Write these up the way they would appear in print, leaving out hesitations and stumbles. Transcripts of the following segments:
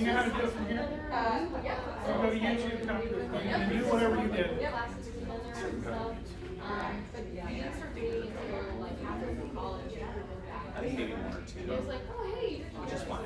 You know how to do it from here? You go to YouTube, copy the thing, and do whatever you did. I think maybe one or two. Which is fine.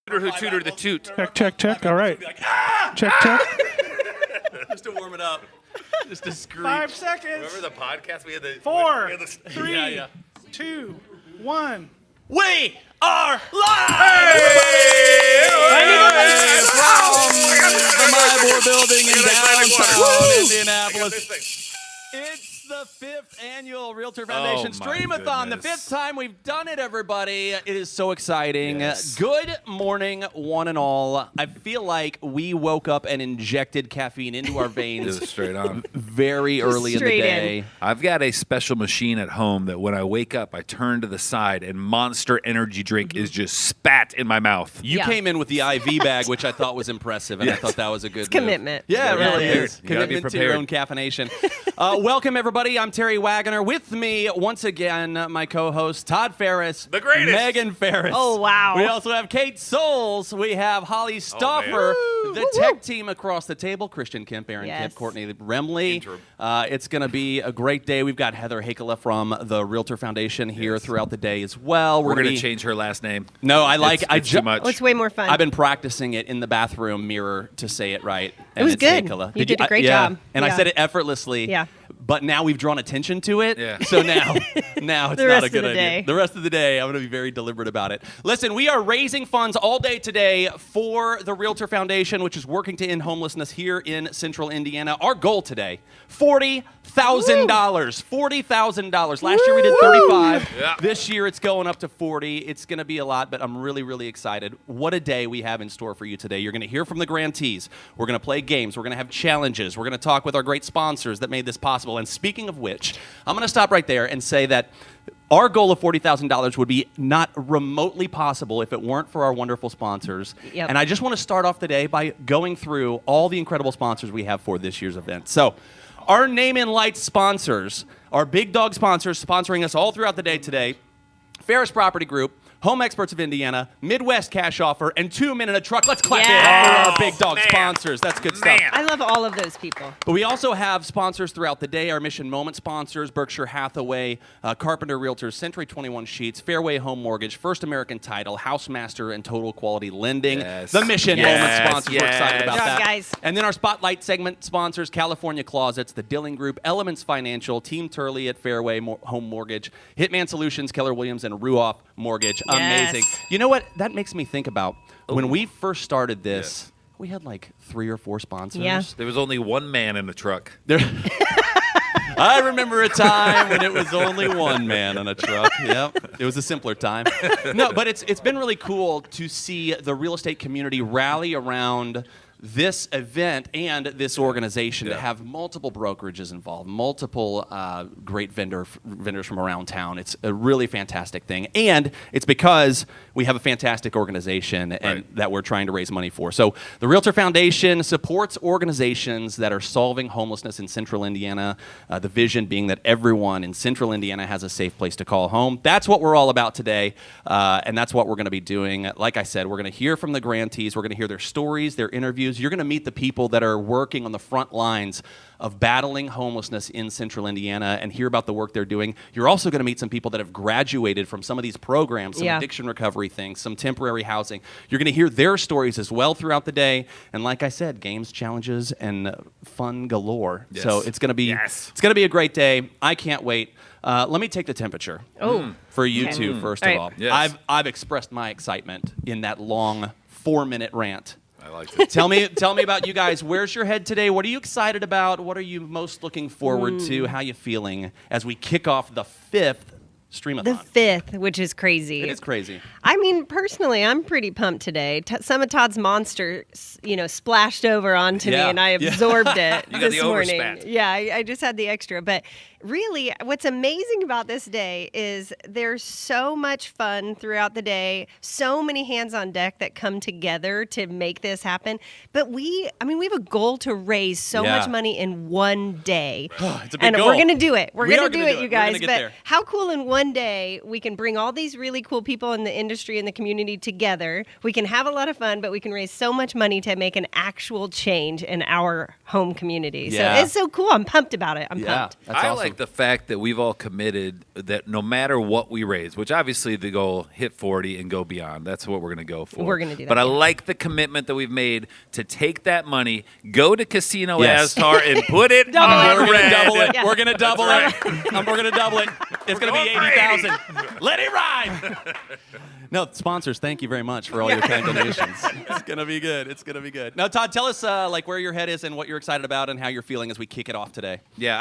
Who tutored the toot? Check. All right. Check. Just to warm it up. Just to scream. 5 seconds. Remember the podcast we had? 4, we had 3, 2, 1. We are live! From the Mybor building in downtown Indianapolis. It's the 5th annual Realtor Foundation Stream-A-Thon. The 5th time we've done it, everybody. It is so exciting. Yes. Good morning, one and all. I feel like we woke up and injected caffeine into our veins Straight on. very early in the day. I've got a special machine at home that when I wake up, I turn to the side and Monster Energy drink is just spat in my mouth. You came in with the IV bag, which I thought was impressive, and I thought that was a good move. Commitment. Yeah, it really is. You gotta be Commitment to your own prepared. caffeination. Welcome, everybody. I'm Terry Wagner. With me, once again, my co-host, Todd Ferris. The greatest. Megan Ferris. Oh, wow. We also have Kate Souls. We have Holly Stauffer. The tech team across the table, Christian Kemp, Aaron Kemp, Courtney Remley. It's going to be a great day. We've got Heather Hakela from the Realtor Foundation here throughout the day as well. We're going to change her last name. No, I like It's too much. Oh, it's way more fun. I've been practicing it in the bathroom mirror to say it right. It was it's good. Hakela. You did a great yeah. job. And I Yeah. said it effortlessly. Yeah. But now we've drawn attention to it. Yeah. So now it's The not rest a of good the idea. day. The rest of the day, I'm going to be very deliberate about it. Listen, we are raising funds all day today for the Realtor Foundation, which is working to end homelessness here in Central Indiana. Our goal today, $40,000. $40,000. Last year we did 35. Yeah. This year it's going up to 40. It's going to be a lot, but I'm really, really excited. What a day we have in store for you today. You're going to hear from the grantees. We're going to play games. We're going to have challenges. We're going to talk with our great sponsors that made this possible. And speaking of which, I'm going to stop right there and say that our goal of $40,000 would be not remotely possible if it weren't for our wonderful sponsors. Yep. And I just want to start off the day by going through all the incredible sponsors we have for this year's event. So our Name and Lights sponsors, our big dog sponsors sponsoring us all throughout the day today, Ferris Property Group, Home Experts of Indiana, Midwest Cash Offer, and 2 Men in a Truck. Let's clap Yes. it up for our big dog sponsors. That's good stuff. I love all of those people. But we also have sponsors throughout the day. Our Mission Moment sponsors, Berkshire Hathaway, Carpenter Realtors, Century 21 Sheets, Fairway Home Mortgage, First American Title, Housemaster, and Total Quality Lending. Yes. The Mission Yes. Moment sponsors. We're excited about Good job, that. guys. And then our Spotlight segment sponsors, California Closets, The Dilling Group, Elements Financial, Team Turley at Fairway Home Mortgage, Hitman Solutions, Keller Williams, and Ruoff Mortgage. Yes. Amazing. You know what? That makes me think about when we first started this, we had like 3 or 4 sponsors. Yeah. There was only one man in the truck. There, I remember a time when it was only one man on a truck. Yep, it was a simpler time. No, but it's been really cool to see the real estate community rally around this event and this organization to have multiple brokerages involved, multiple great vendors from around town. It's a really fantastic thing, and it's because we have a fantastic organization and that we're trying to raise money for. So the Realtor Foundation supports organizations that are solving homelessness in Central Indiana, the vision being that everyone in Central Indiana has a safe place to call home. That's what we're all about today, and that's what we're going to be doing. Like I said, we're going to hear from the grantees. We're going to hear their stories, their interviews. You're going to meet the people that are working on the front lines of battling homelessness in Central Indiana and hear about the work they're doing. You're also going to meet some people that have graduated from some of these programs, some addiction recovery things, some temporary housing. You're going to hear their stories as well throughout the day. And like I said, games, challenges, and fun galore. Yes. So it's going to be it's going to be a great day. I can't wait. Let me take the temperature for you two, first All of right. all. Yes. I've expressed my excitement in that long 4-minute rant. I liked it. Tell me about you guys. Where's your head today? What are you excited about? What are you most looking forward to? How you feeling as we kick off the 5th Stream-A-Thon? The 5th, which is crazy. It is crazy. I mean, personally, I'm pretty pumped today. Some of Todd's monster, splashed over onto me, and I absorbed it You got this the morning. overspat. Yeah, I just had the extra. But really, what's amazing about this day is there's so much fun throughout the day, so many hands on deck that come together to make this happen. But we have a goal to raise so much money in one day. It's a big and goal. we're going to do it. We're We going are to do gonna it, do it. you We're gonna guys. get But there. how cool in one day we can bring all these really cool people in the industry and the community together. We can have a lot of fun, but we can raise so much money to make an actual change in our home community. Yeah. So it's so cool. I'm pumped about it. I'm pumped. That's I awesome. like the fact that we've all committed that no matter what we raise, which obviously the goal, hit 40 and go beyond. That's what we're going to go for. We're going to do that. But I yeah. like the commitment that we've made to take that money, go to Casino Yes. Astar, and put it Double on it. We're red. gonna double it. Yeah. We're gonna double That's it. We're gonna double it. It's gonna be going for 80,000. Let it ride. No, sponsors, thank you very much for all your kind donations. It's gonna be good. It's gonna be good. Now, Todd, tell us like where your head is and what you're excited about and how you're feeling as we kick it off today. Yeah,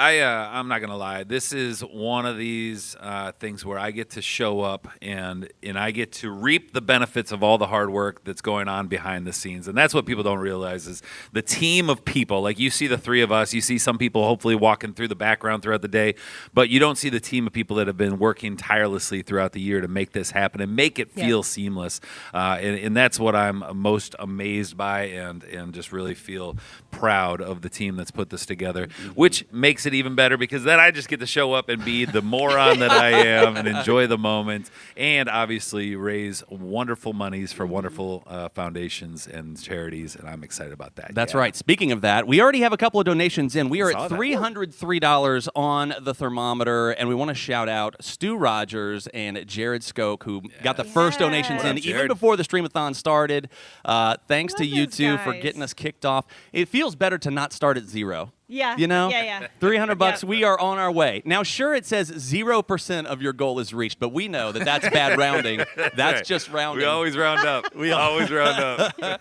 I'm not gonna lie. This is one of these things where I get to show up and I get to reap the benefits of all the hard work that's going on behind the scenes, and that's what people don't realize is the team of people. Like you see the three of us, you see some people hopefully walking through the background throughout the day, but you don't see the team of people that have been working tirelessly throughout the year to make this happen and make it feel seamless. And that's what I'm most amazed by, and just really feel proud of the team that's put this together, which makes it even better because then I just get to show up and be the moron that I am and enjoy the moment, and obviously raise wonderful monies for wonderful foundations and charities, and I'm excited about that. That's Yeah. right. Speaking of that, we already have a couple of donations in. We are saw at that. $303 on the thermometer, and we want to shout out Stu Rogers and Jared Skoke, who got the first donations in Wow, even Jared. before the Stream-A-Thon started. Thanks to Love you those two for guys. getting us kicked off. It feels better to not start at zero. Yeah. You know? Yeah. $300, Yeah. we are on our way. Now, sure, it says 0% of your goal is reached, but we know that that's bad rounding. That's right. just rounding. We always round up. We always round up.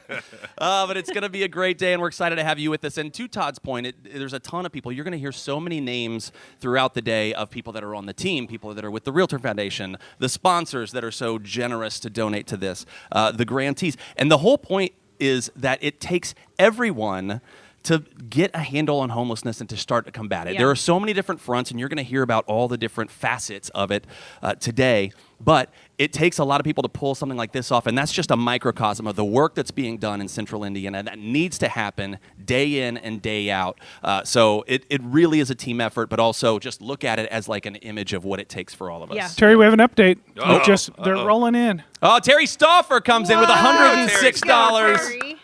But it's going to be a great day, and we're excited to have you with us. And to Todd's point, there's a ton of people. You're going to hear so many names throughout the day of people that are on the team, people that are with the Realtor Foundation, the sponsors that are so generous to donate to this, the grantees. And the whole point is that it takes everyone to get a handle on homelessness and to start to combat it. Yeah. There are so many different fronts, and you're going to hear about all the different facets of it today. But it takes a lot of people to pull something like this off, and that's just a microcosm of the work that's being done in Central Indiana that needs to happen day in and day out. So it really is a team effort, but also just look at it as like an image of what it takes for all of us. Yeah. Terry, we have an update. Uh-oh. They're rolling in. Oh, Terry Stauffer comes in with $106. Sorry.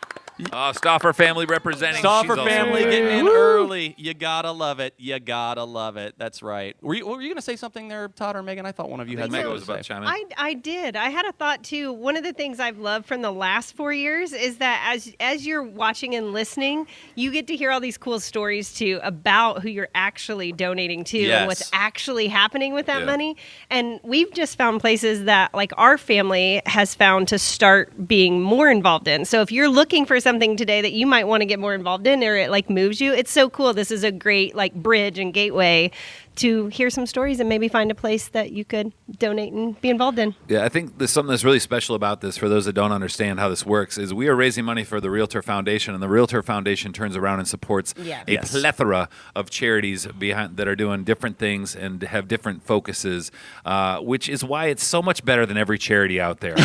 Stauffer family representing. Stauffer She's also family there. getting in early. You gotta love it. You gotta love it. That's right. Were you going to say something there, Todd or Megan? I thought one of you had Megan something was to about say. to chime in. I did. I had a thought too. One of the things I've loved from the last 4 years is that as you're watching and listening, you get to hear all these cool stories too about who you're actually donating to Yes. and what's actually happening with that Yeah. money. And we've just found places that like our family has found to start being more involved in. So if you're looking for something today that you might want to get more involved in, or it like moves you, it's so cool. This is a great like bridge and gateway to hear some stories and maybe find a place that you could donate and be involved in. Yeah, I think there's something that's really special about this for those that don't understand how this works is we are raising money for the Realtor Foundation, and the Realtor Foundation turns around and supports Yes. a Yes. plethora of charities behind that are doing different things and have different focuses, which is why it's so much better than every charity out there.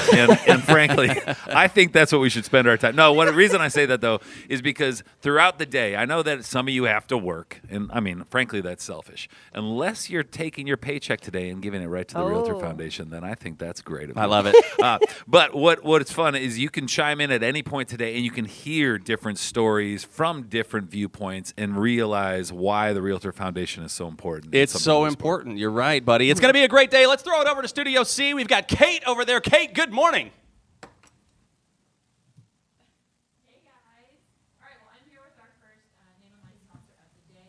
And frankly, I think that's what we should spend our time. No, the reason I say that, though, is because throughout the day, I know that some of you have to work, and I mean, frankly, that's selfish. Unless you're taking your paycheck today and giving it right to the Realtor Oh. Foundation, then I think that's great. I love it. But what's fun is you can chime in at any point today and you can hear different stories from different viewpoints and realize why the Realtor Foundation is so important. It's something so to support. important. You're right, buddy. It's going to be a great day. Let's throw it over to Studio C. We've got Kate over there. Kate, good morning. Hey guys. All right, well, I'm here with our first Name of My sponsor of the day.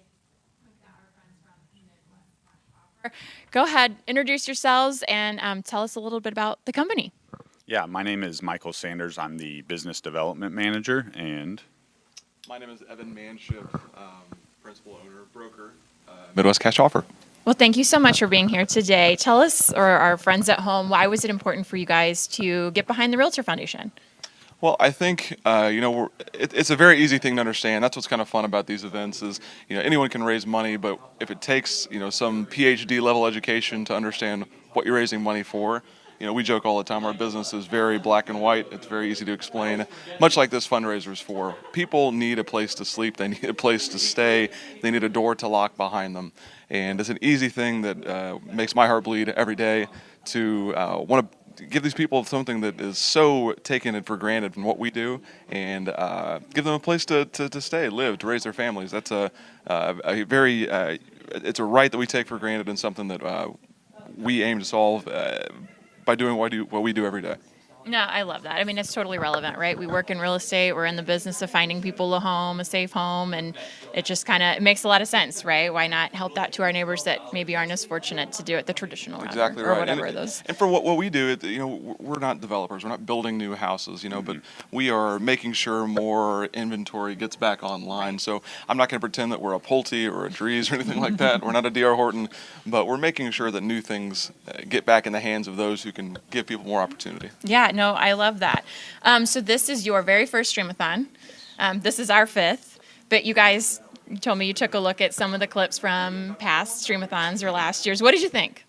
We've got our friends from Midwest. Go ahead, introduce yourselves and tell us a little bit about the company. Yeah, my name is Michael Sanders. I'm the business development manager, and My name is Evan Manship, principal owner, broker, Midwest Cash Offer. Well, thank you so much for being here today. Tell us, or our friends at home, why was it important for you guys to get behind the Realtor Foundation? Well, I think it's a very easy thing to understand. That's what's kind of fun about these events is anyone can raise money, but if it takes some PhD level education to understand what you're raising money for. We joke all the time, our business is very black and white. It's very easy to explain, much like this fundraiser is for. People need a place to sleep. They need a place to stay. They need a door to lock behind them. And it's an easy thing that makes my heart bleed every day to want to give these people something that is so taken for granted from what we do, and give them a place to stay, live, to raise their families. That's a very it's a right that we take for granted, and something that we aim to solve by doing what we do every day. No, I love that. I mean, it's totally relevant, right? We work in real estate. We're in the business of finding people a home, a safe home, and it just kind of makes a lot of sense, right? Why not help that to our neighbors that maybe aren't as fortunate to do it the traditional route, Exactly or right. whatever and, those. And for what we do, we're not developers. We're not building new houses, but we are making sure more inventory gets back online. So I'm not going to pretend that we're a Pulte or a Dries or anything like that. We're not a D.R. Horton, but we're making sure that new things get back in the hands of those who can give people more opportunity. Yeah, no, I love that. So this is your very first Stream-A-Thon. This is our 5th, but you guys told me you took a look at some of the clips from past Stream-A-Thons or last year's. What did you think?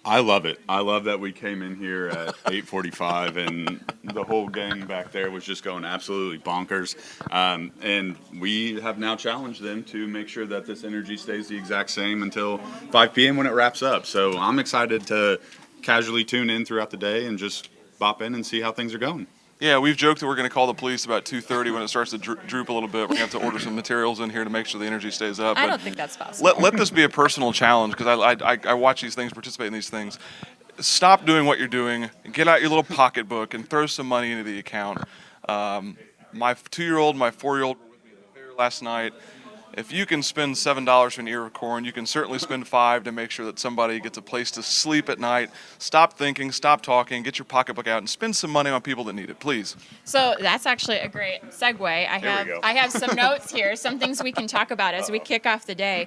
I love it. I love that we came in here at 8:45 and the whole gang back there was just going absolutely bonkers. And we have now challenged them to make sure that this energy stays the exact same until 5 p.m. when it wraps up. So I'm excited to casually tune in throughout the day and just bop in and see how things are going. Yeah, we've joked that we're going to call the police about 2:30 when it starts to droop a little bit. We're going to have to order some materials in here to make sure the energy stays up. I don't think that's possible. Let this be a personal challenge, because I watch these things, participate in these things. Stop doing what you're doing. Get out your little pocketbook and throw some money into the account. My 2-year-old, my 4-year-old were with me at the fair last night. If you can spend $7 for an ear of corn, you can certainly spend $5 to make sure that somebody gets a place to sleep at night. Stop thinking, stop talking, get your pocketbook out, and spend some money on people that need it, please. So that's actually a great segue. I have some notes here, some things we can talk about as we kick off the day.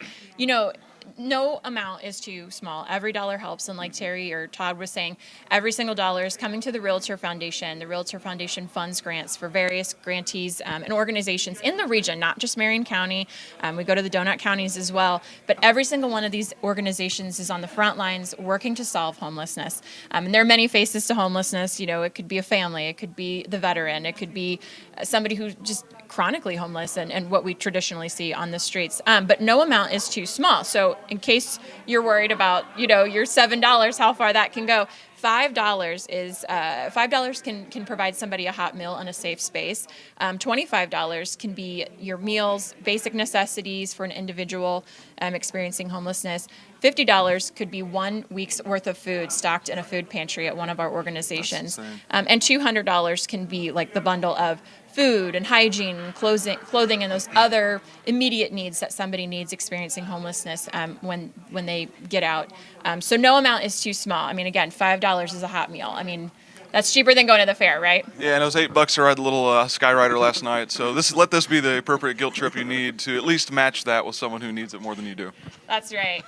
No amount is too small. Every dollar helps. And like Terry or Todd was saying, every single dollar is coming to the Realtor Foundation. The Realtor Foundation funds grants for various grantees and organizations in the region, not just Marion County. We go to the donut counties as well. But every single one of these organizations is on the front lines working to solve homelessness. And there are many faces to homelessness. It could be a family. It could be the veteran. It could be somebody who's just chronically homeless and what we traditionally see on the streets. But no amount is too small. So in case you're worried about, your $7, how far that can go, $5 can provide somebody a hot meal and a safe space. $25 can be your meals, basic necessities for an individual experiencing homelessness. $50 could be 1 week's worth of food stocked in a food pantry at one of our organizations. And $200 can be like the bundle of food and hygiene, clothing, and those other immediate needs that somebody needs experiencing homelessness when they get out. So no amount is too small. I mean, again, $5 is a hot meal. I mean, that's cheaper than going to the fair, right? Yeah, and it was $8 to ride the little Skyrider last night. So let this be the appropriate guilt trip you need to at least match that with someone who needs it more than you do. That's right.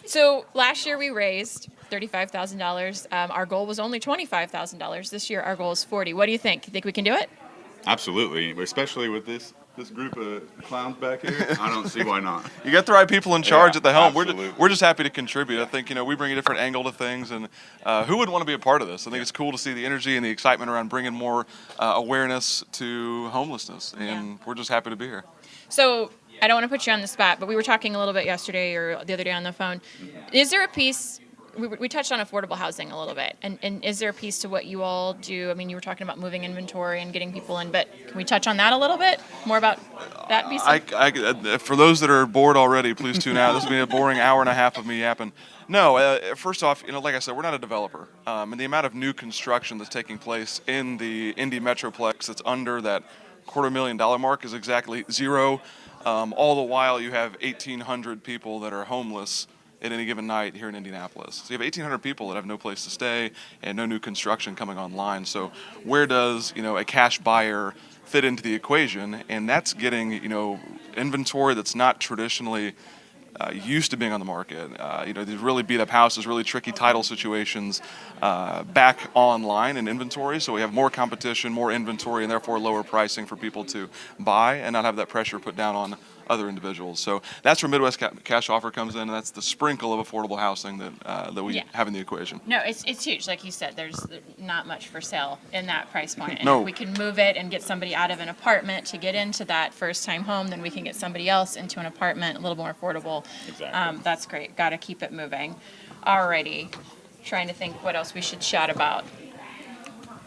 So last year we raised $35,000. Our goal was only $25,000. This year our goal is $40,000. What do you think? You think we can do it? Absolutely, especially with this group of clowns back here. I don't see why not. You got the right people in charge at the helm. Absolutely. We're just happy to contribute. I think we bring a different angle to things, and who wouldn't want to be a part of this? I think it's cool to see the energy and the excitement around bringing more awareness to homelessness, and we're just happy to be here. So I don't want to put you on the spot, but we were talking a little bit yesterday or the other day on the phone. Is there a piece? We touched on affordable housing a little bit, and is there a piece to what you all do? I mean, you were talking about moving inventory and getting people in, but can we touch on that a little bit? More about that piece? For those that are bored already, please tune out. This will be a boring hour and a half of me yapping. No, first off, like I said, we're not a developer, and the amount of new construction that's taking place in the Indy Metroplex that's under that $250,000 mark is exactly zero. All the while, you have 1,800 people that are homeless at any given night here in Indianapolis. So you have 1,800 people that have no place to stay and no new construction coming online. So where does, a cash buyer fit into the equation? And that's getting, inventory that's not traditionally used to being on the market. These really beat up houses, really tricky title situations back online in inventory. So we have more competition, more inventory, and therefore lower pricing for people to buy and not have that pressure put down on other individuals. So that's where Midwest Cash Offer comes in, and that's the sprinkle of affordable housing that we have in the equation. No, it's huge. Like you said, there's not much for sale in that price point. And No. if we can move it and get somebody out of an apartment to get into that first-time home, then we can get somebody else into an apartment a little more affordable. Exactly. That's great. Got to keep it moving. Alrighty. trying to think what else we should shout about.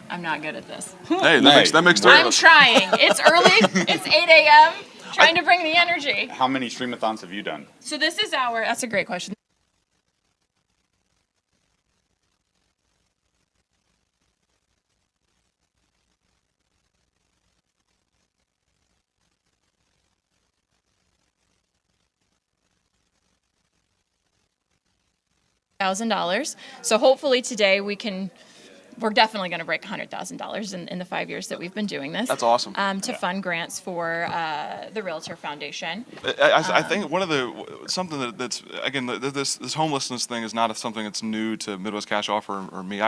I'm not good at this. Hey, that makes two of I'm us. trying. It's early. It's 8 a.m. Trying to bring the energy. How many Stream-A-Thons have you done? So this is our. That's a great question. $1,000. So hopefully today we're definitely going to break $100,000 in the 5 years that we've been doing this. That's awesome. To fund grants for the Realtor Foundation. I think something that's again this homelessness thing is not something that's new to Midwest Cash Offer or me.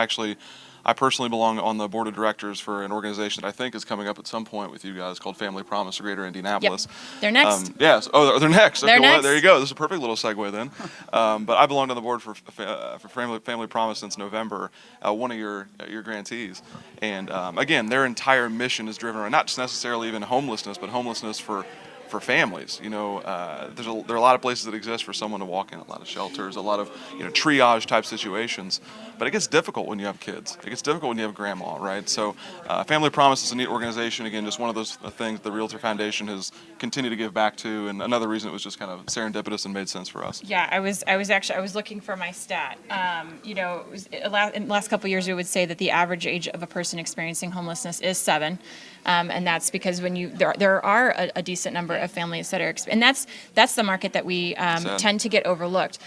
I personally belong on the board of directors for an organization that I think is coming up at some point with you guys called Family Promise of Greater Indianapolis. Yep. They're next. Yes. Oh, they're next. They're Okay, well, next. there you go. This is a perfect little segue then. But I belonged on the board for Family Promise since November, one of your grantees. And again, their entire mission is driven around not just necessarily even homelessness, but homelessness for families. You know, there are a lot of places that exist for someone to walk in, a lot of shelters, a lot of triage type situations. But it gets difficult when you have kids. It gets difficult when you have grandma, right? So Family Promise is a neat organization. Again, just one of those things the Realtor Foundation has continued to give back to, and another reason it was just kind of serendipitous and made sense for us. Yeah, I was looking for my stat. In the last couple of years, we would say that the average age of a person experiencing homelessness is 7. And that's because there are a decent number of families that are, and that's the market that we tend to get overlooked.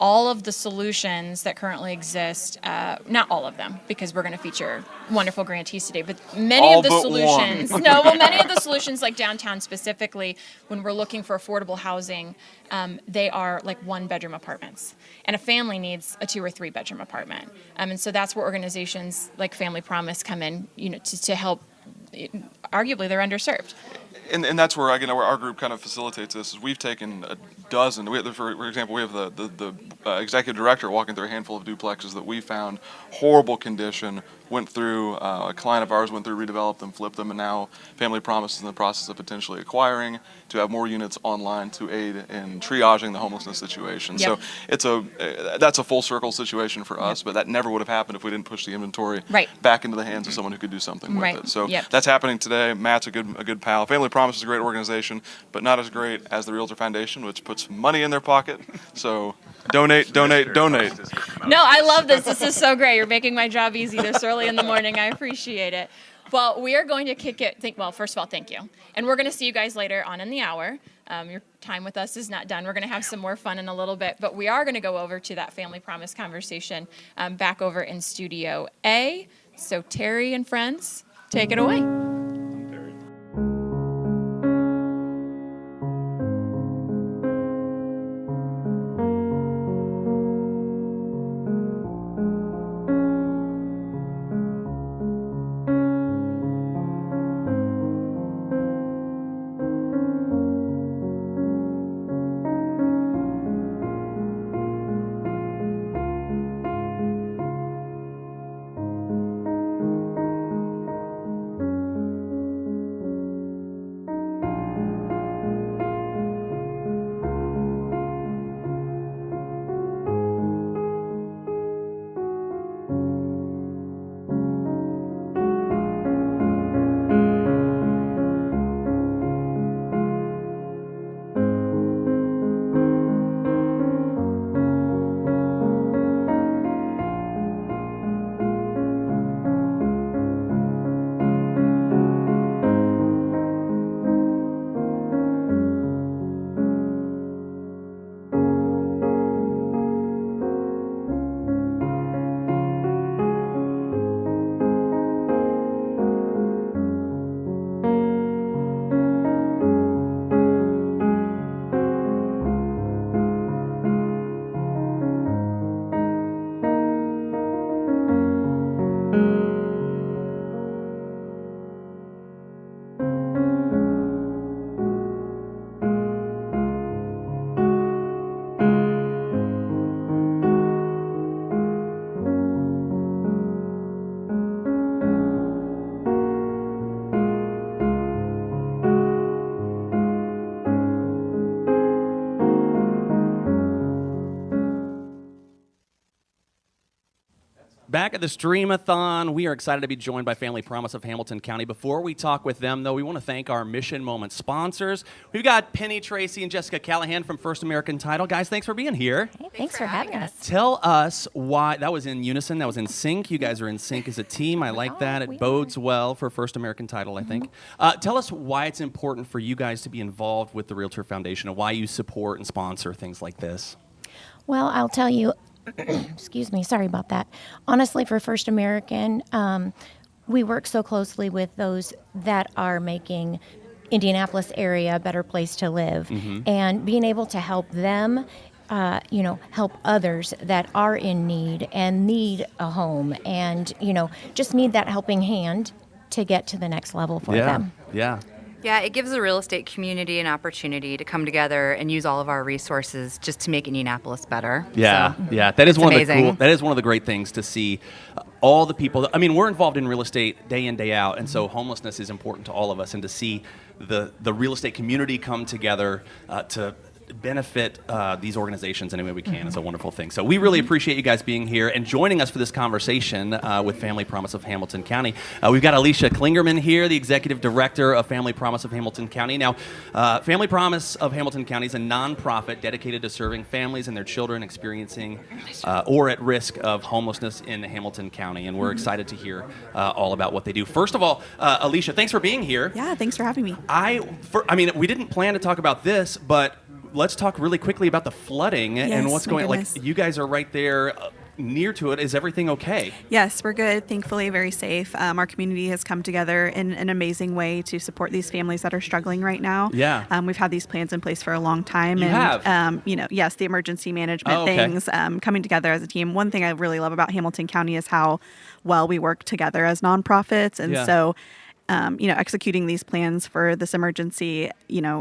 All of the solutions that currently exist, not all of them, because we're going to feature wonderful grantees today, but many of the solutions, many of the solutions like downtown specifically, when we're looking for affordable housing, they are like 1-bedroom apartments. And a family needs a 2 or 3 bedroom apartment. And so that's where organizations like Family Promise come in, to help. Arguably, they're underserved. And that's where our group kind of facilitates this. Is we've taken a dozen. For example, we have the executive director walking through a handful of duplexes that we found horrible condition. Went through a client of ours went through, redeveloped them, flipped them, and now Family Promise is in the process of potentially acquiring to have more units online to aid in triaging the homelessness situation. Yep. So that's a full circle situation for us, but that never would have happened if we didn't push the inventory back into the hands of someone who could do something with it. So that's happening today. Matt's a good pal. Family Promise is a great organization, but not as great as the Realtor Foundation, which puts money in their pocket. So donate. No, I love this. This is so great. You're making my job easy this early in the morning. I appreciate it. Well, we are going to kick it. First of all, thank you. And we're going to see you guys later on in the hour. Your time with us is not done. We're going to have some more fun in a little bit, but we are going to go over to that Family Promise conversation back over in Studio A. So Terry and friends, take it away. Back at the Stream-A-Thon, we are excited to be joined by Family Promise of Hamilton County. Before we talk with them, though, we want to thank our Mission Moment sponsors. We've got Penny Tracy and Jessica Callahan from First American Title. Guys, thanks for being here. Hey, thanks for having us. Tell us why. That was in unison. That was in sync. You guys are in sync as a team. I like that. It bodes well for First American Title, I think. Tell us why it's important for you guys to be involved with the Realtor Foundation and why you support and sponsor things like this. Well, I'll tell you, excuse me, sorry about that. Honestly, for First American, we work so closely with those that are making Indianapolis area a better place to live, and being able to help them, help others that are in need and need a home and, just need that helping hand to get to the next level for them. Yeah, it gives the real estate community an opportunity to come together and use all of our resources just to make Indianapolis better. That is one amazing. of the great things to see. All the people. We're involved in real estate day in, day out, and so homelessness is important to all of us. And to see the real estate community come together to benefit these organizations any way we can is a wonderful thing. So we really appreciate you guys being here and joining us for this conversation with Family Promise of Hamilton County. We've got Alicia Klingerman here, the Executive Director of Family Promise of Hamilton County. Now, Family Promise of Hamilton County is a nonprofit dedicated to serving families and their children experiencing or at risk of homelessness in Hamilton County, and we're excited to hear all about what they do. First of all, Alicia, thanks for being here. Yeah, thanks for having me. We didn't plan to talk about this, but let's talk really quickly about the flooding and what's going on. Like, you guys are right there near to it. Is everything okay? Yes, we're good. Thankfully, very safe. Our community has come together in an amazing way to support these families that are struggling right now. Yeah. We've had these plans in place for a long time. You have? Yes, the emergency management things, coming together as a team. One thing I really love about Hamilton County is how well we work together as nonprofits. And so executing these plans for this emergency,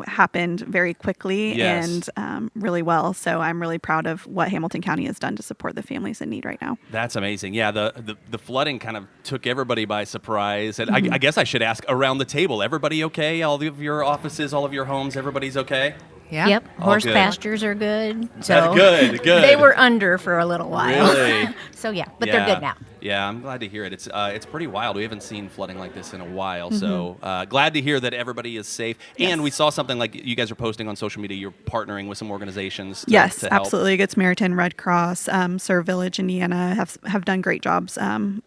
happened very quickly and really well. So I'm really proud of what Hamilton County has done to support the families in need right now. That's amazing. Yeah, the flooding kind of took everybody by surprise. And I guess I should ask around the table, everybody okay? All of your offices, all of your homes, everybody's okay? Yeah. Yep. Horse good. pastures are good. So Good. they were under for a little while. Really? So but they're good now. Yeah, I'm glad to hear it. It's pretty wild. We haven't seen flooding like this in a while. So glad to hear that everybody is safe. Yes. And we saw something like you guys are posting on social media. You're partnering with some organizations to Yes, to help. absolutely. Good Samaritan, Red Cross, Serve Village, Indiana have done great jobs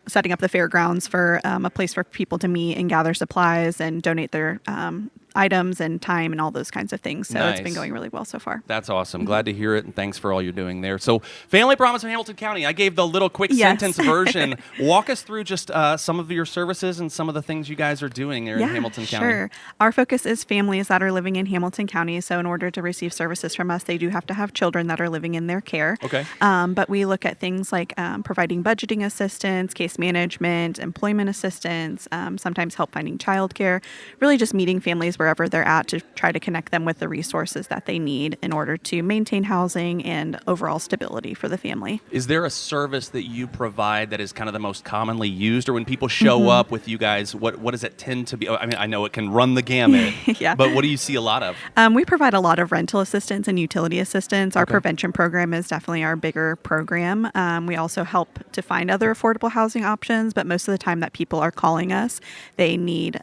setting up the fairgrounds for a place for people to meet and gather supplies and donate their items and time and all those kinds of things. So It's been going really well so far. That's awesome. Glad to hear it, and thanks for all you're doing there. So Family Promise of Hamilton County, I gave the little quick sentence version. Walk us through just some of your services and some of the things you guys are doing there in Hamilton County. Sure. Our focus is families that are living in Hamilton County. So in order to receive services from us, they do have to have children that are living in their care. Okay. But we look at things like providing budgeting assistance, case management, employment assistance, sometimes help finding childcare, really just meeting families wherever they're at to try to connect them with the resources that they need in order to maintain housing and overall stability for the family. Is there a service that you provide that is kind of the most commonly used, or when people show up with you guys, what does it tend to be? I know it can run the gamut, but what do you see a lot of? We provide a lot of rental assistance and utility assistance. Our prevention program is definitely our bigger program. We also help to find other affordable housing options, but most of the time that people are calling us, they need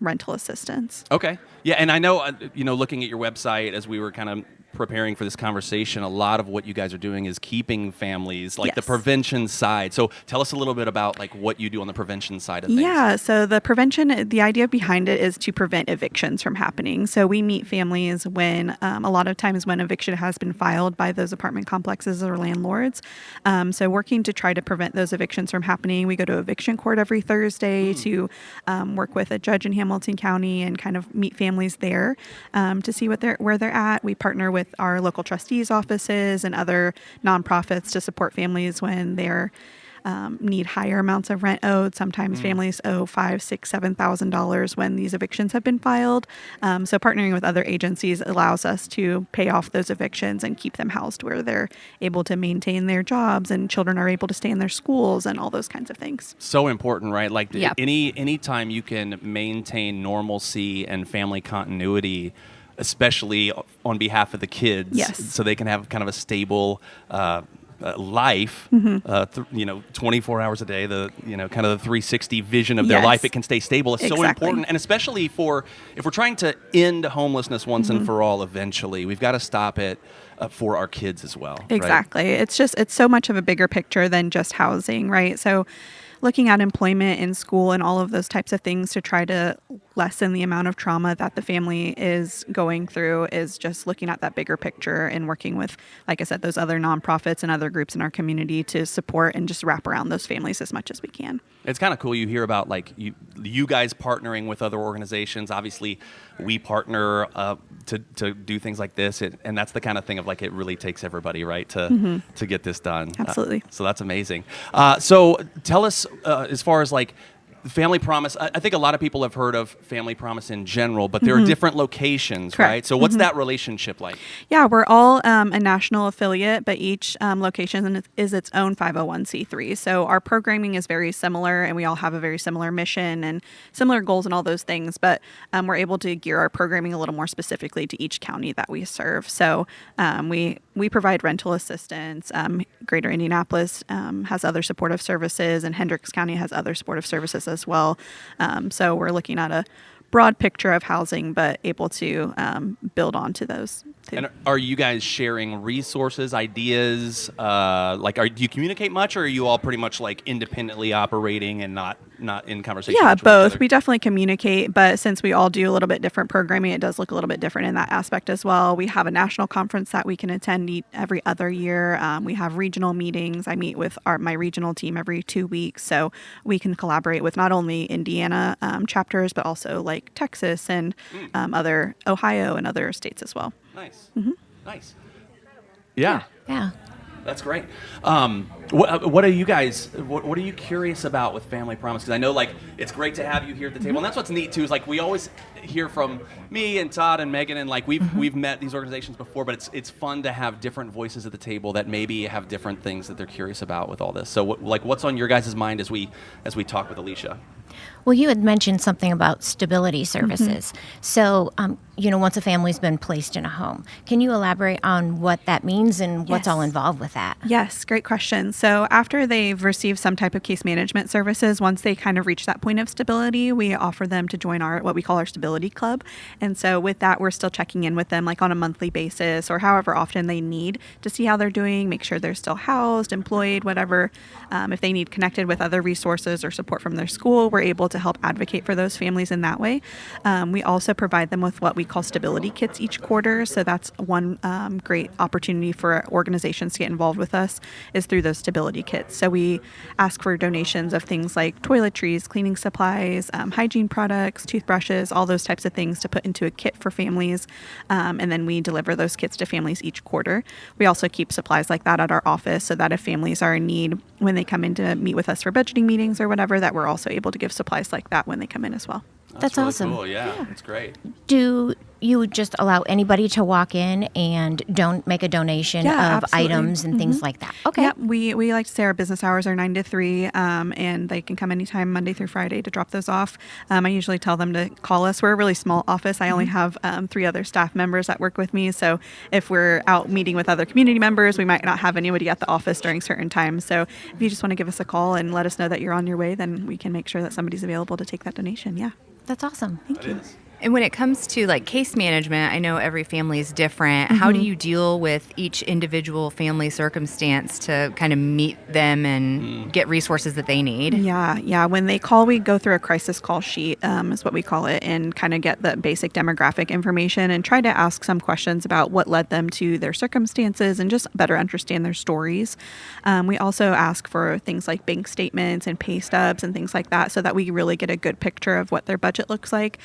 rental assistance. Okay. Yeah, and I know, looking at your website as we were kind of preparing for this conversation, a lot of what you guys are doing is keeping families, like the prevention side. So tell us a little bit about like what you do on the prevention side of things. Yeah, so the prevention, the idea behind it is to prevent evictions from happening. So we meet families when, a lot of times when eviction has been filed by those apartment complexes or landlords. So working to try to prevent those evictions from happening. We go to eviction court every Thursday to work with a judge in Hamilton County and kind of meet families there to see where they're at. We partner with our local trustees' offices and other nonprofits to support families when they're need higher amounts of rent owed. Sometimes families owe $5,000, $6,000, $7,000 when these evictions have been filed. So partnering with other agencies allows us to pay off those evictions and keep them housed where they're able to maintain their jobs and children are able to stay in their schools and all those kinds of things. So important, right? Like any time you can maintain normalcy and family continuity, especially on behalf of the kids, so they can have kind of a stable life, 24 hours a day, the kind of the 360 vision of their Yes. life, it can stay stable. It's so Exactly. important, and especially if we're trying to end homelessness once and for all, eventually, we've got to stop it for our kids as well. right? Exactly. It's so much of a bigger picture than just housing, right? So looking at employment in school and all of those types of things to try to lessen the amount of trauma that the family is going through is just looking at that bigger picture and working with, like I said, those other nonprofits and other groups in our community to support and just wrap around those families as much as we can. It's kind of cool. You hear about like you guys partnering with other organizations. Obviously, we partner to do things like this, and that's the kind of thing of like it really takes everybody, right, to get this done. Absolutely. So that's amazing. So tell us as far as like Family Promise. I think a lot of people have heard of Family Promise in general, but there are different locations, Correct. right? So what's that relationship like? Yeah, we're all a national affiliate, but each location is its own 501c3. So our programming is very similar, and we all have a very similar mission and similar goals and all those things. But we're able to gear our programming a little more specifically to each county that we serve. So we provide rental assistance. Greater Indianapolis has other supportive services, and Hendricks County has other supportive services as well. So we're looking at a broad picture of housing, but able to build onto those too. And are you guys sharing resources, ideas? Do you communicate much, or are you all pretty much like independently operating and not in conversation? Yeah, much with each both. other? We definitely communicate, but since we all do a little bit different programming, it does look a little bit different in that aspect as well. We have a national conference that we can attend every other year. We have regional meetings. I meet with my regional team every 2 weeks, so we can collaborate with not only Indiana chapters, but also like Texas and other Ohio and other states as well. Nice. Nice. Yeah. Yeah. That's great. What are you guys? What are you curious about with Family Promise? Because I know like it's great to have you here at the table, and that's what's neat too. Is like we always hear from me and Todd and Megan, and like we've met these organizations before, but it's fun to have different voices at the table that maybe have different things that they're curious about with all this. So what's on your guys' mind as we talk with Alicia? Well, you had mentioned something about stability services. So, once a family's been placed in a home, can you elaborate on what that means and what's Yes. all involved with that? Yes, great question. So after they've received some type of case management services, once they kind of reach that point of stability, we offer them to join what we call our stability club. And so with that, we're still checking in with them like on a monthly basis or however often they need to see how they're doing, make sure they're still housed, employed, whatever. If they need connected with other resources or support from their school, we're able to help advocate for those families in that way. We also provide them with what we call stability kits each quarter. So that's one great opportunity for organizations to get involved with us is through those stability kits. So we ask for donations of things like toiletries, cleaning supplies, hygiene products, toothbrushes, all those types of things to put into a kit for families. And then we deliver those kits to families each quarter. We also keep supplies like that at our office so that if families are in need when they come in to meet with us for budgeting meetings or whatever, that we're also able to give supplies like that when they come in as well. That's really awesome. Cool. Yeah, that's great. Do you just allow anybody to walk in and don't make a donation Yeah, of absolutely. items and things like that? Okay. Yep, we like to say our business hours are 9 to 3, and they can come anytime Monday through Friday to drop those off. I usually tell them to call us. We're a really small office. I only have 3 other staff members that work with me. So if we're out meeting with other community members, we might not have anybody at the office during certain times. So if you just want to give us a call and let us know that you're on your way, then we can make sure that somebody's available to take that donation. Yeah. That's awesome. Thank you. And when it comes to like case management, I know every family is different. How do you deal with each individual family circumstance to kind of meet them and get resources that they need? Yeah. When they call, we go through a crisis call sheet, is what we call it, and kind of get the basic demographic information and try to ask some questions about what led them to their circumstances and just better understand their stories. We also ask for things like bank statements and pay stubs and things like that so that we really get a good picture of what their budget looks like.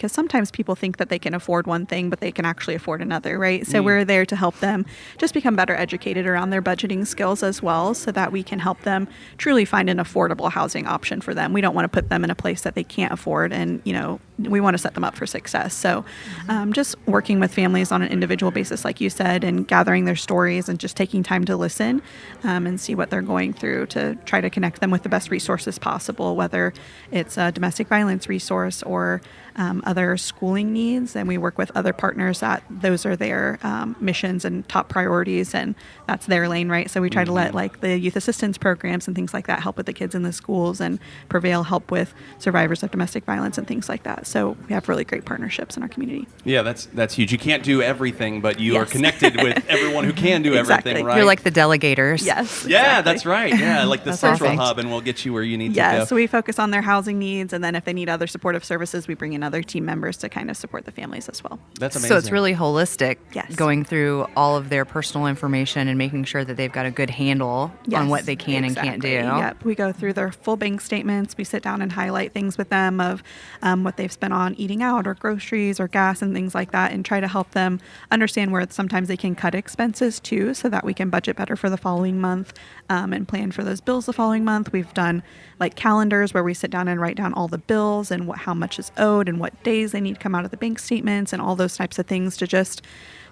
Because sometimes people think that they can afford one thing, but they can actually afford another, right? So we're there to help them just become better educated around their budgeting skills as well so that we can help them truly find an affordable housing option for them. We don't want to put them in a place that they can't afford, and, we want to set them up for success. So just working with families on an individual basis, like you said, and gathering their stories and just taking time to listen and see what they're going through to try to connect them with the best resources possible, whether it's a domestic violence resource or other schooling needs, and we work with other partners that those are their missions and top priorities, and that's their lane, right? So we try to let like the youth assistance programs and things like that help with the kids in the schools, and Prevail help with survivors of domestic violence and things like that. So we have really great partnerships in our community. Yeah, that's huge. You can't do everything, but you are connected with everyone who can do everything, right? You're like the delegators. Yes. Yeah, exactly. that's right. Yeah, like the That's central perfect. hub, and we'll get you where you need to Yeah, go. so we focus on their housing needs, and then if they need other supportive services, we bring in other team members to kind of support the families as well. That's amazing. So it's really holistic, Yes. going through all of their personal information and making sure that they've got a good handle on what they can and can't do. Yep. We go through their full bank statements. We sit down and highlight things with them of what they've spent on eating out or groceries or gas and things like that, and try to help them understand where sometimes they can cut expenses too, so that we can budget better for the following month and plan for those bills the following month. We've done like calendars where we sit down and write down all the bills and how much is owed and what days they need to come out of the bank statements and all those types of things to just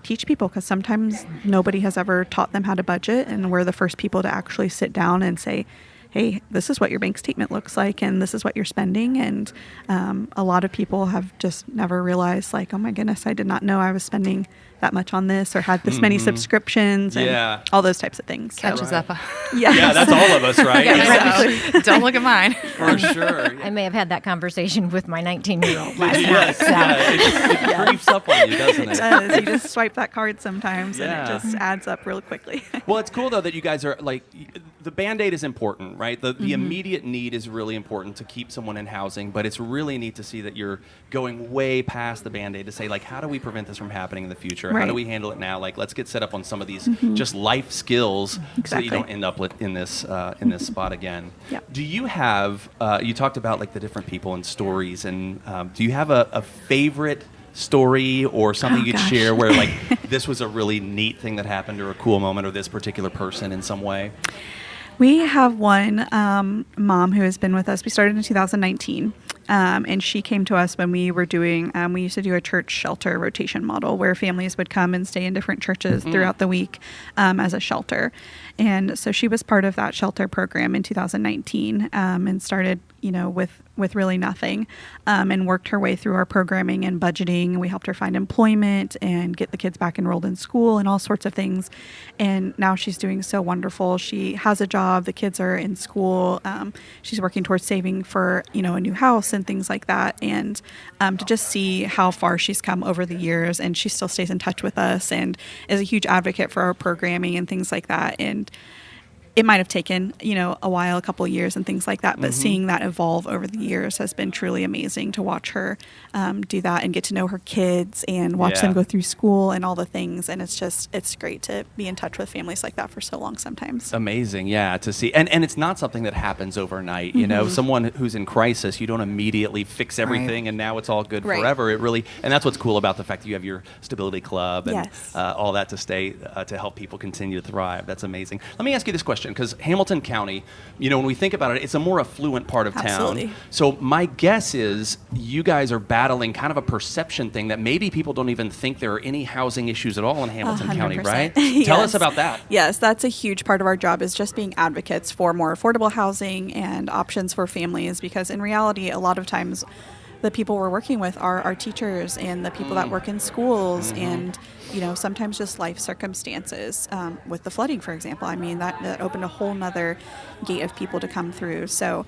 teach people, because sometimes nobody has ever taught them how to budget, and we're the first people to actually sit down and say, hey, this is what your bank statement looks like, and this is what you're spending. And a lot of people have just never realized, like, oh my goodness, I did not know I was spending that much on this, or had this many subscriptions, and all those types of things. Catches up. Yeah, that's all of us, right? So, don't look at mine. For sure. I may have had that conversation with my 19-year-old last night. Yes, So. it creeps up on you, doesn't it? It does. You just swipe that card sometimes, and Yeah. it just adds up real quickly. Well, it's cool, though, that you guys are, like, the Band-Aid is important, right? The immediate need is really important to keep someone in housing, but it's really neat to see that you're going way past the Band-Aid to say, like, how do we prevent this from happening in the future? How do Right. we handle it now? Like, let's get set up on some of these just life skills so that you Exactly. don't end up in this spot again. Yeah. Do you have, you talked about, like, the different people and stories, and do you have a favorite story or something you could gosh. share where, like, this was a really neat thing that happened or a cool moment or this particular person in some way? We have one mom who has been with us. We started in 2019, and she came to us when we were doing, we used to do a church shelter rotation model where families would come and stay in different churches throughout the week as a shelter. And so she was part of that shelter program in 2019 and started, with really nothing, and worked her way through our programming and budgeting. We helped her find employment and get the kids back enrolled in school and all sorts of things. And now she's doing so wonderful. She has a job. The kids are in school. She's working towards saving for, a new house and things like that. And to just see how far she's come over the years, and she still stays in touch with us and is a huge advocate for our programming and things like that. And it might have taken, a while, a couple of years and things like that, but seeing that evolve over the years has been truly amazing to watch her do that and get to know her kids and watch them go through school and all the things. And it's great to be in touch with families like that for so long sometimes. Amazing, yeah, to see. And it's not something that happens overnight. Someone who's in crisis, you don't immediately fix everything and now it's all good forever. It really, and that's what's cool about the fact that you have your stability club and all that to stay, to help people continue to thrive. That's amazing. Let me ask you this question, because Hamilton County, when we think about it, it's a more affluent part of Absolutely. town. So my guess is you guys are battling kind of a perception thing that maybe people don't even think there are any housing issues at all in Hamilton County, 100%. right? Yes. Tell us about that. Yes, that's a huge part of our job, is just being advocates for more affordable housing and options for families, because in reality, a lot of times the people we're working with are our teachers and the people that work in schools and sometimes just life circumstances. With the flooding, for example, that opened a whole nother gate of people to come through. So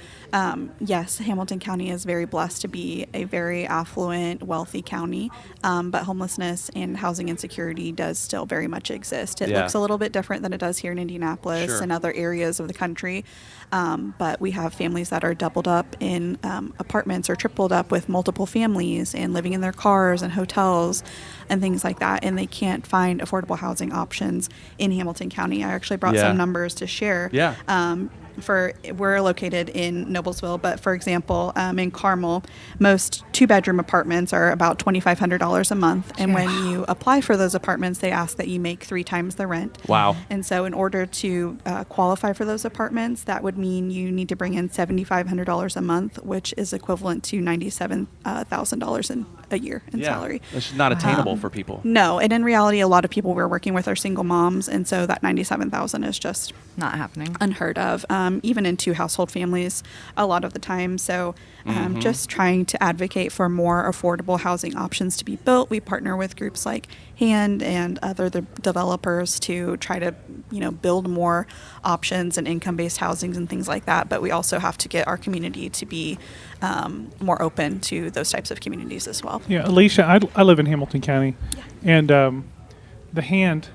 yes, Hamilton County is very blessed to be a very affluent, wealthy county, but homelessness and housing insecurity does still very much exist. It looks a little bit different than it does here in Indianapolis and other areas of the country. But we have families that are doubled up in apartments or tripled up with multiple families and living in their cars and hotels and things like that. And they can't find affordable housing options in Hamilton County. I actually brought some numbers to share. We're located in Noblesville, but for example, in Carmel, most 2-bedroom apartments are about $2,500 a month. And when you apply for those apartments, they ask that you make 3 times the rent. Wow. And so in order to qualify for those apartments, that would mean you need to bring in $7,500 a month, which is equivalent to $97,000 a year in salary. It's not attainable for people. No, and in reality, a lot of people we're working with are single moms, and so that $97,000 is just Not happening. Unheard of. even in 2 household families a lot of the time. So just trying to advocate for more affordable housing options to be built. We partner with groups like HAND and other developers to try to, build more options and income-based housings and things like that. But we also have to get our community to be more open to those types of communities as well. Yeah, Alicia, I live in Hamilton County, and the HAND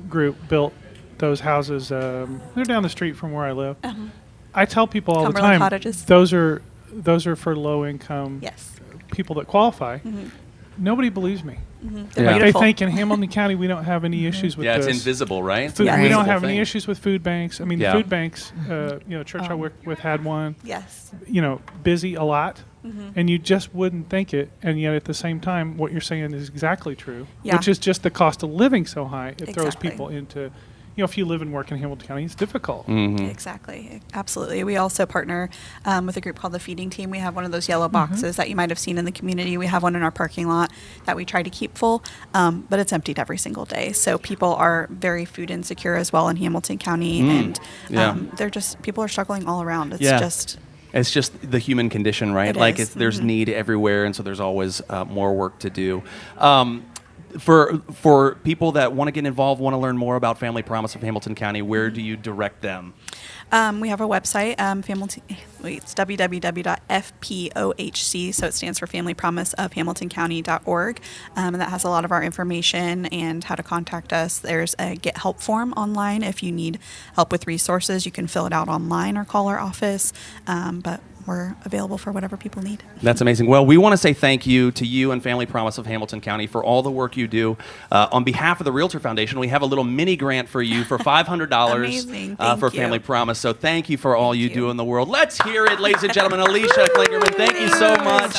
group built those houses. They're down the street from where I live. I tell people all Cumberland the time, cottages. those are for low income Yes. people that qualify. Nobody believes me. They're Like, they beautiful. think in Hamilton County we don't have any issues with Yeah, this. it's invisible, right? Food, Yeah. We don't Invisible have any thing. issues with food banks. I mean, Yeah. food banks, church I work with had one, Yes. busy a lot. And you just wouldn't think it. And yet at the same time, what you're saying is exactly true, Yeah. which is just the cost of living so high. It throws Exactly. people into, if you live and work in Hamilton County, it's difficult. Exactly. Absolutely. We also partner with a group called the Feeding Team. We have one of those yellow boxes that you might have seen in the community. We have one in our parking lot that we try to keep full, but it's emptied every single day. So people are very food insecure as well in Hamilton County, and Yeah. people are struggling all around. It's Yeah. just It's just the human condition, right? It Like is. there's need everywhere, and so there's always more work to do. For people that want to get involved, want to learn more about Family Promise of Hamilton County, where do you direct them? we have a website, it's www.fpohc, so it stands for Family Promise of HamiltonCounty.org, and that has a lot of our information and how to contact us. There's a Get Help form online. If you need help with resources, you can fill it out online or call our office, but we're available for whatever people need. That's amazing. Well, we want to say thank you to you and Family Promise of Hamilton County for all the work you do. On behalf of the Realtor Foundation, we have a little mini grant for you for $500 Amazing. Thank for you. Family Promise. So thank you for all you do in the world. Let's hear it, ladies and gentlemen. Alicia Klingerman, thank you so much.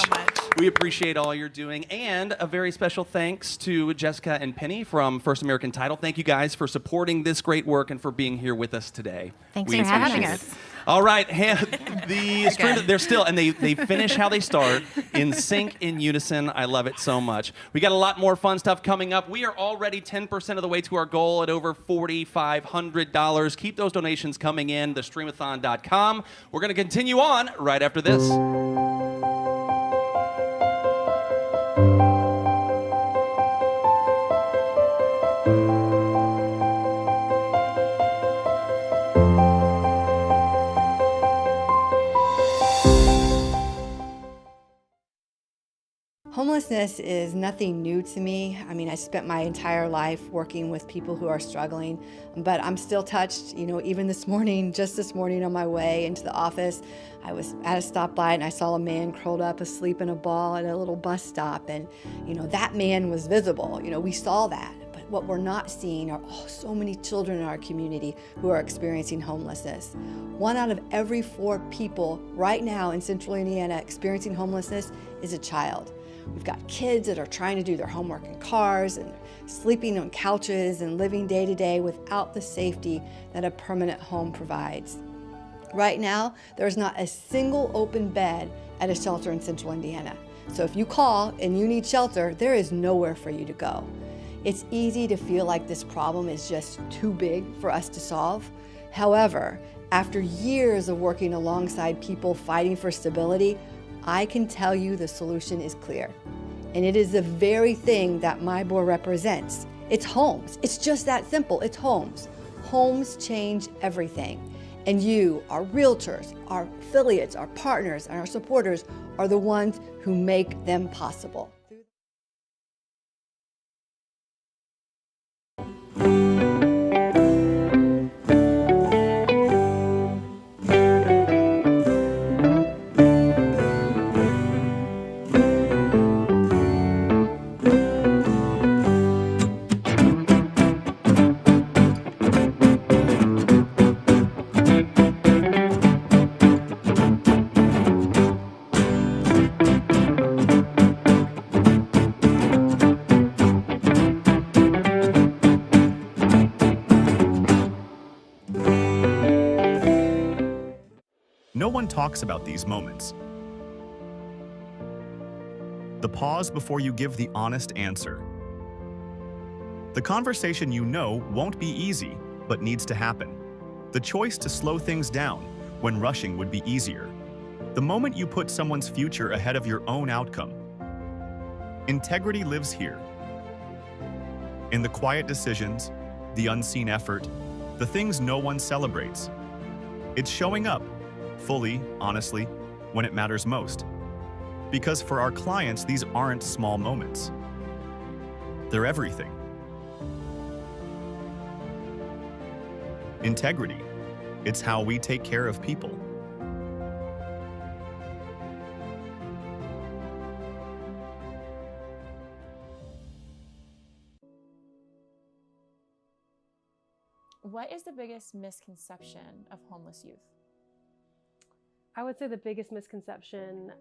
We appreciate all you're doing. And a very special thanks to Jessica and Penny from First American Title. Thank you guys for supporting this great work and for being here with us today. Thanks We for having appreciate us. it. All right, the stream, they're still, and they finish how they start, in sync, in unison. I love it so much. We got a lot more fun stuff coming up. We are already 10% of the way to our goal at over $4,500. Keep those donations coming in, thestreamathon.com. We're going to continue on right after this. Homelessness is nothing new to me. I mean, I spent my entire life working with people who are struggling, but I'm still touched. You know, even this morning, just this morning on my way into the office, I was at a stoplight and I saw a man curled up asleep in a ball at a little bus stop. And, you know, that man was visible. You know, we saw that. But what we're not seeing are so many children in our community who are experiencing homelessness. 1 out of every 4 people right now in Central Indiana experiencing homelessness is a child. We've got kids that are trying to do their homework in cars and sleeping on couches and living day to day without the safety that a permanent home provides. Right now, there's not a single open bed at a shelter in Central Indiana. So if you call and you need shelter, there is nowhere for you to go. It's easy to feel like this problem is just too big for us to solve. However, after years of working alongside people fighting for stability, I can tell you the solution is clear. And it is the very thing that my board represents. It's homes. It's just that simple. It's homes. Homes change everything. And you, our realtors, our affiliates, our partners, and our supporters are the ones who make them possible. No one talks about these moments. The pause before you give the honest answer. The conversation you know won't be easy, but needs to happen. The choice to slow things down when rushing would be easier. The moment you put someone's future ahead of your own outcome. Integrity lives here. In the quiet decisions, the unseen effort, the things no one celebrates. It's showing up, fully, honestly, when it matters most. Because for our clients, these aren't small moments. They're everything. Integrity. It's how we take care of people. What is the biggest misconception of homeless youth? I would say the biggest misconception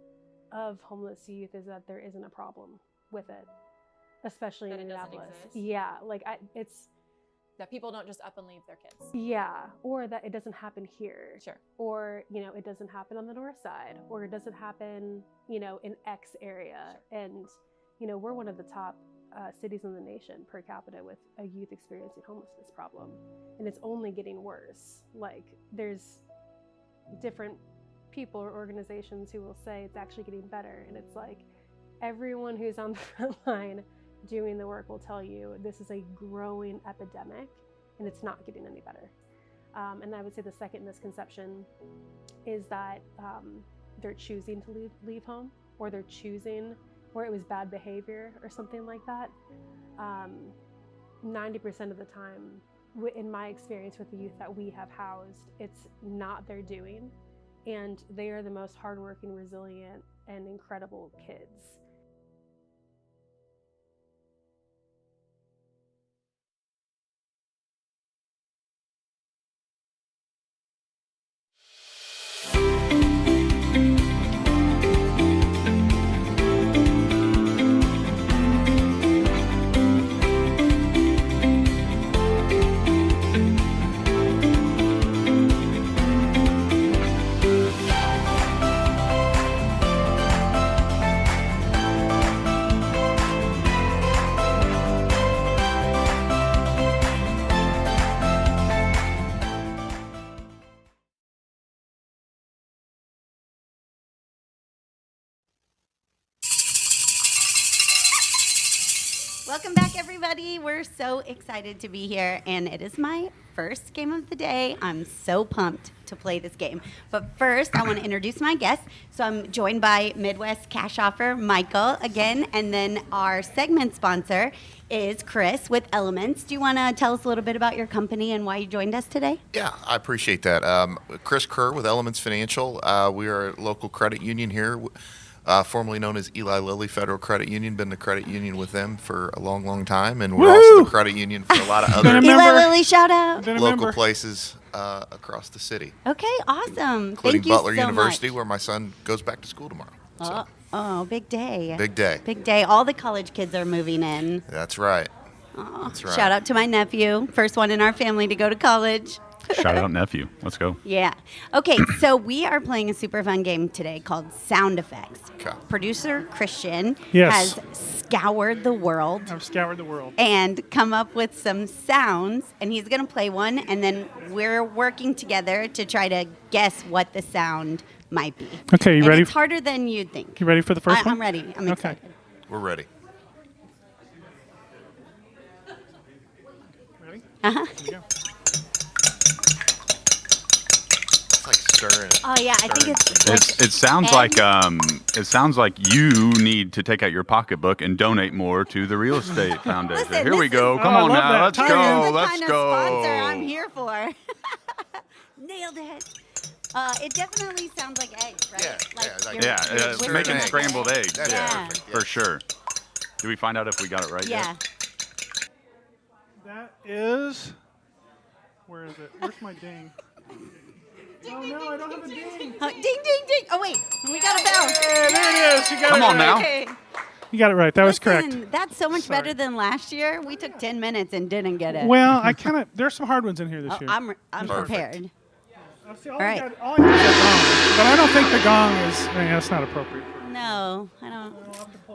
of homeless youth is that there isn't a problem with it, especially That in it doesn't Indianapolis. exist? Yeah, like it's That people don't just up and leave their kids. yeah, or that it doesn't happen here. Sure. Or, it doesn't happen on the north side, or it doesn't happen, in X area. Sure. And, we're one of the top cities in the nation per capita with a youth experiencing homelessness problem. And it's only getting worse. Like, there's different people or organizations who will say it's actually getting better. And it's like everyone who's on the front line doing the work will tell you this is a growing epidemic and it's not getting any better. And I would say the second misconception is that they're choosing to leave home, or they're choosing, or it was bad behavior or something like that. 90% of the time, in my experience with the youth that we have housed, it's not their doing, and they are the most hardworking, resilient, and incredible kids. Welcome back, everybody. We're so excited to be here, and it is my first game of the day. I'm so pumped to play this game. But first, I want to introduce my guests. So I'm joined by Midwest Cash Offer, Michael, again, and then our segment sponsor is Chris with Elements. Do you want to tell us a little bit about your company and why you joined us today? Yeah, I appreciate that. Chris Kerr with Elements Financial. We are a local credit union here. Formerly known as Eli Lilly Federal Credit Union. Been the credit union with them for a long, long time, and we're also the credit union for a lot of other Eli Lilly, shout out. local places across the city, Okay, awesome. including Thank you Butler so University, much. where my son goes back to school tomorrow. So, Oh, big day. big day. Big day. All the college kids are moving in. That's right. Aw, That's right. Shout out to my nephew, first one in our family to go to college. Shout out nephew. Let's go. Yeah. Okay, so we are playing a super fun game today called Sound Effects. Okay. Producer Christian Yes. has scoured the world I've scoured the world. and come up with some sounds, and he's going to play one, and then we're working together to try to guess what the sound might be. Okay, you And ready? It's harder than you'd think. You ready for the first one? I'm ready. I'm excited. We're ready. Ready? Uh-huh. Here we go. It's like stirring. Oh, yeah, I think it's... It sounds like you need to take out your pocketbook and donate more to the Real Estate Foundation. Listen, Here we this go. is- Come Oh, I on love now. that. Let's This go. This is the Let's kind of go. sponsor I'm here for. Nailed it. It definitely sounds like eggs, right? Yeah, you're it's whipping making up scrambled eggs. That's Yeah. perfect. For sure. Did we find out if we got it right Yeah. yet? That is. Where is it? Where's my ding? Oh no, I don't have a ding. Ding, ding, ding. Oh, wait. We got a bell. Hey, there it is. You got Come it on right. now. Okay. You got it right. That was correct. Listen, that's so much Sorry. better than last year. We took 10 minutes and didn't get it. Well, I kind of. There's some hard ones in here this Oh, year. I'm Perfect. prepared. See, all all right. all I got is that gong, but I don't think the gong is. I mean, that's not appropriate. No, I don't.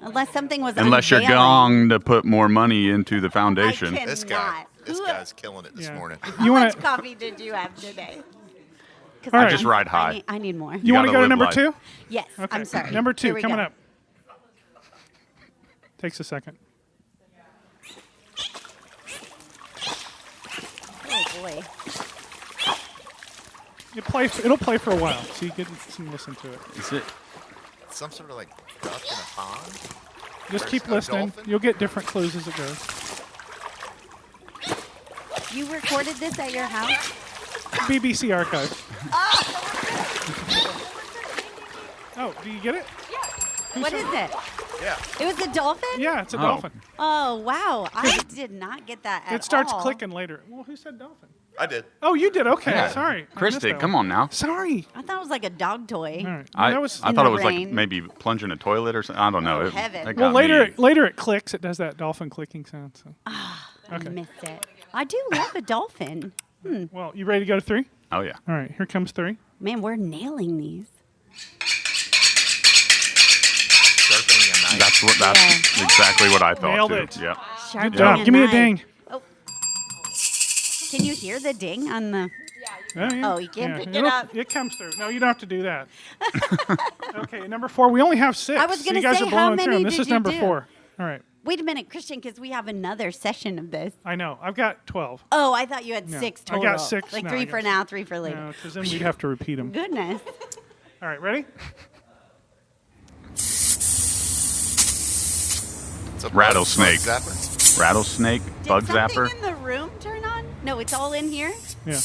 Unless something was Unless you're unveiling. gong to put more money into the foundation. I This guy. cannot. This guy's killing it this morning. How much coffee did you have today? All right. I just ride high. I need more. You want to go to number life. 2? Yes. Okay. I'm sorry. Number 2 Here we coming go. up. Takes a second. Oh boy. It'll play for a while, so you can listen to it. Is it some sort of like duck in a pond? Just There's keep no listening. dolphin? You'll get different clues as it goes. You recorded this at your house? BBC archive. Oh, do you get it? What is it? Yeah. It was a dolphin? Yeah, it's a dolphin. Oh, wow. I did not get that at all. It starts clicking later. Well, who said dolphin? I did. Oh, you did. Okay, Yeah. sorry. I Chris missed did. that Come one. on now. Sorry. I thought it was like a dog toy. All right. I That was thought in it was the rain. like maybe plunging a toilet or something. I don't know. Oh, It, heaven. it Well, got me. later it clicks. It does that dolphin clicking sound. So. I missed it. I do love a dolphin. Well, you ready to go to 3? Oh yeah. All right, here comes 3. Man, we're nailing these. Sharpening a knife. That's exactly what I thought Nailed too. it. Yeah. Sharpening Good job. Give me a knife. ding. Oh. Can you hear the ding on the... Yeah. Oh, you can't pick it It'll- up. It comes through. No, you don't have to do that. Okay, number 4. We only have 6. I was so gonna you guys say, are how blowing through many 'em. This did is you number do? 4. All right. Wait a minute, Christian, because we have another session of this. I know. I've got 12. Oh, I thought you had No, 6 I total. got 6 Like now, 3 I for guess. now, 3 for later. No, because then we'd have to repeat them. Goodness. All right, ready? It's a Rattlesnake. bug zapper. Rattlesnake. Bug Did zapper. something in the room turn on? No, it's all in here? Yeah.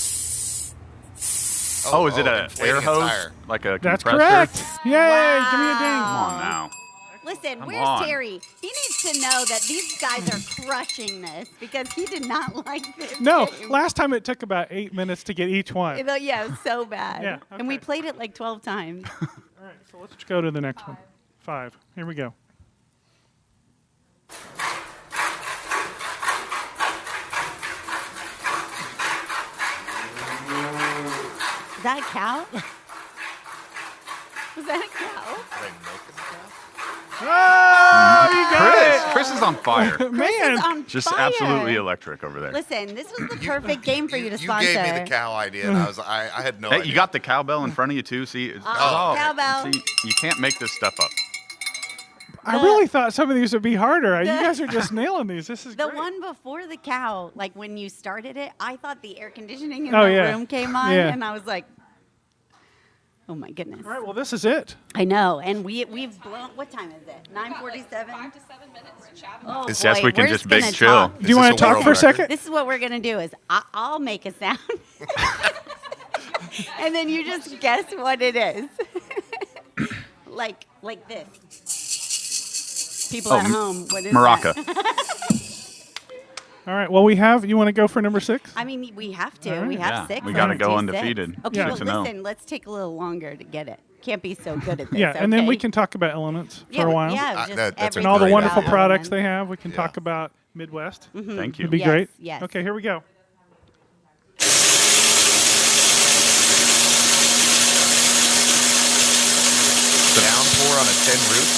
Oh, is it a inflating air a hose? tire. Like a That's compressor? correct. Yay! Give me a ding. Come on now. Listen, Come where's on. Terry? He needs to know that these guys are crushing this because he did not like this. No, game. last time it took about 8 minutes to get each one. Yeah, it was so bad. Yeah, And we okay. played it like 12 times. All right, so let's go to the next one. 5. Here we go. Is that a cow? Was that a cow? Are they milking the cow? Oh, you got Chris is on fire. it. Chris is Man. on Just fire. absolutely electric over there. Listen, this was the perfect game for you to You sponsor. gave me the cow idea, and I had no Hey, idea. you got the cowbell in front of you too. See, it's cowbell. See, you can't make this stuff up. I really thought some of these would be harder. You guys are just nailing these. This is The great. one before the cow, like when you started it, I thought the air conditioning in Oh, the yeah. room came on, Yeah. and I was like, "Oh my goodness!" All right, well, this is it. I know, and we've blown. What time is it? 9:47. 5 to 7 minutes to chat. Oh Yes, boy, we can we're just gonna big chill. talk. Do you want to talk for a second? This is what we're gonna do: is I'll make a sound, and then you just guess what it is. like this. People at home, what is maraca. that? All right, well, you want to go for number 6? I mean, we have to. All right. We have Yeah, 6. we gotta Let's go do undefeated. 6. Okay, Yeah. well, 6-0. listen, let's take a little longer to get it. Can't be so good at this. Yeah, and then we okay? can talk about Elements Yeah, for a while. Yeah, Uh, just that's a everything And all the great wonderful idea. products they have. We can talk about Midwest. Thank you. It'd be Yes, great. yes. Okay, here we go. Downpour on a tin roof.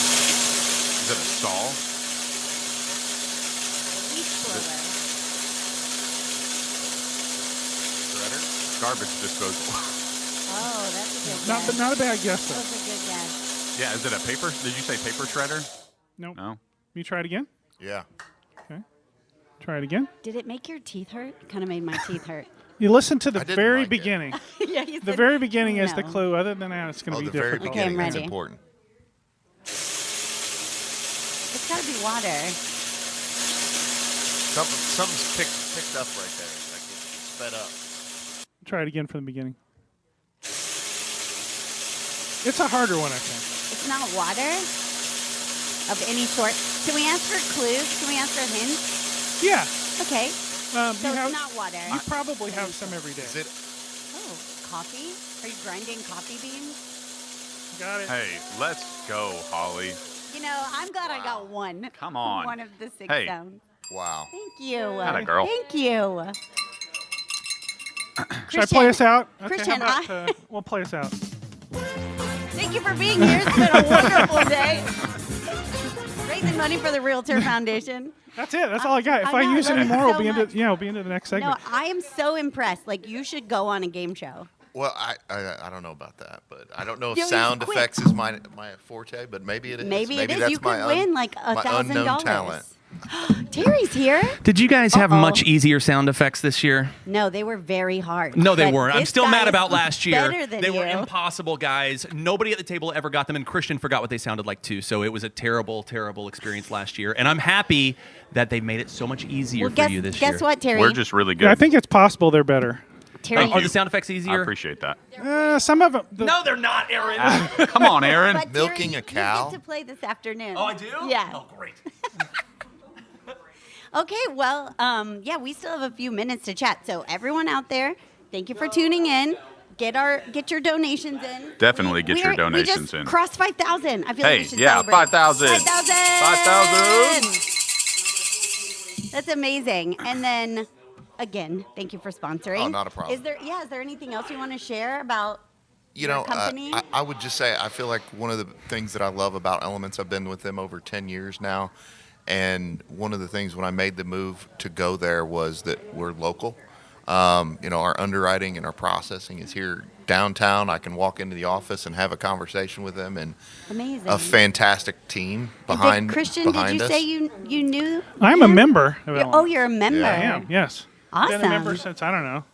Is it a stall? Shredder? Garbage disposal. Oh, that's a good Not, guess. not a bad guess, though. That's a good guess. Yeah, is it a paper? Did you say paper shredder? Nope. No. You try it again? Yeah. Okay. Try it again. Did it make your teeth hurt? Kind of made my teeth hurt. You listen to the I didn't very like it. beginning. Yeah, you The said very beginning is the no. clue. Other than that, it's going Oh, to the be very difficult. beginning. That's ready. important. It's got to be water. Something's picked up right there. Like it's sped up. Try it again from the beginning. It's a harder one, I think. It's not water of any sort. Can we ask for clues? Can we ask for hints? Yeah. Okay. So So it's not water. You probably have some every day. Is it? Oh, coffee? Are you grinding coffee beans? Got it. Hey, let's go, Holly. You know, I'm glad I got one. Come on. One of the 6 Hey. sounds. Wow. Thank you. Atta girl. Thank you. Should I play us out? Okay, Christian, how about, we'll play us out. Thank you for being here. It's been a wonderful day. Raising money for the Realtor Foundation. That's it. That's all I got. If I I know, use I any love it more, we'll so be into much. we'll be into the next segment. No, I am so impressed. Like, you should go on a game show. Well, I don't know about that, but I don't know if Yo, he's sound quick. effects is my forte, but maybe it is. Maybe it is. That's You could my win like my unknown $1,000. talent. Terry's here. Did you guys have Uh-oh. much easier sound effects this year? No, they were very hard. No, they But weren't. I'm this still guy mad is about last year. better than They were you. impossible, guys. Nobody at the table ever got them, and Christian forgot what they sounded like too. So it was a terrible, terrible experience last year. And I'm happy that they made it so much easier Well, for you this guess year. what, Terry? We're just really good. Yeah, I think it's possible they're better. Terry, Are the sound effects easier? I appreciate that. Some of them. No, they're not, Aaron. Come on, Aaron. But Milking Terry, a cow? You get to play this afternoon. Oh, I do? Yeah. Oh, great. Okay, well, yeah, we still have a few minutes to chat. So everyone out there, thank you for tuning in. Get your donations in. Definitely get your We donations just in. crossed 5,000. I feel Hey, like we should yeah, celebrate. 5,000. 5,000. That's amazing. And then, again, thank you for sponsoring. Oh, not a problem. Is there anything else you want to share about You your know, company? I would just say I feel like one of the things that I love about Elements, I've been with them over 10 years now, and one of the things when I made the move to go there was that we're local. You know, our underwriting and our processing is here downtown. I can walk into the office and have a conversation with them, and Amazing. a fantastic team And behind Christian, did you us. say you knew? I'm a member. Of Oh, Elements. you're a member. I am. Yes. Awesome. Been a member since I don't know,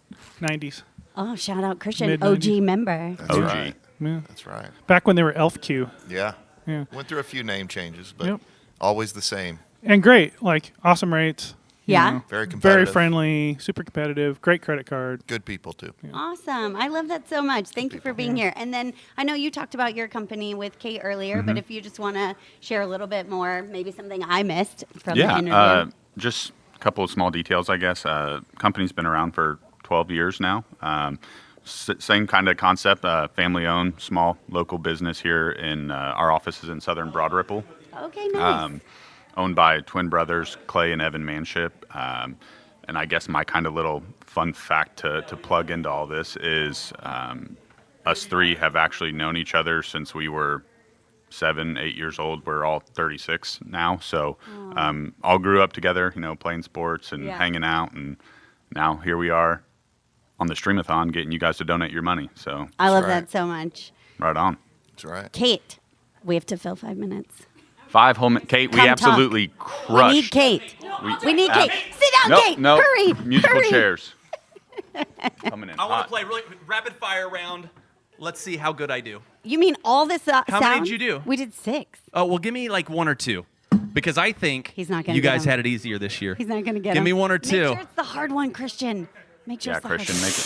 90s. Oh, shout out Christian, Mid-nineties. OG member. That's OG. right. Yeah. That's right. Back when they were Elf Q. Yeah. Yeah. Went through a few name changes, but Yep. always the same. And great, like awesome rates. you Yeah. know, Very Very competitive. friendly, super competitive, great credit card. Good people too. Awesome. I love that so much. Thank you for being here. And then I know you talked about your company with Kate earlier, Mm-hmm. but if you just want to share a little bit more, maybe something I missed from the interview. Yeah, just a couple of small details, I guess. Company's been around for 12 years now. Same kind of concept, family-owned, small local business here in our office is in Southern Broad Ripple. Okay, nice. Owned by twin brothers, Clay and Evan Manship. And I guess my kind of little fun fact to plug into all this is us three have actually known each other since we were 7, 8 years old. We're all 36 now. So all grew up together, you know, playing sports and Yeah. hanging out. And now here we are on the Stream-A-Thon getting you guys to donate your money. So I love right. that so much. right on. That's right. Kate, we have to fill 5 minutes. 5 whole minutes. Kate, we Come absolutely We crushed. need Kate. We need Kate. Sit down, Nope, Kate. nope. Hurry. Musical hurry. chairs. Coming in I want hot. to play really rapid fire round. Let's see how good I do. You mean all this sound? How many did you do? We did 6. Oh, well, give me like 1 or 2. Because I think He's not gonna you get guys them. had it easier this year. He's not going to get Give him. me 1 or 2. Make sure it's the hard one, Christian. Make sure Yeah, it's the hard Christian, one. make it.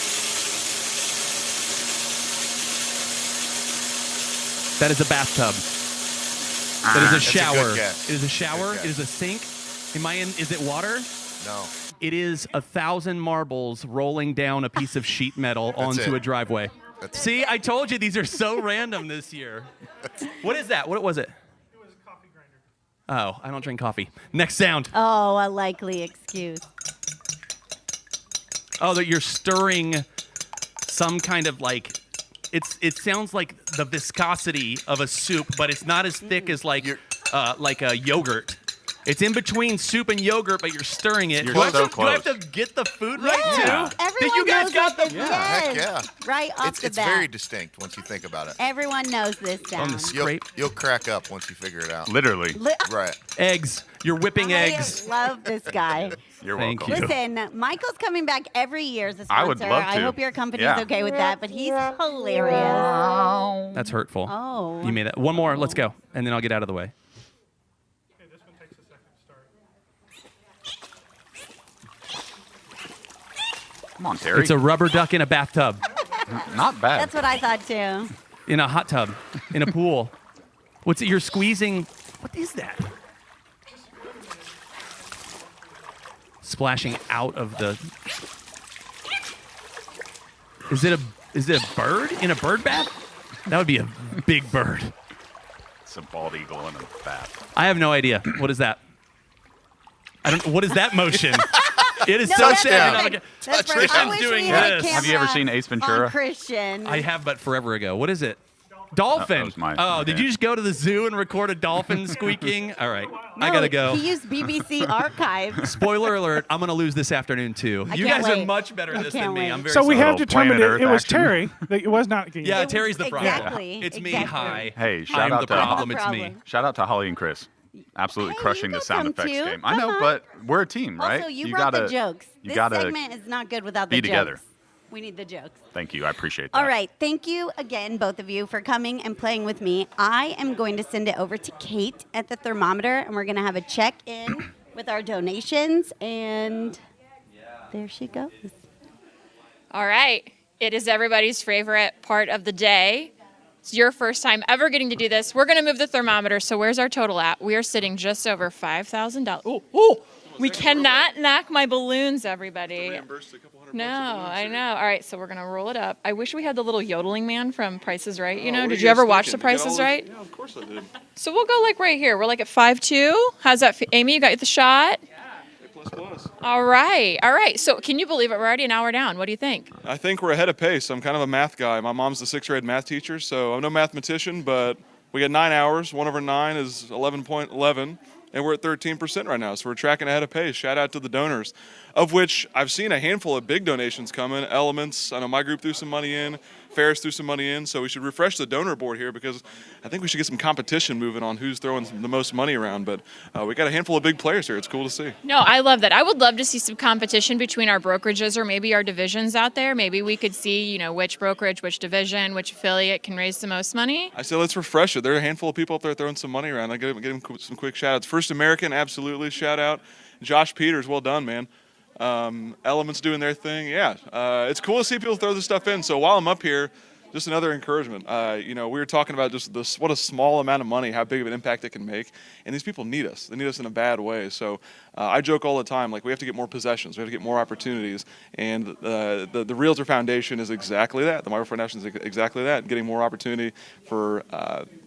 That is a bathtub. That is a That's a good shower. guess. It is a shower. Good It is a sink. Am I in? Is it water? No. It is 1,000 marbles rolling down a piece of sheet metal That's onto it. a driveway. That's See, I told you these are so random this year. What is that? What was it? It was a coffee grinder. Oh, I don't drink coffee. Next sound. Oh, a likely excuse. Oh, that you're stirring some kind of like. It sounds like the viscosity of a soup, but it's not as thick as like a yogurt. It's in between soup and yogurt, but you're stirring it. You're do, I so have to, do I have close. to get the food right Yeah. too? Everyone Did you guys knows got what the? this Heck is. yeah. Right off It's the bat. very distinct once you think about it. Everyone knows this On sound. the scrape. You'll crack up once you figure it out. Literally. Right. Eggs. You're whipping eggs. I love this guy. You're Thank welcome. you. Listen, Michael's coming back every year as a sponsor. I would love I to. hope your company's Yeah. okay with that, but he's hilarious. That's hurtful. Oh. You made that. One more. Let's go, and then I'll get out of the way. Okay, this one takes a second to start. Come on, Terry. It's a rubber duck in a bathtub, Not bad. That's what I thought too. in a hot tub, in a pool. What's it? You're squeezing. What is that? Splashing out of the. Is it a bird in a bird bath? That would be a big bird. It's a bald eagle in a bath. I have no idea. What is that? I don't. What is that motion? It is No, so that's sad. perfect. That's Touchdown. perfect. I wish Doing we had a this. Have you ever seen Ace camera Ventura? on Christian. I have, but forever ago. What is it? Dolphin. That was my- oh, did okay. you just go to the zoo and record a dolphin squeaking? All right, I gotta go. He used BBC Archive. Spoiler alert, I'm going to lose this afternoon, too. I You can't guys are wait. much better at I this can't than me. wait. I'm very So we sorry. have Little determined Planet it Earth was action. Terry. That it was not Gideon. Yeah, Terry's the problem. Exactly. It's me. Exactly. Hi. Hey, shout I'm out the to problem. No It's me. problem. Shout out to Holly and Chris. Absolutely Hey, crushing you the got sound some effects too. game. I Come know, on. but we're a team, right? Also, you brought the jokes. You This gotta segment is not good without the be together. jokes. We need the jokes. Thank you. I appreciate that. All right. Thank you again, both of you, for coming and playing with me. I am going to send it over to Kate at the thermometer, and we're going to have a check-in with our donations. And there she goes. All right. It is everybody's favorite part of the day. It's your first time ever getting to do this. We're going to move the thermometer. So where's our total at? We are sitting just over $5,000. Oh, we cannot knock my balloons, everybody. No, I know. All right, so we're going to roll it up. I wish we had the little yodeling man from Price is Right. You know, did you ever watch The Price is Right? Yeah, of course I did. So we'll go like right here. We're like at 5.2. How's that? Amy, you got the shot? Plus. All right. All right. So can you believe it? We're already an hour down. What do you think? I think we're ahead of pace. I'm kind of a math guy. My mom's the 6th grade math teacher, so I'm no mathematician, but we got 9 hours. 1 over 9 is 11.11, and we're at 13% right now, so we're tracking ahead of pace. Shout out to the donors, of which I've seen a handful of big donations come in. Elements, I know my group threw some money in. Ferris threw some money in, so we should refresh the donor board here because I think we should get some competition moving on who's throwing the most money around. But we got a handful of big players here. It's cool to see. No, I love that. I would love to see some competition between our brokerages or maybe our divisions out there. Maybe we could see, you know, which brokerage, which division, which affiliate can raise the most money. I say let's refresh it. There are a handful of people up there throwing some money around. I give them some quick shout outs. First American, absolutely, shout out. Josh Peters, well done, man. Elements doing their thing. Yeah, it's cool to see people throw this stuff in. So while I'm up here, just another encouragement. You know, we were talking about just this, what a small amount of money, how big of an impact it can make. And these people need us. They need us in a bad way. So I joke all the time, like, we have to get more possessions. We have to get more opportunities. And the Realtor Foundation is exactly that. The Realtor Foundation is exactly that, getting more opportunity for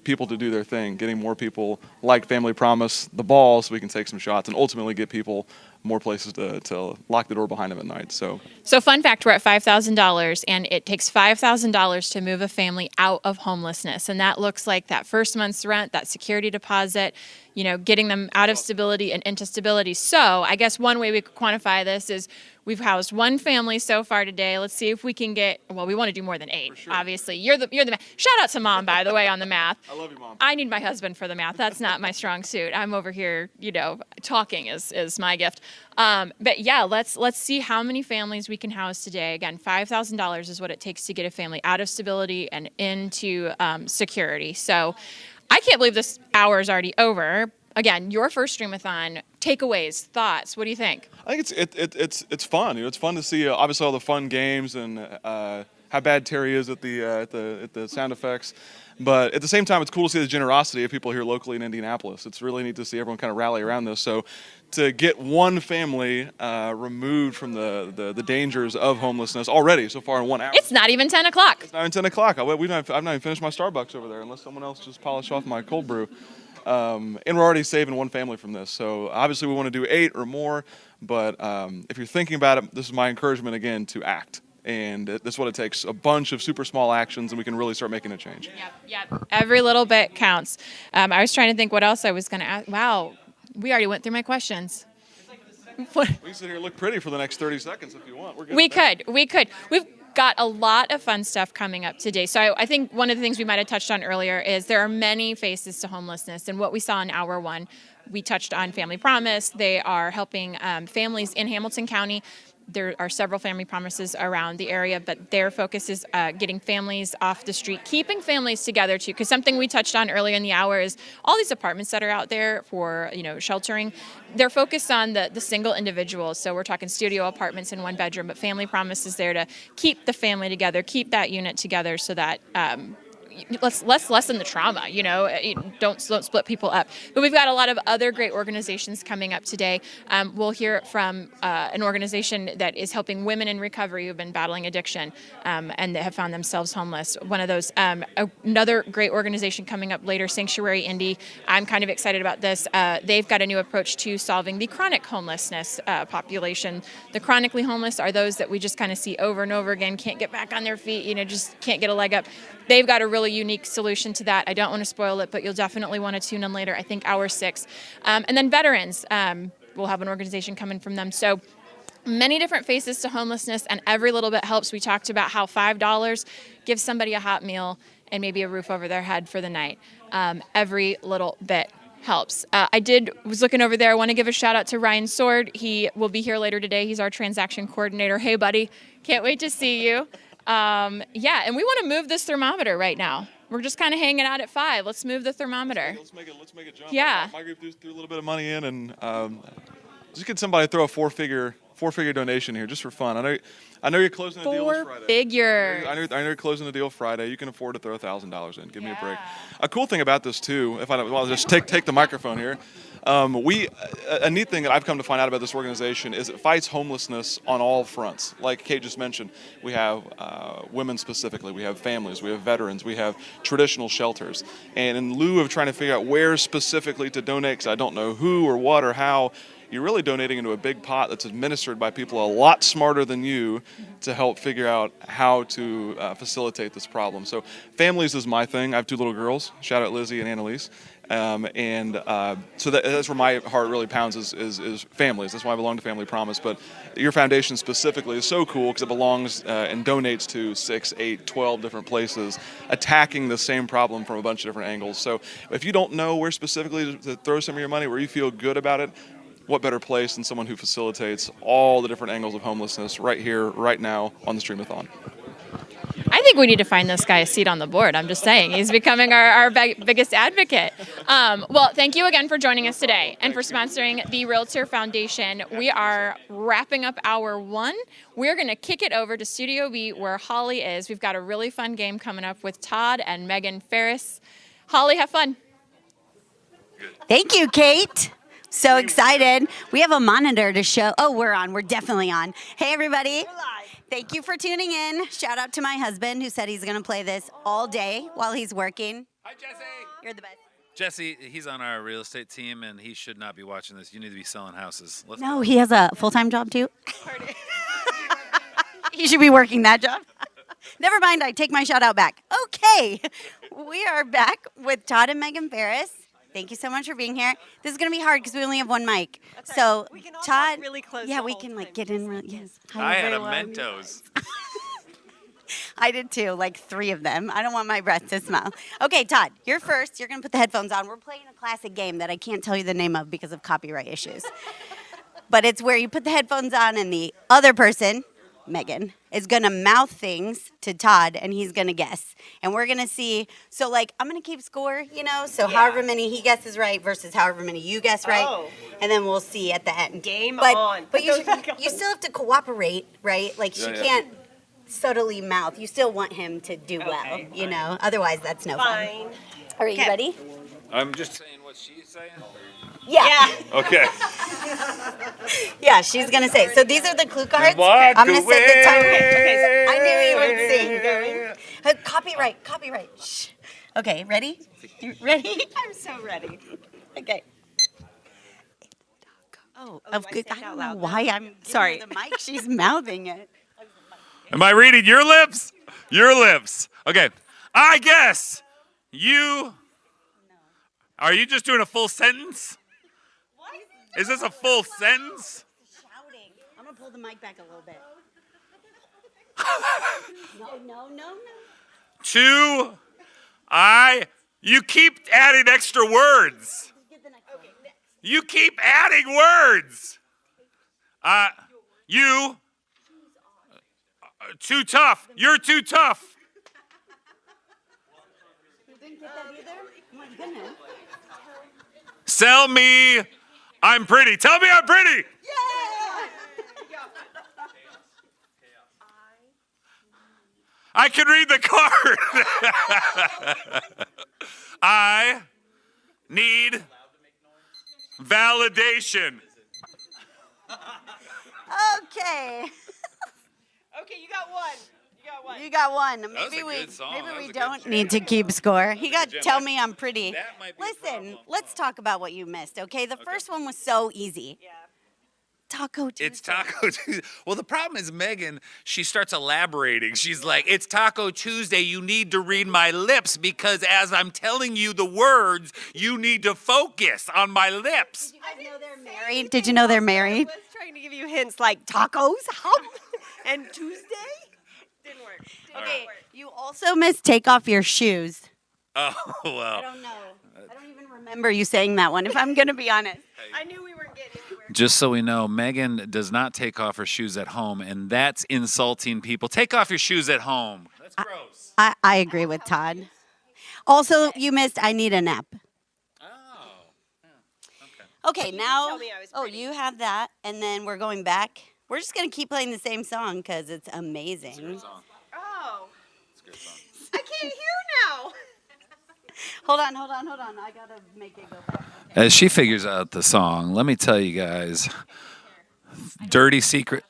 people to do their thing, getting more people like Family Promise the ball so we can take some shots and ultimately get people more places to lock the door behind them at night. So fun fact, we're at $5,000 and it takes $5,000 to move a family out of homelessness. And that looks like that first month's rent, that security deposit, you know, getting them out of stability and into stability. So I guess one way we could quantify this is we've housed one family so far today. Let's see if we can get, well, we want to do more than 8, obviously. You're the math. Shout out to Mom, by the way, on the math. I love you, Mom. I need my husband for the math. That's not my strong suit. I'm over here, you know, talking is my gift. But yeah, let's see how many families we can house today. Again, $5,000 is what it takes to get a family out of stability and into security. So I can't believe this hour is already over. Again, your first Stream-A-Thon, takeaways, thoughts. What do you think? I think it's fun. You know, it's fun to see obviously all the fun games and how bad Terry is at the sound effects. But at the same time, it's cool to see the generosity of people here locally in Indianapolis. It's really neat to see everyone kind of rally around this. So to get one family removed from the dangers of homelessness already so far in 1 hour. It's not even 10 o'clock. It's not even 10 o'clock. I've not even finished my Starbucks over there unless someone else just polished off my cold brew. And we're already saving one family from this. So obviously we want to do 8 or more. But if you're thinking about it, this is my encouragement again to act. And that's what it takes, a bunch of super small actions, and we can really start making a change. Yep. Every little bit counts. I was trying to think what else I was going to ask. Wow, we already went through my questions. What? We can sit here and look pretty for the next 30 seconds if you want. We're good. We could. We've got a lot of fun stuff coming up today. So I think one of the things we might have touched on earlier is there are many faces to homelessness. And what we saw in hour 1, we touched on Family Promise. They are helping families in Hamilton County. There are several Family Promises around the area, but their focus is getting families off the street, keeping families together too. Because something we touched on earlier in the hour is all these apartments that are out there for, you know, sheltering. They're focused on the single individuals. So we're talking studio apartments in 1 bedroom, but Family Promise is there to keep the family together, keep that unit together, so that let's lessen the trauma, you know, don't split people up. But we've got a lot of other great organizations coming up today. We'll hear from an organization that is helping women in recovery who've been battling addiction and that have found themselves homeless. One of those, another great organization coming up later, Sanctuary Indy. I'm kind of excited about this. They've got a new approach to solving the chronic homelessness population. The chronically homeless are those that we just kind of see over and over again, can't get back on their feet, you know, just can't get a leg up. They've got a really really unique solution to that. I don't want to spoil it, but you'll definitely want to tune in later. I think hour 6. And then veterans, we'll have an organization coming from them. So many different faces to homelessness, and every little bit helps. We talked about how $5 gives somebody a hot meal and maybe a roof over their head for the night. Every little bit helps. Was looking over there. I want to give a shout out to Ryan Sword. He will be here later today. He's our transaction coordinator. Hey, buddy. Can't wait to see you. And we want to move this thermometer right now. We're just kind of hanging out at 5. Let's move the thermometer. Let's make it jump. Yeah. My group threw a little bit of money in, and just get somebody to throw a four-figure donation here just for fun. I know you're closing the deal this Friday. 4-figure. I know you're closing the deal Friday. You can afford to throw $1,000 in. Give me a break. A cool thing about this too, if I'll just take the microphone here. A neat thing that I've come to find out about this organization is it fights homelessness on all fronts. Like Kate just mentioned, we have women specifically, we have families, we have veterans, we have traditional shelters. And in lieu of trying to figure out where specifically to donate, because I don't know who or what or how, you're really donating into a big pot that's administered by people a lot smarter than you to help figure out how to facilitate this problem. So families is my thing. I have 2 little girls. Shout out Lizzie and Annalise. So that's where my heart really pounds is families. That's why I belong to Family Promise. But your foundation specifically is so cool because it belongs and donates to 6, 8, 12 different places, attacking the same problem from a bunch of different angles. So if you don't know where specifically to throw some of your money, where you feel good about it, what better place than someone who facilitates all the different angles of homelessness right here, right now on the Stream-A-Thon. I think we need to find this guy a seat on the board. I'm just saying. He's becoming our biggest advocate. Well, thank you again for joining us today and for sponsoring the Realtor Foundation. We are wrapping up hour 1. We're going to kick it over to Studio B where Holly is. We've got a really fun game coming up with Todd and Megan Ferris. Holly, have fun. Thank you, Kate. So excited. We have a monitor to show. Oh, we're on. We're definitely on. Hey, everybody. Thank you for tuning in. Shout out to my husband who said he's going to play this all day while he's working. Hi, Jesse. You're the best. Jesse, he's on our real estate team, and he should not be watching this. You need to be selling houses. Let's No, go. he has a full-time job, too. He should be working that job. Never mind. I take my shout out back. Okay. We are back with Todd and Megan Ferris. Thank you so much for being here. This is going to be hard because we only have 1 mic. So, We can all Todd, talk really close yeah, the we whole can time. get in. Yes. I had a everyone. Mentos. I did too, like 3 of them. I don't want my breath to smell. Okay, Todd, you're first. You're going to put the headphones on. We're playing a classic game that I can't tell you the name of because of copyright issues. But it's where you put the headphones on and the other person, Megan, is going to mouth things to Todd and he's going to guess. And we're going to see. So, like, I'm going to keep score, So however many he guesses right versus however many you guess right. Oh. And then we'll see at the end. Game but, on. But you still have to cooperate, right? Like, she can't subtly mouth. You still want him to do well, Otherwise, that's no fun. All right, you ready? I'm just saying what she's saying. Yeah. Okay. Yeah, she's going to say. So these are the clue cards. Walk I'm going to set the tone. away. Okay, I knew he would sing. Copyright. Shh. Okay, ready? You ready? I'm so ready. Okay. Oh, of good. I don't know loud why I'm Sorry. giving her the mic. She's mouthing it. Am I reading your lips? Your lips. Okay. I guess you. Are you just doing a full sentence? Is this a full sentence? Shouting. I'm going to pull the mic back a little bit. No. You keep adding extra words. You keep adding words. Too tough. You're too tough. You didn't get that either? Oh, my goodness. Sell me. I'm pretty. Tell me I'm pretty. I can read the card. I need validation. Okay. Okay, you got one. You got one. was Maybe a good song. That was we a good don't jam. need to keep score. He got jam. tell me I'm pretty. That might be a Listen, problem. let's talk about what you missed, okay? The first one was so easy. Yeah. Taco Tuesday. It's Taco Tuesday. Well, the problem is Megan, she starts elaborating. She's like, it's Taco Tuesday. You need to read my lips because as I'm telling you the words, you need to focus on my lips. Did you guys know they're married? Did you know they're married? I was trying to give you hints like tacos, and Tuesday. Didn't work. Okay, you also missed take off your shoes. Oh, well. I don't know. I don't even remember you saying that one, if I'm going to be honest. I knew we weren't getting anywhere. Just so we know, Megan does not take off her shoes at home, and that's insulting people. Take off your shoes at home. That's gross. I agree with Todd. Also, you missed I need a nap. Okay, now, tell me I was oh, you have that, and then we're going back. We're just going to keep playing the same song because it's amazing. Oh. I can't hear now. Hold on. I got to make it go back. As she figures out the song, let me tell you guys, dirty secret.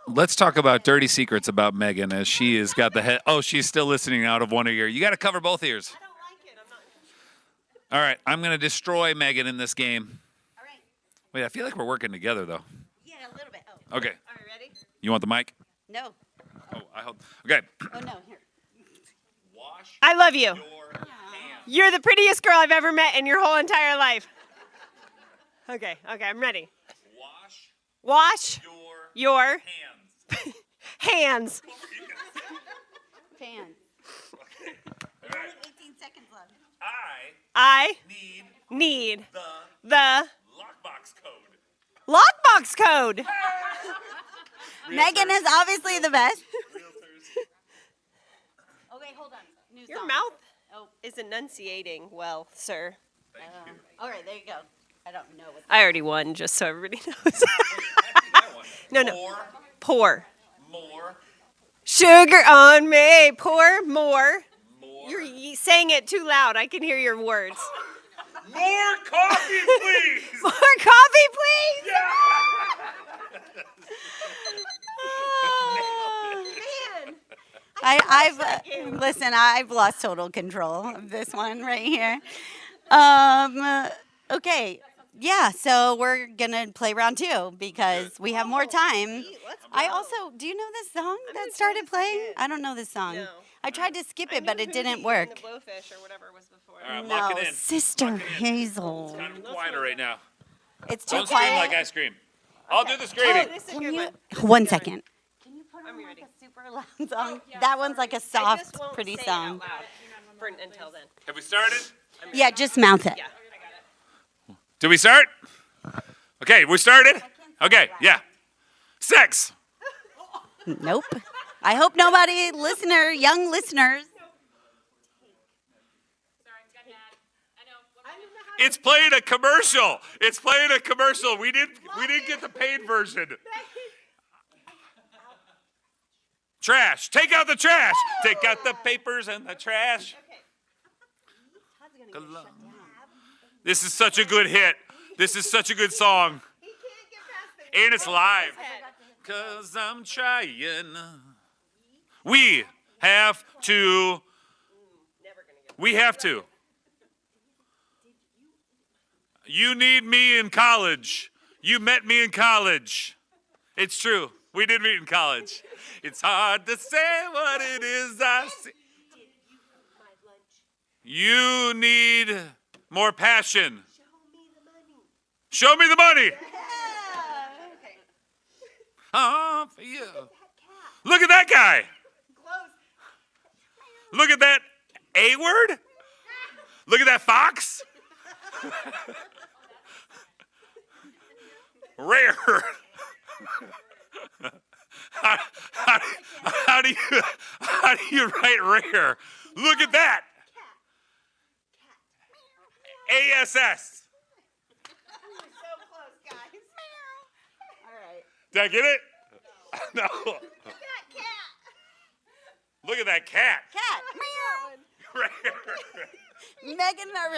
Let's talk about dirty secrets about Megan as she has got the head. Oh, she's still listening out of one ear. You got to cover both ears. I don't like it. I'm not. All right, I'm going to destroy Megan in this game. All right. Wait, I feel like we're working together, though. Yeah, a little bit. Oh. Okay. Are you ready? You want the mic? No. Oh, I hope. Okay. Oh, no. Here. I love you. You're the prettiest girl I've ever met in your whole entire life. Okay, I'm ready. Wash your hands. Fans. Okay. There's only 18 seconds left. I need the lockbox code. Lockbox code. Megan is obviously the best. Okay, hold on. New Your song. mouth Oh. is enunciating well, sir. All right, there you go. I don't know what. I already won, just so everybody knows. No. Pour. More. Sugar on me. Pour more. You're saying it too loud. I can hear your words. More coffee, please. More coffee, please. Man. I've lost total control of this one right here. Okay. Yeah, so we're going to play round 2 because we have more time. Do you know this song that started playing? I don't know this song. No. I tried to skip it, but it didn't work. The blowfish or whatever was before. All right, lock No, it in. Sister Hazel. It's kind of quieter right now. It's too Don't scream quiet. like I scream. I'll do the screaming. This is a Can good you, one. 1 second. Can you put on I'm like ready. a super loud song? That one's like a I soft, just won't pretty say it song. out loud until then. Have we started? Yeah, just mouth it. Yeah, I got it. Did we start? Okay, we started? Okay, yeah. Sex. Nope. I hope nobody, young listeners. It's playing a commercial. It's playing a commercial. We didn't get the paid version. Trash. Take out the trash. Take out the papers and the trash. This is such a good hit. This is such a good song. And it's live. 'Cause I'm trying. We have to. You need me in college. You met me in college. It's true. We did meet in college. It's hard to say what it is I see. You need more passion. Show me the money. Oh, for you. Look at that guy. Look at that A word. Look at that fox. Rare. How do you write rare? Look at that. ASS. Did I get it? No. Look at that cat. Cat. Rare. Megan, meow.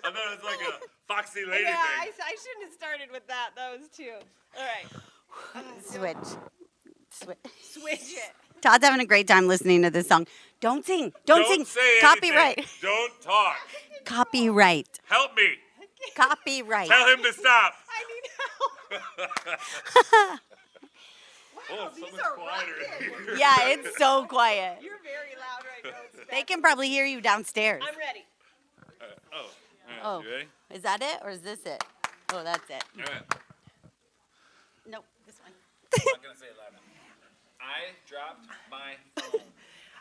I thought it was like a foxy lady Yeah, I thing. shouldn't have started with that. That was too. All right. Switch. Switch it. Todd's having a great time listening to this song. Don't sing. Don't sing. Say Copyright. anything. Don't talk. Copyright. Help me. Copyright. Tell him to stop. I need help. Oh, so much quieter. Yeah, it's so quiet. You're very loud right now. They can probably hear you downstairs. I'm ready. Oh, you ready? is that it or is this it? Oh, that's it. All right. Nope, this one. I'm not gonna say it loud enough. I dropped my phone.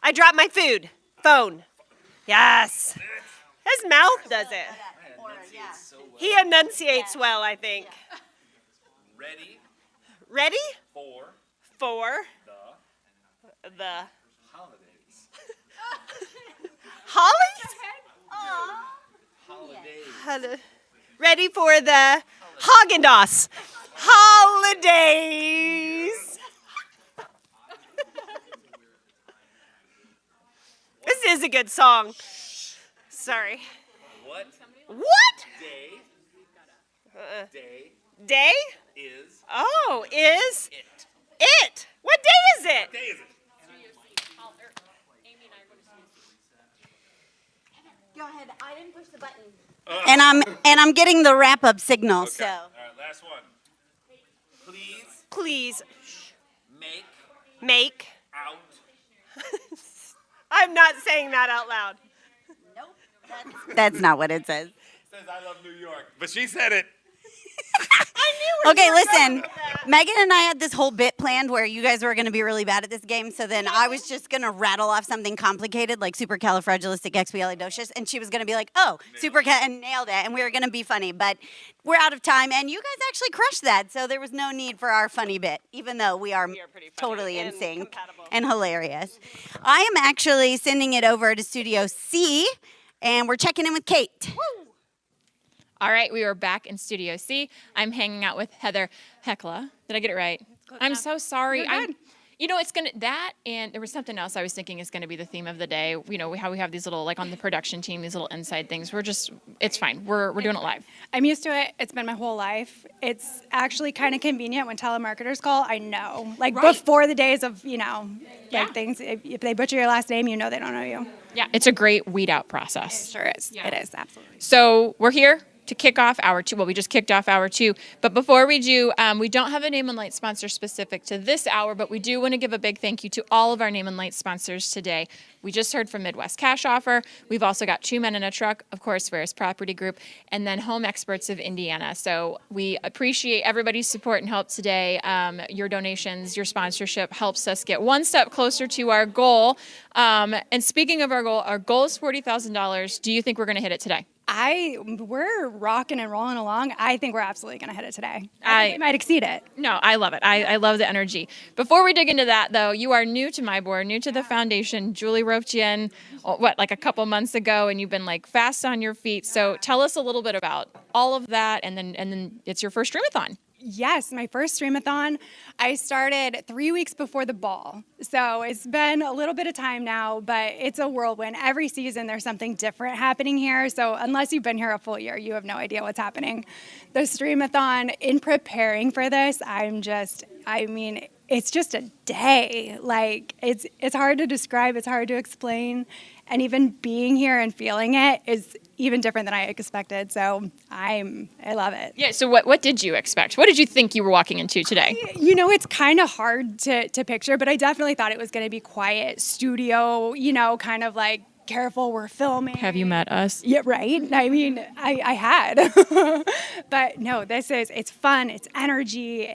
I dropped my food. Phone. Yes. His mouth does it. He enunciates well, I think. Ready Ready? for The holidays. Holidays? Ready for the Haagen-Dazs holidays. This is a good song. Sorry. What? What? Day Day? is Is it? What day is it? What day is it? Go ahead. I didn't push the button. And I'm getting the wrap up signal. Okay. So All right, last one. Please Make out. out. I'm not saying that out loud. that's not what it says. It says I love New York, but she said it. Okay, listen. Megan and I had this whole bit planned where you guys were going to be really bad at this game. So then I was just going to rattle off something complicated like supercalifragilisticexpialidocious, and she was going to be like, "Oh, and nailed it," and we were going to be funny. But we're out of time, and you guys actually crushed that. So there was no need for our funny bit, even though we are totally in sync and hilarious. I am actually sending it over to Studio C, and we're checking in with Kate. All right, we are back in Studio C. I'm hanging out with Heather Hekla. Did I get it right? I'm so sorry. It's and there was something else I was thinking is gonna be the theme of the day. You know, how we have these little, like on the production team, these little inside things. It's fine. We're doing it live. I'm used to it. It's been my whole life. It's actually kind of convenient when telemarketers call. I know, before the days of, things. If they butcher your last name, they don't know you. Yeah, it's a great weed out process. It sure is. Yeah. It is, absolutely. So we're here to kick off hour 2. Well, we just kicked off hour 2. But before we do, we don't have a Name and Light sponsor specific to this hour, but we do want to give a big thank you to all of our Name and Light sponsors today. We just heard from Midwest Cash Offer. We've also got Two Men in a Truck, of course, Ferris Property Group, and then Home Experts of Indiana. So we appreciate everybody's support and help today. Your donations, your sponsorship helps us get one step closer to our goal. And speaking of our goal is $40,000. Do you think we're going to hit it today? We're rocking and rolling along. I think we're absolutely going to hit it today. I think we might exceed it. No, I love it. I love the energy. Before we dig into that, though, you are new to my board, new to the foundation. Julie roped you in, a couple months ago, and you've been fast on your feet. So tell us a little bit about all of that, and then it's your first Stream-A-Thon. Yes, my first Stream-A-Thon. I started 3 weeks before the ball. So it's been a little bit of time now, but it's a whirlwind. Every season there's something different happening here. So unless you've been here a full year, you have no idea what's happening. The Stream-A-Thon, in preparing for this, it's just a day. It's hard to describe, it's hard to explain. And even being here and feeling it is even different than I expected. So I love it. Yeah, so what did you expect? What did you think you were walking into today? It's kind of hard to picture, but I definitely thought it was going to be quiet, studio, kind of careful, we're filming. Have you met us? Yeah, right. I had. But no, it's fun, it's energy,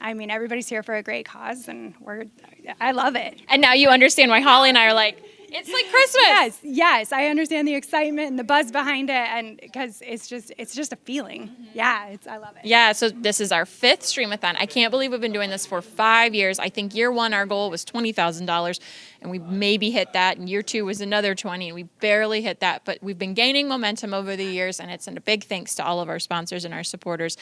everybody's here for a great cause, and I love it. And now you understand why Holly and I are it's like Christmas. Yes, I understand the excitement and the buzz behind it, and because it's just a feeling. Mm-hmm. Yeah, I love it. Yeah, so this is our 5th Stream-A-Thon. I can't believe we've been doing this for 5 years. I think year 1 our goal was $20,000, and we maybe hit that, and year 2 was another 20, and we barely hit that, but we've been gaining momentum over the years, and it's a big thanks to all of our sponsors and our supporters,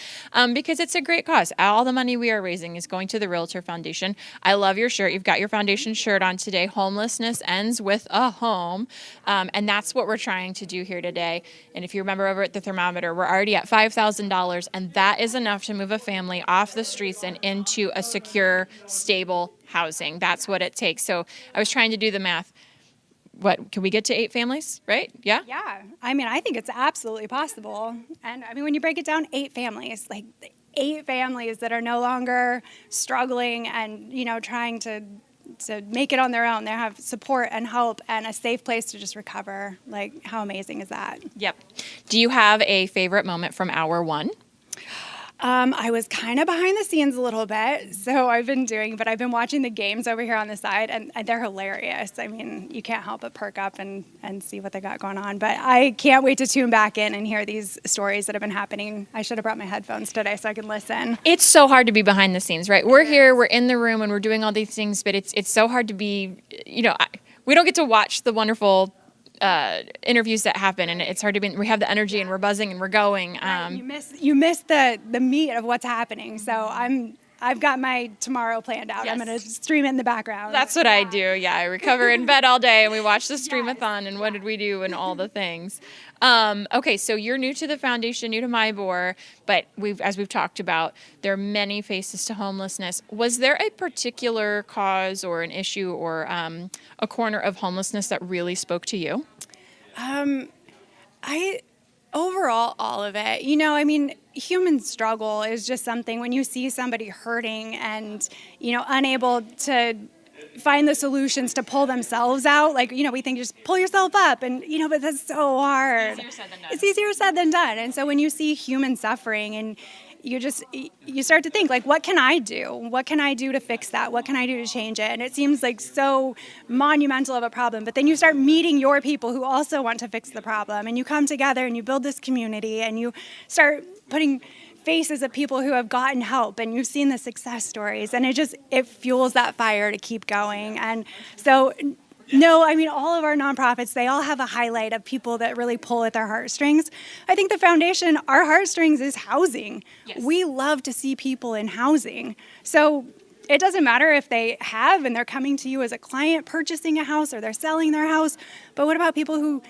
because it's a great cause. All the money we are raising is going to the Realtor Foundation. I love your shirt. You've got your foundation shirt on today. Homelessness ends with a home, and that's what we're trying to do here today. And if you remember over at the thermometer, we're already at $5,000, and that is enough to move a family off the streets and into a secure, stable housing. That's what it takes. So I was trying to do the math. What, can we get to 8 families, right? Yeah? Yeah. I think it's absolutely possible. And when you break it down, 8 families, 8 families that are no longer struggling and, trying to make it on their own. They have support and hope and a safe place to just recover. Like, how amazing is that? Yep. Do you have a favorite moment from hour 1? I was kind of behind the scenes a little bit, so I've been watching the games over here on the side, and they're hilarious. I mean, you can't help but perk up and see what they got going on. But I can't wait to tune back in and hear these stories that have been happening. I should have brought my headphones today so I can listen. It's so hard to be behind the scenes, right? We're here, we're in the room, and we're doing all these things, but it's so hard to be, we don't get to watch the wonderful interviews that happen, and it's hard to be. We have the energy, and we're buzzing, and we're going. You miss the meat of what's happening. So I've got my tomorrow planned out. Yes. I'm going to stream it in the background. That's what I do. Yeah, I recover in bed all day, and we watch the Stream-A-Thon, and what did we do, and all the things. Okay, so you're new to the foundation, new to MyBor, but as we've talked about, there are many faces to homelessness. Was there a particular cause or an issue or a corner of homelessness that really spoke to you? Overall, all of it. Human struggle is just something when you see somebody hurting and, unable to find the solutions to pull themselves out. Like, we think just pull yourself up and, but that's so hard. It's easier said than done. And so when you see human suffering and you start to think, like, what can I do? What can I do to fix that? What can I do to change it? And it seems like so monumental of a problem. But then you start meeting your people who also want to fix the problem. And you come together and you build this community and you start putting faces of people who have gotten help, and you've seen the success stories, and it fuels that fire to keep going. And so all of our nonprofits, they all have a highlight of people that really pull at their heartstrings. I think the foundation, our heartstrings is housing. Yes. We love to see people in housing. So it doesn't matter if they have and they're coming to you as a client purchasing a house or they're selling their house, but what about people who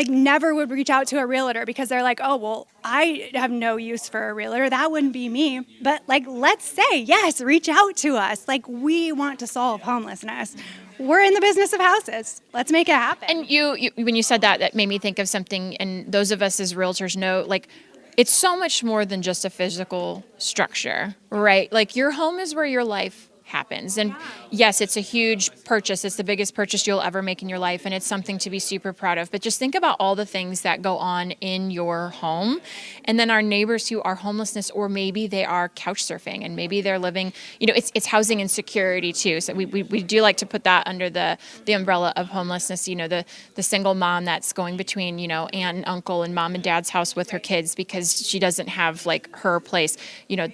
never would reach out to a realtor because they're like, oh, well, I have no use for a realtor. That wouldn't be me. But let's say, yes, reach out to us. We want to solve homelessness. We're in the business of houses. Let's make it happen. And you when you said that made me think of something, and those of us as realtors know, it's so much more than just a physical structure, right? Your home is where your life happens. And yes, it's a huge purchase. It's the biggest purchase you'll ever make in your life, and it's something to be super proud of. But just think about all the things that go on in your home. And then our neighbors who are homelessness, or maybe they are couch surfing, and maybe they're living, it's housing insecurity too. So we do like to put that under the umbrella of homelessness, the single mom that's going between, aunt and uncle and mom and dad's house with her kids because she doesn't have her place.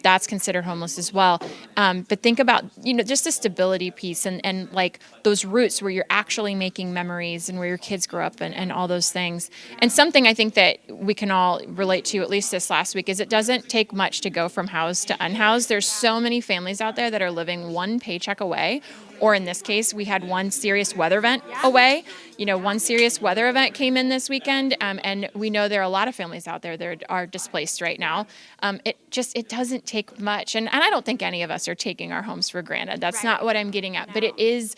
That's considered homeless as well. But think about, just the stability piece and those roots where you're actually making memories and where your kids grow up and all those things. And something I think that we can all relate to, at least this last week, is it doesn't take much to go from housed to unhoused. There's so many families out there that are living one paycheck away, or in this case, we had one serious weather event away. One serious weather event came in this weekend, and we know there are a lot of families out there that are displaced right now. It doesn't take much, and I don't think any of us are taking our homes for granted. That's not what I'm getting at, but it is,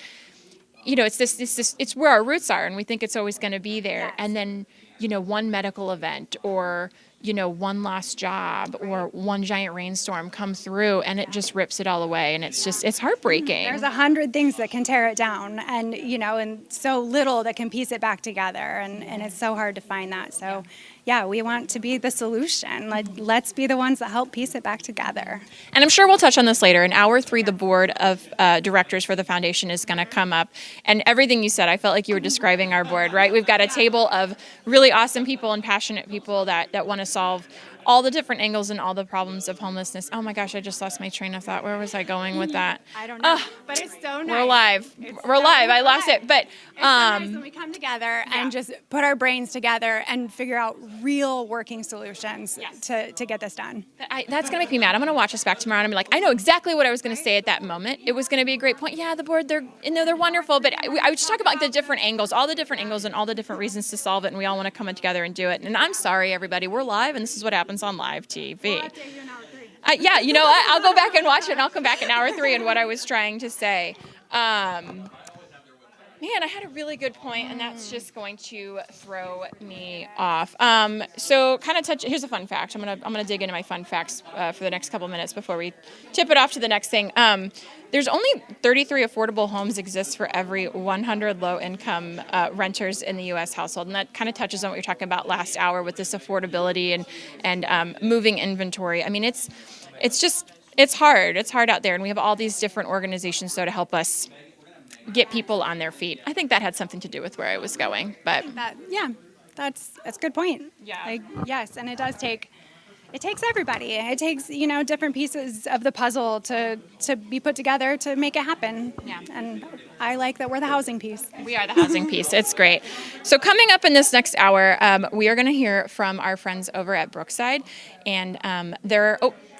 it's where our roots are, and we think it's always going to be there. Yes. And then, one medical event or one lost job or one giant rainstorm come through and it just rips it all away. And it's heartbreaking. There's 100 things that can tear it down and, and so little that can piece it back together. And it's so hard to find that. So yeah, we want to be the solution. Let's be the ones that help piece it back together. And I'm sure we'll touch on this later. In hour 3, the board of directors for the foundation is going to come up. And everything you said, I felt like you were describing our board, right? We've got a table of really awesome people and passionate people that want to solve all the different angles and all the problems of homelessness. Oh my gosh, I just lost my train of thought. Where was I going with that? I don't know, but it's so nice. We're live. I lost it. But it's so nice when we come together and just put our brains together and figure out real working solutions to get this done. That's going to make me mad. I'm going to watch this back tomorrow and I'm like, I know exactly what I was going to say at that moment. It was going to be a great point. Yeah, the board, they're wonderful. But I would just talk about the different angles, all the different angles and all the different reasons to solve it. And we all want to come together and do it. And I'm sorry, everybody. We're live, and this is what happens on live TV. I'll go back and watch it, and I'll come back in hour 3 and what I was trying to say. Man, I had a really good point, and that's just going to throw me off. So, kind of touch. Here's a fun fact. I'm gonna dig into my fun facts for the next couple minutes before we tip it off to the next thing. There's only 33 affordable homes exist for every 100 low-income renters in the U.S. household, and that kind of touches on what you're talking about last hour with this affordability and moving inventory. I mean, it's hard. It's hard out there, and we have all these different organizations to help us get people on their feet. I think that had something to do with where I was going, but That's a good point. Yeah. Yes, and it takes everybody. It takes, different pieces of the puzzle to be put together to make it happen. Yeah. And I like that we're the housing piece. We are the housing piece. It's great. So coming up in this next hour, we are going to hear from our friends over at Brookside, and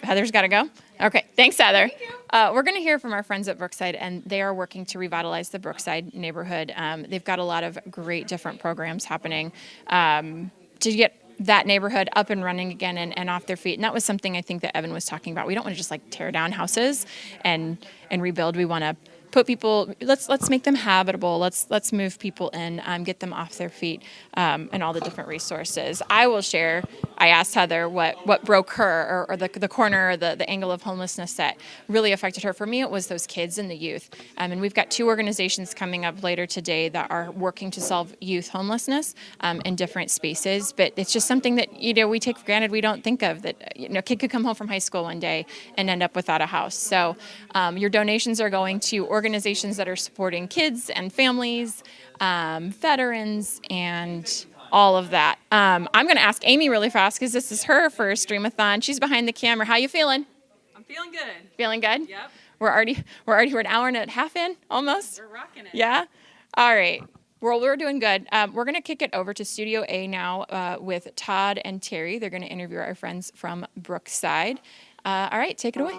Heather's got to go. Okay, thanks, Heather. We're going to hear from our friends at Brookside, and they are working to revitalize the Brookside neighborhood. They've got a lot of great different programs happening to get that neighborhood up and running again and off their feet. And that was something I think that Evan was talking about. We don't want to just like tear down houses and rebuild. We want to put people, let's make them habitable. Let's move people in, get them off their feet, and all the different resources. I will share. I asked Heather what broke her, or the corner, or the angle of homelessness that really affected her. For me, it was those kids and the youth. And we've got 2 organizations coming up later today that are working to solve youth homelessness in different spaces. But it's just something that we take for granted. We don't think of that. A kid could come home from high school one day and end up without a house. So your donations are going to organizations that are supporting kids and families, veterans, and all of that. I'm going to ask Amy really fast because this is her first Stream-A-Thon. She's behind the camera. How you feeling? I'm feeling good. Feeling good? Yep. We're an hour and a half in, almost. We're rocking it. Yeah? All right. Well, we're doing good. We're going to kick it over to Studio A now with Todd and Terry. They're going to interview our friends from Brookside. All right, take it away.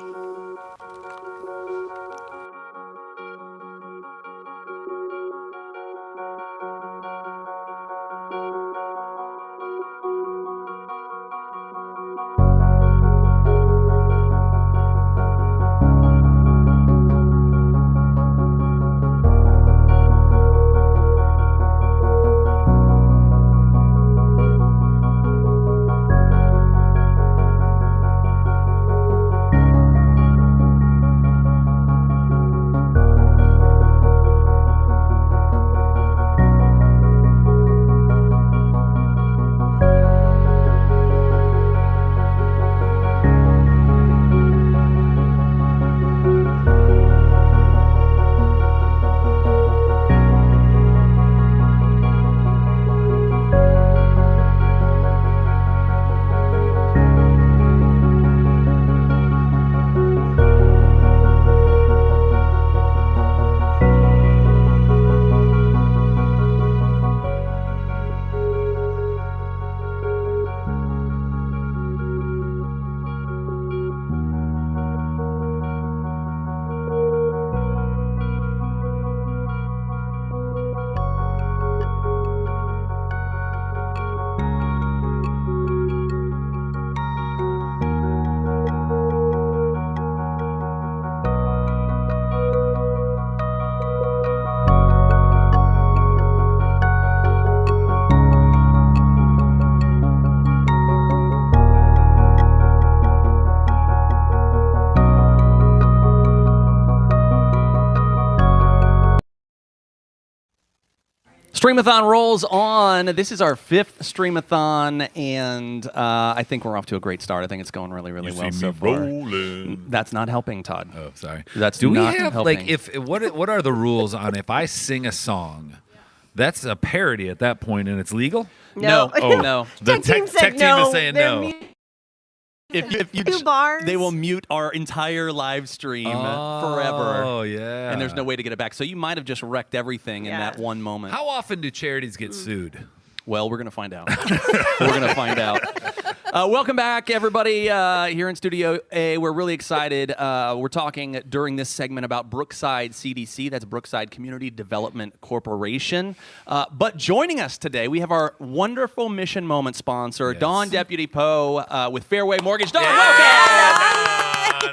Stream-A-Thon rolls on. This is our 5th Stream-A-Thon, and I think we're off to a great start. I think it's going really, really well so far. Rolling. That's not helping, Todd. Oh, sorry. That's Do we not have helping. what are the rules on if I sing a song? That's a parody at that point, and it's legal? No. Oh, No. The tech team is saying no. If you 2 bars. they will mute our entire live stream forever. Oh, yeah. And there's no way to get it back. So you might have just wrecked everything in that one moment. How often do charities get sued? Well, we're going to find out. We're going to find out. Welcome back, everybody, here in Studio A. We're really excited. We're talking during this segment about Brookside CDC. That's Brookside Community Development Corporation. But joining us today, we have our wonderful Mission Moment sponsor, Dawn Deputy Poe with Fairway Mortgage. Dawn, welcome!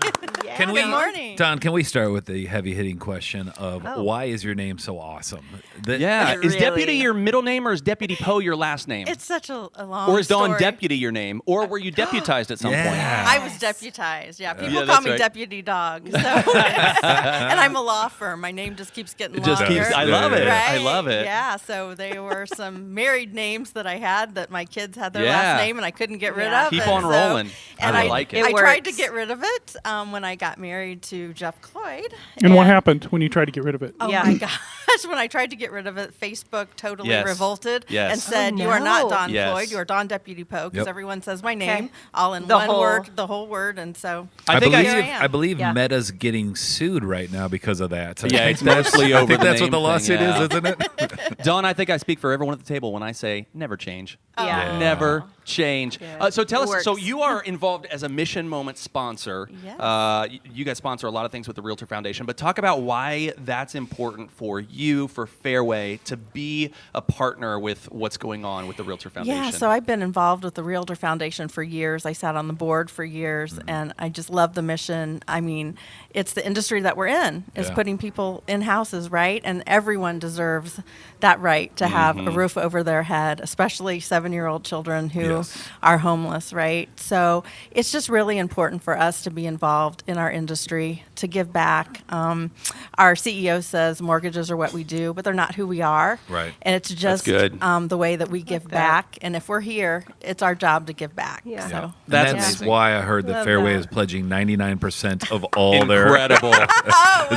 Can Good morning. Don, can we start with the heavy-hitting question of Oh. why is your name so awesome? Yeah, is Deputy your middle name or is Deputy Poe your last name? It's such a long Or is Dawn story. Deputy your name? Or were you deputized at some point? I was deputized. Yeah, people Yeah, call that's me right. Deputy Dog. So, and I'm a law firm. My name just keeps getting It just longer. keeps- I love it. I Right? love it. Yeah. So there were some married names that I had that my kids had their Yeah. last name, and I couldn't get rid of. Keep and on so- rolling. And I like it. I It tried to works. get rid of it when I got married to Jeff Cloyd. And what happened when you tried to get rid of it? Oh my gosh! When I tried to get rid of it, Facebook totally Yes. revolted Yes. and said, Oh, "You are not no. Don Yes. Floyd. You are Don Deputy Poe," because Yep. everyone says my name Okay. all in The one whole- word, the whole word, and so I think believe, here I am. I believe Yeah. Meta's getting sued right now because of that. Yeah, I it's think that's- mostly I over think the that's what name the thing, lawsuit yeah. is, isn't it? Dawn, I think I speak for everyone at the table when I say never change. Yeah. Never change. So tell It us, so works. you are involved as a Mission Moment sponsor. Yes. You guys sponsor a lot of things with the Realtor Foundation, but talk about why that's important for you, for Fairway, to be a partner with what's going on with the Realtor Foundation. Yeah, so I've been involved with the Realtor Foundation for years. I sat on the board for years, and I just love the mission. I mean, it's the industry that we're in, is Yeah. putting people in houses, right? And everyone deserves that right to have a roof over their head, especially 7-year-old children who are homeless, right? So it's just really important for us to be involved in our industry, to give back. Our CEO says mortgages are what we do, but they're not who we are. Right. And it's just good. The way that we give back. And if we're here, it's our job to give back. Yeah. So That's That's amazing. why I heard that Love Fairway that. is pledging 99% of all their. Incredible. Maybe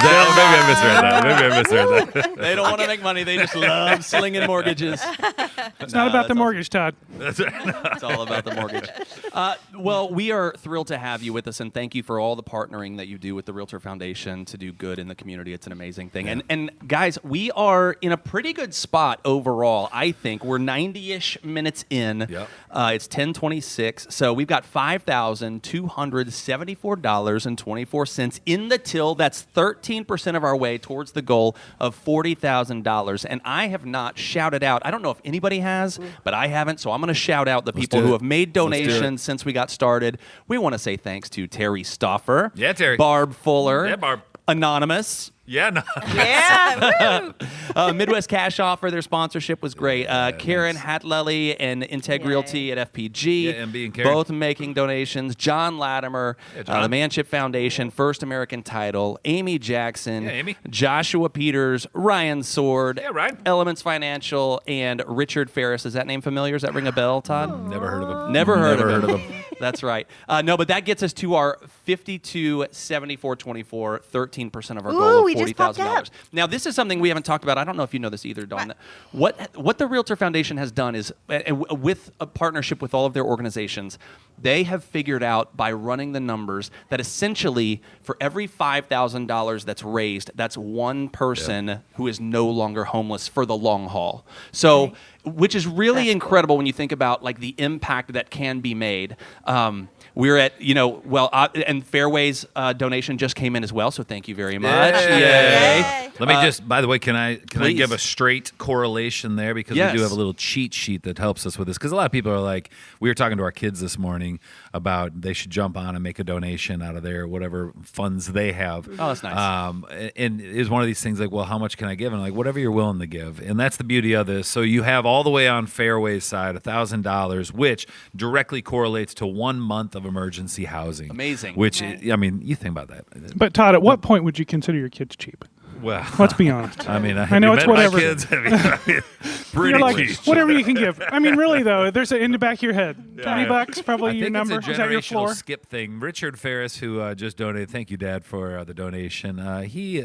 I misread that. Maybe I misread that. They don't want to make money. They just love slinging mortgages. It's not about the mortgage, Todd. That's right. It's all about the mortgage. Well, we are thrilled to have you with us, and thank you for all the partnering that you do with the Realtor Foundation to do good in the community. It's an amazing thing. And guys, we are in a pretty good spot overall, I think. We're 90-ish minutes in. Yep. It's 10:26, so we've got $5,274.24 in the till. That's 13% of our way towards the goal of $40,000. And I have not shouted out, I don't know if anybody has, but I haven't, so I'm going to shout out the people do who it. have made Let's do it. donations since we got started. We want to say thanks to Terry Stoffer. Yeah, Terry. Barb Fuller. Yeah, Barb. Anonymous. Yeah, no. yeah. Midwest Cash Offer, their sponsorship was great. Karen Hatlelly and Integ Realty at FPG, Yeah, MB and Karen. both making donations. John Latimer, Yeah, John. the Manship Foundation, First American Title, Amy Jackson, Yeah, Amy. Joshua Peters, Ryan Sword, Yeah, Ryan. Elements Financial, and Richard Ferris. Is that name familiar? Does that ring a bell, Todd? Never heard of him. Never heard Never of him. That's right. No, but that gets us to our 52.74.24, 13% of our goal Ooh, of we just popped $40,000. up. Now, this is something we haven't talked about. I don't know if you know this either, Dawn. What the Realtor Foundation has done is, with a partnership with all of their organizations, they have figured out by running the numbers that essentially for every $5,000 that's raised, that's one person who is no longer homeless for the long haul. So, which is really incredible when you think about like the impact that can be made. We're at, and Fairway's donation just came in as well, so thank you very much. Yay. Let me just, by the way, can I please. give a straight correlation there? Because we do Yes. have a little cheat sheet that helps us with this. Because a lot of people are like, we were talking to our kids this morning about they should jump on and make a donation out of their whatever funds they have. Oh, that's nice. And it was one of these things like, well, how much can I give? And I'm like, whatever you're willing to give. And that's the beauty of this. So you have all the way on Fairway's side, $1,000, which directly correlates to 1 month of emergency housing. Amazing. Which, I mean, you think about that. But Todd, at what point would you consider your kids cheap? Well, let's be honest. I mean, I know you it's met my whatever. kids. I mean, pretty You're like, cheap. whatever you can give. I mean, really though, there's in the back of your head. $20 probably I your think number. It's a Is that your generational floor? skip thing. Richard Ferris, who just donated, thank you, Dad, for the donation. He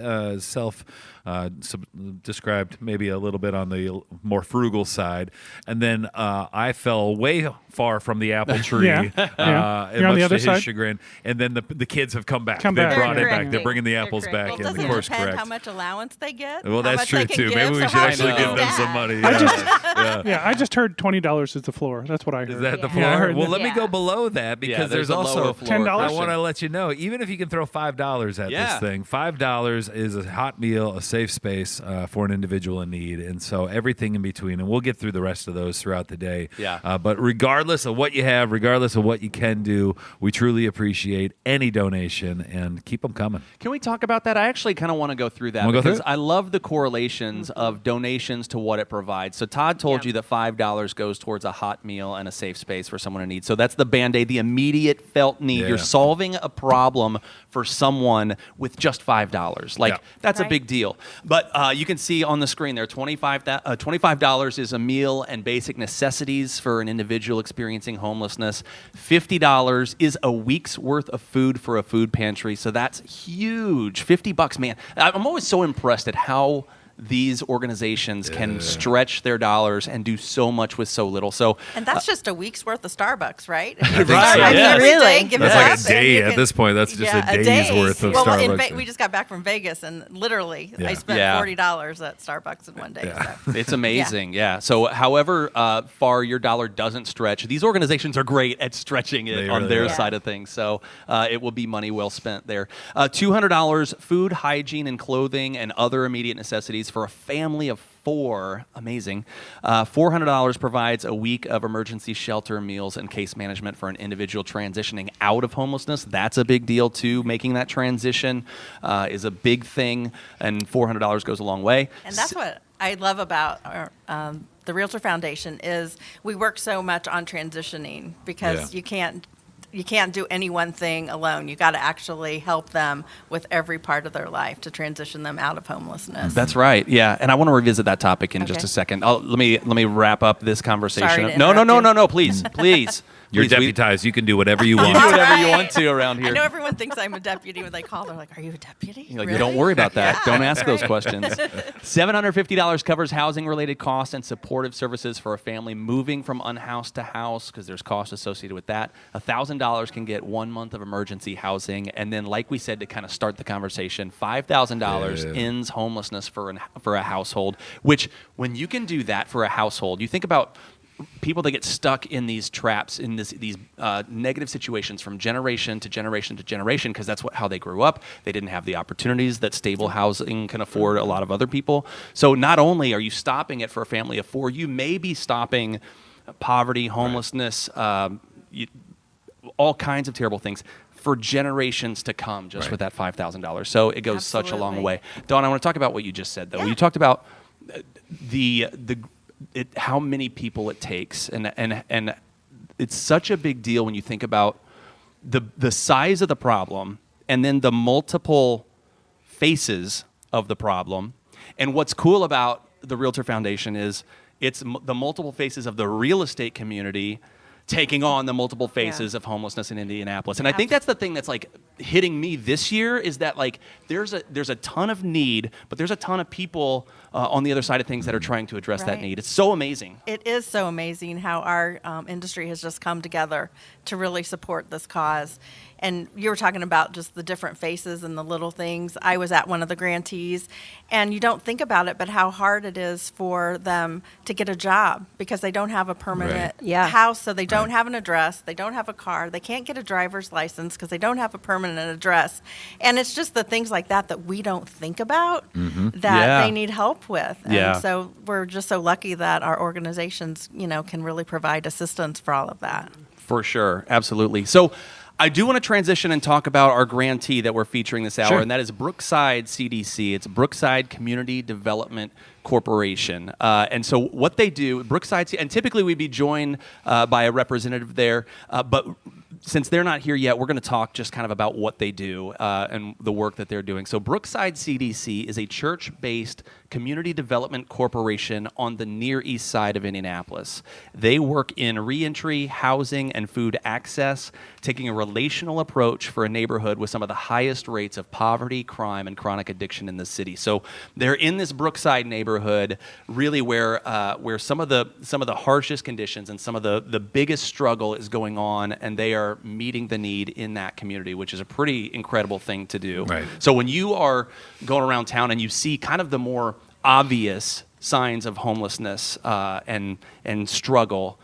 described maybe a little bit on the more frugal side, and then I fell way far from the apple tree. Yeah. And You're on much the other to his side? chagrin. And then the kids have come back. Come They back. brought They're it back. correct. They're bringing the They're apples correct. back. Well, and doesn't the it course depend correct. how much much allowance they get. Well, how that's much true they can too. give, Maybe we so should how actually cheap give is them some that? money. I just heard $20 is the floor. That's what I heard. Is that the Yeah, I floor? heard well, that. let me go below that because there's there's a lower also floor $10. I want to let you know, even if you can throw $5 at this thing, $5 is a hot meal, a safe space for an individual in need, and so everything in between. And we'll get through the rest of those throughout the day. Yeah. But regardless of what you have, regardless of what you can do, we truly appreciate any donation and keep them coming. Can we talk about that? I actually kind of want to go through that Wanna go through because it? I love the correlations of donations to what it provides. So Todd told you that $5 goes towards a hot meal and a safe space for someone in need. So that's the Band-Aid, the immediate felt need. Yeah. You're solving a problem for someone with just $5. Like, that's a big deal. But you can see on the screen there, $25 is a meal and basic necessities for an individual experiencing homelessness. $50 is a week's worth of food for a food pantry. So that's huge. $50, man. I'm always so impressed at how these organizations can stretch their dollars and do so much with so little. So, And that's just a week's worth of Starbucks, right? I think so. Every day, give That's it like up, a and day you at can- this point. That's just yeah, a day's worth of well, Starbucks. we just got back from Vegas, and literally, Yeah. I spent Yeah. $40 at Starbucks in one day. So. it's amazing, yeah. So however far your dollar doesn't stretch, these organizations are great at stretching it They on really their are. side of things. So it will be money well spent there. $200, food, hygiene, and clothing, and other immediate necessities for a family of 4. Amazing. $400 provides a week of emergency shelter, meals, and case management for an individual transitioning out of homelessness. That's a big deal too. Making that transition is a big thing, and $400 goes a long way. And that's what I love about the Realtor Foundation is we work so much on transitioning because you can't do any one thing alone. You got to actually help them with every part of their life to transition them out of homelessness. That's right. Yeah, and I want to revisit that topic in just Okay. a second. Let me wrap up this conversation. Sorry to No, interrupt you. please, please. You're Please, we- deputized. You can do whatever you want. You do whatever you want to around here. I know everyone thinks I'm a deputy when they call. They're like, "Are you a deputy?" You're like, Really? don't worry about that. Yeah, Don't ask those right. questions. $750 covers housing-related costs and supportive services for a family moving from unhoused to house because there's costs associated with that. $1,000 can get 1 month of emergency housing, and then, like we said, to kind of start the conversation, $5,000 ends homelessness for a household. Which, when you can do that for a household, you think about people that get stuck in these traps, in these negative situations from generation to generation to generation, because that's how they grew up. They didn't have the opportunities that stable housing can afford a lot of other people. So not only are you stopping it for a family of 4, you may be stopping poverty, homelessness, all kinds of terrible things for generations to come just with that $5,000. So it goes such a long way. Dawn, I want to talk about what you just said, though. You talked about how many people it takes, and it's such a big deal when you think about the size of the problem and then the multiple faces of the problem. And what's cool about the Realtor Foundation is it's the multiple faces of the real estate community taking on the multiple faces of homelessness in Indianapolis. And I think that's the thing that's like hitting me this year is that like there's a ton of need, but there's a ton of people on the other side of things that are trying to address that Right. need. It's so amazing. It is so amazing how our industry has just come together to really support this cause. And you were talking about just the different faces and the little things. I was at one of the grantees, and you don't think about it, but how hard it is for them to get a job because they don't have a permanent house, so they don't have an address, they don't have a car, they can't get a driver's license because they don't have a permanent address. And it's just the things like that that we don't think about that they need help with. And so we're just so lucky that our organizations, can really provide assistance for all of that. For sure. Absolutely. So I do want to transition and talk about our grantee that we're featuring this hour, and that is Brookside CDC. It's Brookside Community Development Corporation. And so what they do, Brookside, and typically we'd be joined by a representative there, but since they're not here yet, we're going to talk just kind of about what they do and the work that they're doing. So Brookside CDC is a church-based Community Development Corporation on the Near East Side of Indianapolis. They work in reentry, housing, and food access, taking a relational approach for a neighborhood with some of the highest rates of poverty, crime, and chronic addiction in the city. So they're in this Brookside neighborhood, really where some of the harshest conditions and some of the biggest struggle is going on, and they are meeting the need in that community, which is a pretty incredible thing to do. Right. So when you are going around town and you see kind of the more obvious signs of homelessness and struggle,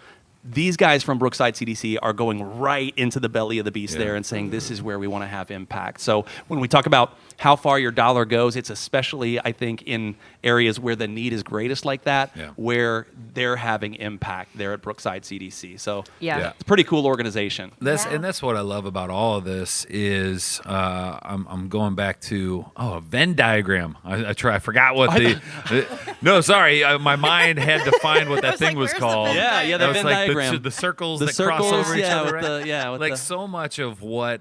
these guys from Brookside CDC are going right into the belly of the beast there and saying, this is where we want to have impact. So when we talk about how far your dollar goes, it's especially, I think, in areas where the need is greatest like that, where they're having impact there at Brookside CDC. So it's a pretty cool organization. And that's what I love about all of this is I'm going back to a Venn diagram. I forgot what no, sorry, my mind had to find what that thing was called. The Venn diagram. The circles that cross over each other. Right? So much of what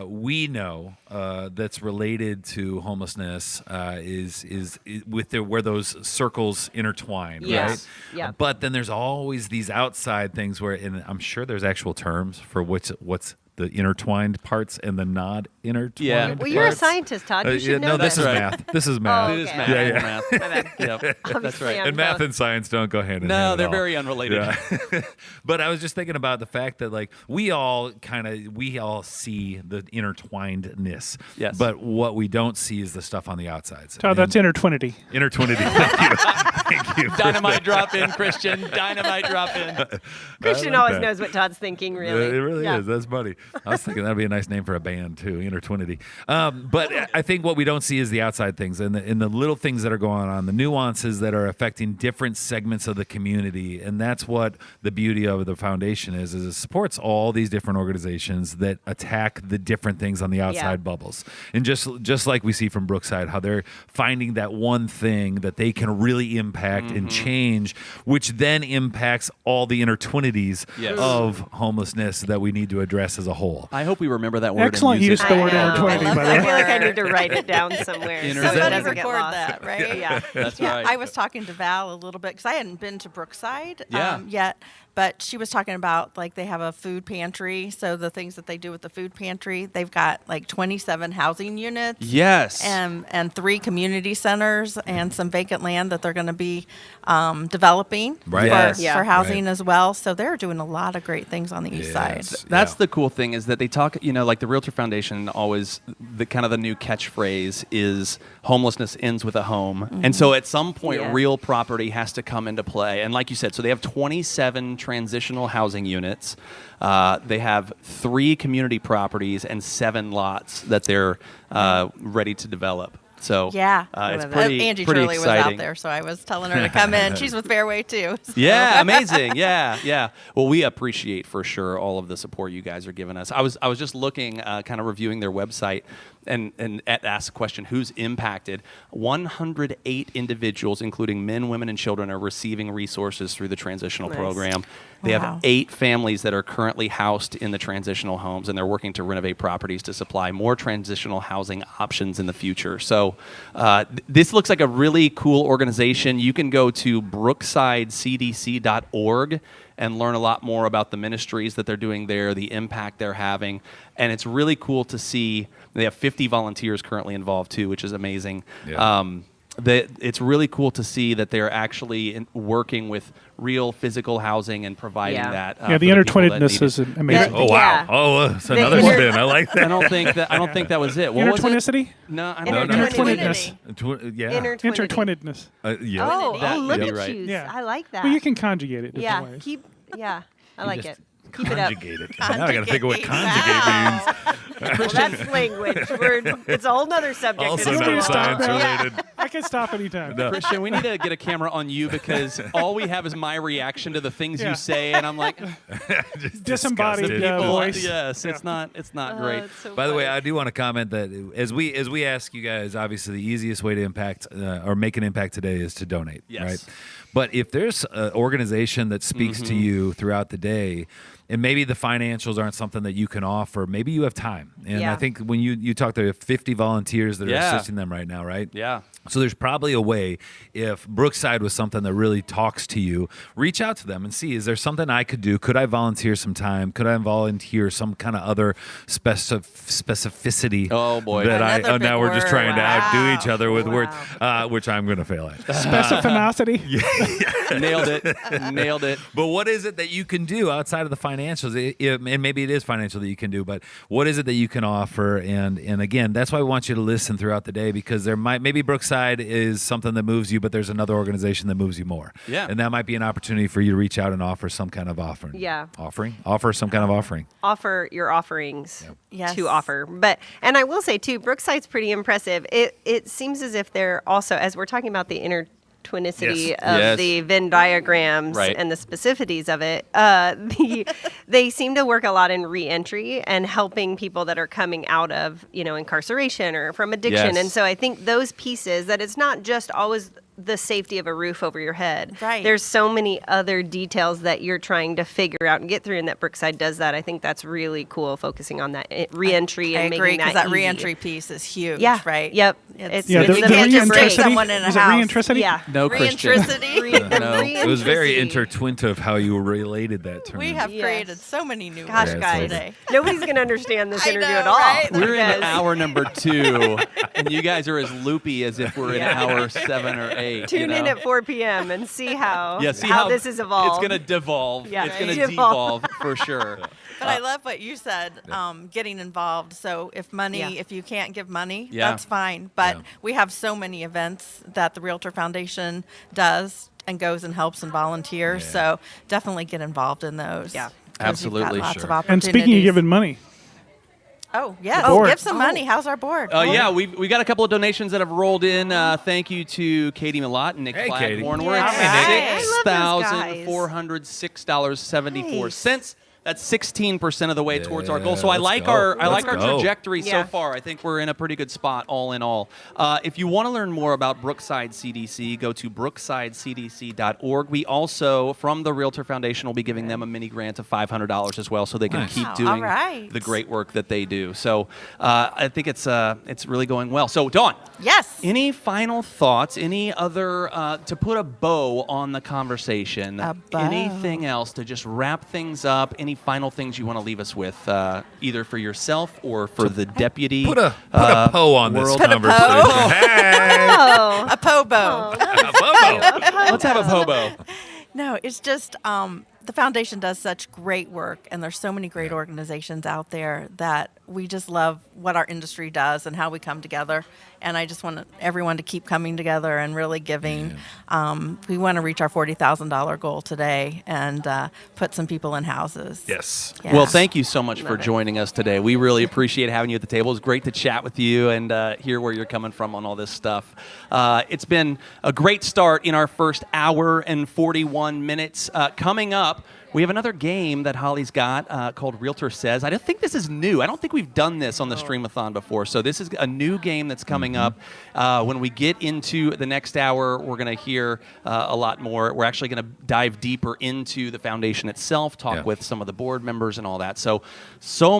we know that's related to homelessness is with where those circles intertwine, right? Yeah. But then there's always these outside things where, and I'm sure there's actual terms for what's the intertwined parts and the not intertwined. Yeah. Well, you're a scientist, Todd. You should know this this. is math. This is math. Oh, okay. It is math. Yeah. Math. My bad. Yep. That's right. And math and science don't go hand in hand. No, at they're all. very unrelated. Yeah. But I was just thinking about the fact that like we all see the intertwinedness. Yes. But what we don't see is the stuff on the outsides. Todd, that's intertwinity. Intertwinity. Thank you. Thank you. Dynamite drop in, Christian. Dynamite drop in. Christian like always that. knows what Todd's thinking, really. It really is. That's funny. I was thinking that'd be a nice name for a band too, Intertwinity. But I think what we don't see is the outside things and the little things that are going on, the nuances that are affecting different segments of the community, and that's what the beauty of the foundation is it supports all these different organizations that attack the different things on the outside bubbles. And just like we see from Brookside, how they're finding that one thing that they can really impact and change, which then impacts all the intertwinities of homelessness that we need to address as a whole. I hope we remember that word. Excellent use of the word intertwinity, by the I way. feel like I need to write it down somewhere. So it Somebody doesn't get record lost. that, right? Yeah. That's Yeah, right. I was talking to Val a little bit because I hadn't been to Brookside Yeah. yet, but she was talking about like they have a food pantry. So the things that they do with the food pantry, they've got like 27 housing units. Yes. And 3 community centers and some vacant land that they're going to be developing for housing as well. So they're doing a lot of great things on the east side. That's the cool thing is that they talk, like the Realtor Foundation always, the kind of the new catchphrase is homelessness ends with a home. Mm-hmm. And so at some point, real property has to come into play. And like you said, so they have 27 transitional housing units. They have 3 community properties and 7 lots that they're ready to develop. So it's pretty Angie pretty Turley exciting. was out there, so I was telling her to come in. She's with Fairway too. So. Yeah, amazing. Yeah. Well, we appreciate for sure all of the support you guys are giving us. I was just looking, kind of reviewing their website, and asked the question, who's impacted? 108 individuals, including men, women, and children, are receiving resources through the transitional program. They have 8 families that are currently housed in the transitional homes, and they're working to renovate properties to supply more transitional housing options in the future. So this looks like a really cool organization. You can go to brooksidecdc.org and learn a lot more about the ministries that they're doing there, the impact they're having. And it's really cool to see. They have 50 volunteers currently involved too, which is amazing. Yeah. It's really cool to see that they're actually working with real physical housing and providing that. The for people that intertwinedness need it. is amazing. Oh wow! Oh, it's another spin. I like that. I don't think that was it. What was it? Intertwinicity? No, I No, don't no. Intertwinedness. Intertwinedness. Intertwinedness. That look would be at right. you. Yeah. I like that. Well, you can conjugate it different ways. I like it. Keep it up. Conjugate it. Now I got to think of what conjugate means. Well, that's language. It's a whole nother subject. Also It's not too science long. related. I can stop anytime. No. Christian, we need to get a camera on you because all we have is my reaction to the things you say, and I'm like, disembodied people, voice. Yes, it's not great. By the way, I do want to comment that as we ask you guys, obviously the easiest way to impact or make an impact today is to donate, Yes. right? But if there's an organization that speaks to you throughout the day, and maybe the financials aren't something that you can offer. Maybe you have time. And Yeah. I think when you talk to 50 volunteers that are Yeah. assisting them right now, right? Yeah. So there's probably a way, if Brookside was something that really talks to you, reach out to them and see, is there something I could do? Could I volunteer some time? Could I volunteer some kind of other specificity? Oh, boy. That Another now big we're just word. trying to outdo each Wow. other with words, which I'm going to fail at. Specificity. Nailed it. Nailed it. But what is it that you can do outside of the financials? And maybe it is financial that you can do, but what is it that you can offer? And again, that's why we want you to listen throughout the day, because maybe Brookside is something that moves you, but there's another organization that moves you more. Yeah. And that might be an opportunity for you to reach out and offer some kind of offering. Yeah. Offer some kind of offering. Offer your offerings Yes. to offer. And I will say too, Brookside's pretty impressive. It seems as if they're also, as we're talking about the intertwinicity Yes. of Yes. the Venn diagrams Right. and the specificities of it, they seem to work a lot in reentry and helping people that are coming out of, incarceration or from addiction. Yes. And so I think those pieces, that it's not just always the safety of a roof over your head. Right. There's so many other details that you're trying to figure out and get through, and that Brookside does that. I think that's really cool, focusing on that reentry I and agree, making because that that easy. reentry piece is huge, Yeah. right? Yep. It's, Yeah, you the can't just break reintricity? someone in a Is it house. reintricity? Yeah. No, Christian. Reintricity. No. It was very Reintricity. intertwintive how you related that term. We have Yes. created so many new Gosh, words guys, today. nobody's going to understand this I interview know, at all. right? We're in because- hour number 2, and you guys are as loopy as if we're in hour 7 or 8. Tune in at 4 p.m. and see how Yeah, see how this is evolved. It's going to devolve. Yeah. It's going to Right. devolve for sure. But I love what you said, getting involved. So if Yeah. if you can't give money, Yeah. that's fine. But Yeah. we have so many events that the Realtor Foundation does and goes and helps and volunteers. Yeah. So definitely get involved in those. Yeah. 'Cause you've got Absolutely. lots Sure. of And opportunities. speaking of giving money, Oh, yes. The board. Give some money. How's our board? Yeah, we got a couple of donations that have rolled in. Thank you to Katie Millott and Nick Hey, Katie. Flaghorn. Yeah. We're at Hey, Nick. I love those guys. $6,406.74. That's 16% of the way towards our goal. So Yeah, I let's like go. our Let's go. trajectory Yeah. so far. I think we're in a pretty good spot, all in all. If you want to learn more about Brookside CDC, go to brooksidecdc.org. We also, from the Realtor Foundation, will be giving them a mini grant of $500 as well, so they can Nice. keep Wow, doing all right. the great work that they do. So I think it's really going well. So Dawn, Yes. any final thoughts? Any other to put a bow on the conversation? A bow. Anything else to just wrap things up? Any final things you want to leave us with, either for yourself or for the deputy? Put a po on this world- Put a conversation. po. Hey! Oh, A pobo. Let's have a hobo. No, it's just the foundation does such great work, and there's so many great organizations out there that we just love what our industry does and how we come together. And I just want everyone to keep coming together and really giving. We want to reach our $40,000 goal today and put some people in houses. Yes. Yeah. Well, thank you so much for Love it. joining us today. We really appreciate having you at the table. It's great to chat with you and hear where you're coming from on all this stuff. It's been a great start in our first hour and 41 minutes. Coming up, we have another game that Holly's got called Realtor Says. I don't think this is new. I don't think we've done this on the Stream-A-Thon before. So this is a new game that's coming up. When we get into the next hour, we're going to hear a lot more. We're actually going to dive deeper into the foundation itself, talk with some of the board members and all that. So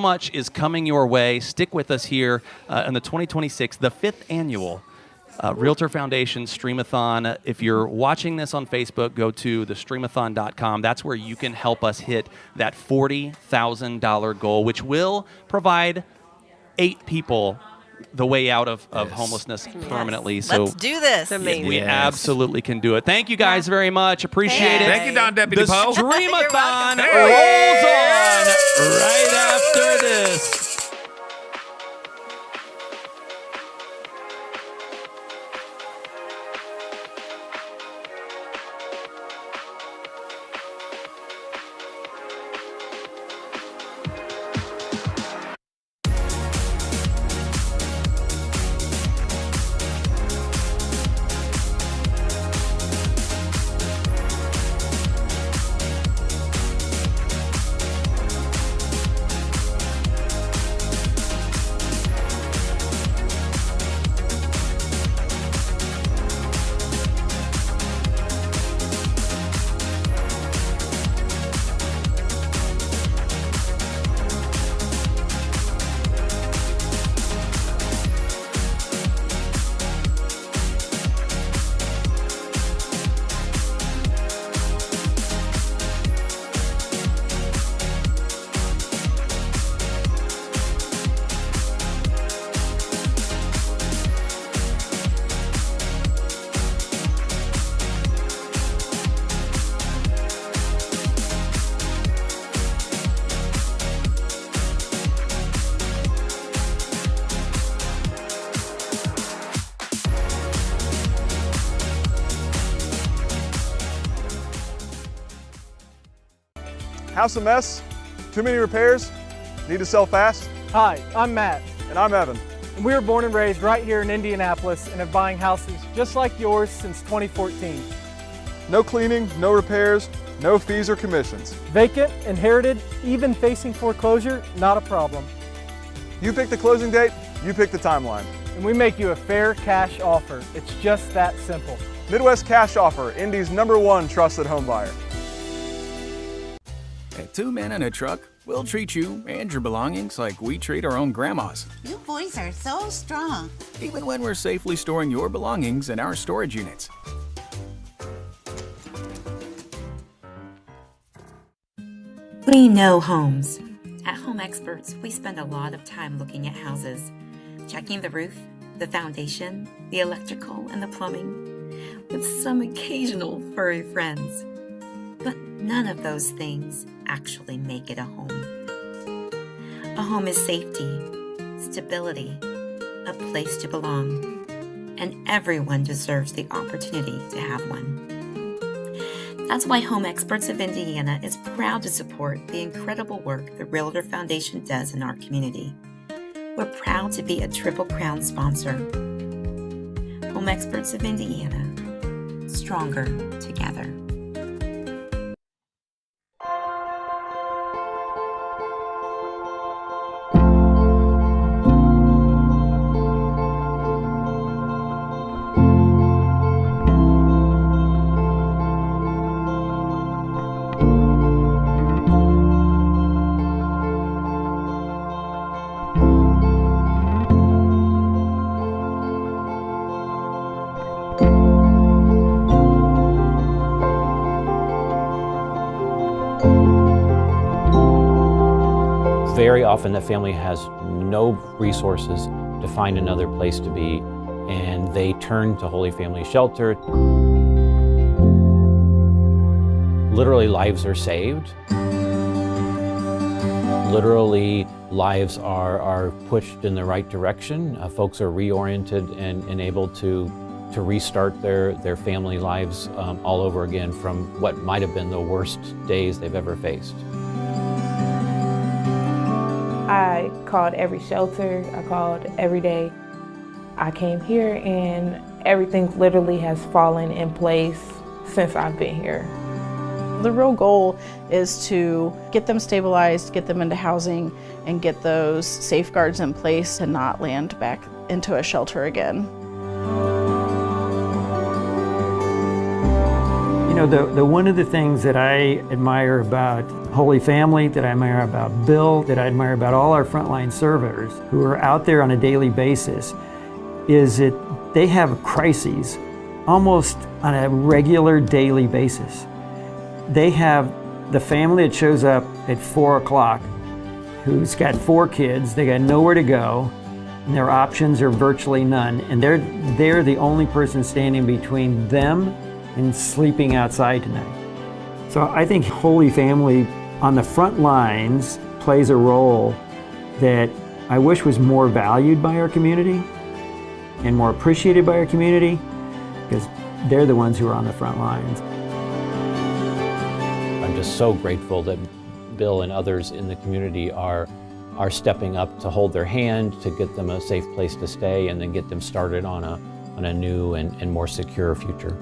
much is coming your way. Stick with us here in the 2026, the 5th annual Realtor Foundation Stream-A-Thon. If you're watching this on Facebook, go to thestreamathon.com. That's where you can help us hit that $40,000 goal, which will provide 8 people the way out of homelessness permanently. So Let's do this. amazing. we absolutely can do it. Thank you guys very much. Appreciate it. Thank you, Don Deputy The Poe. Stream-A-Thon You're rolls on right after this. House a mess? Too many repairs? Need to sell fast? Hi, I'm Matt. And I'm Evan. And we were born and raised right here in Indianapolis and have buying houses just like yours since 2014. No cleaning, no repairs, no fees or commissions. Vacant, inherited, even facing foreclosure, not a problem. You pick the closing date, you pick the timeline. And we make you a fair cash offer. It's just that simple. Midwest Cash Offer, Indy's #1 trusted home buyer. At 2 Men and a Truck, we'll treat you and your belongings like we treat our own grandmas. You boys are so strong. Even when we're safely storing your belongings in our storage units. We know homes. At Home Experts, we spend a lot of time looking at houses, checking the roof, the foundation, the electrical, and the plumbing, with some occasional furry friends. But none of those things actually make it a home. A home is safety, stability, a place to belong, and everyone deserves the opportunity to have one. That's why Home Experts of Indiana is proud to support the incredible work the Realtor Foundation does in our community. We're proud to be a Triple Crown sponsor. Home Experts of Indiana, stronger together. Very often that family has no resources to find another place to be, and they turn to Holy Family Shelter. Literally, lives are saved. Literally, lives are pushed in the right direction. Folks are reoriented and able to restart their family lives all over again from what might have been the worst days they've ever faced. I called every shelter, I called every day. I came here and everything literally has fallen in place since I've been here. The real goal is to get them stabilized, get them into housing, and get those safeguards in place to not land back into a shelter again. You know, the one of the things that I admire about Holy Family, that I admire about Bill, that I admire about all our frontline servers who are out there on a daily basis is that they have crises almost on a regular daily basis. They have the family that shows up at 4 o'clock who's got 4 kids, they got nowhere to go, and their options are virtually none, and they're the only person standing between them and sleeping outside tonight. So I think Holy Family on the front lines plays a role that I wish was more valued by our community and more appreciated by our community, because they're the ones who are on the front lines. I'm just so grateful that Bill and others in the community are stepping up to hold their hand, to get them a safe place to stay, and then get them started on a new and more secure future.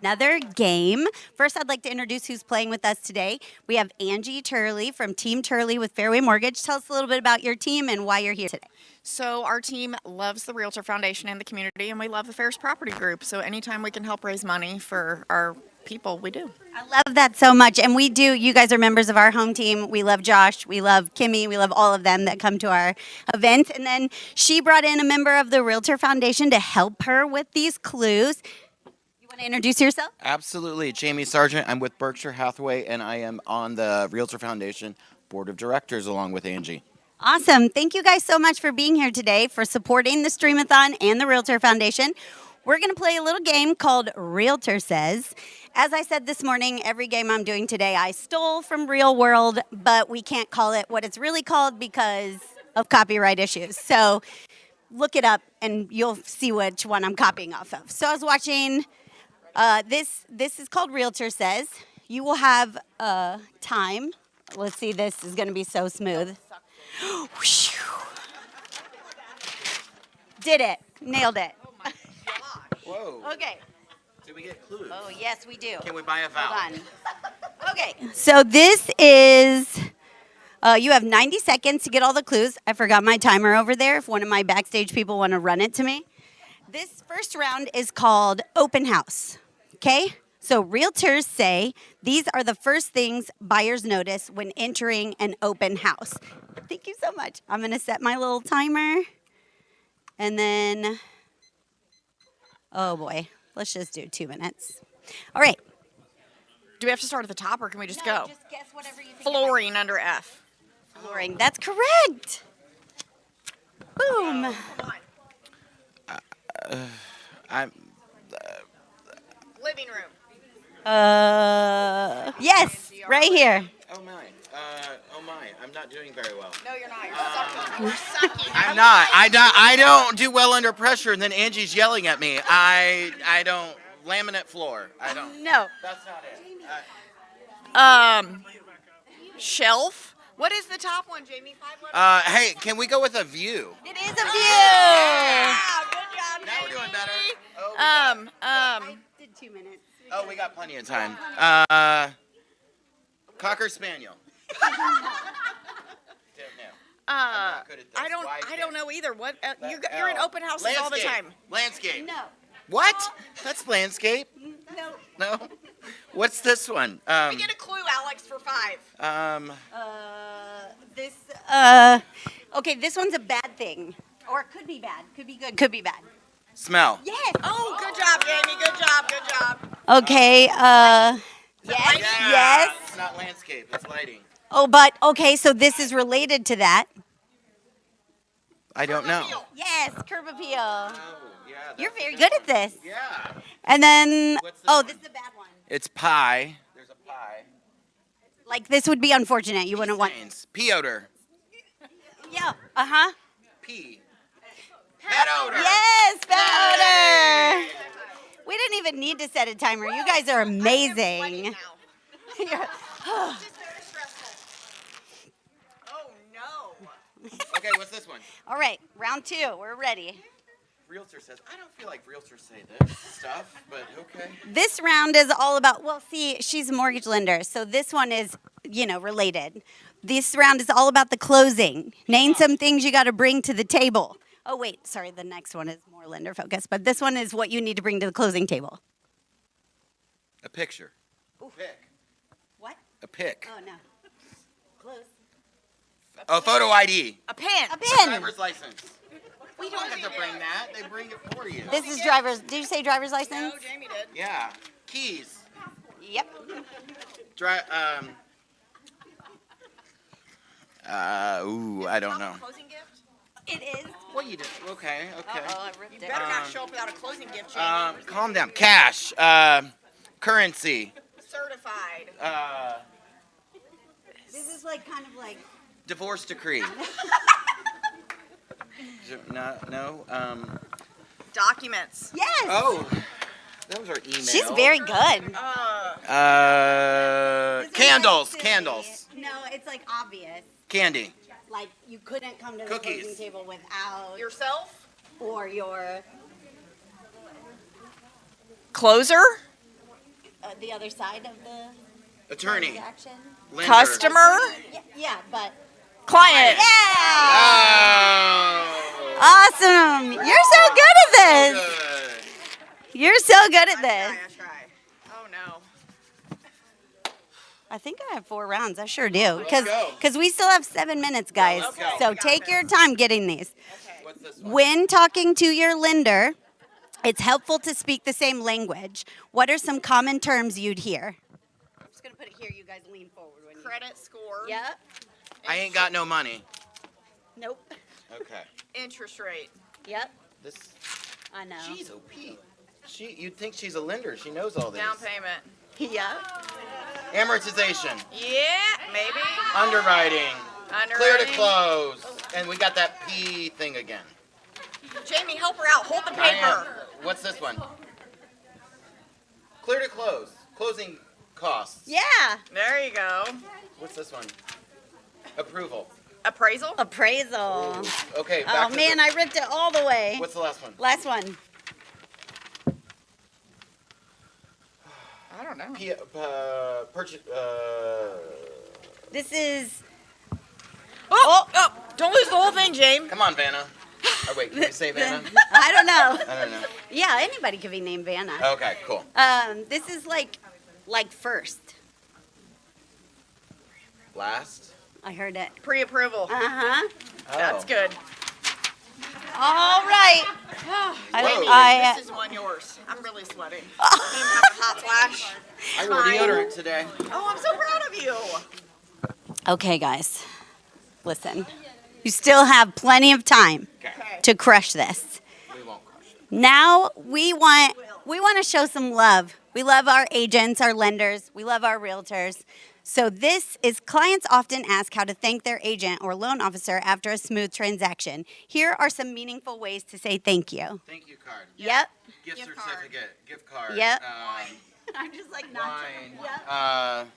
Another game. First, I'd like to introduce who's playing with us today. We have Angie Turley from Team Turley with Fairway Mortgage. Tell us a little bit about your team and why you're here today. So our team loves the Realtor Foundation and the community, and we love the Ferris Property Group. So anytime we can help raise money for our people, we do. I love that so much. And we do. You guys are members of our home team. We love Josh. We love Kimmy. We love all of them that come to our event. And then she brought in a member of the Realtor Foundation to help her with these clues. You want to introduce yourself? Absolutely. Jamie Sargent. I'm with Berkshire Hathaway, and I am on the Realtor Foundation Board of Directors along with Angie. Awesome. Thank you guys so much for being here today, for supporting the Stream-A-Thon and the Realtor Foundation. We're going to play a little game called Realtor Says. As I said this morning, every game I'm doing today I stole from Real World, but we can't call it what it's really called because of copyright issues. So look it up and you'll see which one I'm copying off of. So I was watching, this is called Realtor Says. You will have time. Let's see, this is going to be so smooth. Did it. Nailed it. Oh my gosh. Whoa. Okay. Did we get clues? Oh, yes, we do. Can we buy a vowel? Hold on. Okay. So this is, you have 90 seconds to get all the clues. I forgot my timer over there if one of my backstage people want to run it to me. This first round is called Open House. Okay? So realtors say these are the first things buyers notice when entering an open house. Thank you so much. I'm going to set my little timer. And then, oh boy, let's just do 2 minutes. All right. Do we have to start at the top, or can we just go? Just guess whatever you think. Flooring under F. Flooring. That's correct. Boom. Living room. Yes, right here. Oh my. I'm not doing very well. No, you're not. You're sucking. I'm not. I don't do well under pressure, and then Angie's yelling at me. I don't. Laminate floor. I don't. No. That's not it. Shelf. What is the top one, Jamie? 5 letters. Hey, can we go with a view? It is a view. Yeah. Good job, Now we're doing better. I did 2 minutes. Oh, we got plenty of time. Cocker Spaniel. I don't know either. What? You're in open houses all the time. Landscape. No. What? That's landscape. No. No. What's this one? We get a clue, Alex, for 5. Okay, this one's a bad thing. Or it could be bad. Could be good. Could be bad. Smell. Yes. Oh, good job, Jamie. Good job. Good job. Okay, yes. Yes. It's not landscape. It's lighting. Oh, but, okay, so this is related to that. I don't know. Yes, curb appeal. Oh, yeah. You're very good at this. Yeah. And then, this is a bad one. It's pie. There's a pie. Like, this would be unfortunate. You wouldn't want. Pea odor. Yeah. Uh-huh. Pea. Pet odor. Yes, pet odor. We didn't even need to set a timer. You guys are amazing. Okay, what's this one? All right, round 2. We're ready. Realtor says, I don't feel like realtors say this stuff, but okay. This round is all about, well, see, she's a mortgage lender, so this one is, related. This round is all about the closing. Name some things you got to bring to the table. Oh, wait, sorry, the next one is more lender focused, but this one is what you need to bring to the closing table. A picture. Ooh. Pic. What? A pic. Oh, no. Close. A photo ID. A pen. A pen. Driver's license. We don't have to bring that. They bring it for you. This is driver's, did you say driver's license? No, Jamie did. Yeah. Keys. Yep. I don't know. Closing gift? It is. Well, you did. Okay. I ripped You it. better not show up without a closing gift, Jamie. Calm down. Cash. Currency. Certified. This is like kind of like. Divorce decree. No. Documents. Yes. Oh, those are emails. She's very good. Candles. Candles. No, it's like obvious. Candy. Like you couldn't come to the Cookies. closing table without Yourself? or your. Closer? the other side of the Attorney. transaction. Lender. Customer. Yeah, but Client. Oh. awesome. You're so good at this. You're so good at this. I try. Oh no. I think I have 4 rounds. I sure do. Let's go. Because we still have 7 minutes, guys. let's go. So take your time getting these. What's this one? When talking to your lender, it's helpful to speak the same language. What are some common terms you'd hear? I'm just going to put it here. You guys lean forward. Credit score. Yep. I ain't got no money. Nope. Okay. Interest rate. Yep. This. I know. She's OP. You'd think she's a lender. She knows all this. Down payment. Yep. Amortization. Yeah, maybe. Underwriting. Underwriting. Clear to close. And we got that P thing again. Jamie, help her out. Hold the I am. paper. What's this one? Clear to close. Closing costs. Yeah. There you go. What's this one? Approval. Appraisal. Appraisal. Okay. Oh, Back to man, I ripped it all the way. What's the last one? Last one. I don't know. Purchase. This is. Oh, don't lose the whole thing, James. Come on, Vanna. Oh, wait, can you say Vanna? I don't know. I don't know. Yeah, anybody could be named Vanna. Okay, cool. This is like first. Last. I heard it. Pre-approval. Uh-huh. That's good. All right. Jamie, this is one yours. I'm really sweating. I don't even have a hot flash. I wore deodorant today. Oh, I'm so proud of you. Okay, guys. Listen. You still have plenty of time to crush this. We won't crush it. Now we want to show some love. We love our agents, our lenders. We love our realtors. So this is clients often ask how to thank their agent or loan officer after a smooth transaction. Here are some meaningful ways to say thank you. Thank you card. Yep. Gift certificate. Gift card. Yep. I'm just like wine. Yep.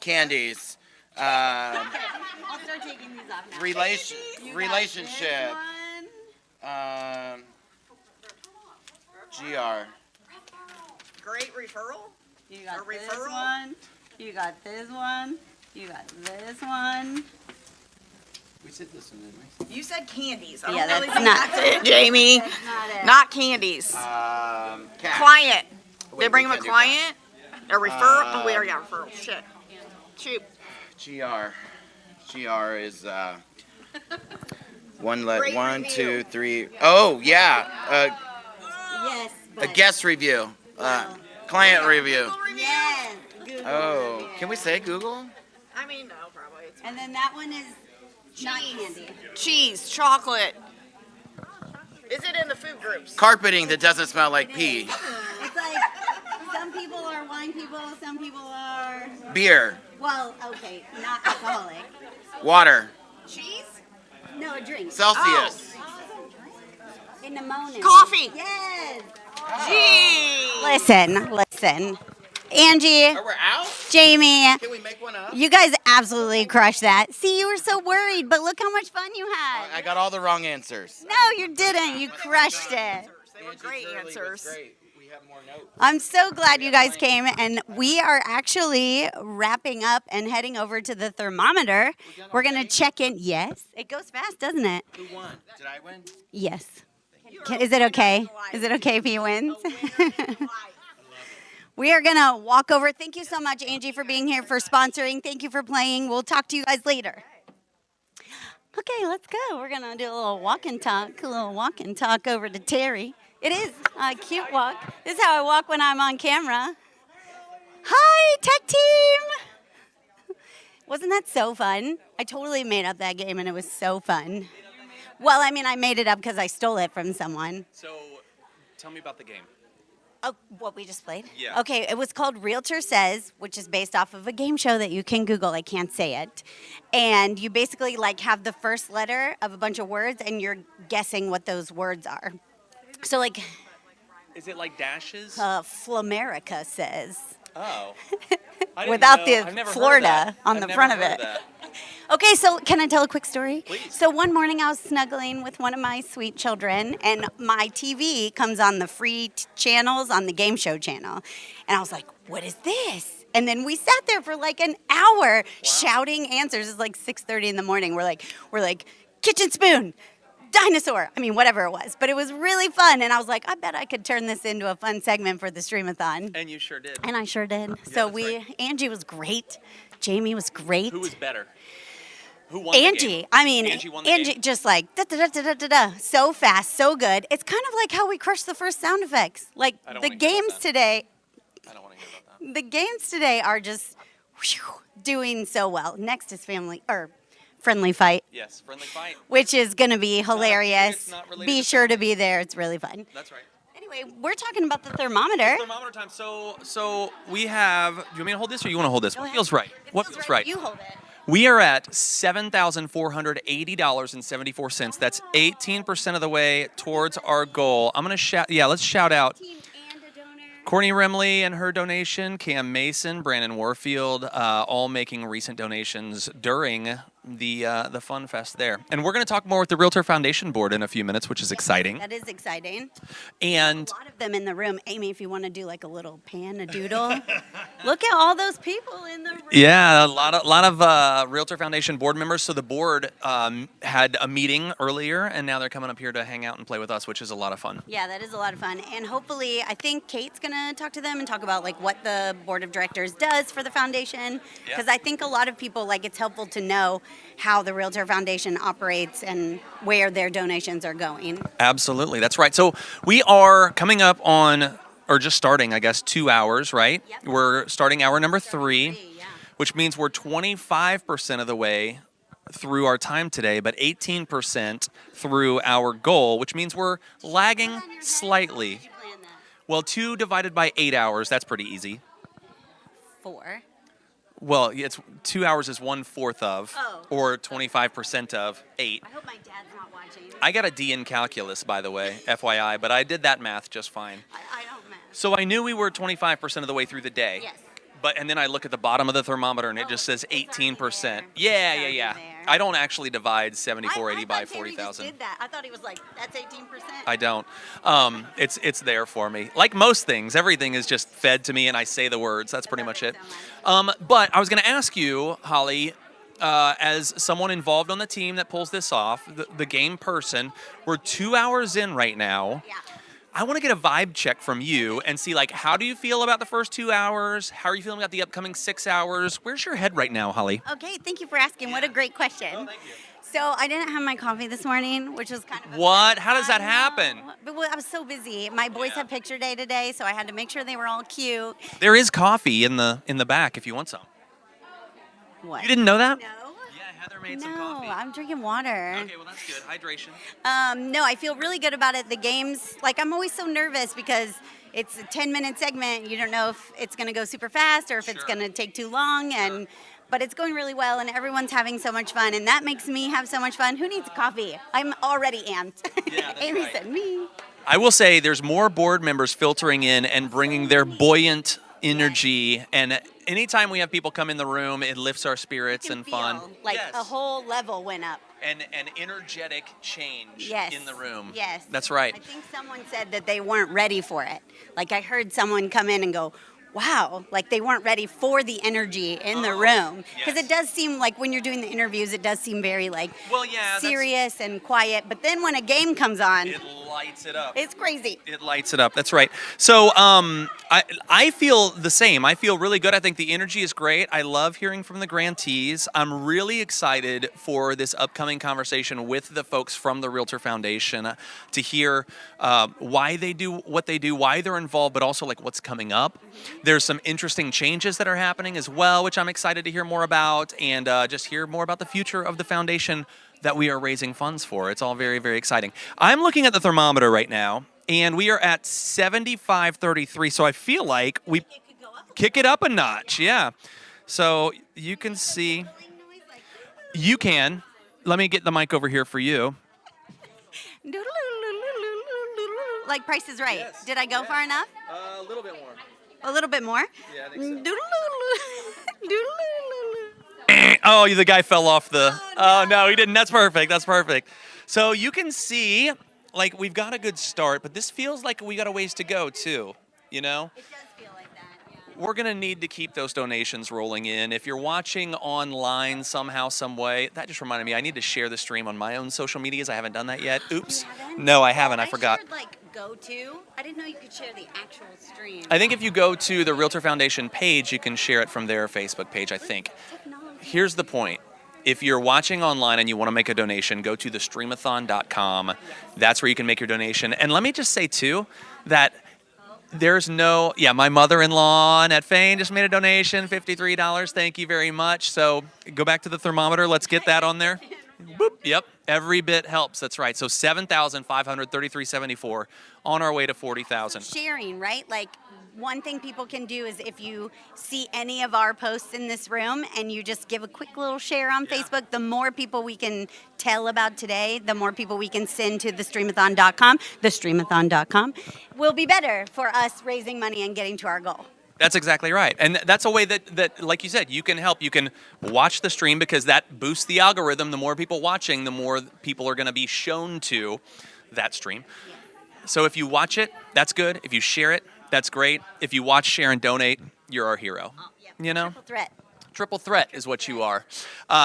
Candies. I'll start taking these off now. Relationship. GR. Great referral. You got this one. You got this one. You got this one. We said this one, didn't we? You said candies. I Yeah, don't really that's think not that's it, Jamie. That's not it. Not candies. Cash. Client. Wait, They bring we them a can't do client. A referral. We already got referral. Shit. Shoot. GR. GR is one. Great One, review. 2, 3. Oh yeah. Yes. A guest review. Client review. Yes. Google Oh, review. can we say Google? I mean, no, probably. It's And then that one is not candy. cheese, chocolate. Is it in the food groups? Carpeting that doesn't smell like pee. It's like some people are wine people, some people are. Beer. Well, okay, not alcoholic. Water. Cheese? No, a drink. Celsius. In the morning. Coffee. Yes. Gee. Listen. Angie. Oh, we're out? Jamie. Can we make one up? You guys absolutely crushed that. See, you were so worried, but look how much fun you had. I got all the wrong answers. No, you didn't. You crushed it. They were great answers. Great. We have more notes. I'm so glad you guys came, and we are actually wrapping up and heading over to the thermometer. We're going to check in. Yes. It goes fast, doesn't it? Who won? Did I win? Yes. Is it okay? Is it okay if he wins? We are going to walk over. Thank you so much, Angie, for being here, for sponsoring. Thank you for playing. We'll talk to you guys later. Okay, let's go. We're going to do a little walk and talk over to Terry. It is a cute walk. This is how I walk when I'm on camera. Hi, tech team. Wasn't that so fun? I totally made up that game, and it was so fun. Well, I mean, I made it up because I stole it from someone. So, tell me about the game. Oh, what we just played? Yeah. Okay, it was called Realtor Says, which is based off of a game show that you can Google. I can't say it. And you basically like have the first letter of a bunch of words, and you're guessing what those words are. So like, Is it like dashes? Flamerica says. Oh. Without I've the never heard of Florida that. on I've the never front of heard it. that. Okay, so can I tell a quick story? Please. So one morning I was snuggling with one of my sweet children, and my TV comes on the free channels on the game show channel. And I was like, what is this? And then we sat there for like an hour shouting answers. It's like 6:30 in the morning. We're like, kitchen spoon, dinosaur. I mean, whatever it was. But it was really fun. And I was like, I bet I could turn this into a fun segment for the Stream-A-Thon. And you sure did. And I sure did. Yeah, So right. Angie was great. Jamie was great. Who was better? Who won the Angie. game? I mean, Angie won the Angie game? just like da-da-da-da-da-da. So fast, so good. It's kind of like how we crushed the first sound effects. Like I don't the wanna hear about games that. today. I don't want to hear about that. The games today are just doing so well. Next is Friendly Fight, Yes, friendly fight. which is going to be hilarious. It's not related Be to sure to be there. It's really fun. That's right. Anyway, we're talking about the thermometer. Thermometer time. So we have. Do you want me to hold this, or you want to hold this? What feels right? What feels right? You hold it. We are at $7,480.74. That's 18% of the way towards our goal. I'm gonna shout. Yeah, let's shout out Courtney Rimley and her donation, Cam Mason, Brandon Warfield, all making recent donations during the Fun Fest there. And we're going to talk more with the Realtor Foundation board in a few minutes, which is exciting. That is exciting. And a lot of them in the room. Amy, if you want to do like a little pan, a doodle. Look at all those people in the room. yeah, a lot of Realtor Foundation board members. So the board had a meeting earlier, and now they're coming up here to hang out and play with us, which is a lot of fun. Yeah, that is a lot of fun. And hopefully, I think Kate's going to talk to them and talk about like what the board of directors does for the foundation. Because I think a lot of people, like, it's helpful to know how the Realtor Foundation operates and where their donations are going. Absolutely, that's right. So we are coming up on, or just starting, I guess, 2 hours, right? Yep. We're starting hour number 3, which means we're 25% of the way through our time today, but 18% through our goal, which means we're lagging slightly. Well, 2 divided by 8 hours, that's pretty easy. 4. Well, it's 2 hours is 1/4 of, or 25% of 8. I hope my dad's not watching. I got a D in calculus, by the way, FYI, but I did that math just fine. I don't math. So I knew we were 25% of the way through the day. Yes. And then I look at the bottom of the thermometer and it just says 18%. Yeah. I don't actually divide 7480 by 40,000. Did that. I thought he was like, that's 18%. I don't. It's there for me. Like most things, everything is just fed to me and I say the words. That's pretty much it. But I was going to ask you, Holly, as someone involved on the team that pulls this off, the game person, we're 2 hours in right now. Yeah. I want to get a vibe check from you and see, like, how do you feel about the first 2 hours? How are you feeling about the upcoming 6 hours? Where's your head right now, Holly? Okay, thank you for asking. What a great question. Oh, thank you. So I didn't have my coffee this morning, which was kind of what? How does that happen? But I was so busy. My boys had picture day today, so I had to make sure they were all cute. There is coffee in the back if you want some. What? You didn't know that? No. Heather made some coffee. No, I'm drinking water. Okay, well, that's good. Hydration. No, I feel really good about it. The games, like, I'm always so nervous because it's a 10-minute segment. You don't know if it's going to go super fast or if it's going to take too long. But it's going really well, and everyone's having so much fun, and that makes me have so much fun. Who needs coffee? I'm already amped. Yeah, Amy said me. I will say there's more board members filtering in and bringing their buoyant energy, and anytime we have people come in the room, it lifts our spirits and fun. Like a whole level went up. And an energetic change in the room. Yes. That's right. I think someone said that they weren't ready for it. Like, I heard someone come in and go, wow, like they weren't ready for the energy in the room. Because it does seem like when you're doing the interviews, it does seem very like serious and quiet. But then when a game comes on, it lights it up. It's crazy. It lights it up. That's right. So I feel the same. I feel really good. I think the energy is great. I love hearing from the grantees. I'm really excited for this upcoming conversation with the folks from the Realtor Foundation to hear why they do what they do, why they're involved, but also like what's coming up. There's some interesting changes that are happening as well, which I'm excited to hear more about, and just hear more about the future of the foundation that we are raising funds for. It's all very, very exciting. I'm looking at the thermometer right now, and we are at 75.33, so I feel like we kick it up a notch. Yeah. So you can see. You can. Let me get the mic over here for you. Like Price is Right. Yes. Did I go far enough? A little bit more. A little bit more? Yeah, I think so. Oh, the guy fell off the. Oh, no, he didn't. That's perfect. That's perfect. So you can see, like, we've got a good start, but this feels like we got a ways to go, too. You know? It does feel like that, yeah. We're going to need to keep those donations rolling in. If you're watching online somehow, some way, that just reminded me, I need to share the stream on my own social medias. I haven't done that yet. Oops. No, I haven't. I forgot. Shared, like, go to. I didn't know you could share the actual stream. I think if you go to the Realtor Foundation page, you can share it from their Facebook page, I think. Here's the point. If you're watching online and you want to make a donation, go to the Stream-A-Thon.com. That's where you can make your donation. And let me just say, too, that there's no, my mother-in-law Annette Fain just made a donation, $53. Thank you very much. So go back to the thermometer. Let's get that on there. Boop. Yep. Every bit helps. That's right. So $7,533.74 on our way to $40,000. Sharing, right? Like, one thing people can do is if you see any of our posts in this room and you just give a quick little share on Facebook, the more people we can tell about today, the more people we can send to the Stream-A-Thon.com. The Stream-A-Thon.com will be better for us raising money and getting to our goal. That's exactly right. And that's a way that, like you said, you can help. You can watch the stream because that boosts the algorithm. The more people watching, the more people are going to be shown to that stream. So if you watch it, that's good. If you share it, that's great. If you watch, share, and donate, you're our hero. You know? Triple threat. Triple threat is what you are.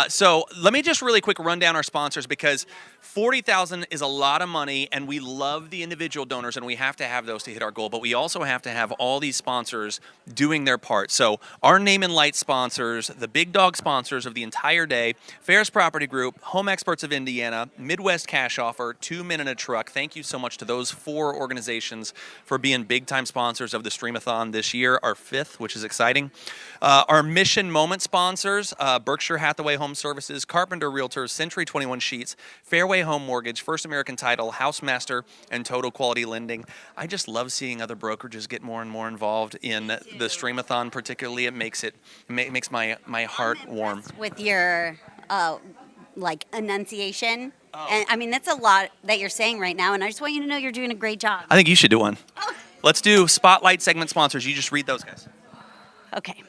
So let me just really quick run down our sponsors because $40,000 is a lot of money, and we love the individual donors, and we have to have those to hit our goal. But we also have to have all these sponsors doing their part. So our name and light sponsors, the big dog sponsors of the entire day: Ferris Property Group, Home Experts of Indiana, Midwest Cash Offer, 2 Men in a Truck. Thank you so much to those 4 organizations for being big-time sponsors of the Stream-A-Thon this year, our 5th, which is exciting. Our Mission Moment sponsors, Berkshire Hathaway Home Services, Carpenter Realtors, Century 21 Sheets, Fairway Home Mortgage, First American Title, Housemaster, and Total Quality Lending. I just love seeing other brokerages get more and more involved in the Stream-A-Thon particularly. It makes my heart warm. With your enunciation. And I mean, that's a lot that you're saying right now, and I just want you to know you're doing a great job. I think you should do one. Let's do Spotlight segment sponsors. You just read those guys. Okay.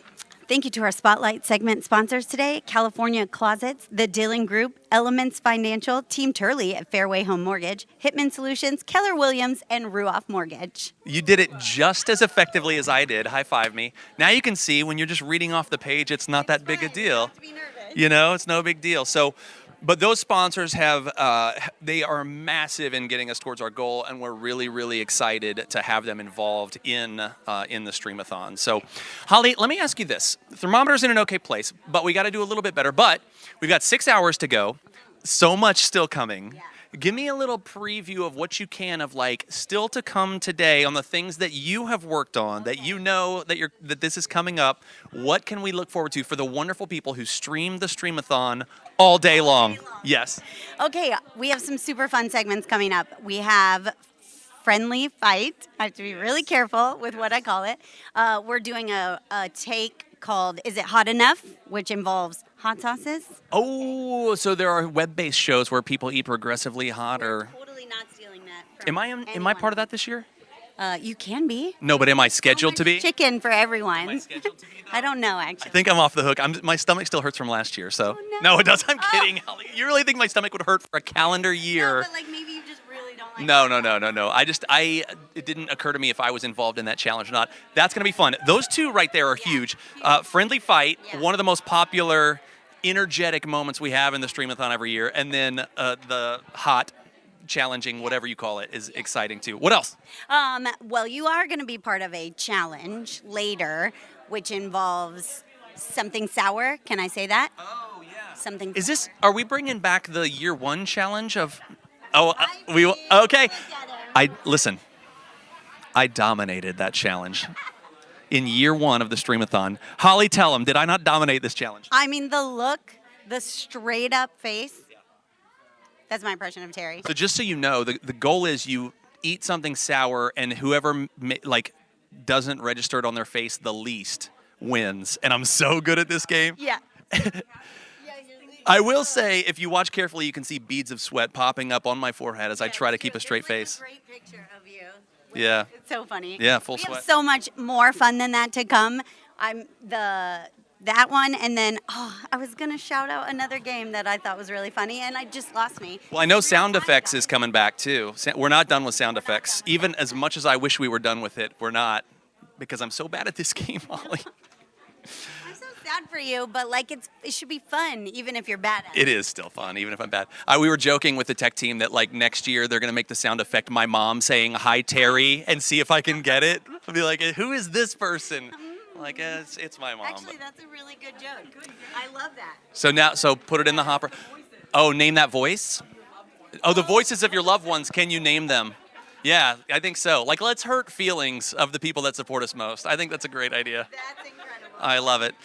Thank you to our Spotlight segment sponsors today: California Closets, The Dillon Group, Elements Financial, Team Turley at Fairway Home Mortgage, Hitman Solutions, Keller Williams, and Ruoff Mortgage. You did it just as effectively as I did. High five me. Now you can see when you're just reading off the page, it's not that big a deal. You know, it's no big deal. So, but those sponsors they are massive in getting us towards our goal, and we're really, really excited to have them involved in the Stream-A-Thon. So, Holly, let me ask you this. The thermometer's in an okay place, but we got to do a little bit better. But we've got 6 hours to go. So much still coming. Yeah. Give me a little preview of what you can of still to come today on the things that you have worked on, that you know that this is coming up. What can we look forward to for the wonderful people who stream the Stream-A-Thon all day long? Yes. Okay, we have some super fun segments coming up. We have Friendly Fight. I have to be really careful with what I call it. We're doing a take called Is It Hot Enough?, which involves hot sauces. Oh, so there are web-based shows where people eat progressively hot, or totally not stealing that. Am I part of that this year? You can be. No, but am I scheduled to be? Chicken for everyone. Am I scheduled to be? I don't know, actually. I think I'm off the hook. My stomach still hurts from last year, so. Oh, no, it does. I'm kidding, Holly. You really think my stomach would hurt for a calendar year? No, but maybe you just really don't like No. It didn't occur to me if I was involved in that challenge or not. That's going to be fun. Those two right there are huge. Friendly Fight, one of the most popular, energetic moments we have in the Stream-A-Thon every year. And then the hot, challenging, whatever you call it, is exciting too. What else? Well, you are going to be part of a challenge later, which involves something sour. Can I say that? Oh, yeah. Something. Are we bringing back the year 1 challenge of? Okay. Listen. I dominated that challenge in year 1 of the Stream-A-Thon. Holly, tell them, did I not dominate this challenge? I mean, the look, the straight up face. That's my impression of Terry. So just so you know, the goal is you eat something sour, and whoever doesn't register it on their face the least wins. And I'm so good at this game. Yeah. I will say, if you watch carefully, you can see beads of sweat popping up on my forehead as I try to keep a straight face. Great picture of you. Yeah. It's so funny. Yeah, full we sweat. have so much more fun than that to come. The that one, and then I was gonna shout out another game that I thought was really funny, and I just lost me. Well, I know sound effects is coming back too. We're not done with sound effects. Even as much as I wish we were done with it, we're not, because I'm so bad at this game, Holly. I'm so sad for you, but like it should be fun, even if you're bad at it. It is still fun, even if I'm bad. We were joking with the tech team that like next year they're gonna make the sound effect my mom saying "Hi Terry" and see if I can get it. I'll be like, "Who is this person?" Like it's my mom. Actually, that's a really good joke. I love that. So put it in the hopper. Oh, name that voice. Oh, the voices of your loved ones. Can you name them? Yeah, I think so. Like, let's hurt feelings of the people that support us most. I think that's a great idea. That's incredible. I love it.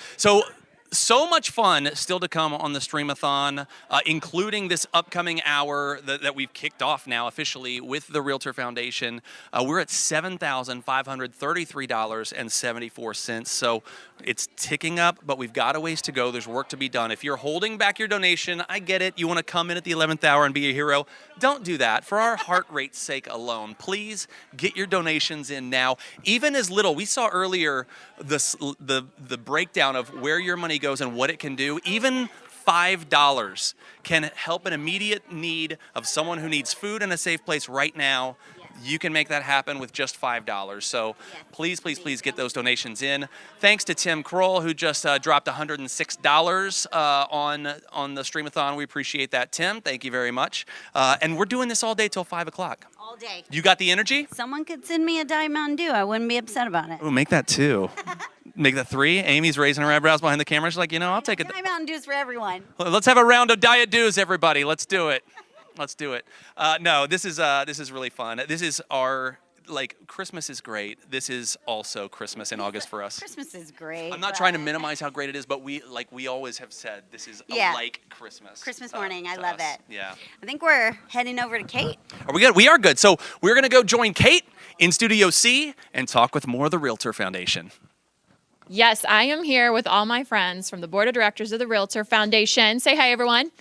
So much fun still to come on the Stream-A-Thon, including this upcoming hour that we've kicked off now officially with the Realtor Foundation. We're at $7,533.74. So it's ticking up, but we've got a ways to go. There's work to be done. If you're holding back your donation, I get it. You want to come in at the 11th hour and be a hero. Don't do that. For our heart rate's sake alone, please get your donations in now. Even as little, we saw earlier the breakdown of where your money goes and what it can do. Even $5 can help an immediate need of someone who needs food and a safe place right now. You can make that happen with just $5. So please get those donations in. Thanks to Tim Kroll, who just dropped $106 on the Stream-A-Thon. We appreciate that, Tim. Thank you very much. And we're doing this all day till 5 o'clock. All day. You got the energy? Someone could send me a Diet Mountain Dew. I wouldn't be upset about it. Ooh, make that 2. Make that 3. Amy's raising her eyebrows behind the camera. She's like, I'll take it. Diet Mountain Dews for everyone. Let's have a round of Diet Dews, everybody. Let's do it. Let's do it. No, this is really fun. This is our, Christmas is great. This is also Christmas in August for us. Christmas is great. I'm not trying to minimize how great it is, but we always have said this is like Christmas. Christmas morning. I love it. Yeah. I think we're heading over to Kate. Are we good? We are good. So we're going to go join Kate in Studio C and talk with more of the Realtor Foundation. Yes, I am here with all my friends from the board of directors of the Realtor Foundation. Say hi, everyone.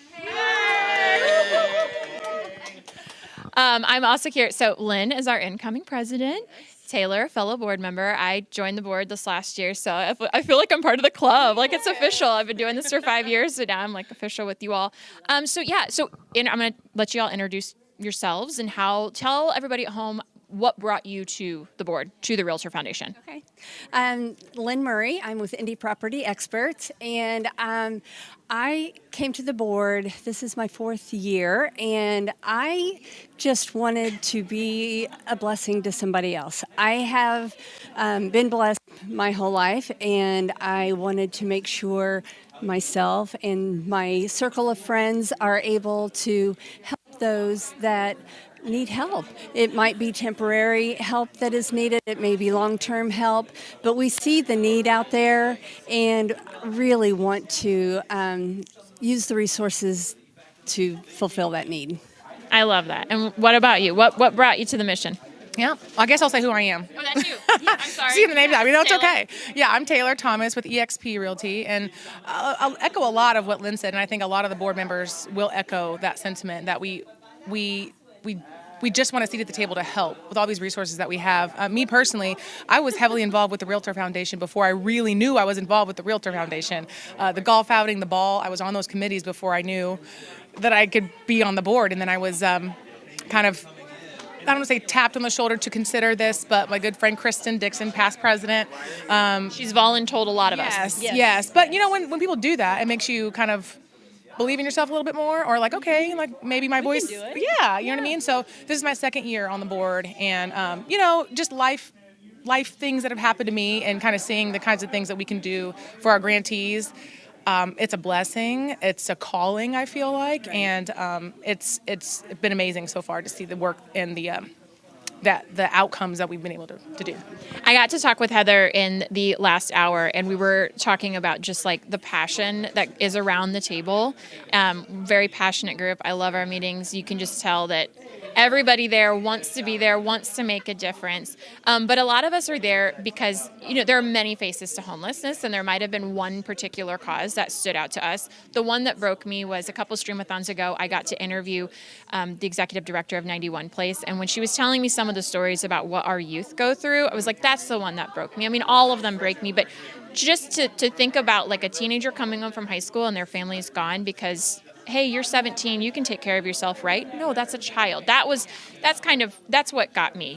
I'm also here. So Lynn is our incoming president. Taylor, fellow board member. I joined the board this last year, so I feel like I'm part of the club. Like it's official. I've been doing this for 5 years, so now I'm official with you all. I'm going to let you all introduce yourselves and tell everybody at home what brought you to the board, to the Realtor Foundation. Okay. Lynn Murray. I'm with Indie Property Experts, and I came to the board. This is my 4th year, and I just wanted to be a blessing to somebody else. I have been blessed my whole life, and I wanted to make sure myself and my circle of friends are able to help those that need help. It might be temporary help that is needed. It may be long-term help, but we see the need out there and really want to use the resources to fulfill that need. I love that. And what about you? What brought you to the mission? Yeah, I guess I'll say who I am. Oh, that's you. I'm sorry. See the name. I mean, that's okay. Yeah, I'm Taylor Thomas with eXp Realty, and I'll echo a lot of what Lynn said, and I think a lot of the board members will echo that sentiment that we just want a seat at the table to help with all these resources that we have. Me personally, I was heavily involved with the Realtor Foundation before I really knew I was involved with the Realtor Foundation. The golf outing, the ball, I was on those committees before I knew that I could be on the board. And then I was kind of, I don't want to say tapped on the shoulder to consider this, but my good friend Kristen Dixon, past president. She's voluntold a lot of us. Yes. But when people do that, it makes you kind of believe in yourself a little bit more, or okay, maybe my voice. Can do it. Yeah, you know what I mean? So this is my 2nd year on the board, and just life things that have happened to me, and kind of seeing the kinds of things that we can do for our grantees. It's a blessing. It's a calling, I feel like, and it's been amazing so far to see the work and the outcomes that we've been able to do. I got to talk with Heather in the last hour, and we were talking about just the passion that is around the table. Very passionate group. I love our meetings. You can just tell that everybody there wants to be there, wants to make a difference. But a lot of us are there because, there are many faces to homelessness, and there might have been one particular cause that stood out to us. The one that broke me was a couple Stream-A-Thons ago, I got to interview the executive director of 91 Place, and when she was telling me some of the stories about what our youth go through, I was like, that's the one that broke me. I mean, all of them break me, but just to think about like a teenager coming home from high school and their family is gone because, hey, you're 17, you can take care of yourself, right? No, that's a child. That's what got me,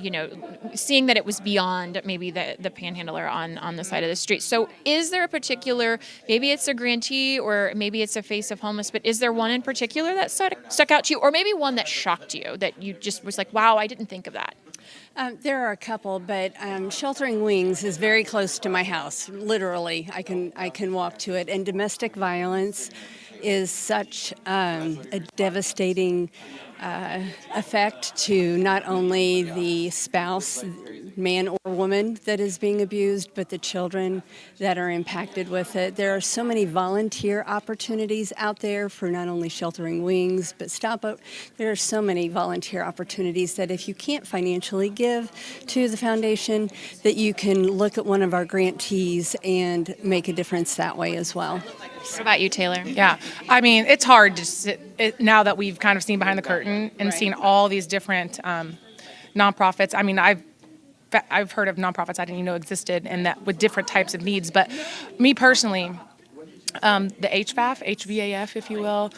seeing that it was beyond maybe the panhandler on the side of the street. So is there a particular, maybe it's a grantee or maybe it's a face of homeless, but is there one in particular that stuck out to you, or maybe one that shocked you, that you just was like, wow, I didn't think of that? There are a couple, but Sheltering Wings is very close to my house. Literally, I can walk to it. And domestic violence is such a devastating effect to not only the spouse, man or woman, that is being abused, but the children that are impacted with it. There are so many volunteer opportunities out there for not only Sheltering Wings, but there are so many volunteer opportunities that if you can't financially give to the foundation, that you can look at one of our grantees and make a difference that way as well. What about you, Taylor? Yeah, I mean, it's hard to sit, now that we've kind of seen behind the curtain and seen all these different nonprofits. I mean, I've heard of nonprofits I didn't even know existed, and that with different types of needs. But me personally, the HVAF, if you will,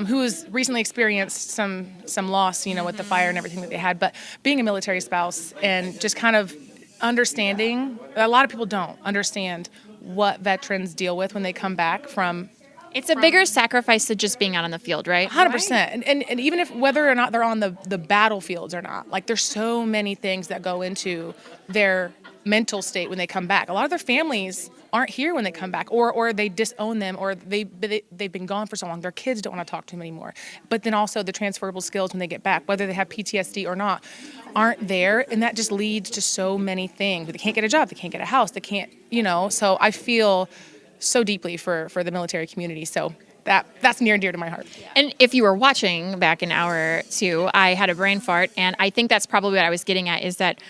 who has recently experienced some loss, with the fire and everything that they had. But being a military spouse and just kind of understanding, a lot of people don't understand what veterans deal with when they come back from. It's a bigger sacrifice than just being out on the field, right? 100%. And even if whether or not they're on the battlefields or not, like there's so many things that go into their mental state when they come back. A lot of their families aren't here when they come back, or they disown them, or they've been gone for so long. Their kids don't want to talk to them anymore. But then also the transferable skills when they get back, whether they have PTSD or not, aren't there, and that just leads to so many things. They can't get a job, they can't get a house, they can't, so I feel so deeply for the military community. So that's near and dear to my heart. And if you were watching back an hour or two, I had a brain fart, and I think that's probably what I was getting at, is that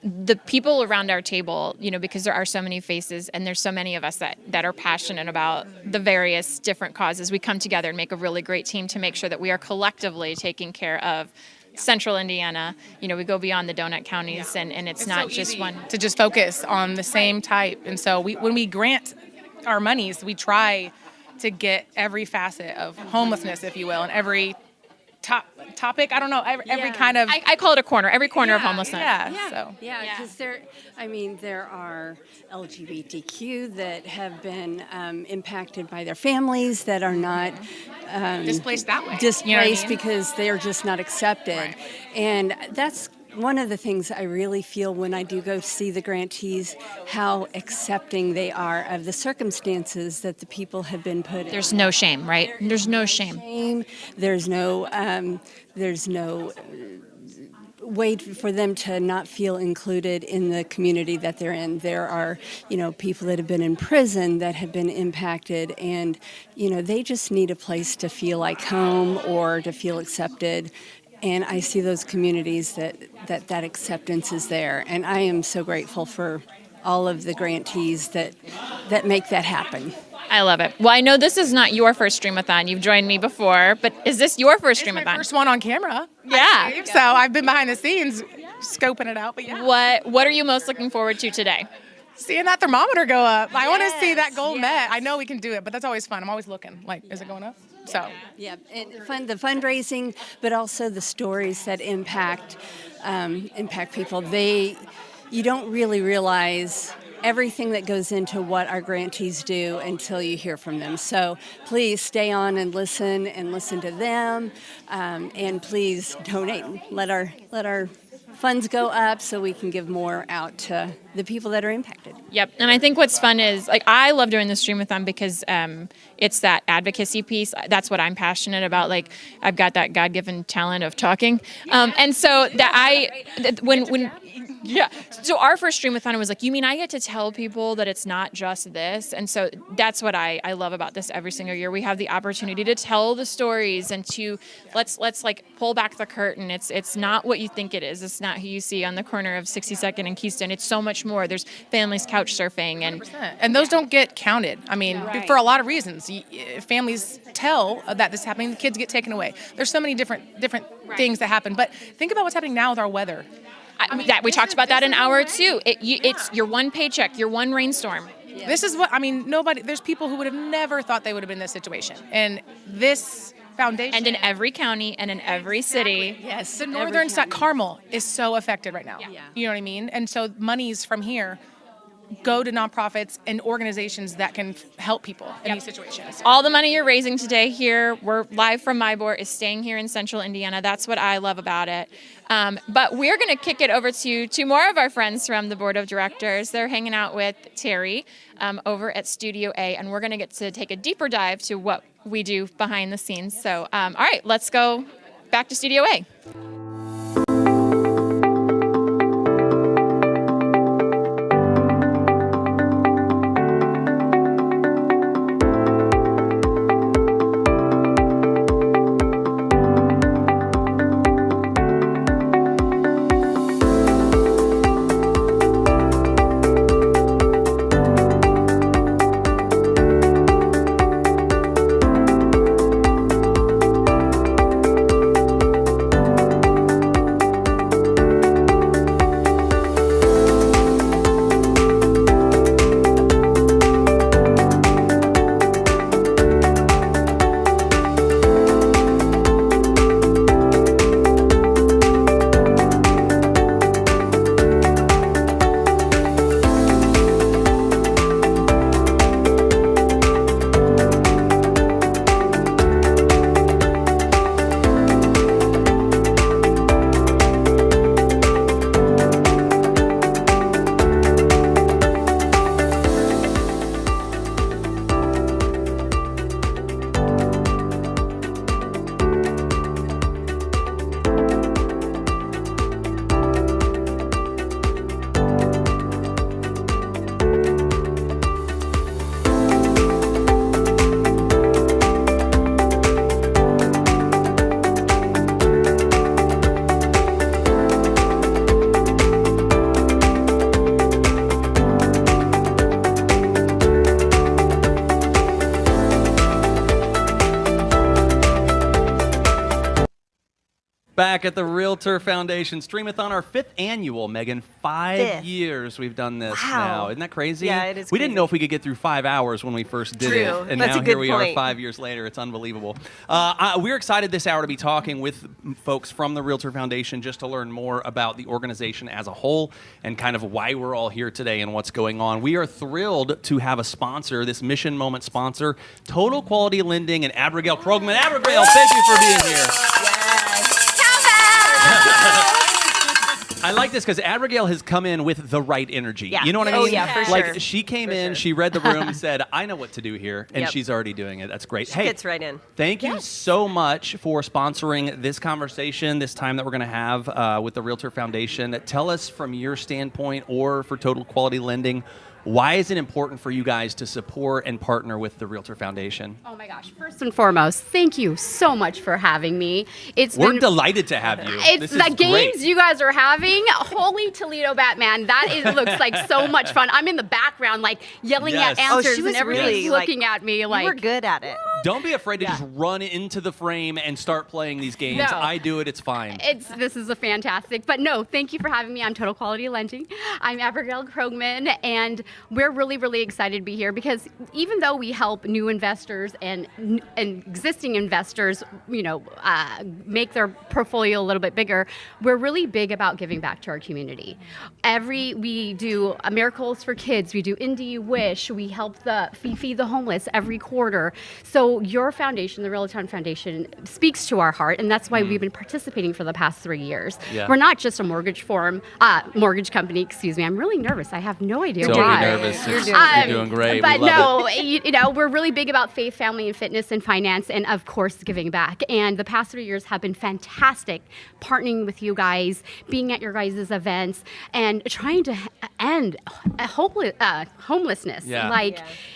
the people around our table, because there are so many faces and there's so many of us that are passionate about the various different causes, we come together and make a really great team to make sure that we are collectively taking care of Central Indiana. We go beyond the donut counties, and it's not so just one. To just focus on the same type. And so when we grant our monies, we try to get every facet of homelessness, if you will, and every topic. I don't know, every kind of. I call it a corner. Every corner of homelessness. Yeah, because there are LGBTQ that have been impacted by their families that are not displaced that way. Displaced because they're just not accepted, right. And that's one of the things I really feel when I do go see the grantees, how accepting they are of the circumstances that the people have been put in. There's no shame, right? There's no shame. There's no way for them to not feel included in the community that they're in. There are, people that have been in prison that have been impacted, and, they just need a place to feel like home or to feel accepted. And I see those communities that acceptance is there. And I am so grateful for all of the grantees that make that happen. I love it. Well, I know this is not your first Stream-A-Thon. You've joined me before, but is this your first Stream-A-Thon? It's my first one on camera. Yeah. So I've been behind the scenes scoping it out. But yeah. What are you most looking forward to today? Seeing that thermometer go up. I want to see that gold net. I know we can do it, but that's always fun. I'm always looking. Like, is it going up? So yeah, and the fundraising, but also the stories that impact people. You don't really realize everything that goes into what our grantees do until you hear from them. So please stay on and listen to them, and please donate. Let our funds go up so we can give more out to the people that are impacted. Yep. And I think what's fun is, I love doing the Stream-A-Thon because it's that advocacy piece. That's what I'm passionate about. I've got that God-given talent of talking. And so that when Yeah. So our first Stream-A-Thon was like, you mean I get to tell people that it's not just this? And so that's what I love about this every single year. We have the opportunity to tell the stories and to let's like pull back the curtain. It's not what you think it is. It's not who you see on the corner of 62nd and Keystone. It's so much more. There's families couch surfing And those don't get counted. I mean, for a lot of reasons. Families tell that this is happening, the kids get taken away. There's so many different things that happen. But think about what's happening now with our weather. That we talked about that in hour 2. It's your one paycheck, your one rainstorm. Yeah. This is what, I mean, there's people who would have never thought they would have been in this situation. And this foundation. And in every county and in every city. Yes, the northern side, Carmel is so affected right now. Yeah. You know what I mean? And so monies from here go to nonprofits and organizations that can help people in these situations. All the money you're raising today here, we're live from Mybor, is staying here in Central Indiana. That's what I love about it. But we're going to kick it over to two more of our friends from the board of directors. They're hanging out with Terry over at Studio A, and we're going to get to take a deeper dive to what we do behind the scenes. So, all right, let's go back to Studio A. Back at the Realtor Foundation Stream-A-Thon, our 5th annual, Megan. 5 years we've done this now. Isn't that crazy? Yeah, it is We didn't know if we could get through 5 hours when we first did it. And That's now a good here we are point. 5 years later. It's unbelievable. We're excited this hour to be talking with folks from the Realtor Foundation just to learn more about the organization as a whole and kind of why we're all here today and what's going on. We are thrilled to have a sponsor, this Mission Moment sponsor, Total Quality Lending and Abigail Krogman. Abigail, thank you for being here. I like this because Abigail has come in with the right energy. Yeah. You know what I mean? Oh, yeah, for like, sure. she came in, she read the room, said, I know what to do here, and she's already doing it. That's great. She fits right in. Thank you so much for sponsoring this conversation, this time that we're going to have with the Realtor Foundation. Tell us from your standpoint or for Total Quality Lending, why is it important for you guys to support and partner with the Realtor Foundation? Oh my gosh, first and foremost, thank you so much for having me. We're delighted to have you. It's the games you guys are having. Holy Toledo Batman, looks like so much fun. I'm in the background like yelling at answers and everybody's looking at me like. You were good at it. Don't be afraid to just run into the frame and start playing these games. No. I do it, it's fine. This is a fantastic. But no, thank you for having me on Total Quality Lending. I'm Abigail Krogman, and we're really, really excited to be here because even though we help new investors and existing investors, make their portfolio a little bit bigger, we're really big about giving back to our community. We do Miracles for Kids, we do Indie Wish, we help feed the homeless every quarter. So so your foundation, the Realtor Foundation, speaks to our heart, and that's why we've been participating for the past 3 years. Yeah. We're not just a mortgage company, excuse me. I'm really nervous. I have no idea Don't why. be nervous. You're doing great. But we love it. you know, we're really big about faith, family, and fitness and finance, and of course, giving back. And the past 3 years have been fantastic, partnering with you guys, being at your guys' events, and trying to end homelessness. Yeah.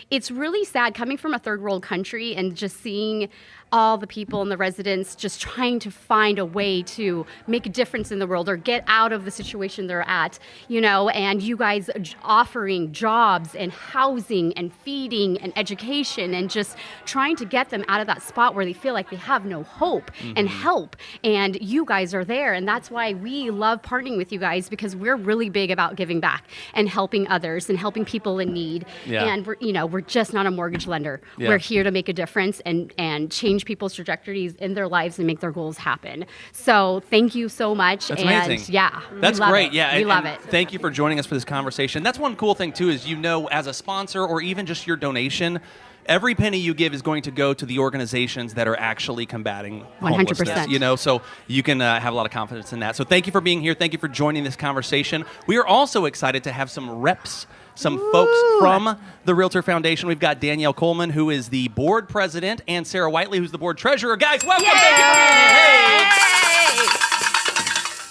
It's really sad coming from a third world country and just seeing all the people and the residents just trying to find a way to make a difference in the world or get out of the situation they're at, you know, and you guys offering jobs and housing and feeding and education and just trying to get them out of that spot where they feel like they have no hope and help. And you guys are there. And that's why we love partnering with you guys, because we're really big about giving back and helping others and helping people in need. Yeah. And we're just not a mortgage lender. Yeah. We're here to make a difference and change people's trajectories in their lives and make their goals happen. So thank you so much. That's and amazing. Yeah, That's we love great. it. Yeah, we and love it. Thank you for joining us for this conversation. That's one cool thing too, is as a sponsor or even just your donation, every penny you give is going to go to the organizations that are actually combating 100%. homelessness. So you can have a lot of confidence in that. So thank you for being here. Thank you for joining this conversation. We are also excited to have some reps, some folks from the Realtor Foundation. We've got Danielle Coleman, who is the board president, and Sarah Whiteley, who's the board treasurer. Guys, welcome. Yay! Thank you for being here. Hey.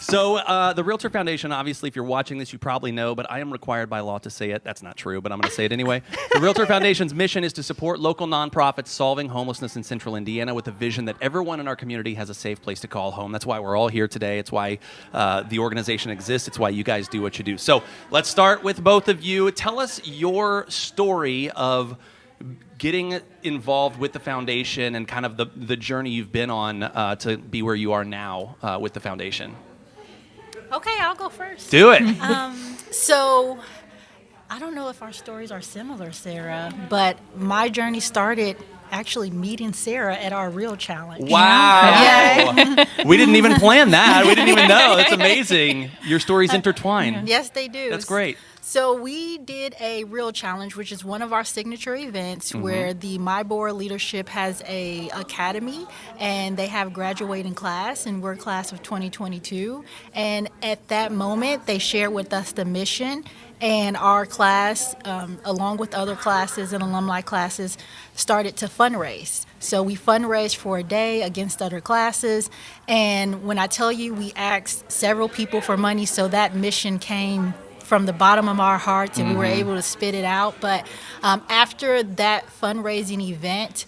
So the Realtor Foundation, obviously, if you're watching this, you probably know, but I am required by law to say it. That's not true, but I'm going to say it anyway. The Realtor Foundation's mission is to support local nonprofits solving homelessness in central Indiana with a vision that everyone in our community has a safe place to call home. That's why we're all here today. It's why the organization exists. It's why you guys do what you do. So let's start with both of you. Tell us your story of getting involved with the foundation and kind of the journey you've been on to be where you are now with the foundation. Okay, I'll go first. Do it. So, I don't know if our stories are similar, Sarah, but my journey started actually meeting Sarah at our Real Challenge. Wow. We didn't even plan that. We didn't even know. That's amazing. Your stories intertwine. Yes, they do. That's great. So we did a Real Challenge, which is one of our signature events where the My Board leadership has a academy and they have graduating class, and we're class of 2022. And at that moment, they shared with us the mission, and our class, along with other classes and alumni classes, started to fundraise. So we fundraised for a day against other classes. And when I tell you we asked several people for money, so that mission came from the bottom of our hearts, and we were able to spit it out. But after that fundraising event,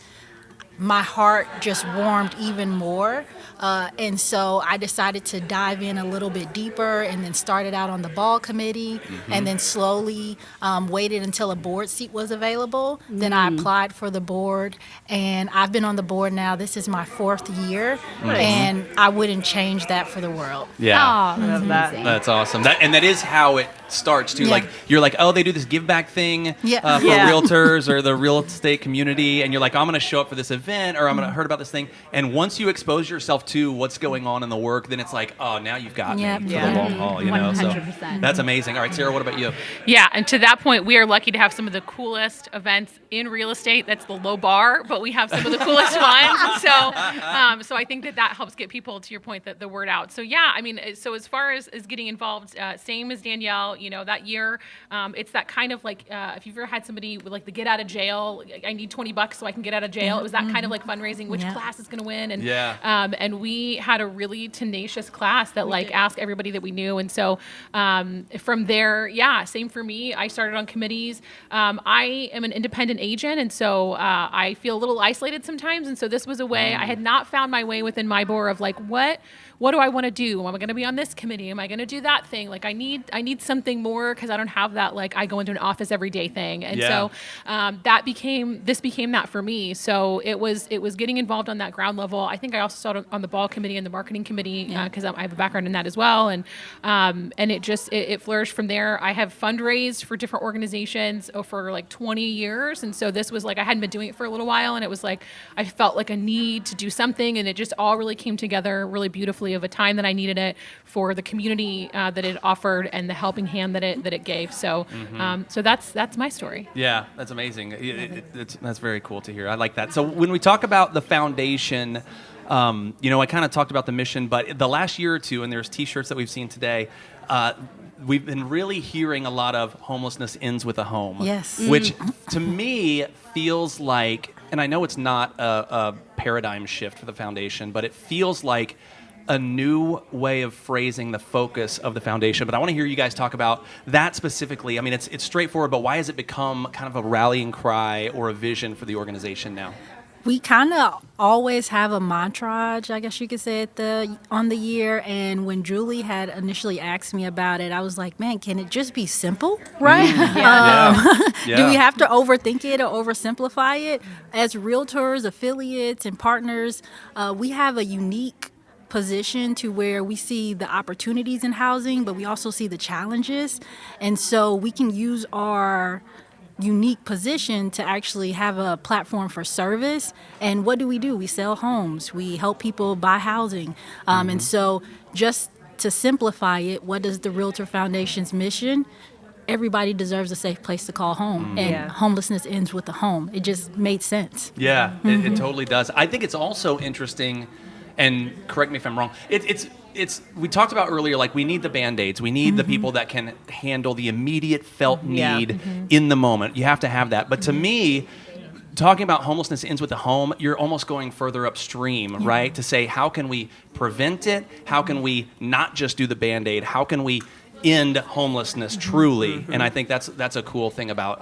my heart just warmed even more. And so I decided to dive in a little bit deeper, and then started out on the ball committee, and then slowly waited until a board seat was available. Then I applied for the board, and I've been on the board now. This is my 4th year, and I wouldn't change that for the world. Yeah. That's amazing. That's awesome. And that is how it starts too. Yeah. Like you're like, oh, they do this give back thing for realtors or the real estate community, and you're like, I'm going to show up for this event, or I'm going to heard about this thing. And once you expose yourself to what's going on in the work, then it's like, oh, now you've got me for the long haul. You know, 100%. so that's amazing. All right, Sarah, what about you? Yeah, and to that point, we are lucky to have some of the coolest events in real estate. That's the low bar, but we have some of the coolest ones. So I think that helps get people, to your point, the word out. So yeah, I mean, so as far as getting involved, same as Danielle, you know, that year, it's that kind of like, if you've ever had somebody with like the get out of jail, I need $20 so I can get out of jail. It was that kind of like fundraising, which class is going to win. And, and we had a really tenacious class that like asked everybody that we knew. And so from there, same for me. I started on committees. I am an independent agent, and so I feel a little isolated sometimes. And so this was a way. I had not found my way within my board of like, what do I want to do? Am I going to be on this committee? Am I going to do that thing? Like I need something more, because I don't have that like I go into an office every day thing. And so this became that for me. So it was getting involved on that ground level. I think I also started on the ball committee and the marketing committee because I have a background in that as well. And it flourished from there. I have fundraised for different organizations for like 20 years. And so this was like, I hadn't been doing it for a little while, and it was like, I felt like a need to do something, and it just all really came together really beautifully of a time that I needed it for the community that it offered and the helping hand that it gave. So, so that's my story. Yeah, that's amazing. That's very cool to hear. I like that. So when we talk about the foundation, I kind of talked about the mission, but the last year or two, and there's T-shirts that we've seen today, we've been really hearing a lot of homelessness ends with a home. Yes. Which to me feels like, and I know it's not a paradigm shift for the foundation, but it feels like a new way of phrasing the focus of the foundation. But I want to hear you guys talk about that specifically. I mean, it's straightforward, but why has it become kind of a rallying cry or a vision for the organization now? We kind of always have a mantra, I guess you could say, on the year. And when Julie had initially asked me about it, I was like, man, can it just be simple, right? Do we have to overthink it or oversimplify it? As realtors, affiliates, and partners, we have a unique position to where we see the opportunities in housing, but we also see the challenges. And so we can use our unique position to actually have a platform for service. And what do? We sell homes. We help people buy housing. And so just to simplify it, what is the Realtor Foundation's mission? Everybody deserves a safe place to call home, and homelessness ends with a home. It just made sense. Yeah, it totally does. I think it's also interesting, and correct me if I'm wrong, it's we talked about earlier, like we need the Band-Aids. We need the people that can handle the immediate felt need in the moment. You have to have that. But to me, talking about homelessness ends with the home, you're almost going further upstream, right? To say, how can we prevent it? How can we not just do the Band-Aid? How can we end homelessness truly? And I think that's a cool thing about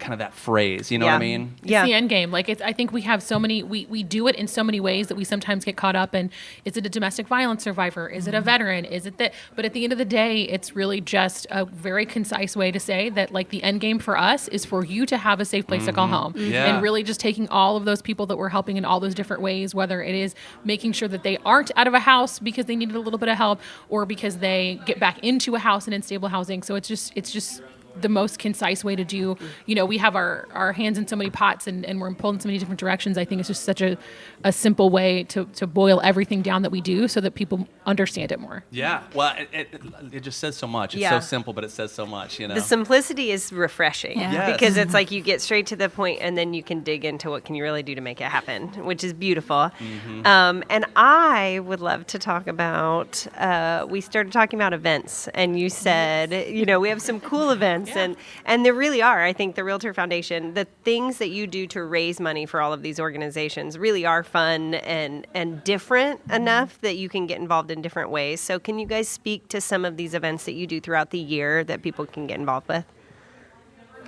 kind of that phrase. You know what I mean? It's the end game. Like I think we have so many. We do it in so many ways that we sometimes get caught up in. Is it a domestic violence survivor? Is it a veteran? Is it that? But at the end of the day, it's really just a very concise way to say that, like, the end game for us is for you to have a safe place to call home, and really just taking all of those people that we're helping in all those different ways, whether it is making sure that they aren't out of a house because they needed a little bit of help, or because they get back into a house and in stable housing. So it's just the most concise way to do. We have our hands in so many pots and we're pulled in so many different directions. I think it's just such a simple way to boil everything down that we do so that people understand it more. Yeah. Well, it just says so much. It's so simple, but it says so much, The simplicity is refreshing because it's like you get straight to the point and then you can dig into what can you really do to make it happen, which is beautiful. And I would love to talk about, we started talking about events, and you said, we have some cool events. And there really are. I think the Realtor Foundation, the things that you do to raise money for all of these organizations really are fun and different enough that you can get involved in different ways. So can you guys speak to some of these events that you do throughout the year that people can get involved with?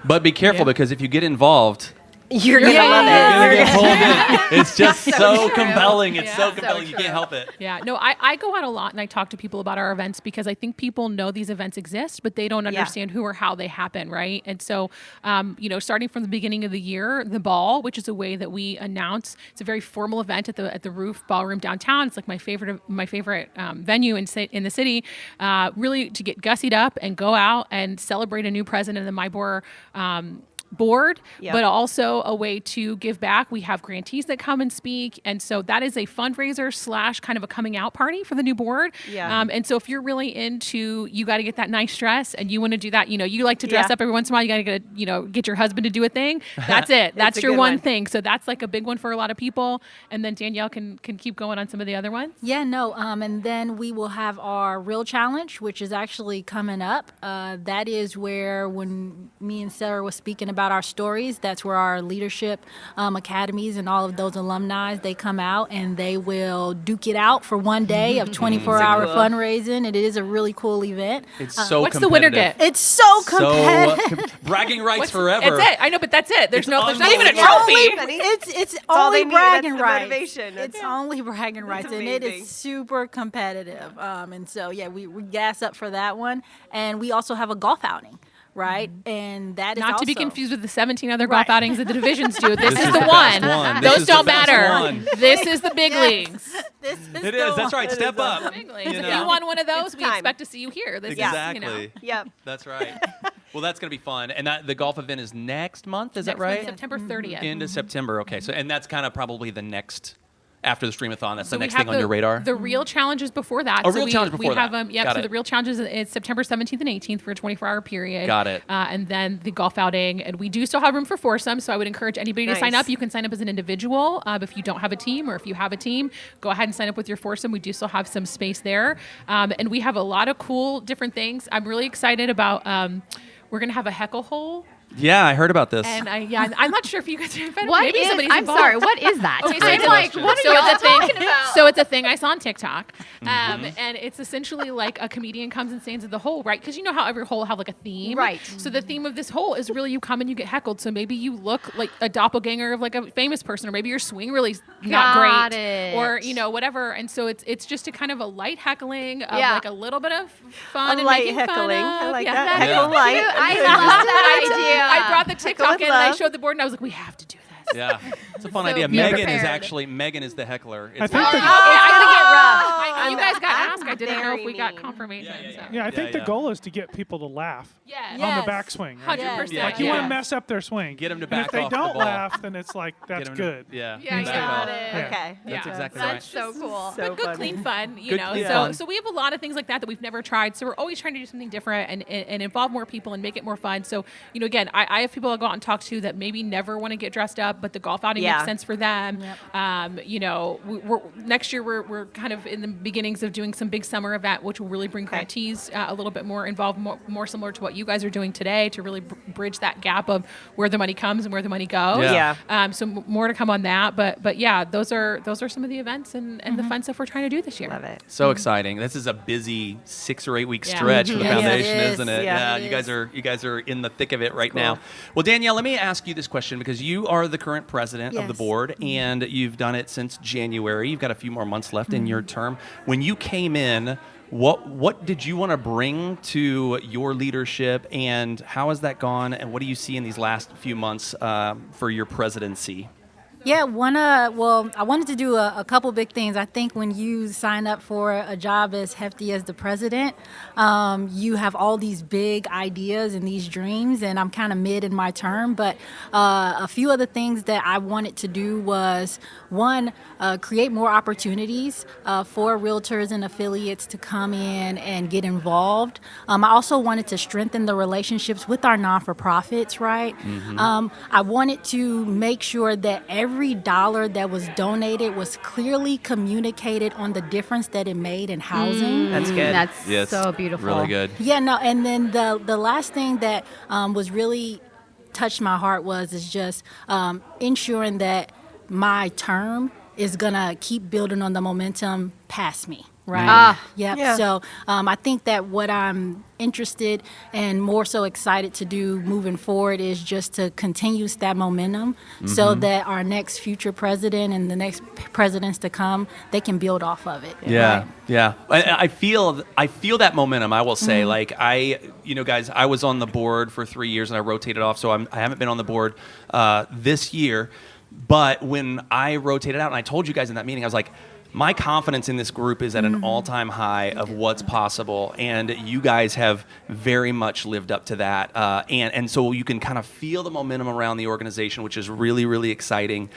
But be careful, because if you get involved, you're going to love it. You're going to get pulled in. It's just so compelling. It's so compelling. You can't help it. Yeah. No, I go out a lot and I talk to people about our events because I think people know these events exist, but they don't understand who or how they happen, right? And so, starting from the beginning of the year, the ball, which is a way that we announce, it's a very formal event at the Roof Ballroom downtown. It's like my favorite venue in the city, really to get gussied up and go out and celebrate a new president of the MyBor board, but also a way to give back. We have grantees that come and speak, and so that is a fundraiser / kind of a coming out party for the new board. And so if you're really into, you got to get that nice dress, and you want to do that, you like to dress up every once in a while. You got to get your husband to do a thing. That's it. That's your one thing. So that's like a big one for a lot of people. And then Danielle can keep going on some of the other ones. And then we will have our Real Challenge, which is actually coming up. That is where, when me and Sarah was speaking about our stories, that's where our leadership academies and all of those alumni, they come out and they will duke it out for one day of 24-hour fundraising. It is a really cool event. It's so what's the winner get? It's so competitive. Bragging rights forever. That's it. I know, but that's it. There's not even a trophy. It's only bragging rights. It's only bragging rights, and it is super competitive. And so we gas up for that one, and we also have a golf outing. Right, and that is not also, to be confused with the 17 other golf outings that the divisions do. This is the one. Those don't matter. This is the big leagues. This is It is. That's right. Step up. Big leagues. You If know? you won one of those, It's we time. expect to see you here. This Exactly. Is, Yep. That's right. Well, that's going to be fun. And the golf event is next month, is Next that right? month, September 30th. Into September. Okay. So, and that's kind of probably the next, after the Stream-A-Thon, that's So the we next have thing on your radar? The real challenges before that. Oh, So real we, challenge before we have, that. Yeah, Got so it. the real challenges is September 17th and 18th for a 24-hour period. Got it. And then the golf outing. And we do still have room for foursomes, so I would encourage anybody to sign Nice. up. You can sign up as an individual. If you don't have a team, or if you have a team, go ahead and sign up with your foursome. We do still have some space there. And we have a lot of cool different things. I'm really excited about, we're going to have a heckle hole. Yeah, I heard about this. And I'm not sure if you guys are invited. What Maybe is- somebody's I'm involved. sorry, what is that? Okay, so Great it's like, question. what are So y'all it's a thing- talking about? So it's a thing I saw on TikTok. And it's essentially like a comedian comes and stands at the hole, right? Because you know how every hole have like a theme. Right. So the theme of this hole is really you come and you get heckled. So maybe you look like a doppelganger of like a famous person, or maybe your swing really not Got great. it. Or, whatever. And so it's just a kind of a light heckling of Yeah. like a little bit of fun A and light making heckling. fun of. I like Yeah. that. Yeah. Heckle light. I love that idea. I brought the TikTok with in and I love. showed the board and I was like, we have to do this. Yeah, it's a fun So idea. be Megan is prepared. Megan is the heckler. I It's think not- the- Okay, I think it rough. you guys got I'm asked. I didn't know very if we got mean. confirmation. Yeah, I think Yeah. the goal is to get people to laugh Yes. on Yes. the backswing. Right? 100%. Yeah, Like you want yeah. to mess up their swing. Get 'em to And back if they off the don't ball. laugh, then it's like that's Get 'em good. Yeah. Yeah, back got off. it. Yeah. Okay. That's Yeah. exactly That's right. so cool. So But good, funny. clean fun, Good, clean fun. So we have a lot of things like that we've never tried. So we're always trying to do something different and involve more people and make it more fun. So, again, I have people I go out and talk to that maybe never want to get dressed up, but the golf outing Yeah. makes sense for them. We're, next year we're kind of in the beginnings of doing some big summer event, which will really bring grantees a little bit more involved, more similar to what you guys are doing today, to really bridge that gap of where the money comes and where the money goes. Yeah. So more to come on that, but yeah, those are some of the events and the fun stuff we're trying to do this year. Love it. So exciting! This is a busy 6 or 8 week Yeah. stretch for the Yeah, it foundation, is. isn't it? Yeah, it you is. guys are in the thick of it right cool. now. Well, Danielle, let me ask you this question because you are the current president of the Yes. board, and you've done it since January. You've got a few more months left in your term. When you came in, what did you want to bring to your leadership, and how has that gone? And what do you see in these last few months for your presidency? Yeah, I wanted to do a couple big things. I think when you sign up for a job as hefty as the president, you have all these big ideas and these dreams, and I'm kind of mid in my term. But a few other things that I wanted to do was, one, create more opportunities for realtors and affiliates to come in and get involved. I also wanted to strengthen the relationships with our non-for-profits, right? I wanted to make sure that every dollar that was donated was clearly communicated on the difference that it made in housing. That's good. That's Yes, so beautiful. Really good. Yeah, no, and then the last thing that was really touched my heart is just ensuring that my term is gonna keep building on the momentum past me. Right. Yep. Yeah. So I think that what I'm interested and more so excited to do moving forward is just to continue that momentum so that our next future president and the next presidents to come, they can build off of it. Yeah, Right? yeah. I feel that momentum. I will say, guys, I was on the board for 3 years and I rotated off, so I haven't been on the board this year. But when I rotated out, and I told you guys in that meeting, I was like, my confidence in this group is at an all-time high of what's possible, and you guys have very much lived up to that. And so you can kind of feel the momentum around the organization, which is really, really exciting.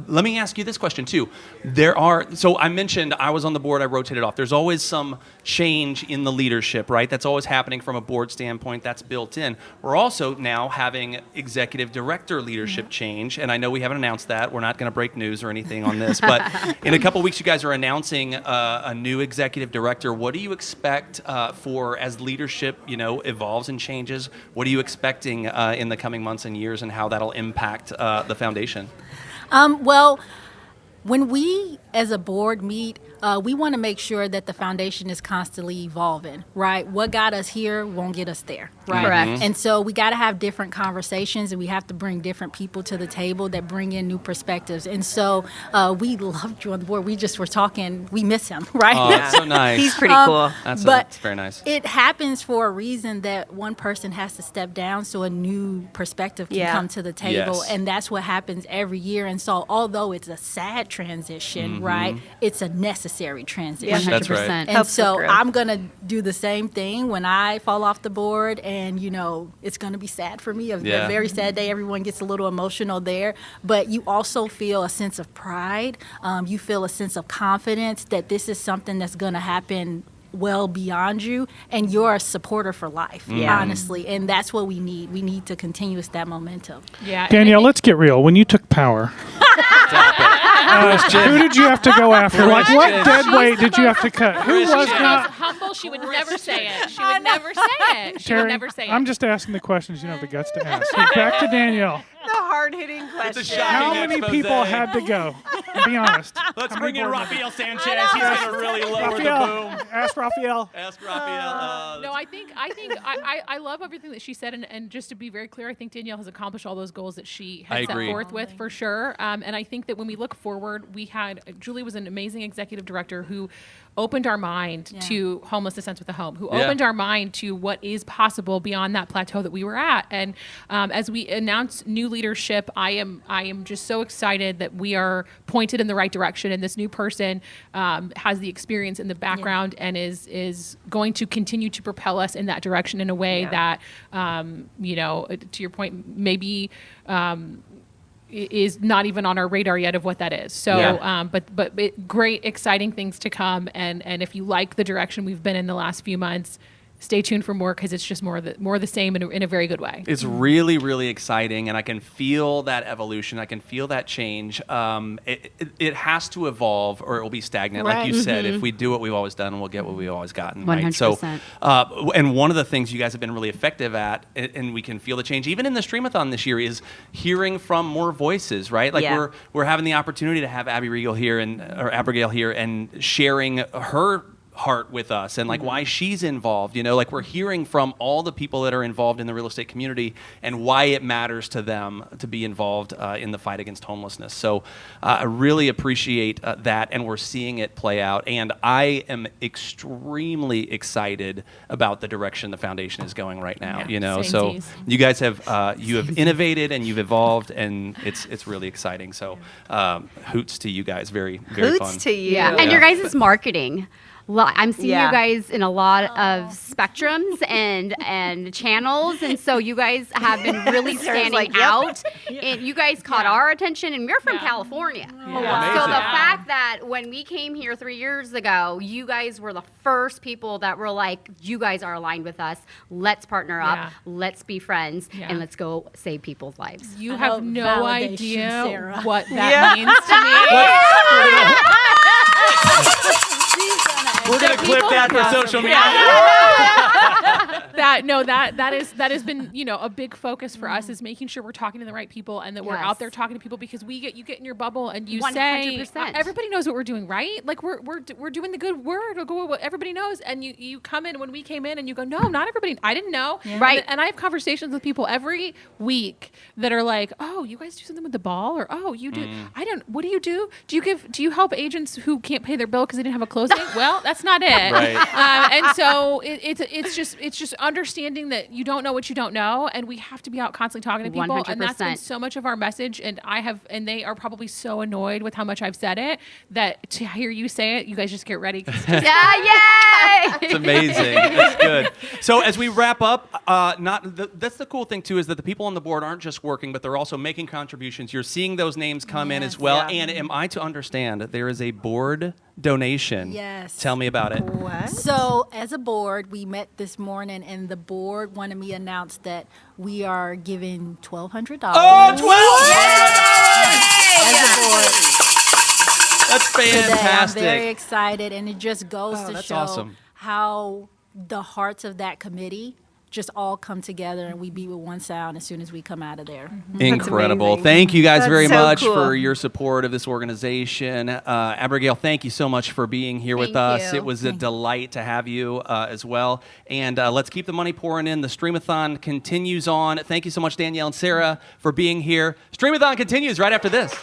Let me ask you this question, too. So I mentioned I was on the board, I rotated off. There's always some change in the leadership, right? That's always happening from a board standpoint. That's built in. We're also now having executive director leadership change, and I know we haven't announced that. We're not going to break news or anything on this, but in a couple weeks, you guys are announcing a new executive director. What do you expect for as leadership, evolves and changes? What are you expecting in the coming months and years, and how that'll impact the foundation? Well, when we as a board meet, we want to make sure that the foundation is constantly evolving, right? What got us here won't get us there, right? Correct. And so we got to have different conversations, and we have to bring different people to the table that bring in new perspectives. And so we loved you on the board. We just were talking, we miss him, right? Oh, that's so nice. He's pretty cool. That's very nice. It happens for a reason that one person has to step down so a new perspective can come to the table. Yes. And that's what happens every year. And so although it's a sad transition, right, it's a necessary necessary transition. That's right. And Helps so with growth. I'm going to do the same thing when I fall off the board, and it's going to be sad for me, a very sad day. Everyone gets a little emotional there, but you also feel a sense of pride. You feel a sense of confidence that this is something that's going to happen well beyond you, and you're a supporter for life, honestly. And that's what we need. We need to continue that momentum. Yeah. Danielle, let's get real. When you took power, who did you have to go after? Like, what dead weight did you have to cut? Who was not? Humble. She would never say it. She would never say it. She would Terry, never say it. I'm just asking the questions you don't have the guts to ask. So back to Danielle. The hard-hitting question. How many people had to go? Be honest. Let's bring in Rafael Sanchez. He's going to really lower the boom. Ask Rafael. Ask Rafael. No, I think I love everything that she said, and just to be very clear, I think Danielle has accomplished all those goals that she had set forth with for sure. And I think that when we look forward, Julie was an amazing executive director who opened our mind to homelessness ends with a home, who opened our mind to what is possible beyond that plateau that we were at. And as we announce new leadership, I am just so excited that we are pointed in the right direction, and this new person has the experience in the background and is going to continue to propel us in that direction in a way that, to your point, maybe is not even on our radar yet of what that is. So, great, exciting things to come. And if you like the direction we've been in the last few months, stay tuned for more, because it's just more of the same in a very good way. It's really, really exciting, and I can feel that evolution. I can feel that change. It has to evolve, or it will be stagnant. Like you said, if we do what we've always done, we'll get what we've always gotten. 100%. Right? So, and one of the things you guys have been really effective at, and we can feel the change, even in the Stream-A-Thon this year, is hearing from more voices. Right? Like we're having the opportunity to have Abigail here and sharing her heart with us and like why she's involved, like we're hearing from all the people that are involved in the real estate community and why it matters to them to be involved in the fight against homelessness. So I really appreciate that, and we're seeing it play out, and I am extremely excited about the direction the foundation is going right now. So you guys have you have innovated and you've evolved, and it's really exciting. So hoots to you guys. Very, very fun. Hoots to you. And your guys' marketing. I'm seeing you guys in a lot of spectrums and channels, and so you guys have been really standing out. And you guys caught our attention, and we're from California. So the fact that when we came here 3 years ago, you guys were the first people that were like, you guys are aligned with us. Let's partner up. Let's be friends, and let's go save people's lives. You have no idea Sarah. what that means to me. We're gonna clip that for social media. That has been a big focus for us, is making sure we're talking to the right people and that we're out there talking to people, because you get in your bubble and you 100%. say everybody knows what we're doing, right? Like we're doing the good word, or go what everybody knows, and you come in when we came in and you go, no, not everybody. I didn't know, right? And I have conversations with people every week that are like, oh, you guys do something with the ball, or oh, you do. I don't. What do you do? Do you help agents who can't pay their bill because they didn't have a closing? Well, that's not it. Right. And so it's just understanding that you don't know what you don't know, and we have to be out constantly talking to people. 100%. And that's been so much of our message. And they are probably so annoyed with how much I've said it, that to hear you say it, you guys just get ready. Yay! It's amazing. That's good. So as we wrap up, that's the cool thing too, is that the people on the board aren't just working, but they're also making contributions. You're seeing those names come in as well. And am I to understand that there is a board donation? Yes. Tell me about it. What? So as a board, we met this morning, and the board wanted me to announce that we are giving $1,200. Oh, $1,200! As a board. That's fantastic. Today. I'm very excited, and it just goes to show awesome. how the hearts of that committee just all come together, and we be with one sound as soon as we come out of there. Incredible. Thank you guys very much cool. for your support of this organization. Abigail, thank you so much for being here with us. It was a delight to have you as well. And let's keep the money pouring in. The Stream-A-Thon continues on. Thank you so much, Danielle and Sarah, for being here. Stream-A-Thon continues right after this.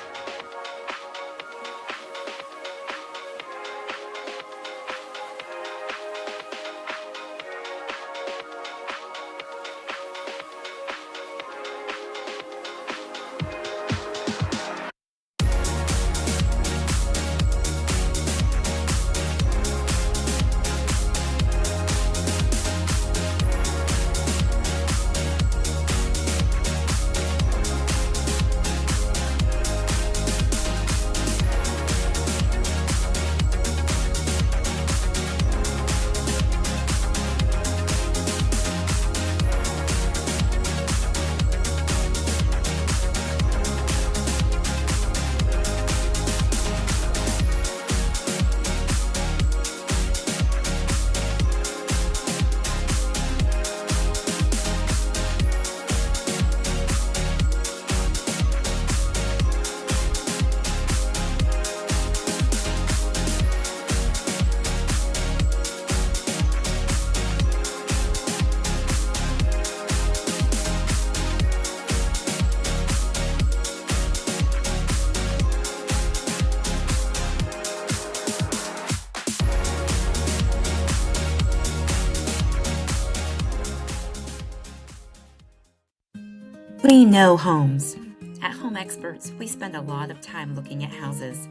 We know homes. At Home Experts, we spend a lot of time looking at houses,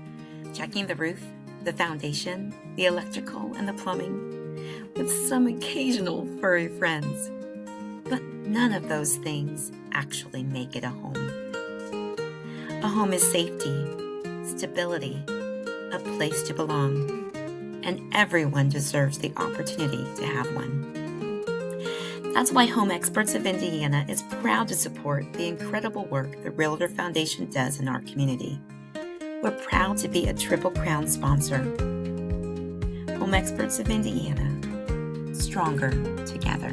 checking the roof, the foundation, the electrical, and the plumbing, with some occasional furry friends. But none of those things actually make it a home. A home is safety, stability, a place to belong, and everyone deserves the opportunity to have one. That's why Home Experts of Indiana is proud to support the incredible work the Realtor Foundation does in our community. We're proud to be a Triple Crown sponsor. Home Experts of Indiana, stronger together.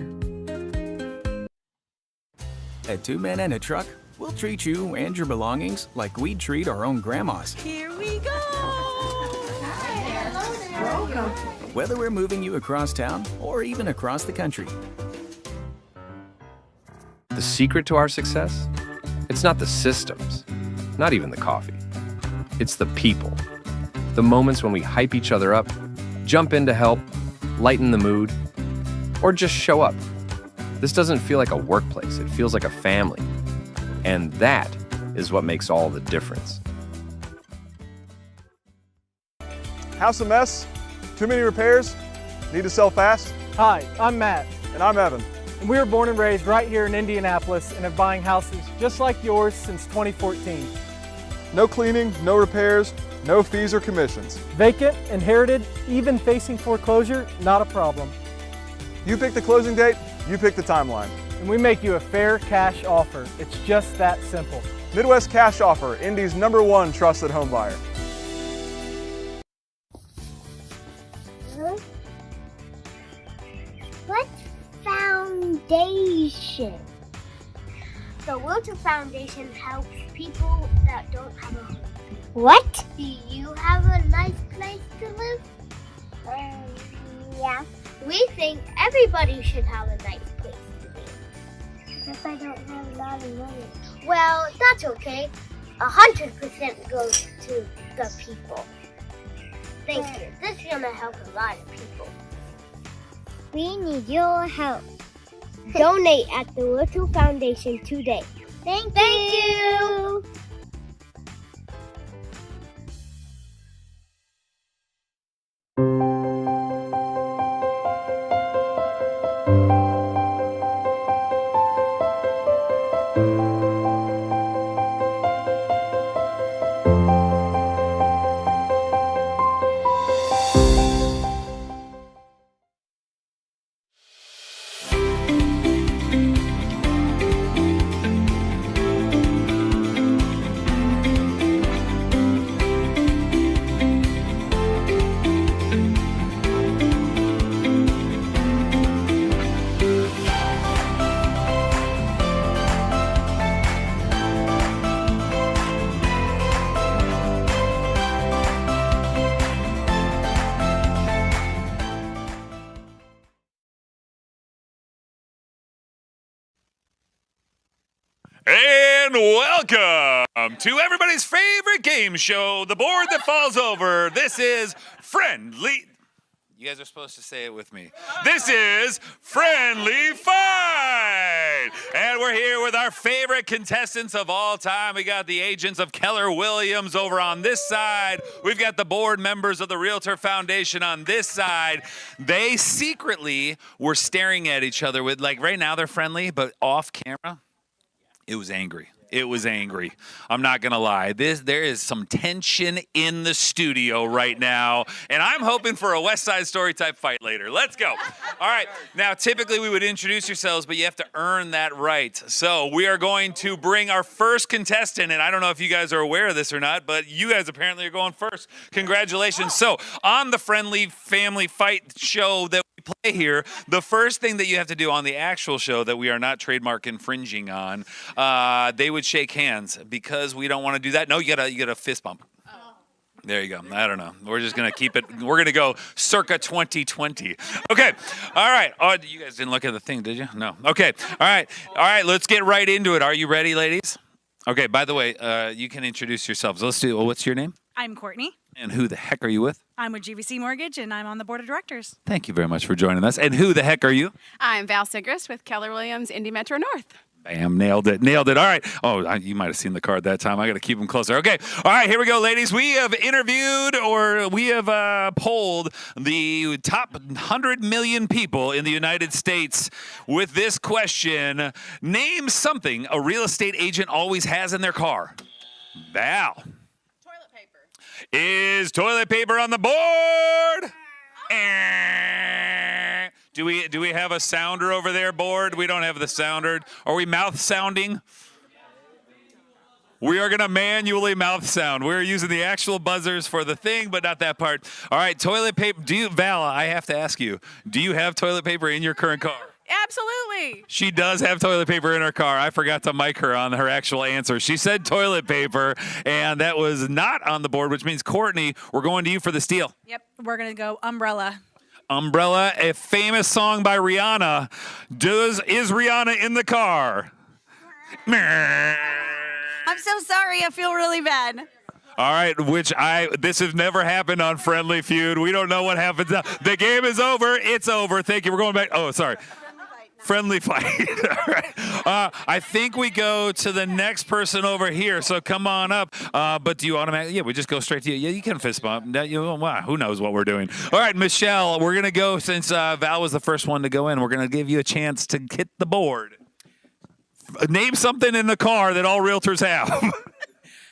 At 2 Men and a Truck, we'll treat you and your belongings like we'd treat our own grandmas. Here we go! Welcome. Whether we're moving you across town or even across the country. The secret to our success? It's not the systems, not even the coffee. It's the people. The moments when we hype each other up, jump in to help, lighten the mood, or just show up. This doesn't feel like a workplace, it feels like a family. And that is what makes all the difference. House a mess? Too many repairs? Need to sell fast? Hi, I'm Matt. And I'm Evan. And we were born and raised right here in Indianapolis and have buying houses just like yours since 2014. No cleaning, no repairs, no fees or commissions. Vacant, inherited, even facing foreclosure, not a problem. You pick the closing date, you pick the timeline. And we make you a fair cash offer. It's just that simple. Midwest Cash Offer, Indy's #1 trusted home buyer. What foundation? The Realtor Foundation helps people that don't have a home. What? Do you have a nice place to live? Yeah. We think everybody should have a nice place to live. If I don't have a lot of money. Well, that's okay. 100% goes to the people. Thank you. This is gonna help a lot of people. We need your help. Donate at the Realtor Foundation today. Thank you. And welcome to everybody's favorite game show, The Board That Falls Over. This is Friendly. You guys are supposed to say it with me. This is Friendly Fight. And we're here with our favorite contestants of all time. We got the agents of Keller Williams over on this side. We've got the board members of the Realtor Foundation on this side. They secretly were staring at each other with, like, right now they're friendly, but off camera, it was angry. It was angry. I'm not going to lie. There is some tension in the studio right now, and I'm hoping for a West Side Story type fight later. Let's go. All right. Now, typically we would introduce yourselves, but you have to earn that right. So we are going to bring our first contestant, and I don't know if you guys are aware of this or not, but you guys apparently are going first. Congratulations. So on the Friendly Family Fight show that we play here, the first thing that you have to do on the actual show that we are not trademark infringing on, they would shake hands. Because we don't want to do that. No, you got a fist bump. There you go. I don't know. We're just going to keep it. We're going to go circa 2020. Okay. All right. Oh, you guys didn't look at the thing, did you? No. Okay. All right. All right. Let's get right into it. Are you ready, ladies? Okay. By the way, you can introduce yourselves. Let's do. What's your name? I'm Courtney. And who the heck are you with? I'm with GVC Mortgage, and I'm on the board of directors. Thank you very much for joining us. And who the heck are you? I'm Val Sigrist with Keller Williams Indy Metro North. Bam, nailed it. All right. Oh, you might have seen the card that time. I got to keep them closer. Okay. All right, here we go, ladies. We have interviewed or we have polled the top 100 million people in the United States with this question. Name something a real estate agent always has in their car. Val. Toilet paper. Is toilet paper on the board? Do we have a sounder over there, board? We don't have the sounder. Are we mouth sounding? We are going to manually mouth sound. We're using the actual buzzers for the thing, but not that part. All right, toilet paper. Val, I have to ask you, do you have toilet paper in your current car? Absolutely. She does have toilet paper in her car. I forgot to mic her on her actual answer. She said toilet paper, and that was not on the board, which means, Courtney, we're going to you for the steal. Yep, we're going to go umbrella. Umbrella, a famous song by Rihanna. Is Rihanna in the car? I'm so sorry. I feel really bad. All right, this has never happened on Friendly Feud. We don't know what happens. The game is over. It's over. Thank you. We're going back. Oh, sorry. Friendly fight. All right. I think we go to the next person over here. So come on up. But do you automatically? Yeah, we just go straight to you. Yeah, you can fist bump. Wow, who knows what we're doing? All right, Michelle, we're gonna go since Val was the first one to go in. We're gonna give you a chance to hit the board. Name something in the car that all realtors have.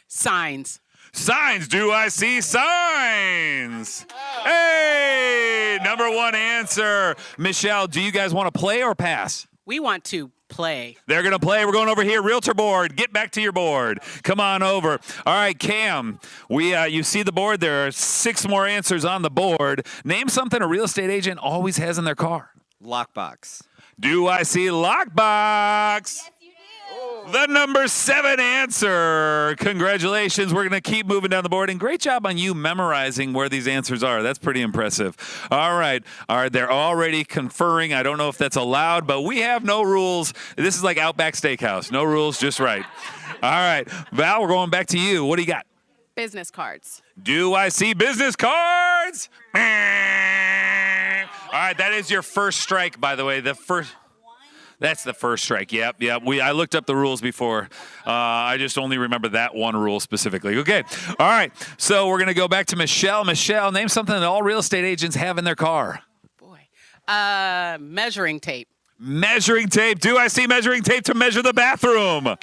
Signs. Signs. Do I see signs? Hey, number one answer. Michelle, do you guys want to play or pass? We want to play. They're going to play. We're going over here. Realtor board. Get back to your board. Come on over. All right, Cam, you see the board. There are 6 more answers on the board. Name something a real estate agent always has in their car. Lockbox. Do I see lockbox? Yes, you do. The number 7 answer. Congratulations. We're going to keep moving down the board. And great job on you memorizing where these answers are. That's pretty impressive. All right. They're already conferring. I don't know if that's allowed, but we have no rules. This is like Outback Steakhouse. No rules, just right. All right. Val, we're going back to you. What do you got? Business cards. Do I see business cards? All right. That is your first strike, by the way. That's the first strike. Yep. I looked up the rules before. I just only remember that one rule specifically. Okay. All right. So we're going to go back to Michelle. Michelle, name something that all real estate agents have in their car. Measuring tape. Measuring tape. Do I see measuring tape to measure the bathroom?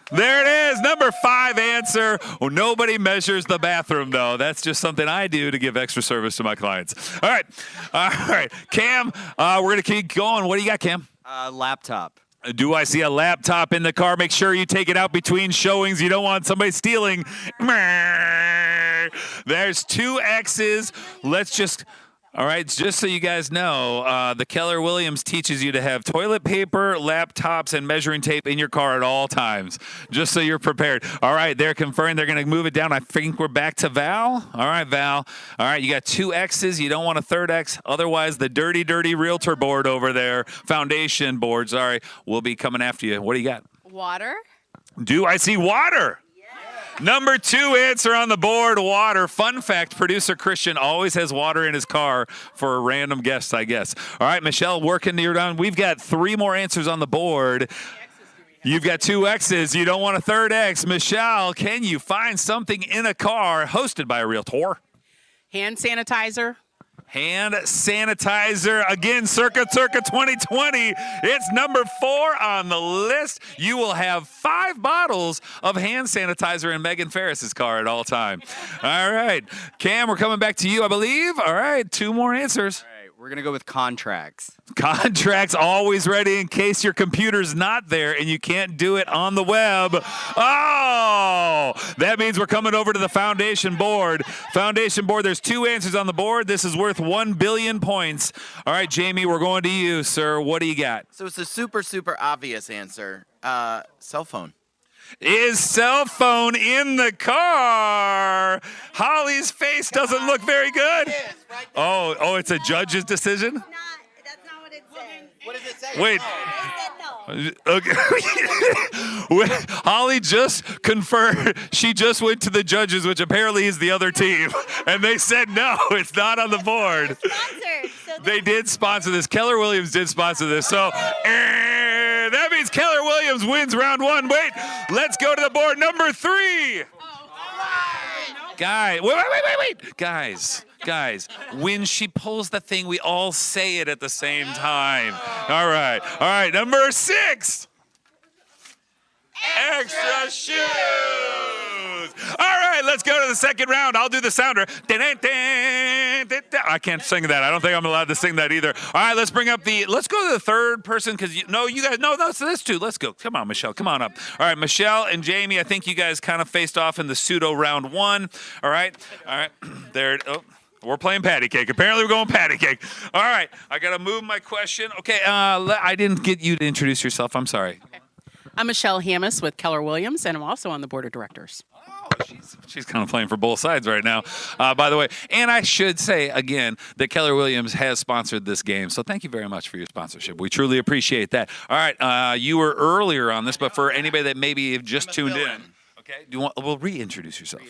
There it is. Number 5 answer. Well, nobody measures the bathroom, though. That's just something I do to give extra service to my clients. All right. Cam, we're going to keep going. What do you got, Cam? Laptop. Do I see a laptop in the car? Make sure you take it out between showings. You don't want somebody stealing. There's 2 X's. All right, just so you guys know, the Keller Williams teaches you to have toilet paper, laptops, and measuring tape in your car at all times, just so you're prepared. All right, they're confirming they're going to move it down. I think we're back to Val. All right, Val. All right, you got 2 X's. You don't want a 3rd X. Otherwise, the dirty realtor board over there, foundation board, sorry, will be coming after you. What do you got? Water. Do I see water? Number 2 answer on the board, water. Fun fact, producer Christian always has water in his car for random guests, I guess. All right, Michelle, working to your down. We've got 3 more answers on the board. You've got 2 X's. You don't want a 3rd X. Michelle, can you find something in a car hosted by a realtor? Hand sanitizer. Hand sanitizer. Again, circa 2020. It's number 4 on the list. You will have 5 bottles of hand sanitizer in Megan Ferris's car at all time. All right. Cam, we're coming back to you, I believe. All right. 2 more answers. All right. We're going to go with contracts. Contracts always ready in case your computer's not there and you can't do it on the web. Oh, that means we're coming over to the foundation board. Foundation board, there's 2 answers on the board. This is worth 1 billion points. All right, Jamie, we're going to you, sir. What do you got? So it's a super obvious answer. Cell phone. Is cell phone in the car? Holly's face doesn't look very good. Oh, it's a judge's decision? That's not what it says. What does it say? Wait. Okay. Holly just confirmed. She just went to the judges, which apparently is the other team, and they said no, it's not on the board. They did sponsor this. Keller Williams did sponsor this. So that means means Keller Williams wins round 1. Wait, let's go to the board. Number 3. Guys, wait. Guys, when she pulls the thing, we all say it at the same time. All right, number 6. Extra shoes. All right, let's go to the second round. I'll do the sounder. I can't sing that. I don't think I'm allowed to sing that either. All right, let's go to the third person because you guys, so this two. Let's go. Come on, Michelle, come on up. All right, Michelle and Jamie, I think you guys kind of faced off in the pseudo round 1. All right, there. Oh. We're playing patty cake. Apparently, we're going patty cake. All right, I got to move my question. Okay, I didn't get you to introduce yourself. I'm sorry. Okay. I'm Michelle Hammis with Keller Williams, and I'm also on the board of directors. Oh, she's kind of playing for both sides right now, by the way. And I should say, again, that Keller Williams has sponsored this game, so thank you very much for your sponsorship. We truly appreciate that. All right, you were earlier on this, but for anybody that maybe just tuned in, okay, we'll reintroduce yourself.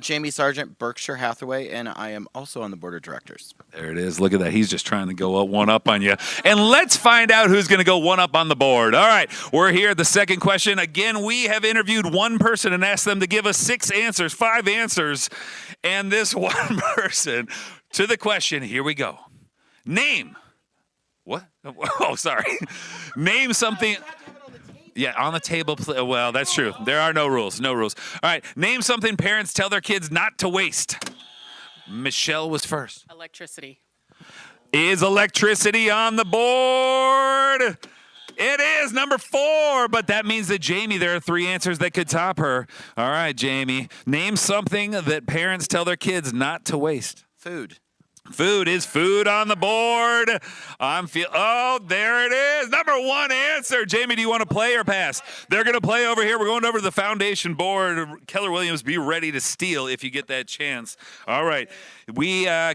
Jamie Sargent, Berkshire Hathaway, and I am also on the board of directors. There it is. Look at that. He's just trying to go one up on you. And let's find out who's going to go one up on the board. All right, we're here at the second question. Again, we have interviewed one person and asked them to give us 5 answers. And this one person to the question, here we go. Name. What? Oh, sorry. Name something. Yeah, on the table. Well, that's true. There are no rules. No rules. All right. Name something parents tell their kids not to waste. Michelle was first. Electricity. Is electricity on the board? It is number 4, but that means that Jamie, there are 3 answers that could top her. All right, Jamie. Name something that parents tell their kids not to waste. Food. Food is food on the board. Oh, there it is. Number 1 answer. Jamie, do you want to play or pass? They're going to play over here. We're going over to the foundation board. Keller Williams, be ready to steal if you get that chance. All right.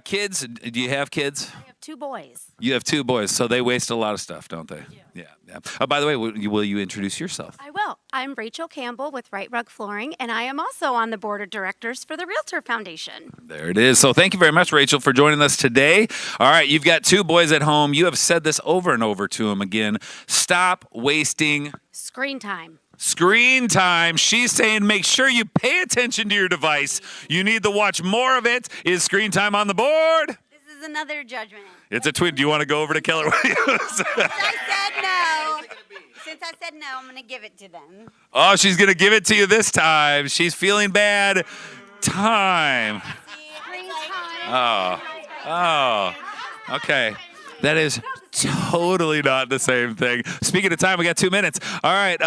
Kids, do you have kids? I have 2 boys. You have 2 boys, so they waste a lot of stuff, don't they? Yeah. By the way, will you introduce yourself? I will. I'm Rachel Campbell with Right Rug Flooring, and I am also on the board of directors for the Realtor Foundation. There it is. So thank you very much, Rachel, for joining us today. All right, you've got 2 boys at home. You have said this over and over to them again. Stop wasting screen time. Screen time. She's saying make sure you pay attention to your device. You need to watch more of it. Is screen time on the board? This is another judgment. It's a twin. Do you want to go over to Keller Williams? Since I said no, I'm going to give it to them. Oh, she's going to give it to you this time. She's feeling bad. Time. Oh. Okay. That is totally not the same thing. Speaking of time, we got 2 minutes. All right.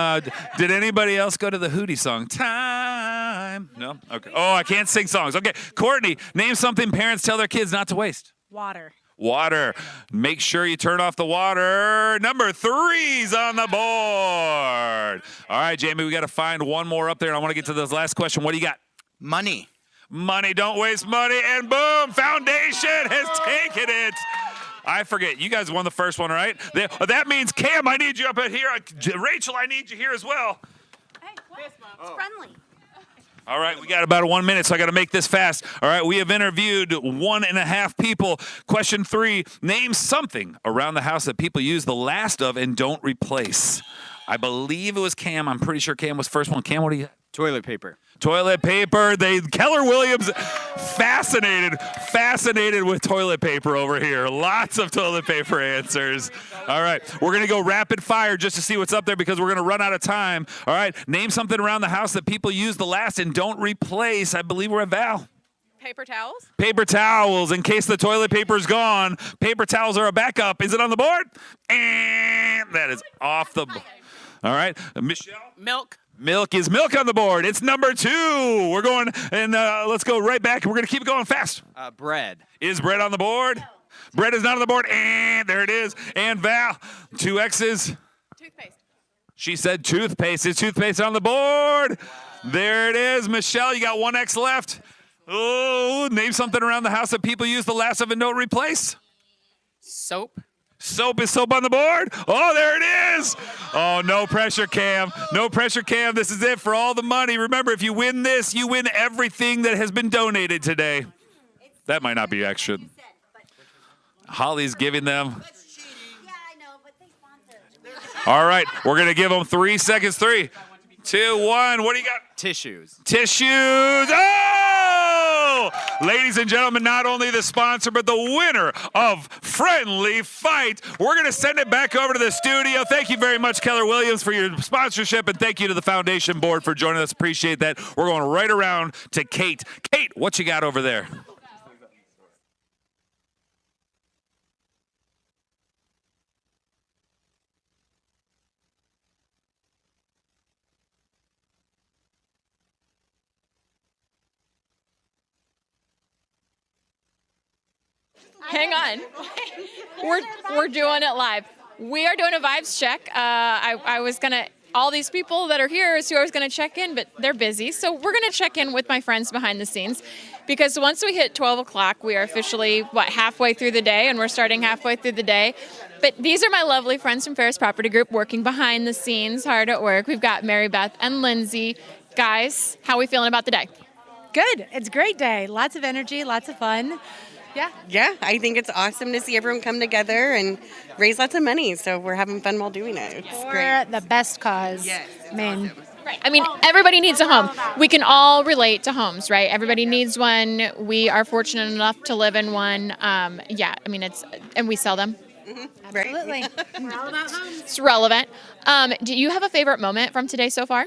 Did anybody else go to the Hootie song? Time. No? Okay. Oh, I can't sing songs. Okay. Courtney, name something parents tell their kids not to waste. Water. Water. Make sure you turn off the water. Number 3's on the board. All right, Jamie, we got to find one more up there. And I want to get to this last question. What do you got? Money. Money. Don't waste money. And boom, Foundation has taken it. I forget. You guys won the first one, right? That means, Cam, I need you up here. Rachel, I need you here as well. Hey, what? It's friendly. All right, we got about 1 minute, so I got to make this fast. All right, we have interviewed 1.5 people. Question 3, name something around the house that people use the last of and don't replace. I believe it was Cam. I'm pretty sure Cam was first one. Cam, what do you got? Toilet paper. Toilet paper. Keller Williams, fascinated with toilet paper over here. Lots of toilet paper answers. All right, we're going to go rapid fire just to see what's up there because we're going to run out of time. All right, name something around the house that people use the last and don't replace. I believe we're at Val. Paper towels? Paper towels. In case the toilet paper's gone, paper towels are a backup. Is it on the board? And that is off the board. All right, Michelle? Milk. Milk is milk on the board. It's number 2. We're going, and let's go right back. We're going to keep it going fast. Bread. Is bread on the board? No. Bread is not on the board. And there it is. And Val, 2 X's. Toothpaste. She said toothpaste. Is toothpaste on the board? Wow. There it is. Michelle, you got 1 X left. Oh, name something around the house that people use the last of and don't replace. Soap. Soap. Is soap on the board? Oh, there it is. Oh, no pressure, Cam. No pressure, Cam. This is it for all the money. Remember, if you win this, you win everything that has been donated today. That might not be extra. Holly's giving them. Yeah, I know, but they sponsor. All right, we're going to give them 3 seconds. 3, 2, 1. What do you got? Tissues. Tissues. Oh! Ladies and gentlemen, not only the sponsor, but the winner of Friendly Fight. We're going to send it back over to the studio. Thank you very much, Keller Williams, for your sponsorship, and thank you to the foundation board for joining us. Appreciate that. We're going right around to Kate. Kate, what you got over there? Hang on. We're doing it live. We are doing a vibes check. I was going to, all these people that are here is who I was going to check in, but they're busy. So we're going to check in with my friends behind the scenes, because once we hit 12 o'clock, we are officially, halfway through the day, and we're starting halfway through the day. But these are my lovely friends from Ferris Property Group working behind the scenes, hard at work. We've got Mary Beth and Lindsay. Guys, how are we feeling about the day? Good. It's a great day. Lots of energy, lots of fun. Yeah, I think it's awesome to see everyone come together and raise lots of money. So we're having fun while doing it. It's great. The best cause. Yes, Man. Right. I mean, everybody needs a home. We can all relate to homes, right? Everybody needs one. We are fortunate enough to live in one. Yeah, I mean, and we sell them. Absolutely. We're all about homes. It's relevant. Do you have a favorite moment from today so far?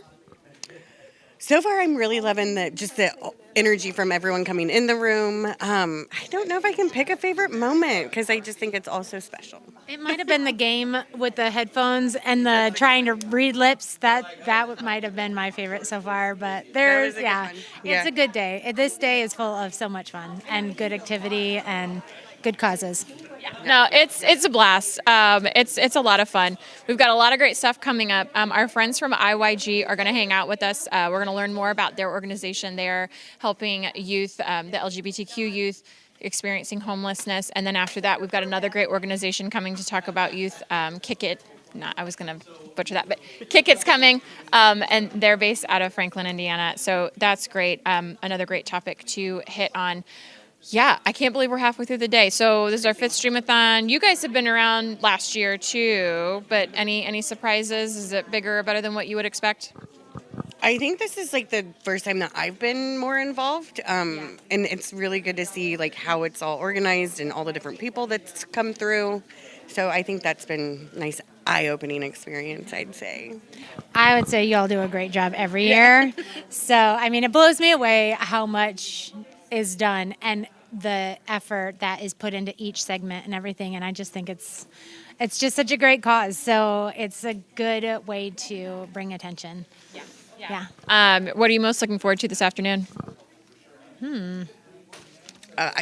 So far, I'm really loving the energy from everyone coming in the room. I don't know if I can pick a favorite moment because I just think it's all so special. It might have been the game with the headphones and the trying to read lips. That might have been my favorite so far. But there's, it's a good day. This day is full of so much fun and good activity and good causes. No, it's a blast. It's a lot of fun. We've got a lot of great stuff coming up. Our friends from IYG are going to hang out with us. We're going to learn more about their organization. They're helping youth, the LGBTQ youth experiencing homelessness. And then after that, we've got another great organization coming to talk about youth. Kick It. I was going to butcher that, but Kick It's coming, and they're based out of Franklin, Indiana. So that's great. Another great topic to hit on. Yeah, I can't believe we're halfway through the day. So this is our 5th Stream-A-Thon. You guys have been around last year too, but any surprises? Is it bigger or better than what you would expect? I think this is like the first time that I've been more involved, and it's really good to see like how it's all organized and all the different people that's come through. So I think that's been a nice eye-opening experience, I'd say. I would say you all do a great job every year. So, I mean, it blows me away how much is done and the effort that is put into each segment and everything. And I just think it's just such a great cause. So it's a good way to bring attention. Yeah. What are you most looking forward to this afternoon?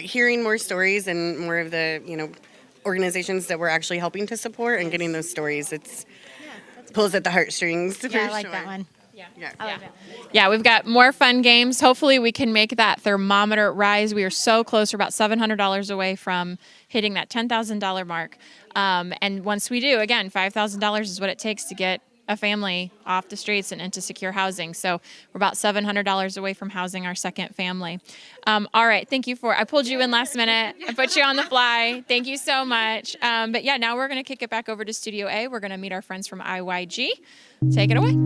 Hearing more stories and more of the, organizations that we're actually helping to support and getting those stories. It's pulls at the heartstrings. Yeah, I like that one. Yeah, we've got more fun games. Hopefully we can make that thermometer rise. We are so close. We're about $700 away from hitting that $10,000 mark. And once we do, again, $5,000 is what it takes to get a family off the streets and into secure housing. So we're about $700 away from housing our second family. All right. Thank you I pulled you in last minute. I put you on the fly. Thank you so much. But yeah, now we're going to kick it back over to Studio A. We're going to meet our friends from IYG. Take it away.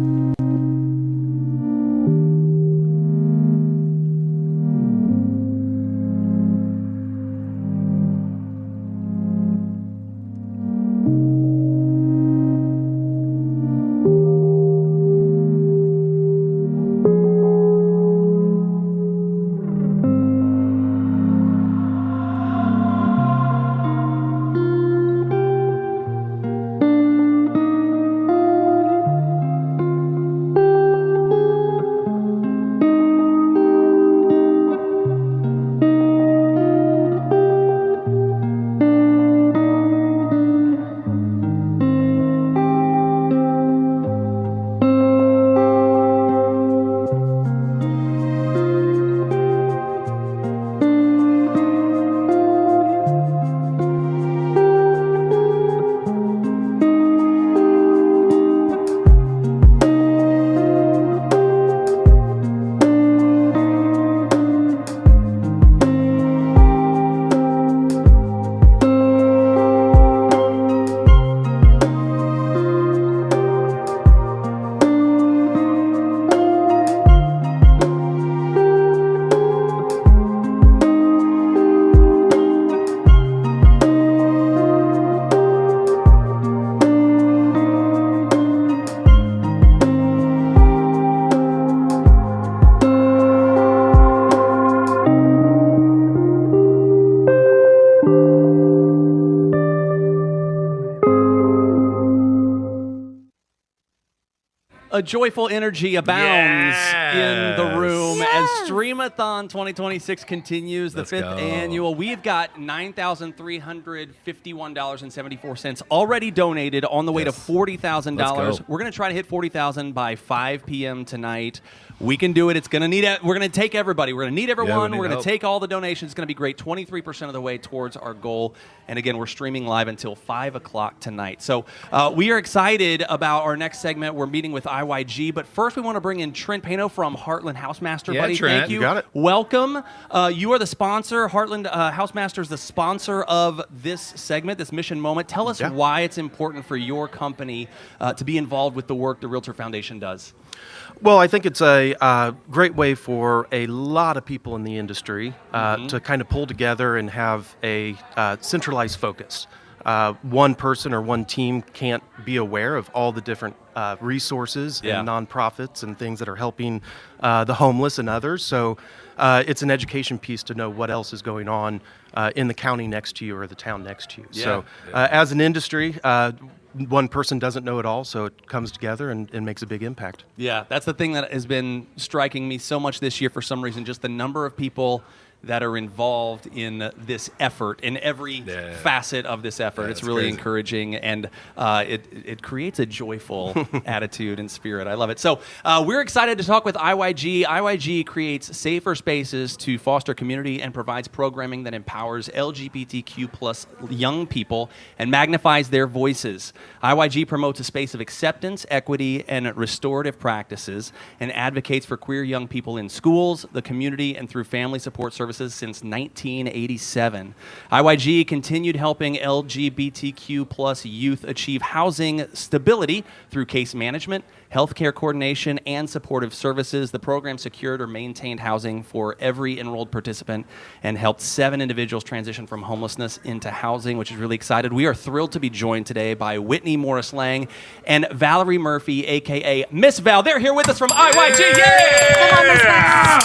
joyful energy abounds in the room as Yes. Stream-A-Thon 2026 continues, the Let's fifth go. annual. We've got $9,351.74 already donated, on the way to $40,000. Let's go. We're going to try to hit 40,000 by 5 p.m. tonight. We can do it. It's going to need. We're going to take everybody. We're going to need everyone. need We're going help. to take all the donations. It's going to be great. 23% of the way towards our goal. And again, we're streaming live until 5 o'clock tonight. So we are excited about our next segment. We're meeting with IYG. But first, we want to bring in Trent Pano from Heartland Housemaster. Yeah, Buddy, Trent, thank you. you got it. Welcome. You are the sponsor. Heartland Housemaster is the sponsor of this segment, this mission moment. Tell us why it's important for your company to be involved with the work the Realtor Foundation does. Well, I think it's a great way for a lot of people in the industry to kind of pull together and have a centralized focus. One person or one team can't be aware of all the different resources and nonprofits and things that are helping the homeless and others. So it's an education piece to know what else is going on in the county next to you or the town next to you. So as an industry, one person doesn't know it all, so it comes together and makes a big impact. Yeah, that's the thing that has been striking me so much this year for some reason, just the number of people that are involved in this effort, in every facet of this effort. It's really encouraging, and it creates a joyful attitude and spirit. I love it. So we're excited to talk with IYG. IYG creates safer spaces to foster community and provides programming that empowers LGBTQ plus young people and magnifies their voices. IYG promotes a space of acceptance, equity, and restorative practices, and advocates for queer young people in schools, the community, and through family support services since 1987. IYG continued helping LGBTQ plus youth achieve housing stability through case management, healthcare coordination, and supportive services. The program secured or maintained housing for every enrolled participant and helped 7 individuals transition from homelessness into housing, which is really excited. We are thrilled to be joined today by Whitney Morris-Lang and Valerie Murphy, a.k.a. Miss Val. They're here with us from IYG. Yay! Come on, Miss Val.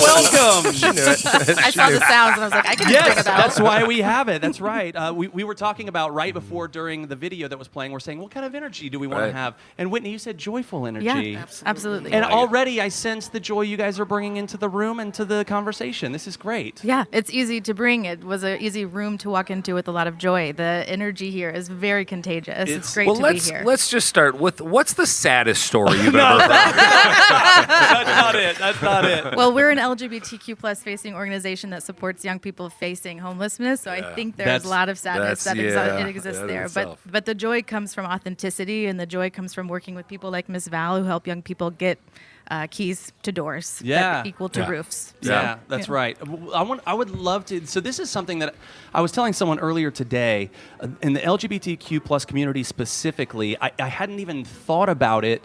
Welcome. She knew it. I saw the sounds and I was like, I can ring a bell. That's why we have it. That's right. We were talking about right before during the video that was playing, we're saying, what kind of energy do we want to have? And Whitney, you said joyful energy. Yeah, absolutely. And already I sense the joy you guys are bringing into the room and to the conversation. This is great. Yeah, it's easy to bring. It was an easy room to walk into with a lot of joy. The energy here is very contagious. It's great to be here. Let's just start with, what's the saddest story you've ever heard? That's not it. Well, we're an LGBTQ plus facing organization that supports young people facing homelessness. So I think there's a lot of sadness that exists there. But the joy comes from authenticity, and the joy comes from working with people like Ms. Val, who help young people get keys to doors that equal to roofs. Yeah, that's right. I would love to. So this is something that I was telling someone earlier today. In the LGBTQ plus community specifically, I hadn't even thought about it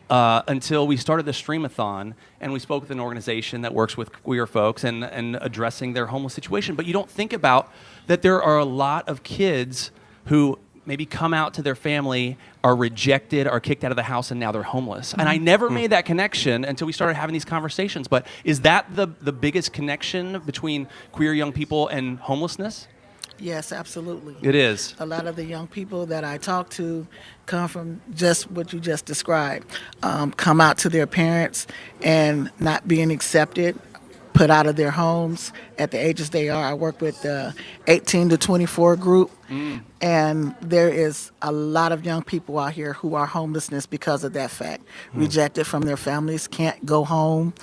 until we started the Stream-A-Thon, and we spoke with an organization that works with queer folks and addressing their homeless situation. But you don't think about that there are a lot of kids who maybe come out to their family, are rejected, are kicked out of the house, and now they're homeless. And I never made that connection until we started having these conversations. But is that the biggest connection between queer young people and homelessness? Yes, absolutely. It is. A lot of the young people that I talk to come from just what you just described. Come out to their parents and not being accepted, put out of their homes at the ages they are. I work with the 18 to 24 group, and there is a lot of young people out here who are homelessness because of that fact. Rejected from their families, can't go home,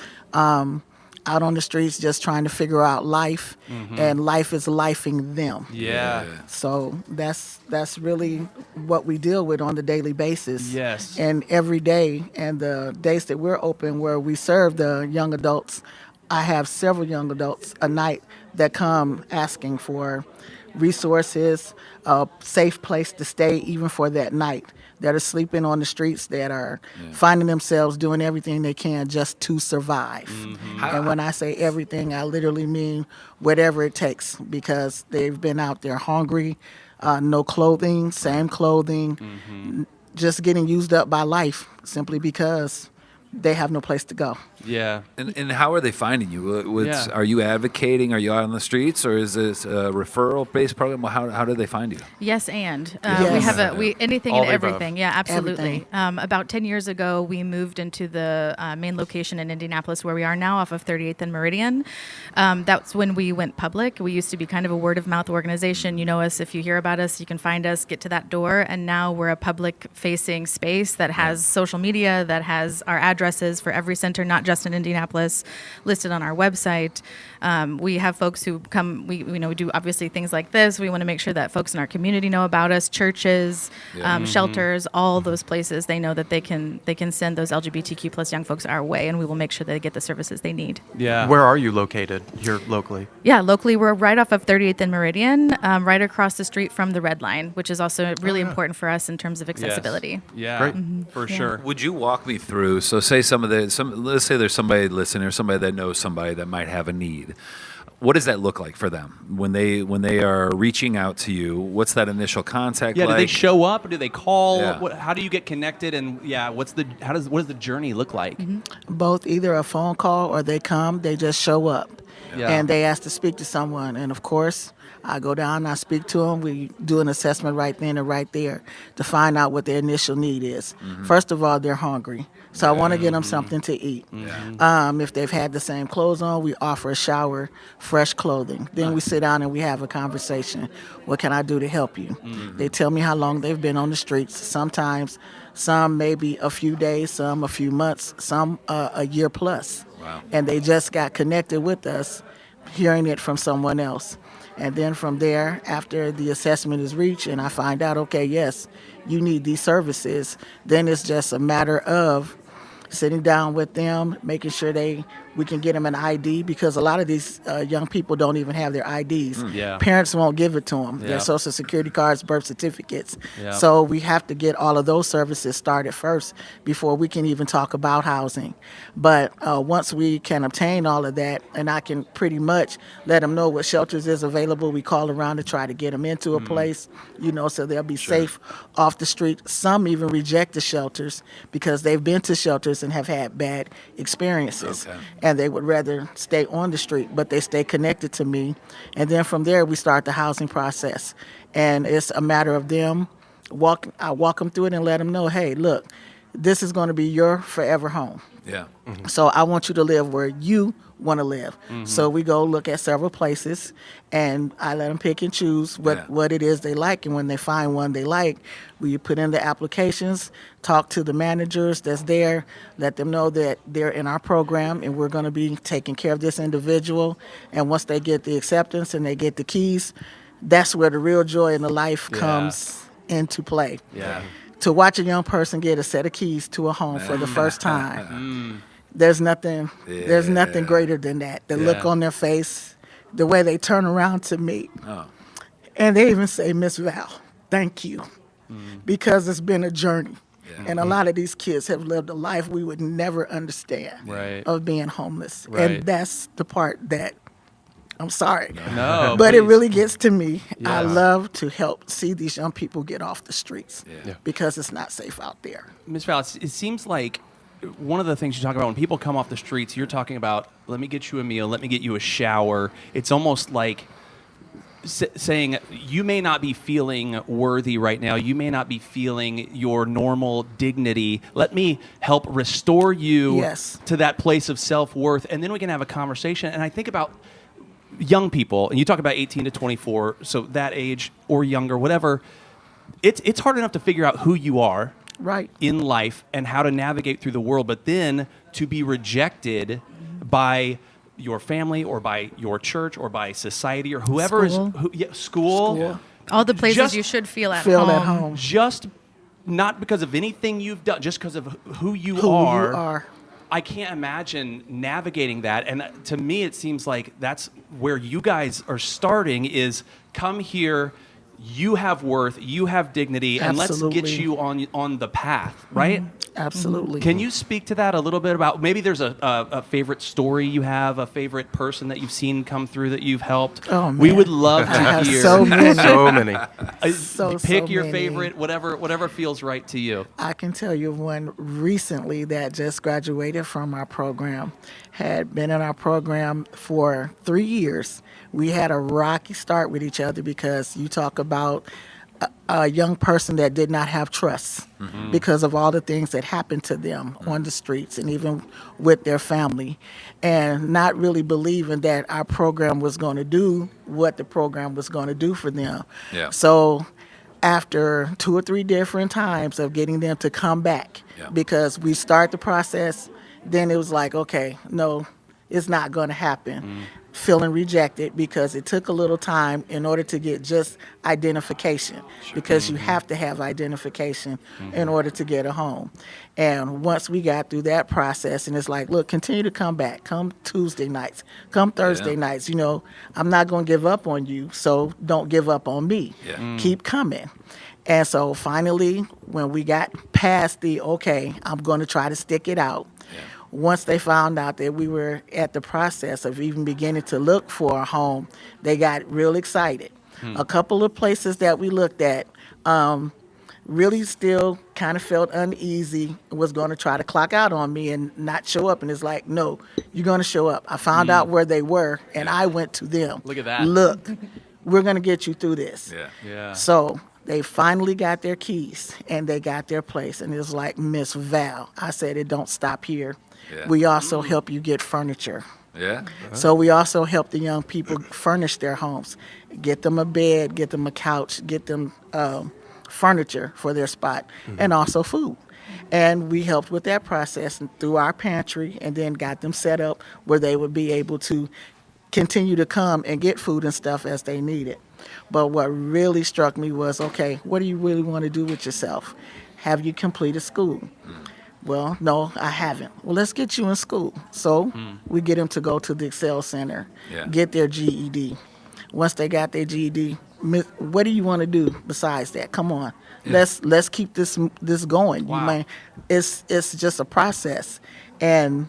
out on the streets just trying to figure out life, and life is lifing them. Yeah. So that's really what we deal with on the daily basis. Yes. And every day, and the days that we're open where we serve the young adults, I have several young adults a night that come asking for resources, a safe place to stay even for that night, that are sleeping on the streets, that are finding themselves doing everything they can just to survive. And when I say everything, I literally mean whatever it takes, because they've been out there hungry, no clothing, same clothing, just getting used up by life simply because they have no place to go. Yeah. And how are they finding you? Yeah. Are you advocating? Are you out on the streets, or is this a referral-based program? How do they find you? Yes, and Yes. we have anything All and the above. everything. Yeah, absolutely. Everything. About 10 years ago, we moved into the main location in Indianapolis, where we are now, off of 38th and Meridian. That's when we went public. We used to be kind of a word-of-mouth organization. You know us. If you hear about us, you can find us, get to that door. And now we're a public-facing space that has social media, that has our addresses for every center, not just in Indianapolis, listed on our website. We have folks who come. We do obviously things like this. We want to make sure that folks in our community know about us. Churches, shelters, all those places, they know that they can send those LGBTQ plus young folks our way, and we will make sure they get the services they need. Yeah. Where are you located here locally? Yeah, locally we're right off of 38th and Meridian, right across the street from the Red Line, which is also really important for us in terms of accessibility. Yeah. Great. For sure. Would you walk me through? So, say let's say there's somebody listening, or somebody that knows somebody that might have a need. What does that look like for them when they are reaching out to you? What's that initial contact Yeah. like? Do they show up? Or do they call? Yeah. How do you get connected? And what does the journey look like? Both, either a phone call or they come, they just show up. Yeah. And they ask to speak to someone. And of course, I go down, I speak to them. We do an assessment right then and right there to find out what their initial need is. First of all, they're hungry. So I want to get them something to eat. If they've had the same clothes on, we offer a shower, fresh clothing. Then we sit down and we have a conversation. What can I do to help you? They tell me how long they've been on the streets. Sometimes, some maybe a few days, some a few months, some a year plus. Wow. And they just got connected with us, hearing it from someone else. And then from there, after the assessment is reached and I find out, okay, yes, you need these services, then it's just a matter of sitting down with them, making sure we can get them an ID, because a lot of these young people don't even have their IDs. Yeah. Parents won't give it to them, Yeah. their social security cards, birth certificates. Yeah. So we have to get all of those services started first before we can even talk about housing. But once we can obtain all of that, and I can pretty much let them know what shelters is available, we call around to try to get them into a place, so they'll be safe off the street. Some even reject the shelters because they've been to shelters and have had bad experiences. Okay. And they would rather stay on the street, but they stay connected to me. And then from there, we start the housing process. And it's a matter of them, I walk them through it and let them know, hey, look, this is going to be your forever home. Yeah. So I want you to live where you want to live. So we go look at several places, and I let them pick and choose what it is they like. And when they find one they like, we put in the applications, talk to the managers that's there, let them know that they're in our program and we're going to be taking care of this individual. And once they get the acceptance and they get the keys, that's where the real joy in the life comes into play. Yeah. To watch a young person get a set of keys to a home for the first time, there's nothing greater than that. The look on their face, the way they turn around to me. And they even say, Miss Val, thank you. Because it's been a journey. And a lot of these kids have lived a life we would never understand of being homeless. And that's the part that, I'm sorry. No, but please. it really gets to me. Yeah. I love to help see these young people get off the streets because it's not safe out there. Ms. Val, it seems like one of the things you talk about when people come off the streets, you're talking about, let me get you a meal, let me get you a shower. It's almost like saying, you may not be feeling worthy right now. You may not be feeling your normal dignity. Let me help restore you to that place of self-worth. And then we can have a conversation. And I think about young people, and you talk about 18 to 24, so that age or younger, whatever, it's hard enough to figure out who you are in life and how to navigate through the world, but then to be rejected by your family or by your church or by society or whoever school. All the places you should feel at home. Just not because of anything you've done, just because of who you are. I can't imagine navigating that. And to me, it seems like that's where you guys are starting is come here. you have worth, you have dignity, and let's get Absolutely. you on the path, right? Absolutely. Can you speak to that a little bit about maybe there's a favorite story you have, a favorite person that you've seen come through that you've helped? Oh, man. We would love to I have hear. so many. So many. Pick your many. favorite, whatever feels right to you. I can tell you one recently that just graduated from our program, had been in our program for 3 years. We had a rocky start with each other because you talk about a young person that did not have trust because of all the things that happened to them on the streets and even with their family, and not really believing that our program was going to do what the program was going to do for them. Yeah. So after 2 or 3 different times of getting them to come back, because we start the process, then it was like, okay, no, it's not going to happen. Feeling rejected because it took a little time in order to get just identification, because you have to have identification in order to get a home. And once we got through that process, and it's like, look, continue to come back, come Tuesday nights, come Thursday nights, you know, I'm not going to give up on you, so don't give up on me. Keep coming. And so finally, when we got past the, okay, I'm going to try to stick it out, once they found out that we were at the process of even beginning to look for a home, they got real excited. A couple of places that we looked at really still kind of felt uneasy, was going to try to clock out on me and not show up. And it's like, no, you're going to show up. I found out where they were, and I went to them. Look at that. Look, we're going to get you through this. Yeah. So they finally got their keys, and they got their place. And it was like, Miss Val, I said, it don't stop here. We also help you get furniture. Yeah. So we also help the young people furnish their homes, get them a bed, get them a couch, get them furniture for their spot, and also food. And we helped with that process through our pantry, and then got them set up where they would be able to continue to come and get food and stuff as they need it. But what really struck me was, okay, what do you really want to do with yourself? Have you completed school? Well, no, I haven't. Well, let's get you in school. So we get them to go to the Excel Center, get their GED. Once they got their GED, what do you want to do besides that? Come on, let's keep this going. Wow. You may, it's just a process, and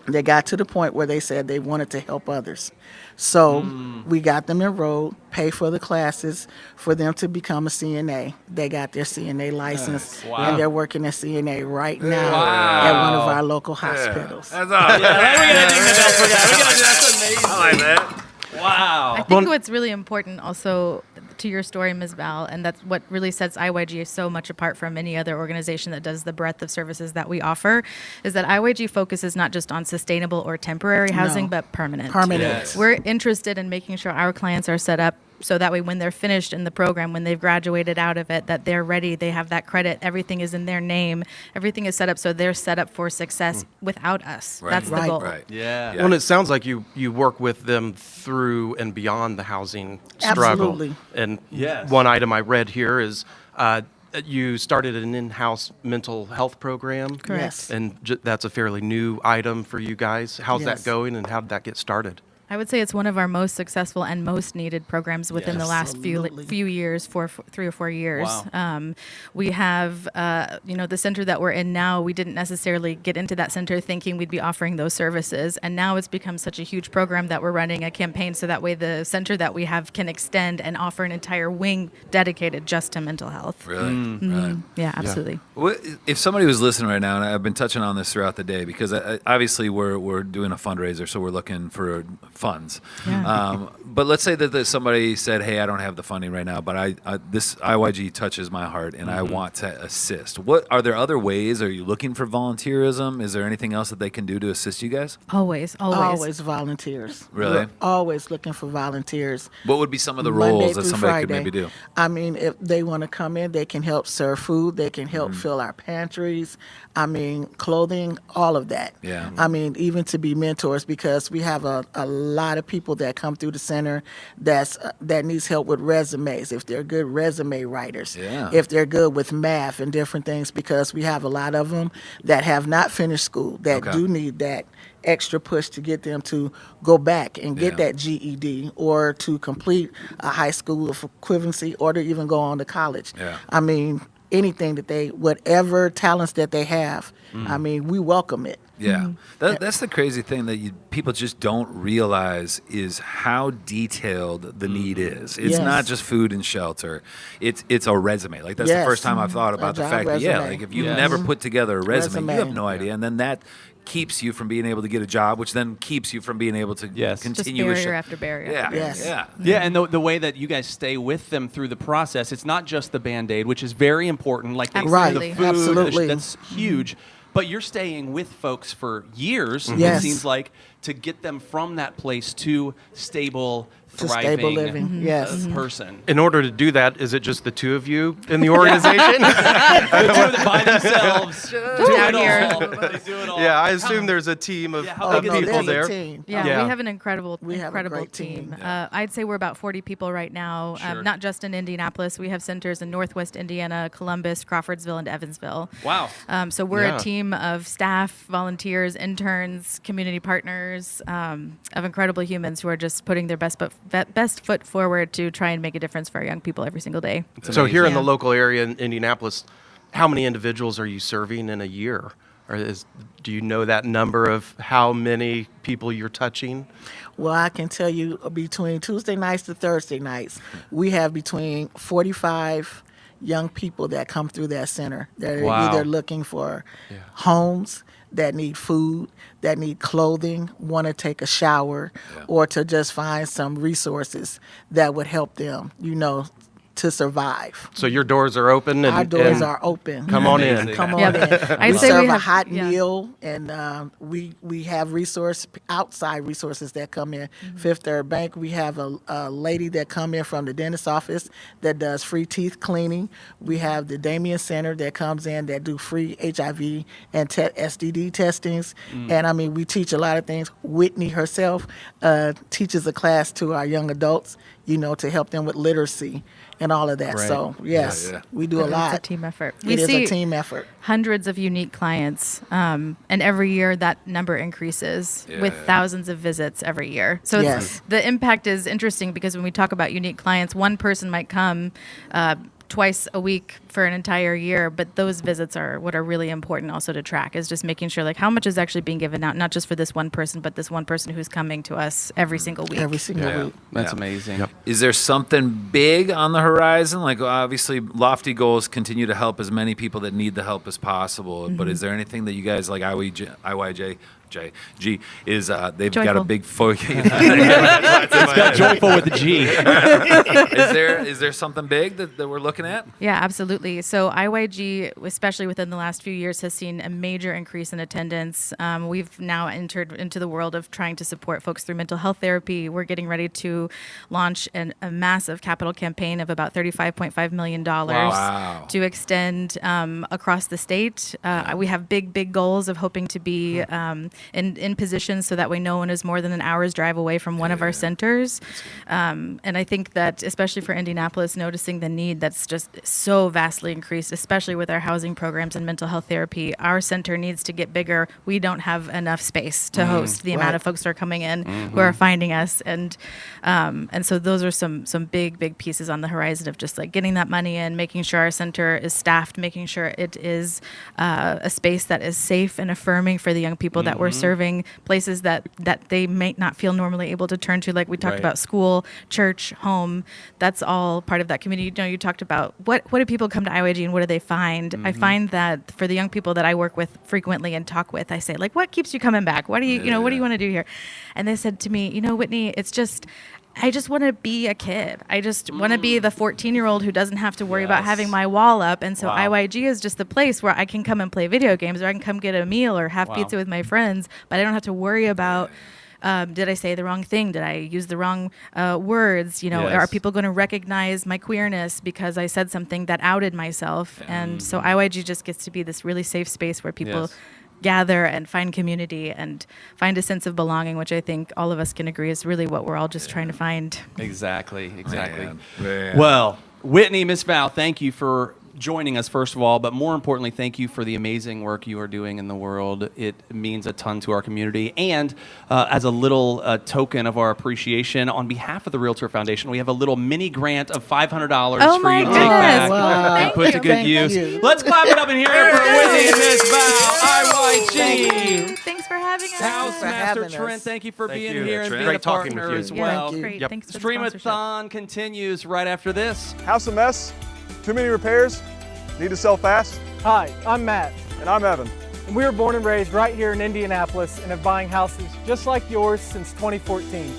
they got to the point where they said they wanted to help others. So we got them enrolled, pay for the classes for them to become a CNA. They got their CNA license, and they're working as CNA right now at one of our local hospitals. That's awesome. We're gonna ding the bell for that. That's amazing. I like that. Wow. I think what's really important also to your story, Ms. Val, and that's what really sets IYG so much apart from any other organization that does the breadth of services that we offer, is that IYG focuses not just on sustainable or temporary housing, but permanent. Permanent. We're interested in making sure our clients are set up so that way when they're finished in the program, when they've graduated out of it, that they're ready, they have that credit, everything is in their name, everything is set up so they're set up for success without us. Right. That's the goal. Right. Yeah. Well, and it sounds like you work with them through and beyond the housing struggle. Absolutely. And Yes. one item I read here is you started an in-house mental health program. Correct. Yes. And that's a fairly new item for you guys. How's Yes. that going, and how did that get started? I would say it's one of our most successful and most needed programs within the last few years, 3 or 4 years. Wow. We have, the center that we're in now, we didn't necessarily get into that center thinking we'd be offering those services. And now it's become such a huge program that we're running a campaign so that way the center that we have can extend and offer an entire wing dedicated just to mental health. Really? Right. Yeah, absolutely. Well, if somebody was listening right now, and I've been touching on this throughout the day, because obviously we're doing a fundraiser, so we're looking for funds. Yeah. But let's say that somebody said, "Hey, I don't have the funding right now, but this IYG touches my heart, and I want to assist." What are there other ways? Are you looking for volunteerism? Is there anything else that they can do to assist you guys? Always. Always volunteers. Really? We're always looking for volunteers. What would be some of the Monday roles that through somebody Friday. could maybe do? I mean, if they want to come in, they can help serve food. They can help fill our pantries. I mean, clothing, all of that. Yeah. I mean, even to be mentors, because we have a lot of people that come through the center that needs help with resumes, if they're good resume writers, if they're good with math and different things, because we have a lot of them that have not finished school that do need that extra push to get them to go back and get that GED or to complete a high school of equivalency or to even go on to college. I mean, anything that whatever talents that they have, I mean, we welcome it. Yeah, that's the crazy thing that people just don't realize is how detailed the need is. It's not just food and shelter; it's a resume. Like that's the first time I've thought about the fact that like if you've never put together a resume, you have no idea, and then that keeps you from being able to get a job, which then keeps you from being able to continue. Just barrier after barrier. Yeah, and the way that you guys stay with them through the process, it's not just the Band-Aid, which is very important. Like the food, absolutely, that's huge. But you're staying with folks for years, Yes. it seems like, to get them from that place to stable, To thriving stable living, yes. person. In order to do that, is it just the two of you in the organization? The two of them by themselves. Down here. They do it all. Yeah, I assume there's a team of people there. Yeah, we have an incredible team. I'd say we're about 40 people right now, not just in Indianapolis. We have centers in Northwest Indiana, Columbus, Crawfordsville, and Evansville. Wow. So we're a team of staff, volunteers, interns, community partners, of incredible humans who are just putting their best foot forward to try and make a difference for our young people every single day. So here in the local area in Indianapolis, how many individuals are you serving in a year? Or do you know that number of how many people you're touching? Well, I can tell you between Tuesday nights to Thursday nights, we have between 45 young people that come through that center that are either looking for homes, that need food, that need clothing, want to take a shower, or to just find some resources that would help them, to survive. So your doors are open? Our doors are open. Come on in. Come on in. We serve a hot meal, and we have outside resources that come in. Fifth Third Bank, we have a lady that come in from the dentist office that does free teeth cleaning. We have the Damien Center that comes in that do free HIV and STD testings. And I mean, we teach a lot of things. Whitney herself teaches a class to our young adults, to help them with literacy and all of that. Right. So, yes, we do a lot. It's a team effort. It is a team effort. Hundreds of unique clients, and every year that number increases with thousands of visits every year. So the impact is interesting because when we talk about unique clients, one person might come twice a week for an entire year, but those visits are what are really important also to track, is just making sure like how much is actually being given out, not just for this one person, but this one person who's coming to us every single week. Every single week. That's amazing. Yep. Is there something big on the horizon? Like obviously lofty goals continue to help as many people that need the help as possible, but is there anything that you guys like IYG is they've got a big focus. It's got joyful with the G. Is there something big that we're looking at? Yeah, absolutely. So IYG, especially within the last few years, has seen a major increase in attendance. We've now entered into the world of trying to support folks through mental health therapy. We're getting ready to launch a massive capital campaign of about $35.5 million to extend across the state. We have big goals of hoping to be in position so that way no one is more than an hour's drive away from one of our centers. And I think that especially for Indianapolis, noticing the need that's just so vastly increased, especially with our housing programs and mental health therapy, our center needs to get bigger. We don't have enough space to host the amount of folks that are coming in who are finding us. And so those are some big pieces on the horizon of just like getting that money in, making sure our center is staffed, making sure it is a space that is safe and affirming for the young people that we're serving, places that they may not feel normally able to turn to, like we talked about school, church, home. That's all part of that community. You talked about what do people come to IYG and what do they find? I find that for the young people that I work with frequently and talk with, I say like, what keeps you coming back? What do you what do you want to do here? And they said to me, Whitney, it's just I just want to be a kid. I just want to be the 14-year-old who doesn't have to worry about having my wall up. And so IYG is just the place where I can come and play video games, or I can come get a meal or have pizza with my friends, but I don't have to worry about did I say the wrong thing? Did I use the wrong words? Are people going to recognize my queerness because I said something that outed myself? And so IYG just gets to be this really safe space where people gather and find community and find a sense of belonging, which I think all of us can agree is really what we're all just trying to find. Exactly. Man. Well, Whitney, Miss Val, thank you for joining us, first of all, but more importantly, thank you for the amazing work you are doing in the world. It means a ton to our community. And as a little token of our appreciation, on behalf of the Realtor Foundation, we have a little mini grant of $500 for you to take back and put to good use. Let's clap it up and hear it for Whitney and Miss Val. IYG. Thanks for having us. Housemaster Trent, thank you for being here and being Great a talking partner with you. as well. Great. Thanks for the Stream-A-Thon continues right after this. House a mess? Too many repairs? Need to sell fast? Hi, I'm Matt, And I'm Evan. and we were born and raised right here in Indianapolis and have buying houses just like yours since 2014.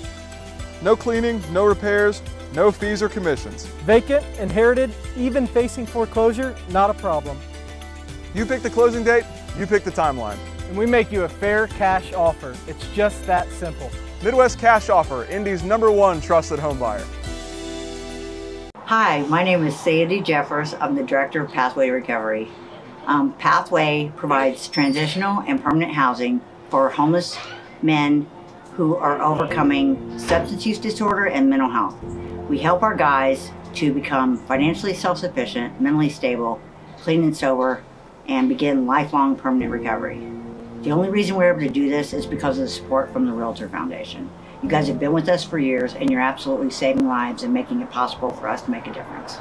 No cleaning, no repairs, no fees or commissions. Vacant, inherited, even facing foreclosure, not a problem. You pick the closing date, you pick the timeline. And we make you a fair cash offer. It's just that simple. Midwest Cash Offer, Indy's #1 trusted home buyer. Hi, my name is Sadie Jeffers. I'm the Director of Pathway Recovery. Pathway provides transitional and permanent housing for homeless men who are overcoming substance use disorder and mental health. We help our guys to become financially self-sufficient, mentally stable, clean and sober, and begin lifelong permanent recovery. The only reason we're able to do this is because of the support from the Realtor Foundation. You guys have been with us for years, and you're absolutely saving lives and making it possible for us to make a difference.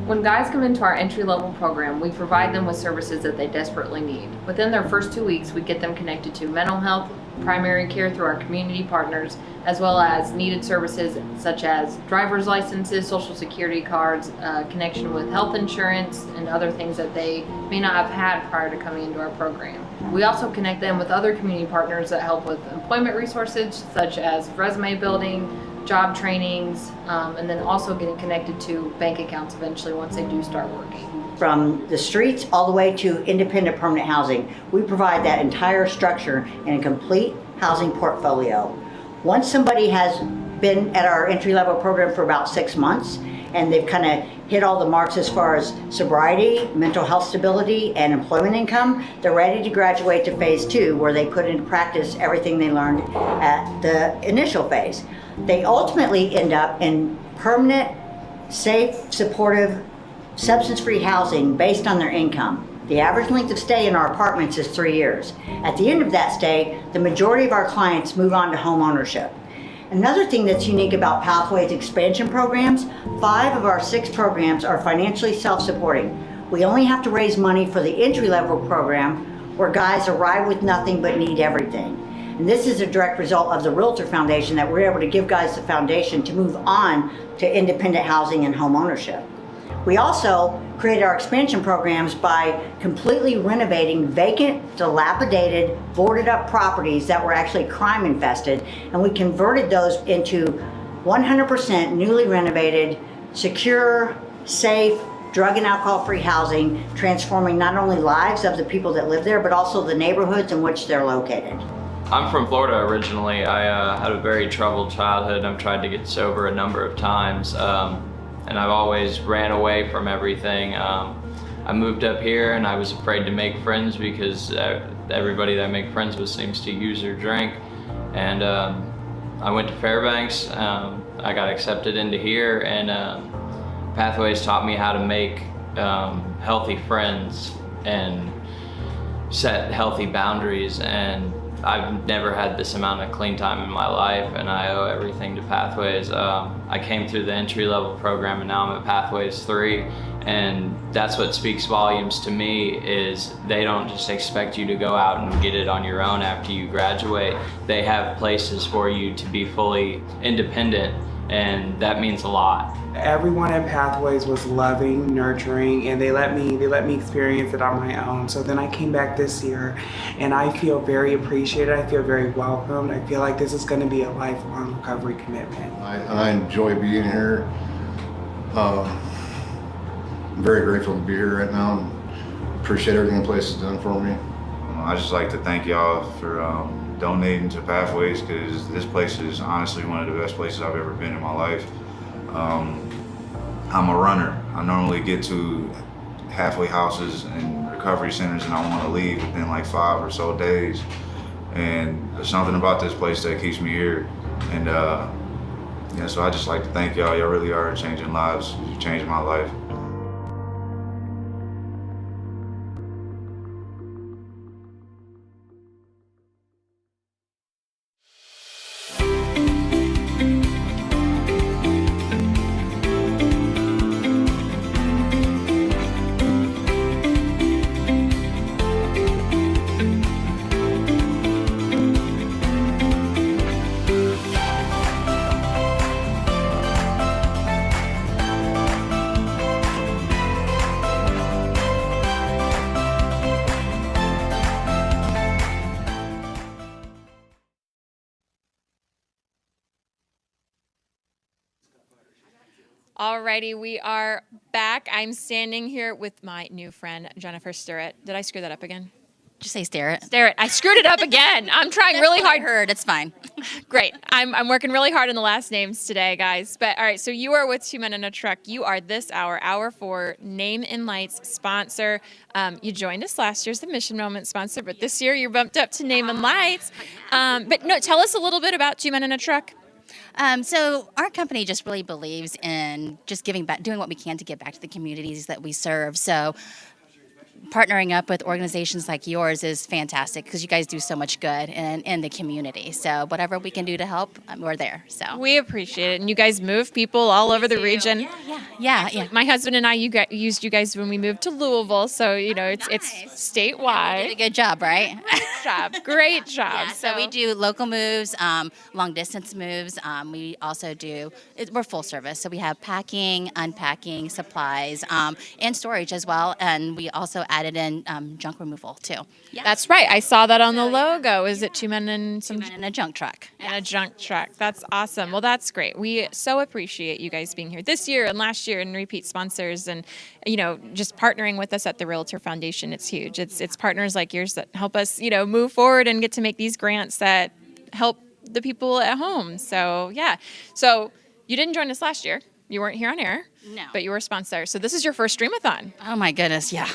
When guys come into our entry-level program, we provide them with services that they desperately need. Within their first 2 weeks, we get them connected to mental health, primary care through our community partners, as well as needed services such as driver's licenses, social security cards, connection with health insurance, and other things that they may not have had prior to coming into our program. We also connect them with other community partners that help with employment resources such as resume building, job trainings, and then also getting connected to bank accounts eventually once they do start working. From the streets all the way to independent permanent housing, we provide that entire structure in a complete housing portfolio. Once somebody has been at our entry-level program for about 6 months, and they've kind of hit all the marks as far as sobriety, mental health stability, and employment income, they're ready to graduate to phase 2, where they put into practice everything they learned at the initial phase. They ultimately end up in permanent, safe, supportive, substance-free housing based on their income. The average length of stay in our apartments is 3 years. At the end of that stay, the majority of our clients move on to home ownership. Another thing that's unique about Pathway's expansion programs, 5 of our 6 programs are financially self-supporting. We only have to raise money for the entry-level program, where guys arrive with nothing but need everything. And this is a direct result of the Realtor Foundation, that we're able to give guys the foundation to move on to independent housing and home ownership. We also created our expansion programs by completely renovating vacant, dilapidated, boarded up properties that were actually crime infested, and we converted those into 100% newly renovated, secure, safe, drug and alcohol free housing, transforming not only lives of the people that live there, but also the neighborhoods in which they're located. I'm from Florida originally. I had a very troubled childhood. I've tried to get sober a number of times. And I've always ran away from everything. I moved up here and I was afraid to make friends because everybody that I make friends with seems to use or drink. And I went to Fairbanks. I got accepted into here, and Pathways taught me how to make healthy friends and set healthy boundaries. And I've never had this amount of clean time in my life, and I owe everything to Pathways. I came through the entry-level program, and now I'm at Pathways 3, and that's what speaks volumes to me, is they don't just expect you to go out and get it on your own after you graduate. They have places for you to be fully independent, and that means a lot. Everyone at Pathways was loving, nurturing, and they let me experience it on my own. So then I came back this year, and I feel very appreciated. I feel very welcomed. I feel like this is going to be a lifelong recovery commitment. I enjoy being here. I'm very grateful to be here right now, and appreciate everything the place has done for me. I just like to thank y'all for donating to Pathways, because this place is honestly one of the best places I've ever been in my life. I'm a runner. I normally get to halfway houses and recovery centers, and I want to leave within like 5 or so days. And there's something about this place that keeps me here. And yeah, so I just like to thank y'all. Y'all really are changing lives. You changed my life. Alrighty, we are back. I'm standing here with my new friend, Jennifer Sterrett. Did I screw that up again? Just say Sterrett. Sterrett. I screwed it up again. I'm trying really hard. I heard. It's fine. Great. I'm working really hard on the last names today, guys. But all right, so you are with Two Men in a Truck. You are this hour 4, Name and Lights sponsor. You joined us last year as the Mission Moment sponsor, but this year you're bumped up to Name and Lights. But no, tell us a little bit about Two Men in a Truck. So our company just really believes in just giving back, doing what we can to give back to the communities that we serve. So partnering up with organizations like yours is fantastic because you guys do so much good in the community. So whatever we can do to help, we're there. So we appreciate it. And you guys move people all over the region. Yeah. My husband and I used you guys when we moved to Louisville. So, you know, it's statewide. You did a good job, right? Great job. Yeah, so we do local moves, long distance moves. We also do, we're full service. So we have packing, unpacking, supplies, and storage as well. And we also added in junk removal too. Yeah. That's right. I saw that on the logo. Is it Two Men and Two Men in a junk truck? And a junk truck. That's awesome. Well, that's great. We so appreciate you guys being here this year and last year and repeat sponsors and, you know, just partnering with us at the Realtor Foundation. It's huge. It's partners like yours that help us, you know, move forward and get to make these grants that help the people at home. So, yeah. So you didn't join us last year. You weren't here on air. No. But you were a sponsor. So this is your first Stream-A-Thon. Oh my goodness. Yeah.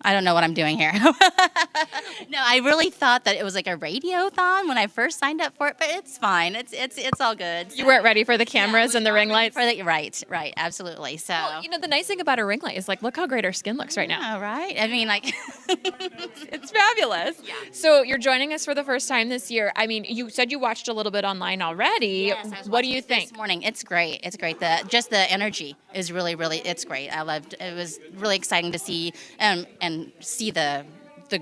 I don't know what I'm doing here. No, I really thought that it was like a radio-thon when I first signed up for it, but it's fine. It's all good. You weren't ready for the cameras and the ring lights? Right. Absolutely. So, well, you know, the nice thing about a ring light is like, look how great our skin looks right now. Yeah, right. I mean, like, it's fabulous. Yeah. So you're joining us for the first time this year. I mean, you said you watched a little bit online already. Yes, what do you think? This morning, it's great. Just the energy is really, it's great. I loved. It was really exciting to see and see the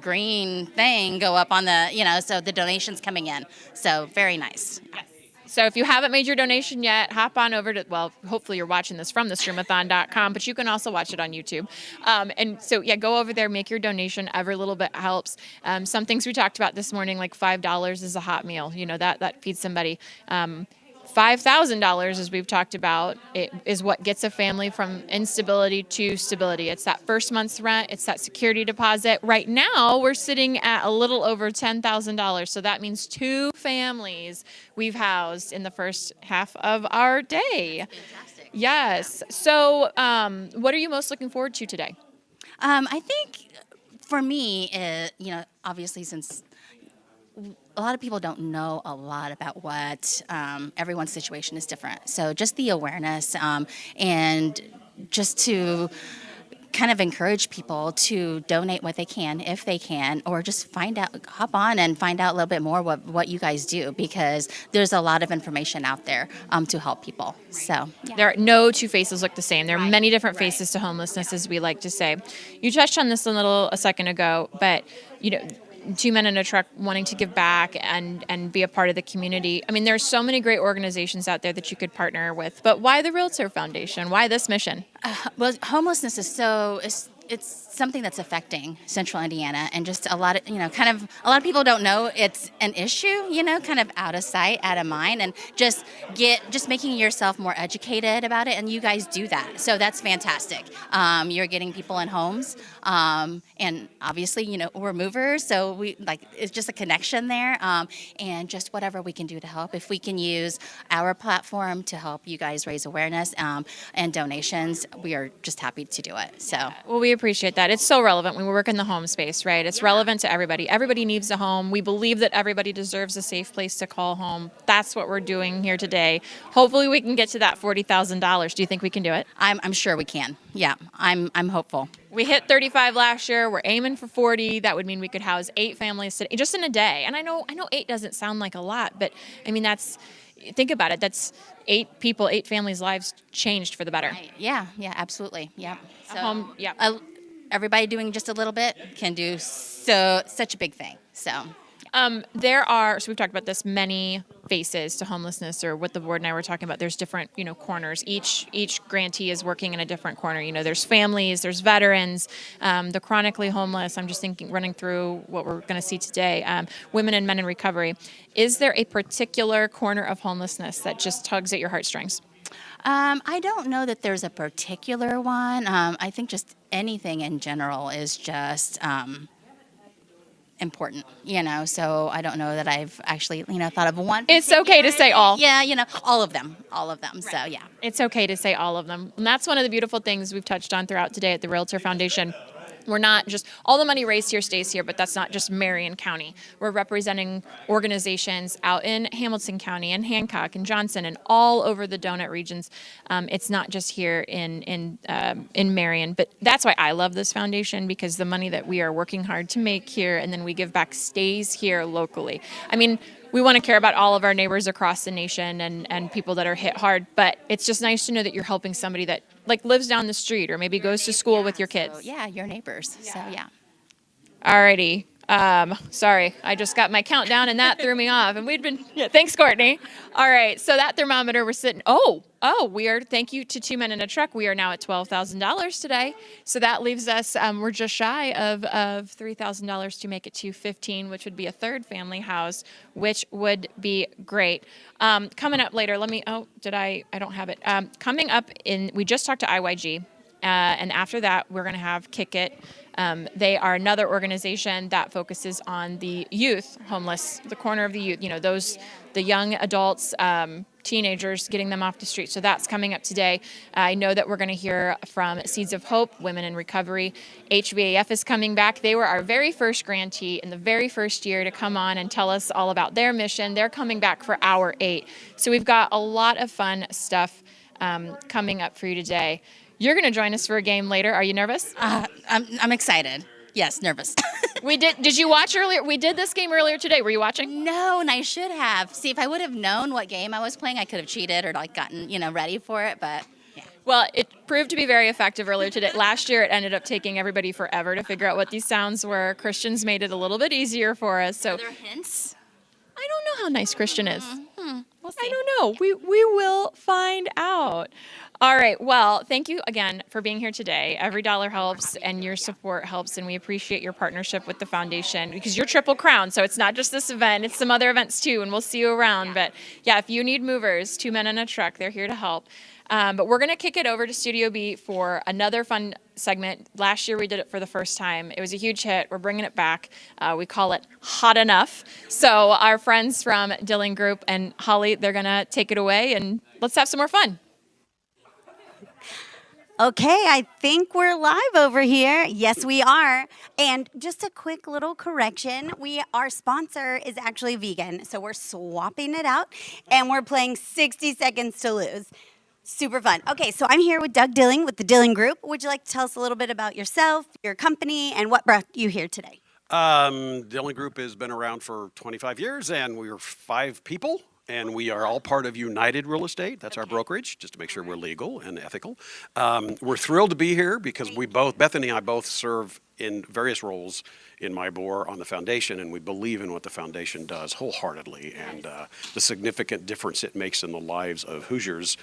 green thing go up on the, you know, so the donations coming in. So very nice. Yes. So if you haven't made your donation yet, hop on over to, well, hopefully you're watching this from the Stream-A-Thon.com, but you can also watch it on YouTube. And so, yeah, go over there, make your donation. Every little bit helps. Some things we talked about this morning, like $5 is a hot meal. You know, that feeds somebody. $5,000, as we've talked about, it is what gets a family from instability to stability. It's that first month's rent. It's that security deposit. Right now, we're sitting at a little over $10,000. So that means 2 families we've housed in the first half of our day. Fantastic. Yes. So what are you most looking forward to today? I think for me, you know, obviously since a lot of people don't know a lot about what everyone's situation is different. So just the awareness and just to kind of encourage people to donate what they can, if they can, or just hop on and find out a little bit more what you guys do, because there's a lot of information out there to help people. So yeah. There are no 2 faces look the same. There are many different faces to homelessness, as we like to say. You touched on this a second ago, but you know, 2 Men in a Truck wanting to give back and be a part of the community. I mean, there's so many great organizations out there that you could partner with, but why the Realtor Foundation? Why this mission? Well, homelessness is it's something that's affecting Central Indiana, and just a lot of, you know, a lot of people don't know it's an issue, you know, kind of out of sight, out of mind, and just making yourself more educated about it, and you guys do that. So that's fantastic. You're getting people in homes, and obviously, you know, we're movers, so it's just a connection there, and just whatever we can do to help. If we can use our platform to help you guys raise awareness and donations, we are just happy to do it. So, well, we appreciate that. It's so relevant when we work in the home space, right? It's relevant to everybody. Everybody needs a home. We believe that everybody deserves a safe place to call home. That's what we're doing here today. Hopefully we can get to that $40,000. Do you think we can do it? I'm sure we can. Yeah, I'm hopeful. We hit 35 last year. We're aiming for 40. That would mean we could house 8 families just in a day. And I know 8 doesn't sound like a lot, but I mean, think about it. That's 8 people, 8 families' lives changed for the better. Right. Yeah, absolutely. Yeah. So yeah. Everybody doing just a little bit can do such a big thing. So. There are, so we've talked about this, many faces to homelessness, or what the board and I were talking about. There's different, corners. Each grantee is working in a different corner. There's families, there's veterans, the chronically homeless. I'm just running through what we're going to see today. Women and men in recovery. Is there a particular corner of homelessness that just tugs at your heartstrings? I don't know that there's a particular one. I think just anything in general is just important, so I don't know that I've actually, thought of one. It's okay to say all. Yeah, all of them. Right. So yeah. It's okay to say all of them. And that's one of the beautiful things we've touched on throughout today at the Realtor Foundation. We're not just, all the money raised here stays here, but that's not just Marion County. We're representing organizations out in Hamilton County and Hancock and Johnson and all over the donut regions. It's not just here in Marion, but that's why I love this foundation, because the money that we are working hard to make here and then we give back stays here locally. I mean, we want to care about all of our neighbors across the nation and people that are hit hard, but it's just nice to know that you're helping somebody that lives down the street or maybe goes to school with your kids. So, yeah, your neighbors. Yeah. So yeah. Alrighty. Sorry, I just got my countdown and that threw me off. And thanks, Courtney. All right, so that thermometer, we're sitting, thank you to 2 Men in a Truck. We are now at $12,000 today. So that leaves us, we're just shy of $3,000 to make it to 15, which would be a third family house, which would be great. Coming up later, I don't have it. Coming up we just talked to IYG. And after that, we're going to have Kick It. They are another organization that focuses on the youth homeless, the corner of the youth, the young adults, teenagers, getting them off the street. So that's coming up today. I know that we're going to hear from Seeds of Hope, Women in Recovery. HVAF is coming back. They were our very first grantee in the very first year to come on and tell us all about their mission. They're coming back for hour 8. So we've got a lot of fun stuff coming up for you today. You're going to join us for a game later. Are you nervous? I'm excited. Yes, nervous. Did you watch earlier? We did this game earlier today. Were you watching? No, and I should have. See, if I would have known what game I was playing, I could have cheated or gotten, ready for it, but yeah. Well, it proved to be very effective earlier today. Last year, it ended up taking everybody forever to figure out what these sounds were. Christian's made it a little bit easier for us. So are there hints? I don't know how nice Christian is. We'll see. I don't know. We will find out. All right. Well, thank you again for being here today. Every dollar helps and your support helps, and we appreciate your partnership with the foundation because you're Triple Crown, so it's not just this event, it's some other events too, and we'll see you around. Yeah. But yeah, if you need movers, 2 Men in a Truck, they're here to help. But we're going to kick it over to Studio B for another fun segment. Last year we did it for the first time. It was a huge hit. We're bringing it back. We call it Hot Enough. So our friends from Dilling Group and Holly, they're going to take it away, and let's have some more fun. Okay, I think we're live over here. Yes, we are. And just a quick little correction. Our sponsor is actually vegan, so we're swapping it out, and we're playing 60 Seconds to Lose. Super fun. Okay, so I'm here with Doug Dilling with the Dilling Group. Would you like to tell us a little bit about yourself, your company, and what brought you here today? Dilling Group has been around for 25 years, and we're 5 people. And we are all part of United Real Estate. That's our brokerage, just to make sure we're legal and ethical. We're thrilled to be here because Bethany and I both serve in various roles in my board on the foundation, and we believe in what the foundation does wholeheartedly. And the significant difference it makes in the lives of Hoosiers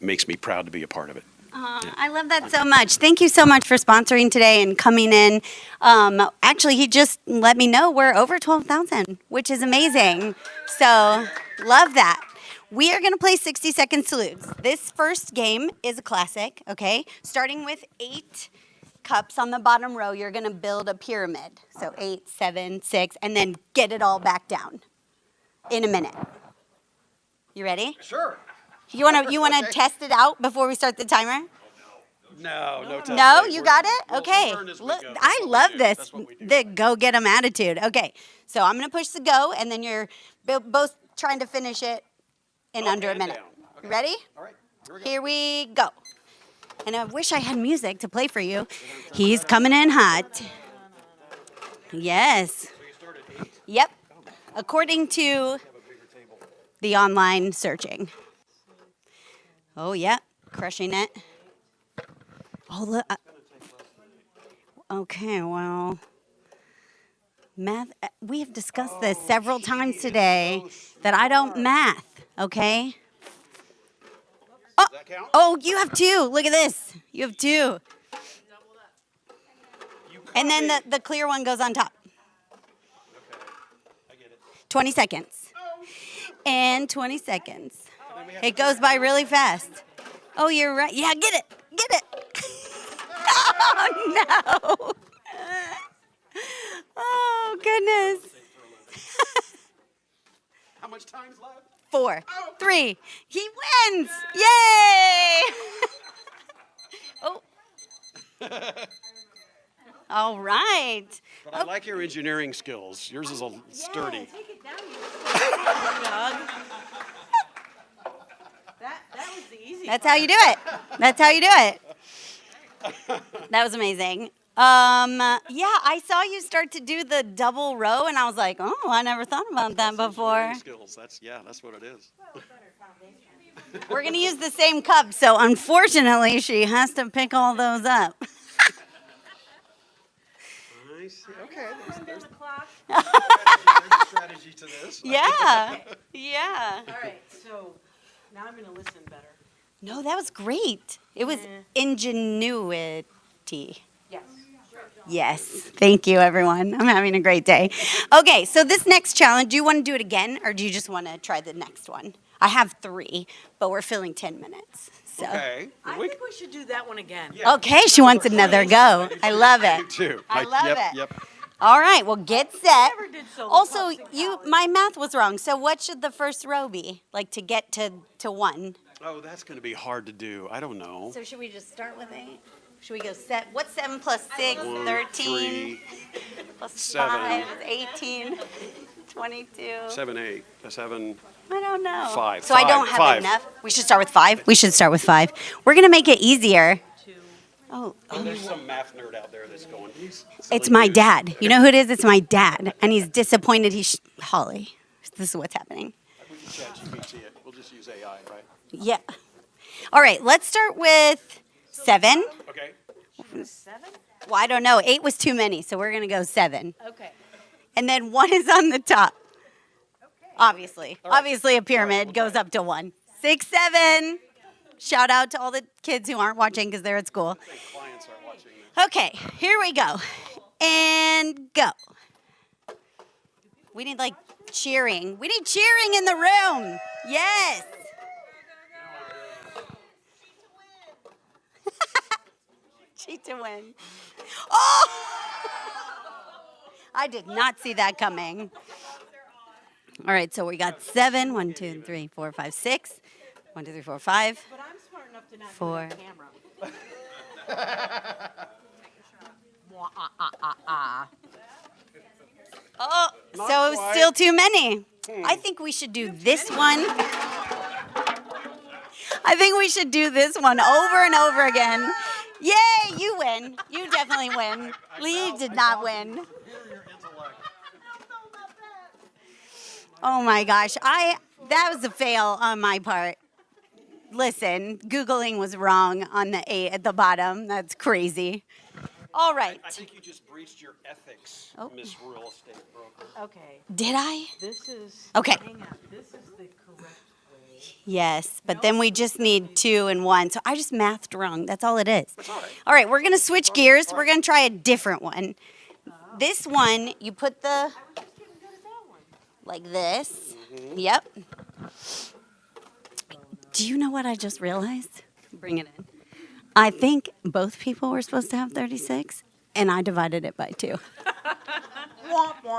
makes me proud to be a part of it. I love that so much. Thank you so much for sponsoring today and coming in. Actually, he just let me know we're over 12,000, which is amazing. So, love that. We are going to play 60 Seconds to Lose. This first game is a classic, okay? Starting with 8 cups on the bottom row, you're going to build a pyramid. So 8, 7, 6, and then get it all back down in a minute. You ready? Sure. You want to test it out before we start the timer? No testing. No, you got it? We'll Okay. learn as we Look, go. I love this. The go get 'em attitude. Okay. So I'm going to push the go, and then you're both trying to finish it in under a minute. Okay. Ready? All right. Here we go. And I wish I had music to play for you. He's coming in hot. Yes. Yep. According to the online searching. Oh, yeah. Crushing it. Oh, look. Okay, well. Math. We have discussed this several times today that I don't math, okay? Oh, you have 2. Look at this. You have 2. And then the clear one goes on top. 20 seconds. And 20 seconds. It goes by really fast. Oh, you're right. Yeah, get it. Get it. Oh, no. Oh, goodness. How much time's left? 4, 3. He wins. Yay. Oh. All right. But I like your engineering skills. Yours is a sturdy. Take it down, you dog. That was the easy That's how you do it. That's how you do it. That was amazing. Yeah, I saw you start to do the double row, and I was like, oh, I never thought about that before. Engineering skills. That's what it is. We're going to use the same cup, so unfortunately, she has to pick all those up. I see. Okay. There's the strategy to this. Yeah. Yeah. All right, so now I'm going to listen better. No, that was great. It was ingenuity. Yes. Yes. Thank you, everyone. I'm having a great day. Okay, so this next challenge, do you want to do it again, or do you just want to try the next one? I have 3, but we're filling 10 minutes. So. Okay. I think we should do that one again. Okay, she wants another go. I love it. Too. I love it. Yep. All right, well, get set. never did so Also, my math was wrong. So what should the first row be, like to get to 1? Oh, that's going to be hard to do. I don't know. So should we just start with 8? Should we go set? What's 7 plus 6? 1, 13. 3, Plus 7. 5 is 18. 22. 7, 8. 7. I don't know. 5. So I don't have 5. enough. We should start with 5. We should start with 5. We're gonna make it easier. Oh, There's some math nerd out there that's going. it's my dad. You know who it is? It's my dad, and he's disappointed. Holly. This is what's happening. We can chat GPT it. We'll just use AI, right? Yeah. All right. Let's start with 7. Okay. 7? Well, I don't know. 8 was too many, so we're gonna go 7. Okay. And then 1 is on the top. Obviously. Obviously, a pyramid goes up to 1. 6, 7. Shout out to all the kids who aren't watching because they're at school. Clients are watching this. Okay, here we go. And go. We need like cheering. We need cheering in the room. Yes. Cheat to win. Oh! I did not see that coming. All right, so we got 7. 1, 2, 3, 4, 5, 6. 1, 2, 3, 4, 5. But I'm smart enough to not 4. do camera. Oh, Not so quite. still too many. I think we should do this one. I think we should do this one over and over again. Yay, you win. You definitely win. Lee did not win. Oh my gosh, that was a fail on my part. Listen, Googling was wrong on the 8 at the bottom. That's crazy. All right. I think you just breached your ethics, Miss Real Estate Broker. Okay. Did I? This is. Okay. Hang on. This is the correct way. Yes, but then we just need 2 and 1. So I just mathed wrong. That's all it is. All right, we're going to switch gears. We're going to try a different one. This one, you put the, like this. Yep. Do you know what I just realized? Bring it in. I think both people were supposed to have 36, and I divided it by 2.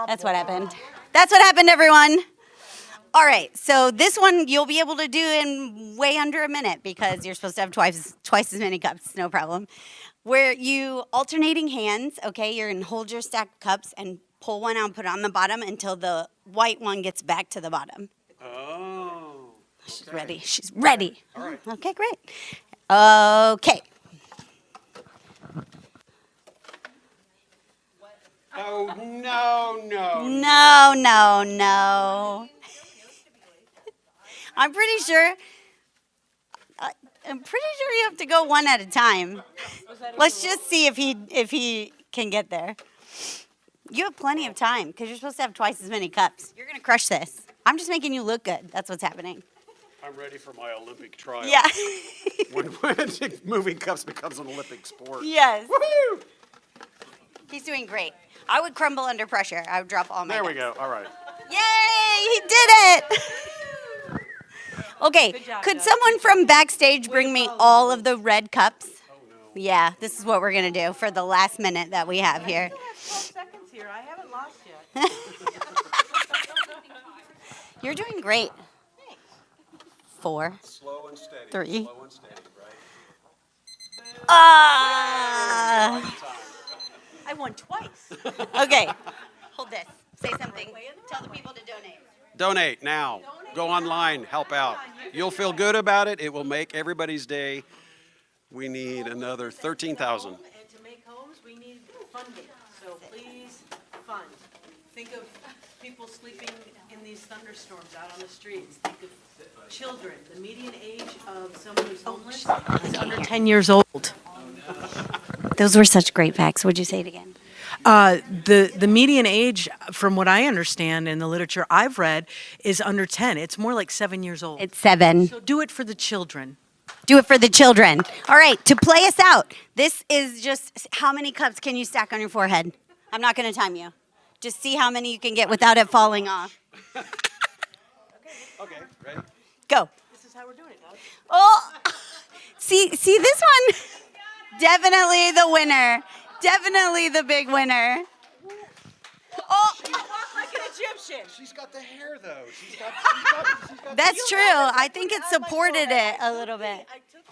That's what happened. That's what happened, everyone. All right, so this one you'll be able to do in way under a minute because you're supposed to have twice as many cups, no problem. Where you alternating hands, okay, you're gonna hold your stacked cups and pull one out and put it on the bottom until the white one gets back to the bottom. Oh. She's ready. She's ready. All right. Okay, great. Okay. Oh, no. No. I'm pretty sure you have to go one at a time. Let's just see if he can get there. You have plenty of time because you're supposed to have twice as many cups. You're going to crush this. I'm just making you look good. That's what's happening. I'm ready for my Olympic trial. Yeah. when moving cups becomes an Olympic sport. Yes. Woohoo! He's doing great. I would crumble under pressure. I would drop all my There we cups. go. All right. Yay! He did it! Okay, could someone from backstage bring me all of the red cups? Yeah, this is what we're going to do for the last minute that we have here. 12 seconds here. I haven't lost yet. You're doing great. 4, Slow and steady. 3. Slow and steady, right? I won twice. Okay, hold this. Say something. Tell the people to donate. Donate now. Go online. Help out. You'll feel good about it. It will make everybody's day. We need another 13,000. And to make homes, we need funding. So please fund. Think of people sleeping in these thunderstorms out on the streets. Think of children. The median age of someone who's homeless is under 10 years old. Those were such great facts. Would you say it again? The median age, from what I understand in the literature I've read, is under 10. It's more like 7 years old. It's 7. So do it for the children. Do it for the children. All right, to play us out, this is just how many cups can you stack on your forehead? I'm not going to time you. Just see how many you can get without it falling off. Okay, ready? Go. This is how we're doing it, Doug. Oh, see this one? Definitely the winner. Definitely the big winner. Oh, She walked like an Egyptian. She's got the hair, though. She's got that's true. I think it supported it a little bit. I took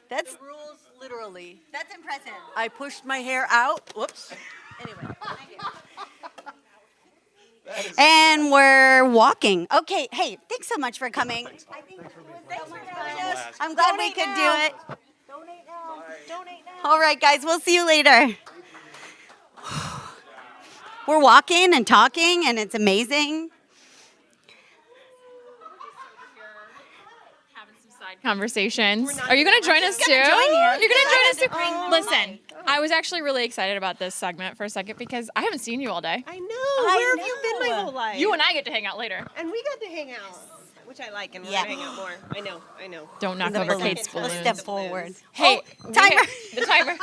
That's the rules literally. That's impressive. I pushed my hair out. Whoops. Anyway. And we're walking. Okay, hey, thanks so much for coming. I'm glad we could do it. Donate now. Donate now. All right, guys, we'll see you later. We're walking and talking, and it's amazing. Conversations. Are you going to join us too? Join you. You're going to join us too? Oh, Listen, I was actually really excited about this segment for a second because I haven't seen you all day. I know. Where have you been my whole life? You and I get to hang out later. And we got to hang out, which I like, and we're going to hang out more. I know. Don't knock over Kate's balloons. Let's step forward. Hey, timer. The timer.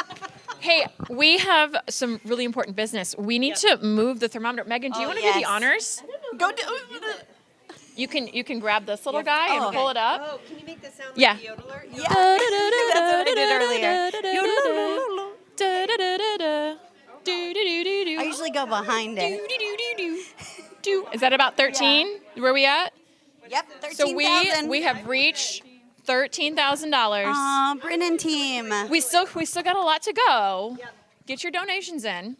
Hey, we have some really important business. We need to move the thermometer. Megan, do you want to do the honors? Go do You can grab this little guy and pull it up. Oh, can you make this sound Yeah. like a yodeler? Yeah. That's what I did earlier. I usually go behind it. Is that about 13? Where we at? Yep, 13,000. So we have reached $13,000. Aw, Brennan team. We still got a lot to go. Yep. Get your donations in.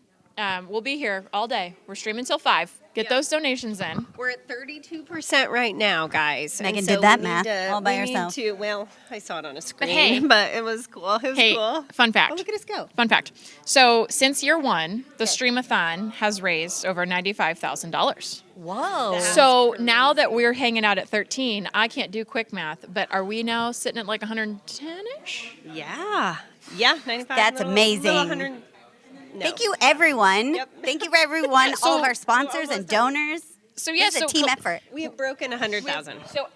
We'll be here all day. We're streaming till 5. Get those donations in. We're at 32% right now, guys. Megan And did so that we math need to- all by we herself. Need to, well, I saw it on a screen, hey. but it was cool. It was cool. Fun fact. Oh, look at us go. Fun fact. So since year 1, the Stream-A-Thon has raised over $95,000. Whoa. So now that we're hanging out at 13, I can't do quick math, but are we now sitting at like 110-ish? Yeah. Yeah, 95. That's little- amazing. little 100 no. Thank you, everyone. Yep. Thank you for everyone, all of our sponsors and donors. So yes, This is a team effort. We have broken 100,000. So,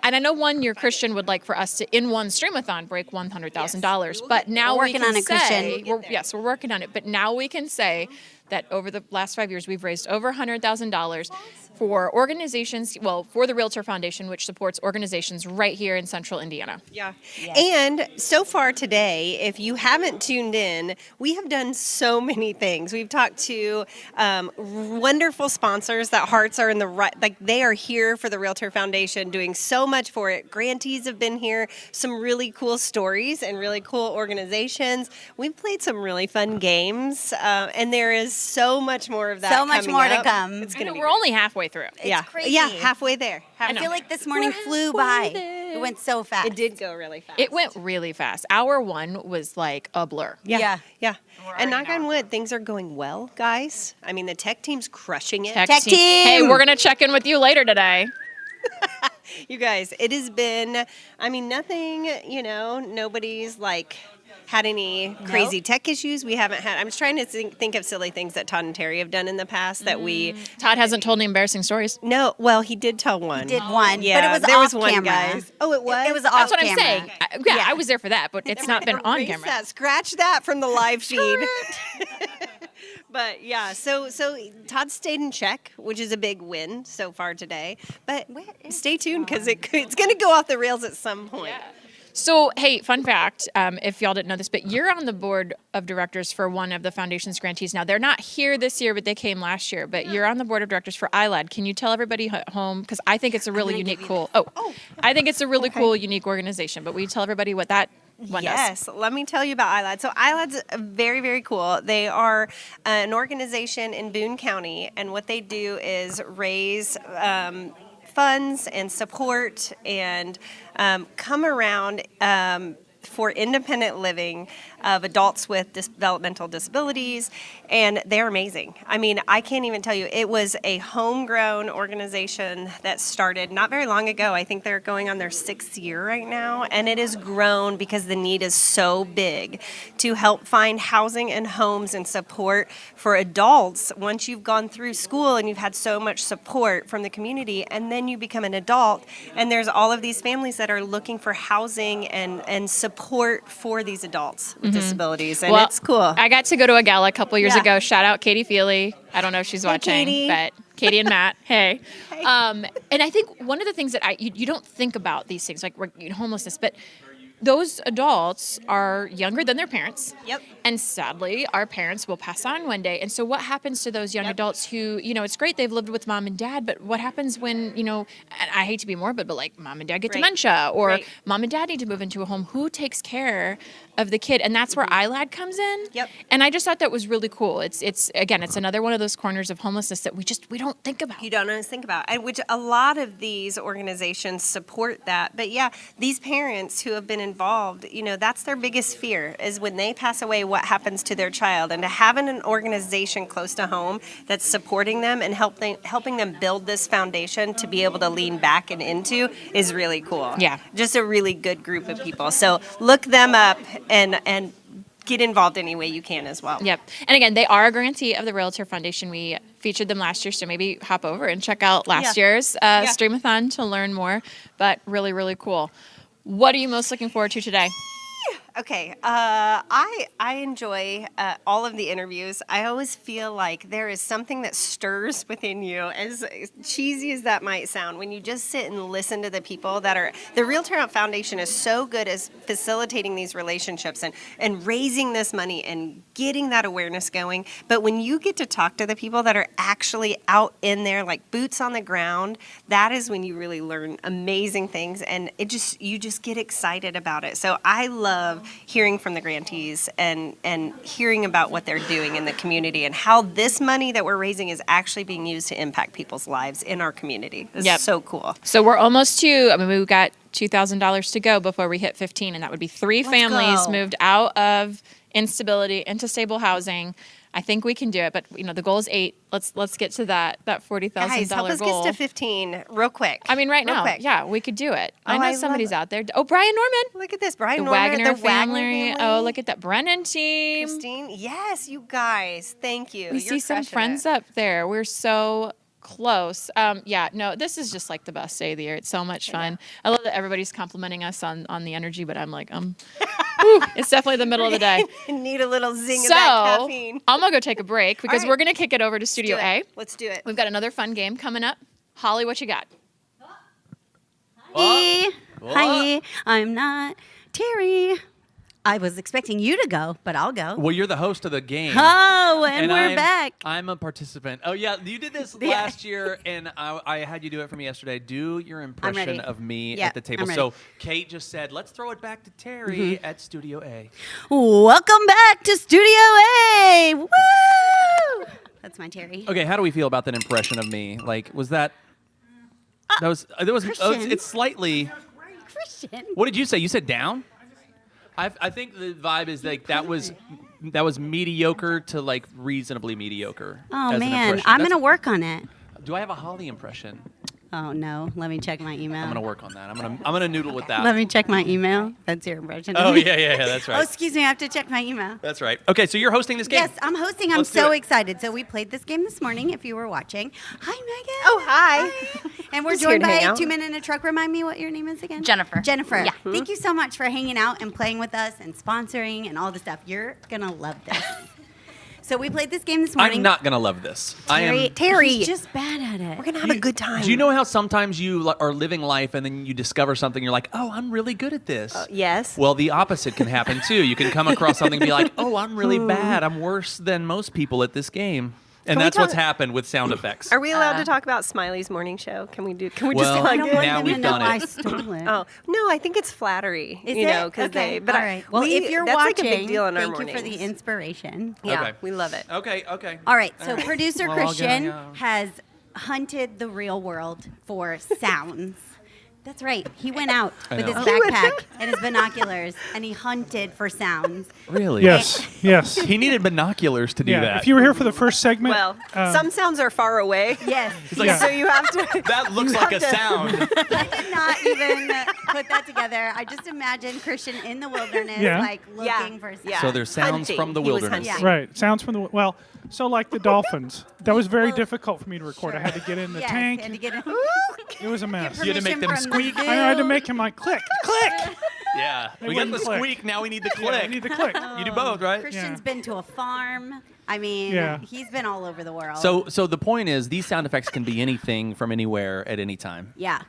and I know one year Christian would like for us to, in one Stream-A-Thon, break $100,000. But now We're we working can on it, say, Christian. we're working on it. But now we can say that over the last 5 years, we've raised over $100,000 for organizations, well, for the Realtor Foundation, which supports organizations right here in Central Indiana. Yeah. And so far today, if you haven't tuned in, we have done so many things. We've talked to wonderful sponsors that hearts are in the right, like they are here for the Realtor Foundation doing so much for it. Grantees have been here, some really cool stories and really cool organizations. We've played some really fun games, and there is so much more of that So much coming more up. to come. It's gonna be We're only halfway through. yeah. crazy. Yeah, halfway there. I feel like this morning flew by. It went so fast. It did go really fast. It went really fast. Hour 1 was like a blur. Yeah. And knock on wood, things are going well, guys. I mean, the tech team's crushing it. Tech team. Hey, we're going to check in with you later today. You guys, it has been, I mean, nothing, nobody's like had any crazy tech issues. We haven't had, I'm just trying to think of silly things that Todd and Terry have done in the past that we. Todd hasn't told any embarrassing stories. No, well, he did tell one. He did one, Yeah, but it was there off was one, camera. guys. Oh, it was? It was That's off what camera. I'm saying. I was there for that, but it's not been on Erase camera. that. Scratch that from the live feed. But yeah, so Todd stayed in check, which is a big win so far today. But stay tuned because it's going to go off the rails at some point. So, hey, fun fact, if y'all didn't know this, but you're on the board of directors for one of the foundation's grantees. Now, they're not here this year, but they came last year. But you're on the board of directors for ILAD. Can you tell everybody at home, because I think it's a really unique, I think it's a really cool, unique organization. But will you tell everybody what that one does? Yes, let me tell you about ILAD. So ILAD's very, very cool. They are an organization in Boone County, and what they do is raise funds and support and come around for independent living of adults with developmental disabilities, and they're amazing. I mean, I can't even tell you. It was a homegrown organization that started not very long ago. I think they're going on their 6th year right now, and it has grown because the need is so big to help find housing and homes and support for adults once you've gone through school and you've had so much support from the community, and then you become an adult, and there's all of these families that are looking for housing and support for these adults with disabilities, and it's cool. I got to go to a gala a couple years ago. Shout out Katie Feely. I don't know if she's watching, Katie. but Katie and Matt, hey. And I think one of the things that you don't think about these things, like homelessness, but those adults are younger than their parents. Yep. And sadly, our parents will pass on one day. And so what happens to those young adults who, it's great they've lived with mom and dad, but what happens when, and I hate to be morbid, but like mom and dad get dementia, or mom and dad need to move into a home. Who takes care of the kid? And that's where ILAD comes in. Yep. And I just thought that was really cool. It's again, it's another one of those corners of homelessness that we don't think about. You don't always think about, and which a lot of these organizations support that. But yeah, these parents who have been involved, that's their biggest fear is when they pass away, what happens to their child. And to have an organization close to home that's supporting them and helping them build this foundation to be able to lean back and into is really cool. Yeah. Just a really good group of people. So look them up and get involved any way you can as well. Yep. And again, they are a grantee of the Realtor Foundation. We featured them last year, so maybe hop over and check out last year's Stream-A-Thon to learn more. But really, really cool. What are you most looking forward to today? Okay, I enjoy all of the interviews. I always feel like there is something that stirs within you, as cheesy as that might sound, when you just sit and listen to the people that are, the Realtor Foundation is so good as facilitating these relationships and raising this money and getting that awareness going. But when you get to talk to the people that are actually out in there, like boots on the ground, that is when you really learn amazing things, and you just get excited about it. So I love hearing from the grantees and hearing about what they're doing in the community and how this money that we're raising is actually being used to impact people's lives in our community. It's so cool. So we're almost to, we've got $2,000 to go before we hit 15, and that would be 3 families moved out of instability into stable housing. I think we can do it, but the goal is 8. Let's get to that $40,000 goal. Guys, help us get to 15 real quick. Right now, we could do it. I know somebody's out there. Oh, Brian Norman. Look at this, Brian the Norman. Wagner family. Oh, look at that Brennan team. Christine. Yes, you guys. Thank you. We see some friends up there. We're so close. This is just like the best day of the year. It's so much fun. I love that everybody's complimenting us on the energy, but I'm like, It's definitely the middle of the day. Need a little zing So of that caffeine. I'm gonna go take a break because right. we're gonna kick it over to Studio A. Let's do it. We've got another fun game coming up. Holly, what you got? Hi. Hi. I'm not Terry. I was expecting you to go, but I'll go. Well, you're the host of the game. Oh, and we're I'm back. I'm a participant. Oh, yeah, you did this last year, and I had you do it for me yesterday. Do your impression of me at the table. So Kate just said, let's throw it back to Terry at Studio A. Welcome back to Studio A. Woo! That's my Terry. Okay, how do we feel about that impression of me? Like, was that... it's slightly... Christian. What did you say? You said down? I think the vibe is like that was mediocre to like reasonably mediocre. Oh, as an man. impression. I'm going to work on it. Do I have a Holly impression? Oh, no. Let me check my email. I'm gonna work on that. I'm gonna noodle with that. Let me check my email. That's your impression. Oh, yeah, that's right. Oh, excuse me. I have to check my email. That's right. Okay, so you're hosting this game. Yes, I'm hosting. I'm Let's do so it. excited. So we played this game this morning, if you were watching. Hi, Megan. Oh, hi. And we're Just here joined to hang by out. 2 Men in a Truck. Remind me what your name is again? Jennifer. Jennifer. Yeah. Thank you so much for hanging out and playing with us and sponsoring and all the stuff. You're going to love this. So we played this game this morning. I'm not gonna love this. Terry. He's just bad at it. We're going to have a good time. Do you know how sometimes you are living life and then you discover something, you're like, oh, I'm really good at this. Yes. Well, the opposite can happen too. You can come across something and be like, oh, I'm really bad. I'm worse than most people at this game. And Can we that's what's talk- happened with sound effects. Are we allowed to talk about Smiley's morning show? Can we just Well, like now we've done I it. stole it. Oh no, I think it's flattery. Is you it? know, because Okay. But all right. Well, if you're that's watching, like a big deal in our thank you for the mornings. inspiration. Yeah, Okay. we love it. Okay. All right. So producer Well, I'll Christian go. has hunted the real world for sounds. That's right. He went out I with his know. backpack and his binoculars, and he hunted for sounds. Really? Yes, yes. He needed binoculars to do Yeah, that. if you were here for the first segment, Well, some sounds are far away. Yes. like, So you have to. that looks you like a have to- sound. I did not even put that together. I just imagined Christian in the wilderness, Yeah. like looking for sounds. Yeah. So there's sounds Hunting. from the He was wilderness. hunting. right, sounds from the well. So like the dolphins, that was very difficult for me to record. I had to get in the Yes, tank. and to get in. It was a mess. You had to make them Permission from the squeak. zoo. I had to make him like click, click. Yeah. They We got the wouldn't click. squeak, now we need the Yeah, click. I need the click. You do both, right? Christian's Yeah. been to a farm. I mean, Yeah. he's been all over the world. So the point is, these sound effects can be anything from anywhere at any time. yeah.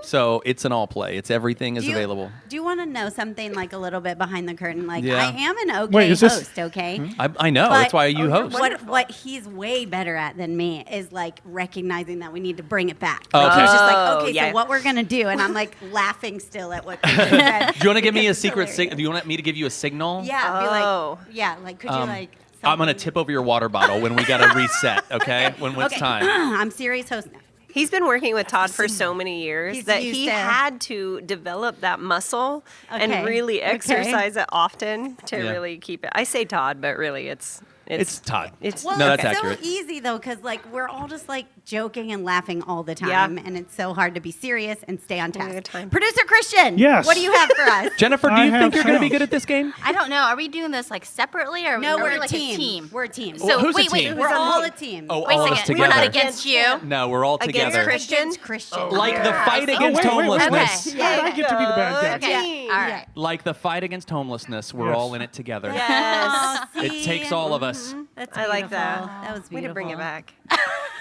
So it's an all play. It's everything is Do you- available. Do you want to know something like a little bit behind the curtain? Like, Yeah. I am an okay Wait, is this- host, okay? I know. But- That's why you host. What he's way better at than me is like recognizing that we need to bring it back. Okay. Like, he's just like, Oh, okay, yeah. so what we're gonna do, and I'm like laughing still at what Christian said. Do you want to give me a because it's secret signal? hilarious. Do you want me to give you a signal? Yeah, be Oh. like, yeah, like could you like? I'm gonna something- tip over your water bottle when we gotta reset. Okay, when it's Okay. time. I'm serious host now. He's been working with Todd for so many years He's that used he to- had to develop that muscle Okay. and really Okay. exercise it often to Yeah. really keep it. I say Todd, but really it's It's Todd. It's Well, No, that's it's accurate. so easy though, because like we're all just like joking and laughing all the Yeah. time, and it's so hard to be serious and stay on Having a task. time. Producer Christian, Yes. what do you have for us? Jennifer, do I you think have you're gonna be sounds. good at this game? I don't know. Are we doing this like separately or No, are we're we a like team. We're a team. So Well, who's a wait, team? we're Who's on all the a team. Oh, Wait a all of us second. We're not together. against you. No, we're all Against together. Christian? Against Christian. Like the fight Oh, against wait, wait, wait, homelessness. wait. How did I get to be the bad guy? Okay. Team. All right. Like the fight against homelessness, we're Yes. all in it together. Yes. Oh, It see? takes all of us. That's I like beautiful. that. That was beautiful. Way to bring it back.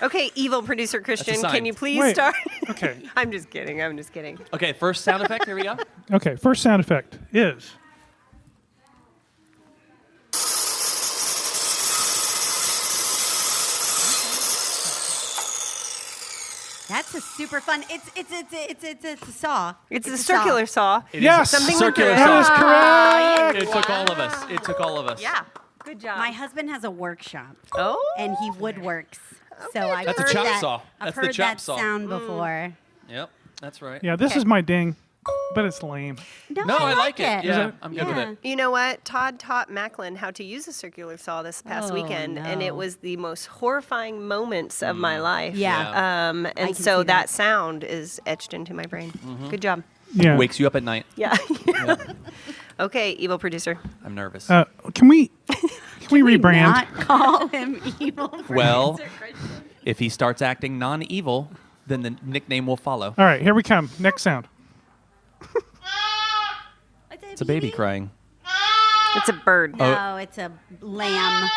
Okay, evil producer Christian, sign. can you please Wait. start? Okay. I'm just kidding. I'm just kidding. Okay, first sound effect. Here we go. Okay, first sound effect is. That's a super fun. It's a saw. It's a circular saw. It is Yes! a circular That is saw. correct. It took all of us. It took all of us. Yeah. Good job. My husband has a workshop, oh. and he woodworks. So I've That's a heard chop that. saw. I've That's the heard chop that saw. sound before. Yep, that's right. Yeah, this is my ding, but it's lame. No, I like it. Yeah, I'm good with Yeah. it. You know what? Todd taught Macklin how to use a circular saw this past Oh, weekend, and it no. was the most horrifying moments of my life. Yeah. And can so see that that. sound is etched into my brain. Good job. Yeah. Wakes you up at night. Yeah. Okay, evil producer. I'm nervous. Can we rebrand? Not call him evil. Well, if he starts acting non-evil, then the nickname will follow. All right, here we come. Next sound. It's a baby crying. It's a bird. No, it's a lamb.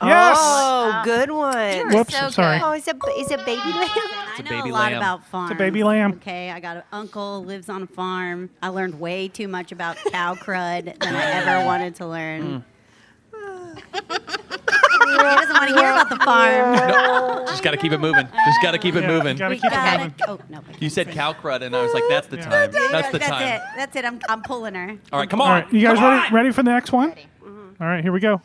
Yes. Oh, good one. Whoops, I'm sorry. Oh, is it baby lamb? I a know baby a lot lamb. about farms. It's a baby lamb. Okay, I got an uncle who lives on a farm. I learned way too much about cow crud than I ever wanted to learn. He doesn't want to hear about the farm. Just got to keep it moving. Just got to keep it moving. Gotta We keep it gotta- moving. Oh no! You said cow crud, and I was like, that's the time. That's the time. it. That's it. I'm pulling her. All right, come on. All right, you guys Come ready? on. Ready for the next one? All right, here we go.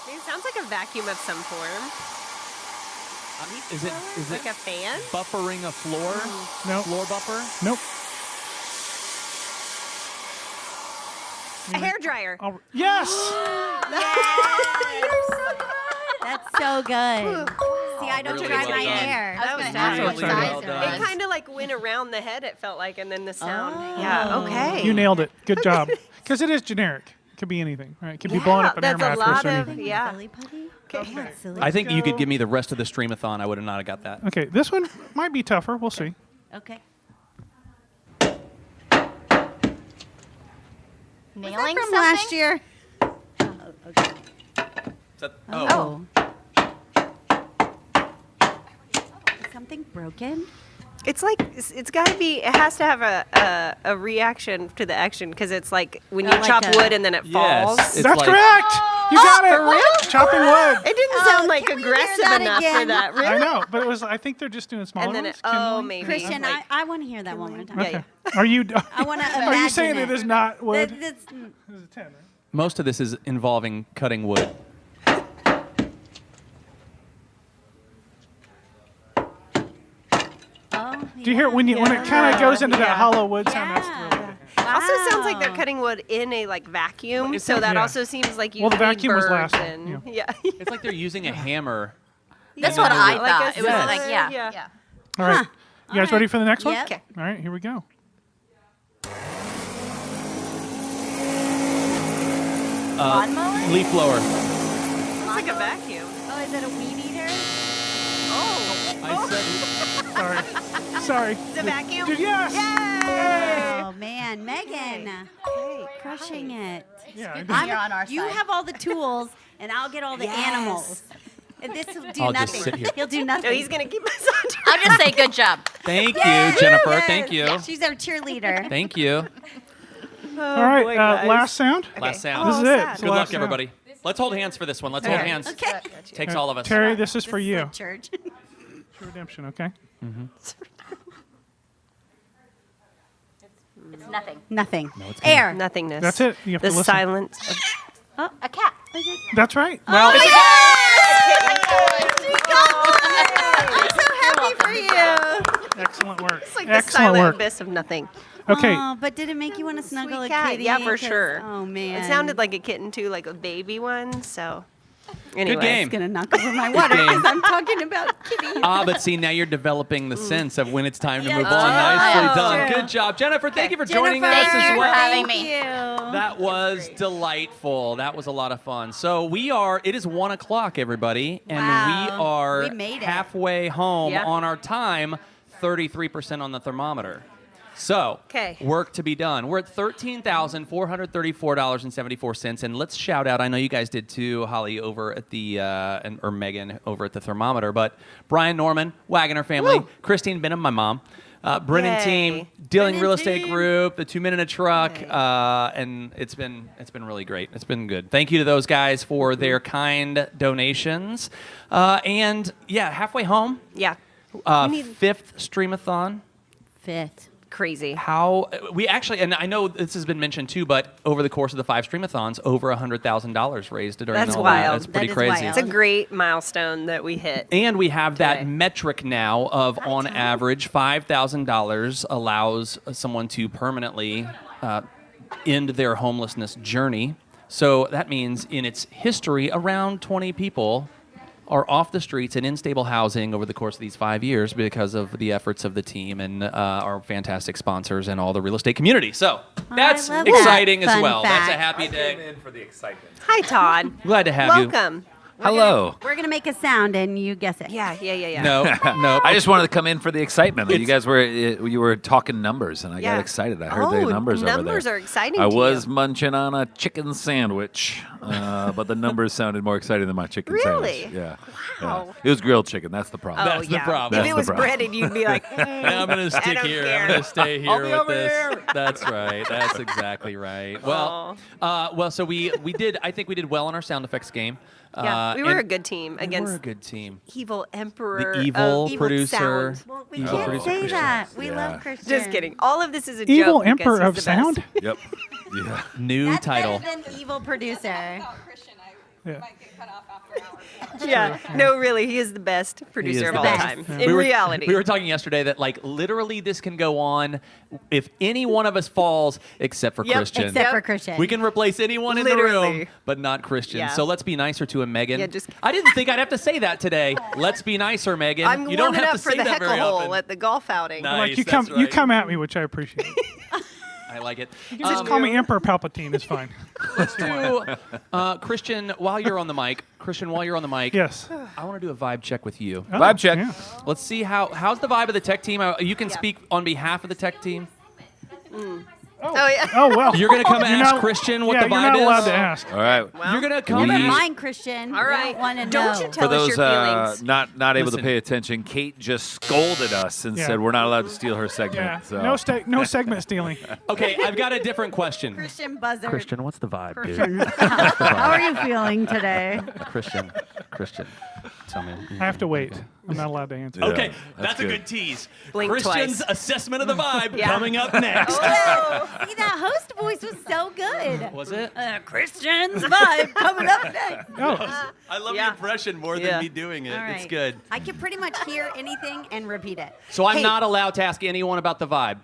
It sounds like a vacuum of some form. Is it Like a fan? buffering a floor? No. Floor buffer? Nope. A hair dryer. Oh, yes. That's so good. See, I don't Really dry well my done. hair. That was Really nice. well done. It kind of like went around the head, it felt like, and then the sound. Oh. Yeah, okay. You nailed it. Good job. Because it is generic. It could be anything. Right? It could be blowing up an air that's a mattress lot or of, anything. yeah. Silly putty? Okay. Silly. I think you could give me the rest of the Stream-A-Thon. I would have not have got that. Okay, this one might be tougher. We'll see. Okay. Nailing From something? last year. Oh, okay. Is that- Oh. Is something broken? It's like it's got to be. It has to have a reaction to the action because it's like when you like chop a- wood and then it falls. Yes. It's That's like- correct. You got it. for real? Chopping wood. It didn't sound like can we hear aggressive that enough for again? that. Really? I know, but it was. I think they're just doing smaller And then ones. it, oh, kindling. maybe. Christian, Like, I want to hear that one more time. Okay. Are you? I want to imagine Are you saying it is not wood? That's- It's a 10, right? Most of this is involving cutting wood. Oh, Do you hear it when it kind of goes into that Yeah. hollow wood sound? That's really good. Also sounds like they're Wow. cutting wood in a like vacuum, It's so like- that yeah. also seems like you Well, the need vacuum was birds last and one, yeah. It's like they're using a hammer. That's what I Like thought. a It was Yes. like, yeah. Yeah. All right. You guys right. ready for the next one? Yep. Okay. All right, here we go. Lawnmower? Leaf blower. It's like a vacuum. Oh, is it a weed eater? Oh, I said Sorry. it's a vacuum. Dude, yes. Oh man, Megan, crushing it. Yeah. You're on our You side. have all the tools, and I'll get all the Yes. animals. And this will do I'll just nothing. sit here. He'll do nothing. No, he's gonna keep us on track. I'll just say good job. Thank Yes, you, Jennifer. yes. Thank you. She's our cheerleader. Thank you. All right. boy, guys. Last sound. Last sound. This is it. sad. It's the Good last luck, sound. everybody. Let's hold hands for this one. Let's hold hands. Okay. Takes all of us. Terry, this is for This is you. like church. True redemption. Okay. It's nothing. Nothing. it's coming. Air. Nothingness. That's it. You have The to listen. silence. A cat. That's right. Oh, Well, I'm so happy for you. excellent work. It's like the Excellent silent work. abyss of nothing. Okay. Oh, but did it make you want to snuggle Sweet a cat. kitty? Yeah, for 'Cause- sure. Oh man. It sounded like a kitten too, like a baby one. So, anyway. game. It's gonna knock over my water game. because I'm talking about kitties. But see, now you're developing the sense of when it's time to Yeah, move that's on. true. Nicely That's done. true. Good job, Jennifer. Thank you for Jennifer, joining us Thank as you for well. having Thank me. you. That was delightful. That was a lot of fun. So it is 1 o'clock, everybody, and Wow. we are We made it. halfway home Yeah. on our time, 33% on the thermometer. So, 'Kay. work to be done. We're at $13,434.74, and let's shout out. I know you guys did too, Holly, over at the or Megan over at the thermometer. But Brian Norman, Wagner family, Christine Benham, my mom, Brennan Yay. team, Dealing Brennan Real Estate team. Group, the 2 Minute a Truck, and it's been really great. It's been good. Thank you to those guys for their kind donations, and yeah, halfway home. Yeah. Fifth Stream-A-Thon. Fifth. Crazy. How we actually, and I know this has been mentioned too, but over the course of the 5 Stream-A-Thons, over $100,000 raised during That's all that. wild. That's pretty That is crazy. wild. It's a great milestone that we hit. And we have that today. metric now of, on average, $5,000 allows someone to permanently end their homelessness journey. So that means in its history, around 20 people are off the streets and in stable housing over the course of these 5 years because of the efforts of the team and our fantastic sponsors and all the real estate community. So that's love that exciting as fun well. That's a fact. happy day. In for the excitement. Hi, Todd. Glad to have you. Welcome. Hello. We're gonna make a sound and you guess it. Yeah. No, no. I just wanted to come in for the excitement. You guys were talking numbers, and I got excited. I heard the numbers over there. Numbers are exciting. I was munching on a chicken sandwich, but the numbers sounded more exciting than my chicken Really? sandwich. Yeah. Wow. Yeah. It was grilled chicken. That's the problem. Oh, That's the problem. If it was breaded, you'd be like, I'm going to stick here. I'm going to stay here with this. That's right. That's exactly right. Well, so we did. I think we did well on our sound effects game. Yeah, we were a good team against. We were a good team. Evil Emperor. The evil producer. Sound. Well, we can't say that. We love Christian. Just kidding. All of this is a joke. Evil because Emperor he's of the Sound? best. Yep. Yeah. New That's title. better than evil producer. Yeah. Yeah. No, really, he is the best producer of all time. In reality. We were talking yesterday that like literally this can go on if any one of us falls except for Christian. Except for Christian. We can replace anyone in the room, but not Christian. Yeah. So let's be nicer to him, Megan. Yeah, just- I didn't think I'd have to say that today. Let's be nicer, Megan. I'm you don't warming have up to for say the that heckle very hole often. at the golf outing. Nice, Like you that's come right. at me, which I appreciate. I like it. You can just call me Emperor Palpatine. It's fine. Let's do Christian while you're on the mic. Yes. I want to do a vibe check with you. Oh, Vibe check. yeah. Let's see how's the vibe of the tech team. You can speak on behalf of the tech team. Oh, yeah. Oh well. You're gonna come and You're ask not- Christian what yeah, the vibe you're not allowed is? to ask. All right. You're gonna come. Never We- mind, Christian. All right. Want to Don't know. you For tell us those your feelings. not able Listen. to pay attention, Kate just scolded us and Yeah. said we're not allowed to steal her segment. Yeah. So. No segment stealing. Okay, I've got a different question. Christian Buzzard. Christian, what's the vibe, Christian, how are you feeling today? Christian, tell me. I have to wait. I'm not allowed to answer. Okay, that's that's a good. good tease. Blink Christian's twice. assessment of the vibe Yeah. coming up next. Oh, see, that host voice was so good. Was it? Christian's vibe coming up next. Oh, I love Yeah. the impression more Yeah. than me doing it. All right. It's good. I can pretty much hear anything and repeat it. So I'm Hey, not allowed to ask anyone about the vibe.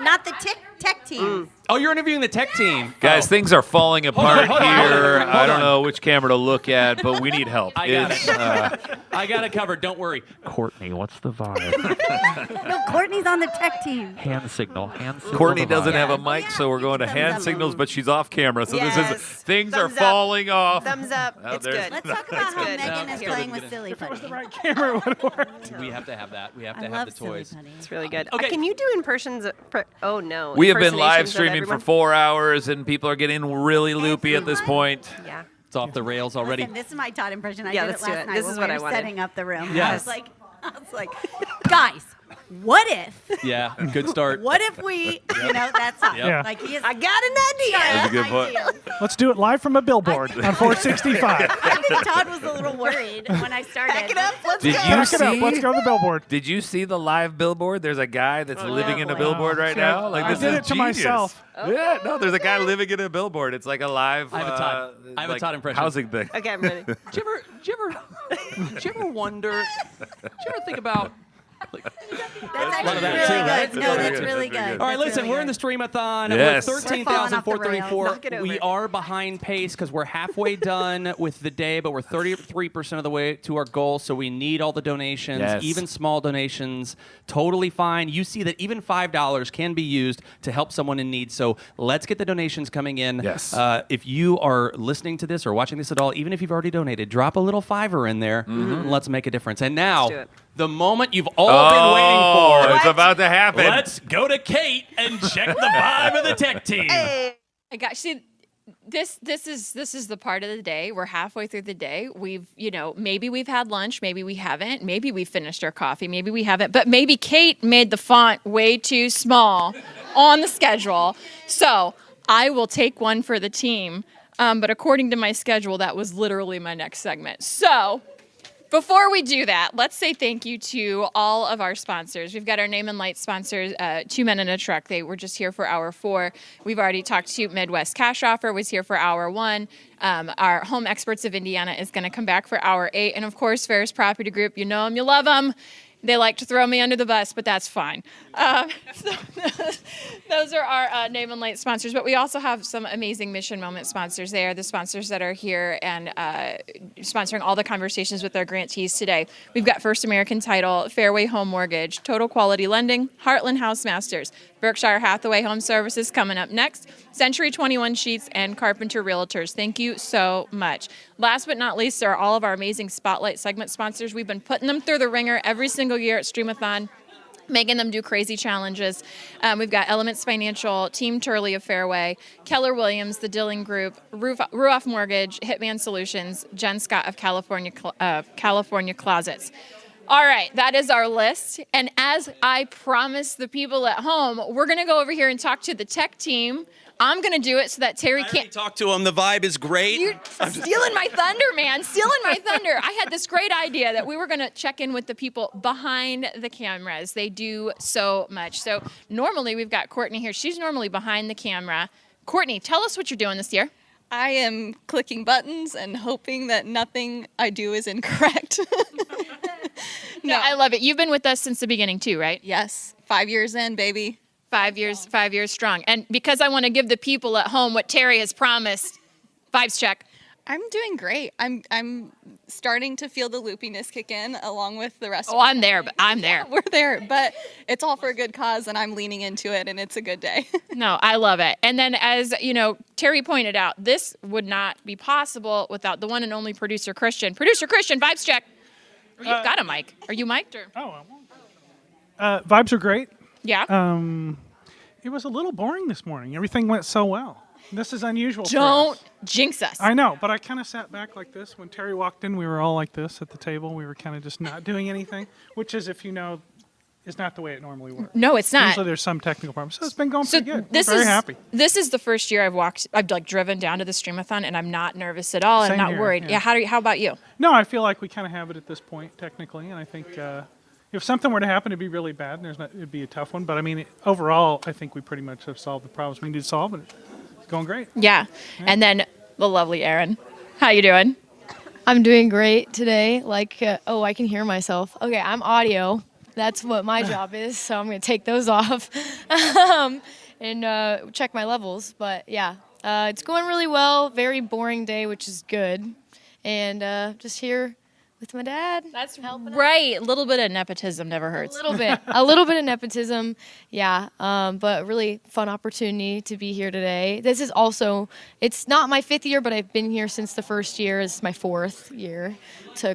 Not the tech team. Oh, you're interviewing the tech team. Guys, things are falling apart hold on, here. hold I don't on. know which camera to look at, but we need help. I got It's, it. I got it covered. Don't worry. Courtney, what's the vibe? No, Courtney's on the tech team. Hand signal. Courtney doesn't have a Yeah. mic, Oh, so we're going to thumbs hand up. signals, but she's off camera. So this Yes. is things are Thumbs up. falling off. Thumbs up. Oh, It's there's- good. Let's talk about how good. Megan No, is it's playing good. with Silly if it was the Putty. right camera, it would have worked. We have to have that. We have I to have love the Silly toys. Putty. It's really good. Okay. Can you do impressions? Oh no. We have been impersonations live of streaming for everyone? 4 hours, and people are getting really loopy at this point. Yeah. It's off the rails already. Listen, this is my Todd impression. I Yeah, did it let's do last it. night This when is we what were I wanted. setting up the room. Yes. I was like, guys, what if? Yeah, good start. What if we, that's all. Yeah. Like he is, I got an idea. That's a good point. Let's do it live from a billboard on 465. I think Todd was a little worried when I started. Back it up. Let's Did go. you Back it up. see? Let's go to the billboard. Did you see the live billboard? There's a guy that's living in a boy. billboard right See, now. Like I this did is it to genius. myself. Yeah, no, there's a guy living in a billboard. It's like a live. I have a Todd- I have a like Todd impression. housing thing. Okay, I'm ready. Do you ever wonder? Do you ever think about? That's actually that really too, good. right? No, That's that's very really good. That's very good. All right, That's listen, really we're in the good. Stream-A-Thon. Yes. We're We're falling off the rails. 13,434. Knock it over. We are behind pace because we're halfway done with the day, but we're 33% of the way to our goal, so we need all the donations, Yes. even small donations. Totally fine. You see that even $5 can be used to help someone in need, so let's get the donations coming in. Yes. If you are listening to this or watching this at all, even if you've already donated, drop a little $5 in there. And let's make a difference. And now, do it. the moment you've all been waiting for. It's about to happen. Let's go to Kate and check the vibe of the tech team. I got see. This is the part of the day. We're halfway through the day. We've maybe we've had lunch, maybe we haven't. Maybe we finished our coffee, maybe we haven't. But maybe Kate made the font way too small on the schedule. So I will take one for the team. But according to my schedule, that was literally my next segment. So before we do that, let's say thank you to all of our sponsors. We've got our Name and Light sponsors, 2 Men in a Truck. They were just here for hour 4. We've already talked to Midwest Cash Offer, was here for hour 1. Our Home Experts of Indiana is going to come back for hour 8. And of course, Ferris Property Group, you know them, you love them. They like to throw me under the bus, but that's fine. So those are our Name and Light sponsors. But we also have some amazing Mission Moment sponsors. They are the sponsors that are here and sponsoring all the conversations with our grantees today. We've got First American Title, Fairway Home Mortgage, Total Quality Lending, Heartland House Masters, Berkshire Hathaway Home Services coming up next, Century 21 Sheets, and Carpenter Realtors. Thank you so much. Last but not least are all of our amazing Spotlight segment sponsors. We've been putting them through the ringer every single year at Stream-A-Thon, making them do crazy challenges. We've got Elements Financial, Team Turley of Fairway, Keller Williams, the Dilling Group, Ruoff Mortgage, Hitman Solutions, Jen Scott of California Closets. All right, that is our list. And as I promised the people at home, we're going to go over here and talk to the tech team. I'm going to do it so that Terry can't talk to him. The vibe is great. You're stealing my thunder, man. Stealing my thunder. I had this great idea that we were going to check in with the people behind the cameras. They do so much. So normally we've got Courtney here. She's normally behind the camera. Courtney, tell us what you're doing this year. I am clicking buttons and hoping that nothing I do is incorrect. No, I love it. You've been with us since the beginning too, right? Yes. 5 years in, baby. 5 years strong. And because I want to give the people at home what Terry has promised, vibes check. I'm doing great. I'm starting to feel the loopiness kick in along with the rest of I'm there, but I'm there. Yeah, we're there, but it's all for a good cause and I'm leaning into it and it's a good day. No, I love it. And then as, Terry pointed out, this would not be possible without the one and only producer Christian. Producer Christian, vibes check. Or you've got a mic. Are you mic'd or? Vibes are great. Yeah. It was a little boring this morning. Everything went so well. This is unusual. Don't jinx us. I know, but I kind of sat back like this. When Terry walked in, we were all like this at the table. We were kind of just not doing anything, which is, if you know, is not the way it normally works. No, it's not. Usually there's some technical problems. So it's been going pretty good. This I'm very happy. This is the first year I've driven down to the Stream-A-Thon, and I'm not nervous at all. Same I'm not here, worried. yeah. How about you? No, I feel like we kind of have it at this point, technically, and I think if something were to happen, it'd be really bad. It'd be a tough one, but I mean, overall, I think we pretty much have solved the problems we need to solve, and it's going great. Yeah. And then the lovely Erin. How you doing? I'm doing great today. I can hear myself. Okay, I'm audio. That's what my job is, so I'm going to take those off and check my levels. But yeah, it's going really well. Very boring day, which is good. And just here with my dad. That's right. A little bit of nepotism never hurts. A little bit of nepotism, yeah. But really fun opportunity to be here today. This is also, it's not my 5th year, but I've been here since the first year. It's my 4th year.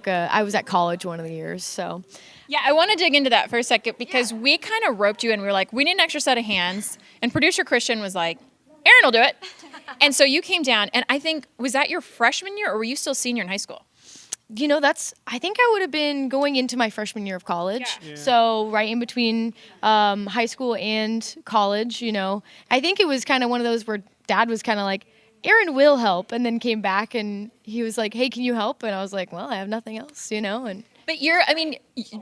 I was at college one of the years, so. Yeah, I want to dig into that for a second because we kind of roped you and we were like, we need an extra set of hands. And producer Christian was like, Erin will do it. And so you came down, and I think, was that your freshman year or were you still senior in high school? I think I would have been going into my freshman year of college. Yeah. So right in between high school and college, I think it was kind of one of those where Dad was kind of like, Erin will help, and then came back and he was like, hey, can you help? And I was like, well, I have nothing else, and. But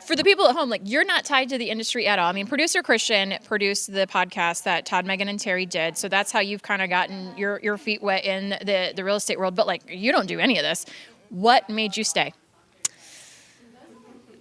for the people at home, you're not tied to the industry at all. I mean, producer Christian produced the podcast that Todd, Megan, and Terry did. So that's how you've kind of gotten your feet wet in the real estate world. But you don't do any of this. What made you stay?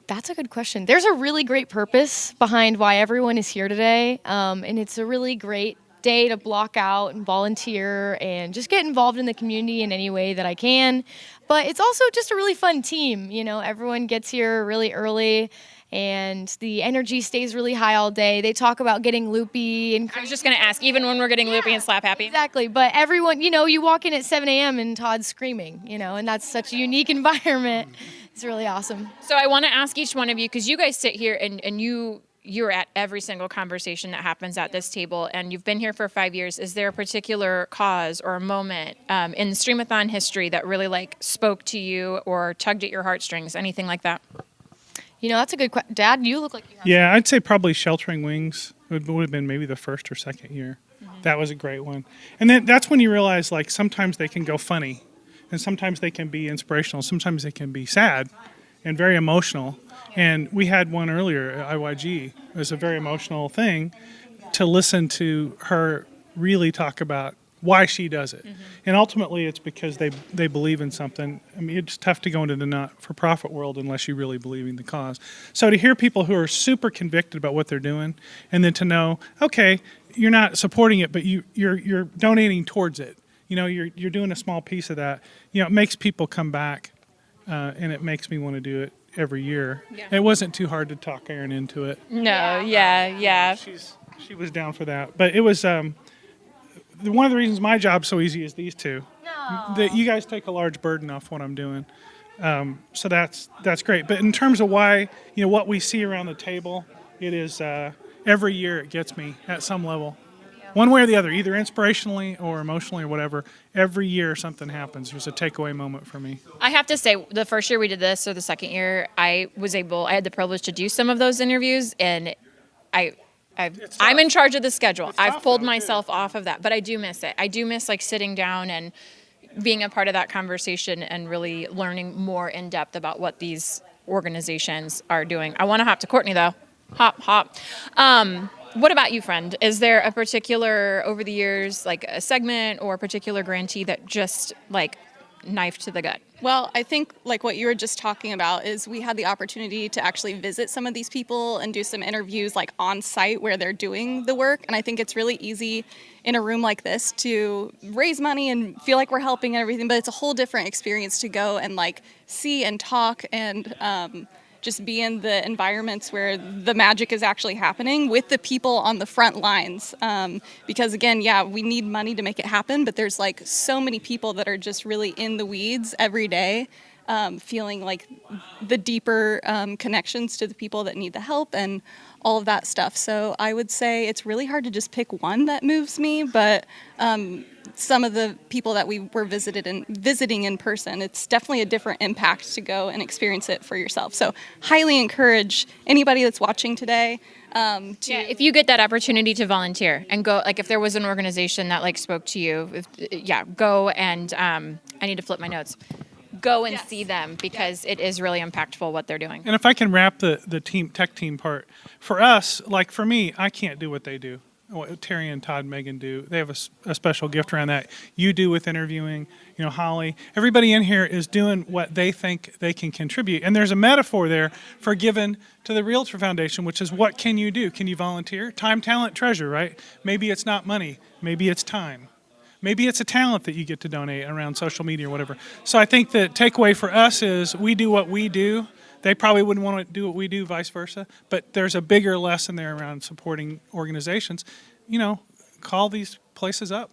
That's a good question. There's a really great purpose behind why everyone is here today. And it's a really great day to block out and volunteer and just get involved in the community in any way that I can. But it's also just a really fun team. Everyone gets here really early and the energy stays really high all day. They talk about getting loopy. And I was just going to ask, even when we're getting loopy and slap happy? Exactly. But everyone, you walk in at 7 a.m. and Todd's screaming, and that's such a unique environment. It's really awesome. So I want to ask each one of you, because you guys sit here and you're at every single conversation that happens at this table, and you've been here for 5 years. Is there a particular cause or a moment in the Stream-A-Thon history that really spoke to you or tugged at your heartstrings? Anything like that? That's a good question. Dad, you look like you have. Yeah, I'd say probably Sheltering Wings would have been maybe the first or second year. Mm-hmm. That was a great one. And then that's when you realize sometimes they can go funny, and sometimes they can be inspirational. Sometimes they can be sad and very emotional. And we had one earlier at IYG. It was a very emotional thing to listen to her really talk about why she does it. Mm-hmm. And ultimately it's because they believe in something. I mean, it's tough to go into the not-for-profit world unless you really believe in the cause. So to hear people who are super convicted about what they're doing, and then to know, okay, you're not supporting it, but you're donating towards it. You're doing a small piece of that. It makes people come back, and it makes me want to do it every year. Yeah. It wasn't too hard to talk Erin into it. No, yeah. she was down for that. But it was one of the reasons my job's so easy is these two. That you guys take a large burden off what I'm doing. So that's great. But in terms of why, what we see around the table, it is every year it gets me at some level. One way or the other, either inspirationally or emotionally or whatever. Every year something happens. There's a takeaway moment for me. I have to say, the first year we did this, or the second year, I had the privilege to do some of those interviews, and I'm in charge of the schedule. I've pulled myself off of that, but I do miss it. I do miss like sitting down and being a part of that conversation and really learning more in depth about what these organizations are doing. I want to hop to Courtney though. Hop. What about you, friend? Is there a particular, over the years, like a segment or a particular grantee that just like knife to the gut? Well, I think like what you were just talking about is we had the opportunity to actually visit some of these people and do some interviews like on site where they're doing the work. And I think it's really easy in a room like this to raise money and feel like we're helping and everything, but it's a whole different experience to go and like see and talk and just be in the environments where the magic is actually happening with the people on the front lines. Because again, yeah, we need money to make it happen, but there's like so many people that are just really in the weeds every day, feeling like the deeper connections to the people that need the help and all of that stuff. So I would say it's really hard to just pick one that moves me, but some of the people that we were visiting in person, it's definitely a different impact to go and experience it for yourself. So highly encourage anybody that's watching today if you get that opportunity to volunteer and go, like if there was an organization that like spoke to you, go and I need to flip my notes. Go and see them because it is really impactful what they're doing. And if I can wrap the tech team part, for us, like for me, I can't do what they do. What Terry and Todd and Megan do. They have a special gift around that. You do with interviewing, Holly. Everybody in here is doing what they think they can contribute. And there's a metaphor there for giving to the Realtor Foundation, which is what can you do? Can you volunteer? Time, talent, treasure, right? Maybe it's not money. Maybe it's time. Maybe it's a talent that you get to donate around social media or whatever. So I think the takeaway for us is we do what we do. They probably wouldn't want to do what we do, vice versa. But there's a bigger lesson there around supporting organizations. Call these places up.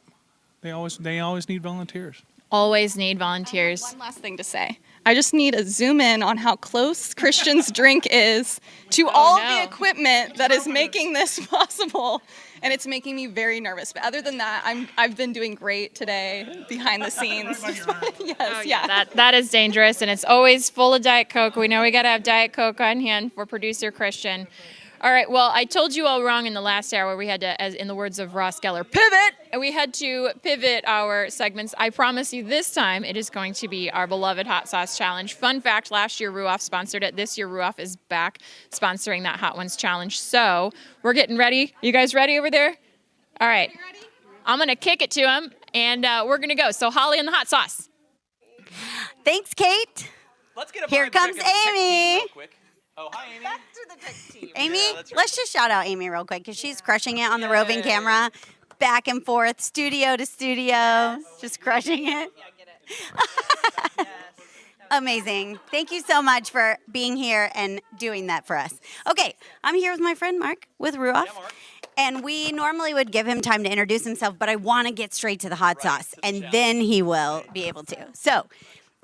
They always need volunteers. Always need volunteers. One last thing to say. I just need a zoom in on how close Christian's drink is to all the equipment that is making this possible. And it's making me very nervous. But other than that, I've been doing great today behind the scenes. That is dangerous, and it's always full of Diet Coke. We know we got to have Diet Coke on hand for producer Christian. All right, well, I told you all wrong in the last hour. We had to, as in the words of Ross Geller, pivot. And we had to pivot our segments. I promise you this time it is going to be our beloved Hot Sauce Challenge. Fun fact, last year Ruoff sponsored it. This year Ruoff is back sponsoring that Hot Ones Challenge. So we're getting ready. You guys ready over there? All right. I'm going to kick it to him, and we're going to go. So Holly and the hot sauce. Thanks, Kate. Let's get a Here comes Amy. Oh, hi, Amy. Back to the tech team. Amy, Yeah, that's right. let's just shout out Amy real quick because she's crushing it on the roving camera, back and forth, studio to studio, just crushing it. Amazing. Thank you so much for being here and doing that for us. Okay, I'm here with my friend Mark with Ruoff. And we normally would give him time to introduce himself, but I want to get straight to the hot sauce, and then he will be able to. So,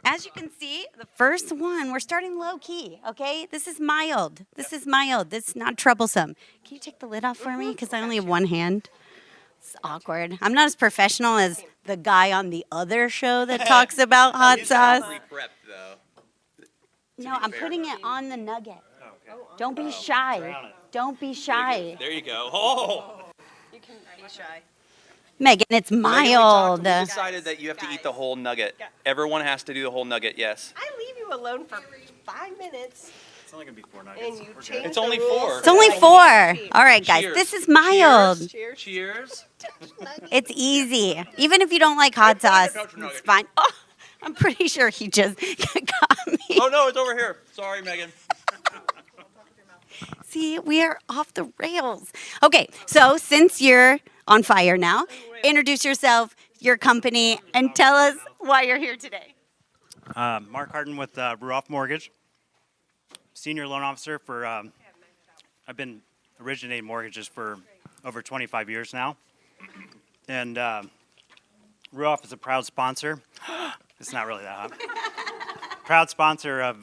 as you can see, the first one, we're starting low key, okay? This is mild. This is not troublesome. Can you take the lid off for me? Because I only have one hand. It's awkward. I'm not as professional as the guy on the other show that talks about hot sauce. No, I'm putting it on the nugget. Don't be shy. Don't be shy. There you go. Oh. You can be shy. Megan, it's mild. We decided that you have to eat the whole nugget. Everyone has to do the whole nugget, yes. I leave you alone for 5 minutes. It's only going to be 4 nuggets. And you change It's the only rules. 4. It's only 4. All right, guys, Cheers. this is mild. Cheers. Cheers. It's easy. Even if you don't like hot sauce, it's fine. Oh, I'm pretty sure he just got me. Oh, no, it's over here. Sorry, Megan. See, we are off the rails. Okay, so since you're on fire now, introduce yourself, your company, and tell us why you're here today. Mark Harden with Ruoff Mortgage, senior loan officer for, I've been originating mortgages for over 25 years now. And Ruoff is a proud sponsor. It's not really that hot. Proud sponsor of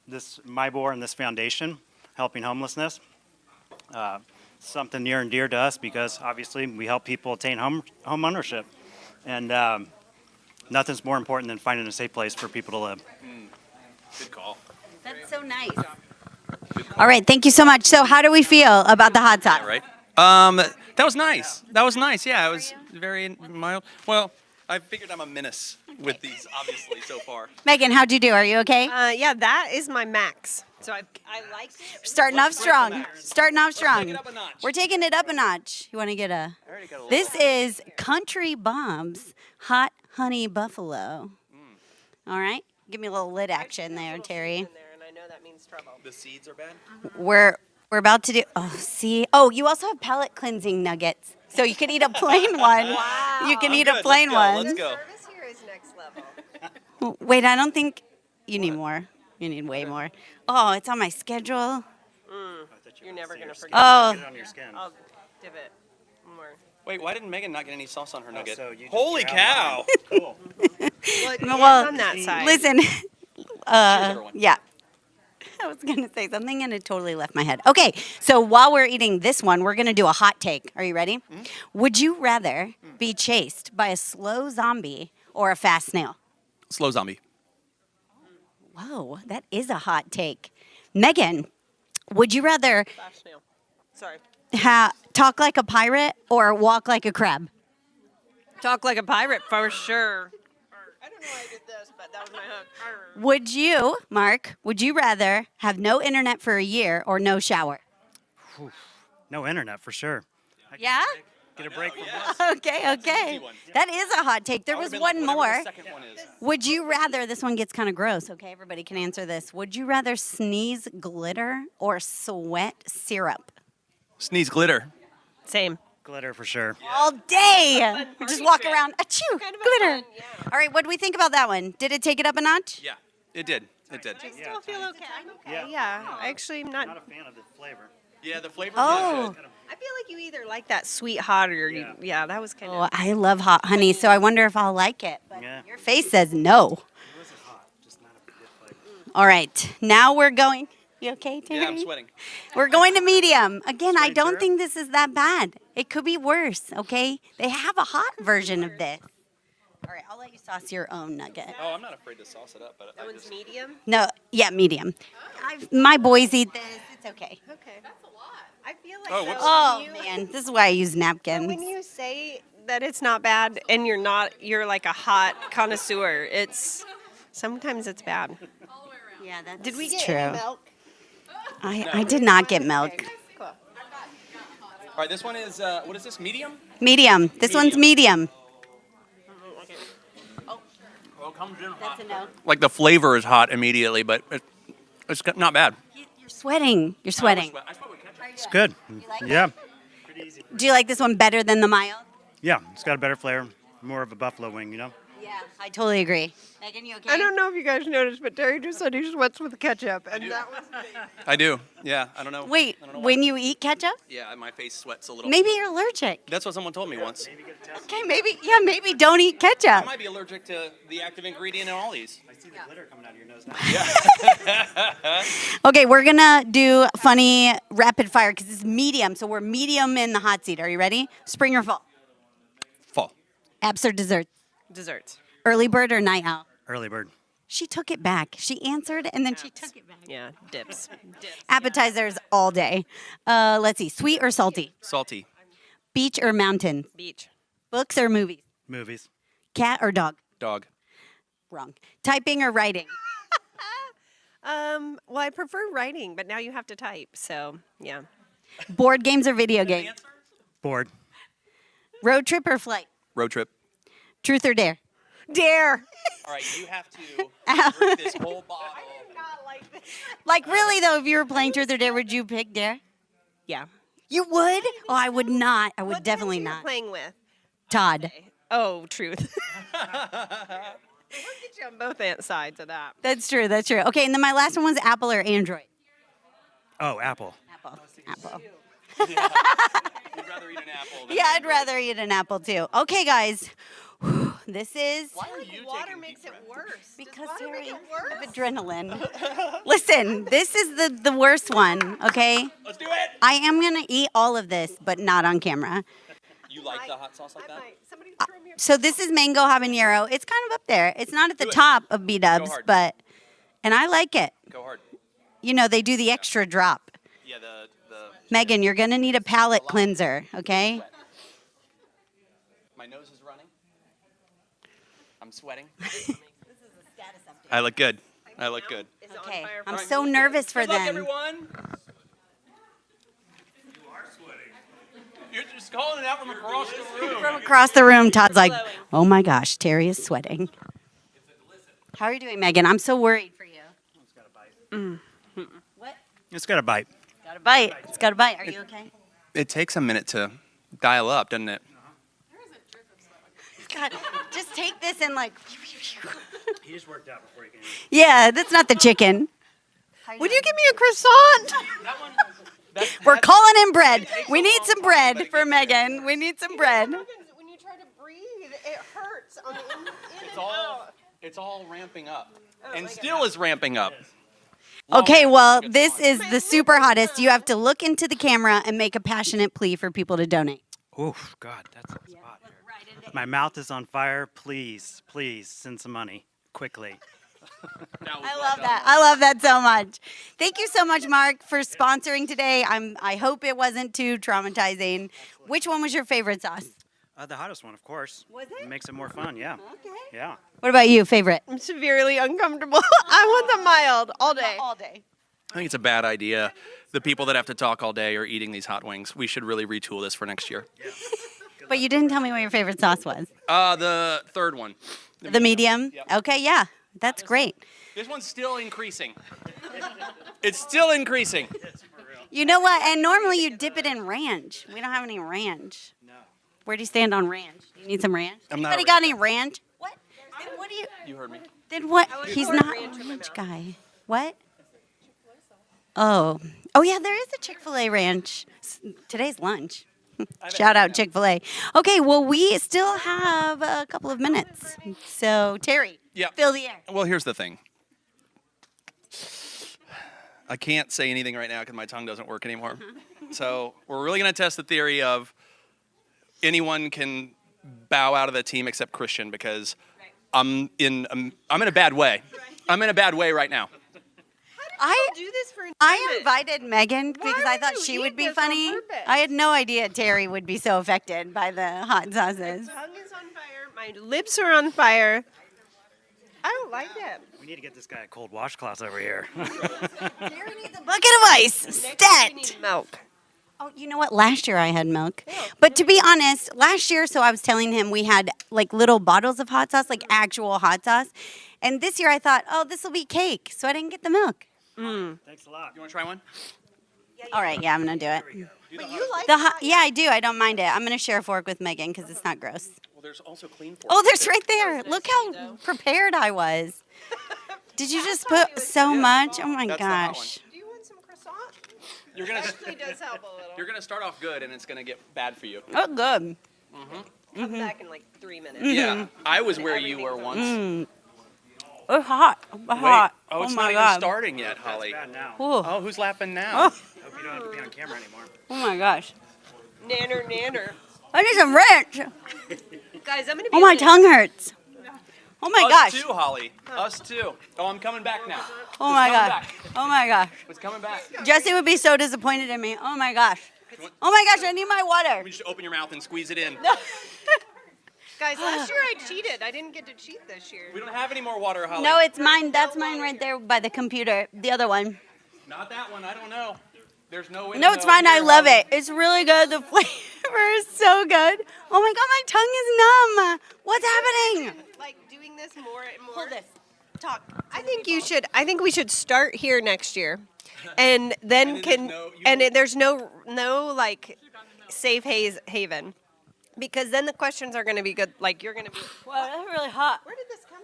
this MyBor and this foundation, helping homelessness. Something near and dear to us because obviously we help people attain home ownership. And nothing's more important than finding a safe place for people to live. Good call. That's so nice. All right, thank you so much. So how do we feel about the hot sauce? Right. That was nice. That was nice. Yeah, it was very mild. Well, I figured I'm a menace with these, obviously, so far. Megan, how'd you do? Are you okay? Yeah, that is my max. So I liked it. Starting off strong. Starting off strong. take it up a notch. We're taking it up a notch. You want to get a? I already got a This is Country Bombs Hot Honey Buffalo. All right, give me a little lid action there, Terry. And I know that means trouble. The seeds are bad? We're about to do. Oh, see. Oh, you also have palate cleansing nuggets, so you can eat a plain one. Wow. You can I'm eat good. a plain one. Let's go. Service here is next level. Wait, I don't think you need more. You need way more. Oh, it's on my schedule. You're never going to forget. Oh. Get it on your skin. I'll dip it more. Wait, why didn't Megan not get any sauce on her nugget? so you just Holy grab cow! Cool. Well, on that side. listen. everyone. Yeah. I was going to say something and it totally left my head. Okay, so while we're eating this one, we're going to do a hot take. Are you ready? Would you rather be chased by a slow zombie or a fast snail? Slow zombie. Whoa, that is a hot take. Megan, would you rather Flash snail. Sorry. talk like a pirate or walk like a crab? Talk like a pirate for sure. I don't know why I did this, but that was my hook. Would you, Mark, would you rather have no internet for a year or no shower? No internet for sure. Yeah? Get a break from Okay. That is a hot take. There was one more. Would you rather, this one gets kind of gross, okay? Everybody can answer this. Would you rather sneeze glitter or sweat syrup? Sneeze glitter. Same. Glitter for sure. All day. Just walk around. Achoo, glitter. All right, what do we think about that one? Did it take it up a notch? Yeah, it did. It did. I still feel okay. Yeah. I actually am not. Not a fan of the flavor. Yeah, the flavor. Oh. I feel like you either like that sweet hot or you. Yeah, that was kind of. Oh, I love hot honey, so I wonder if I'll like it. But Yeah. your face says no. All right, now we're going. You okay, Terry? Yeah, I'm sweating. We're going to medium. Again, I don't think this is that bad. It could be worse, okay? They have a hot version of this. All right, I'll let you sauce your own nugget. Oh, I'm not afraid to sauce it up, but That one's medium. No, yeah, medium. My boys eat this. It's okay. Okay. That's a lot. I feel like. Oh, whoops. Oh, man, this is why I use napkins. When you say that it's not bad and you're like a hot connoisseur, sometimes it's bad. Yeah, that's Did we get true. any milk? I did not get milk. Cool. all right. This one is what is this? Medium? Medium. This one's medium. Oh, comes in That's a no. Like the flavor is hot immediately, but it's not bad. You're sweating. You're sweating. It's good. Yeah. Do you like this one better than the mild? Yeah, it's got a better flavor. More of a buffalo wing, you know? Yeah, I totally agree. Megan, you okay? I don't know if you guys noticed, but Terry just said he sweats with ketchup, and that was me. I do. Yeah, I don't know. Wait, I don't know when you eat ketchup? Yeah, my face sweats a little. Maybe you're allergic. That's what someone told me once. Okay, maybe don't eat I ketchup. might be allergic to the active ingredient in all these. I see the glitter coming out of your nose now. Okay, we're gonna do funny rapid fire because it's medium, so we're medium in the hot seat. Are you ready? Spring or fall? Fall. Apps or desserts? Desserts. Early bird or night owl? Early bird. She took it back. She answered and then she took it back. Yeah, dips. Appetizers all day. Let's see, sweet or salty? Salty. Beach or mountains? Beach. Books or movies? Movies. Cat or dog? Dog. Wrong. Typing or writing? Well, I prefer writing, but now you have to type, so yeah. Board games or video games? Bored. Road trip or flight? Road trip. Truth or dare? Dare. All right, you have to drink this whole bottle. Like really though, if you were playing truth or dare, would you pick dare? Yeah. You would? Oh, I would not. I would What definitely friends you not. playing with? Todd. Oh, truth. We'll get you on both sides of that. That's true. That's true. Okay, and then my last one was Apple or Android. Oh, Apple. Apple. Apple. You'd rather eat an apple Yeah, I'd rather eat an apple too. Okay, guys. This is Why are you Water makes it worse. because Terry, I have adrenaline. Listen, this is the worst one, okay? Let's do it. I am going to eat all of this, but not on camera. You like the hot sauce like that? So this is mango habanero. It's kind of up there. It's not at the top of B-dubs, but, and I like it. Go hard. You know, they do the extra drop. Yeah, the Megan, you're going to need a palate cleanser, okay? My nose is running. I'm sweating. I look good. I look good. Okay, I'm so nervous for Good luck, them. everyone. You're just calling it out from across the room. From across the room, Todd's like, oh my gosh, Terry is sweating. How are you doing, Megan? I'm so worried for you. What? It's got a bite. Got a bite. It's got a bite. Are you okay? It takes a minute to dial up, doesn't it? God, just take this and like. He just worked out before he came. Yeah, that's not the chicken. Would you give me a croissant? We're calling in bread. We need some bread for Megan. We need some bread. When you try to breathe, it hurts on the in It's all ramping up, and still is ramping up. Okay, well, this is the super hottest. You have to look into the camera and make a passionate plea for people to donate. Oof, God, that's a spot here. My mouth is on fire. Please, please send some money quickly. I love that. I love that so much. Thank you so much, Mark, for sponsoring today. I hope it wasn't too traumatizing. Which one was your favorite sauce? The hottest one, of course. Was it? It makes it more fun, yeah. Okay. Yeah. What about you, favorite? I'm severely uncomfortable. I want the mild all day. All day. I think it's a bad idea. The people that have to talk all day are eating these hot wings. We should really retool this for next year. But you didn't tell me what your favorite sauce was. The third one. The medium? Yep. Okay, yeah. That's great. This one's still increasing. It's still increasing. You know what? And normally you dip it in ranch. We don't have any ranch. No. Where do you stand on ranch? Do you need some ranch? I'm not Anybody a got any ranch? What? Then what do you? You heard me. Then what? He's not a ranch guy. What? Oh. Oh yeah, there is a Chick-fil-A ranch. Today's lunch. Shout out Chick-fil-A. Okay, well we still have a couple of minutes. So Terry, fill the air. Well, here's the thing. I can't say anything right now because my tongue doesn't work anymore. So we're really going to test the theory of anyone can bow out of the team except Christian because I'm in a bad way. I'm in a bad way right now. Do this for I invited Megan because I thought she would be funny. I had no idea Terry would be so affected by the hot sauces. My tongue is on fire. My lips are on fire. I don't like that. We need to get this guy a cold washcloth over here. Terry needs a bucket of ice. Stat. Milk. Oh, you know what? Last year I had milk. But to be honest, last year, so I was telling him we had like little bottles of hot sauce, like actual hot sauce. And this year I thought, oh, this will be cake. So I didn't get the milk. Thanks a lot. You want to try one? All right, yeah, I'm going to do it. But you like Yeah, I do. I don't mind it. I'm going to share a fork with Megan because it's not gross. Well, there's also clean forks. Oh, there's right there. Look how prepared I was. Did you just put so much? Oh my That's the hot gosh. Do you want some croissant? You're gonna Actually does help a little. You're gonna start off good and it's gonna get bad for you. Oh, good. Come back in like 3 minutes. Yeah, I was where you were once. It's hot. It's Wait, hot. oh, it's my not God. even starting yet, Holly. now. Ooh. Oh, who's laughing now? Oh. Hope you don't have to be on camera anymore. Oh my gosh. Nanner. I need some ranch. Guys, I'm going to be Oh, my on tongue hurts. Oh my Us gosh. too, Holly. Us too. Oh, I'm coming back now. Oh my It's coming gosh. back. Oh my gosh. It's coming back. Jesse would be so disappointed in me. Oh my gosh. Oh my gosh, I need my water. You just open your mouth and squeeze it in. Guys, last year I cheated. I didn't get to cheat this year. We don't have any more water, Holly. No, it's mine. That's mine right there by the computer. The other one. Not that one. I don't know. There's no way. No, it's fine. I love it. It's really good. The flavor is so good. Oh my God, my tongue is numb. What's happening? Like doing this more and more. Hold this. Talk. I think we should start here next year. And then there's no like safe haven. Because then the questions are going to be good. Like you're going to be. Wow, that's really hot. Where did this come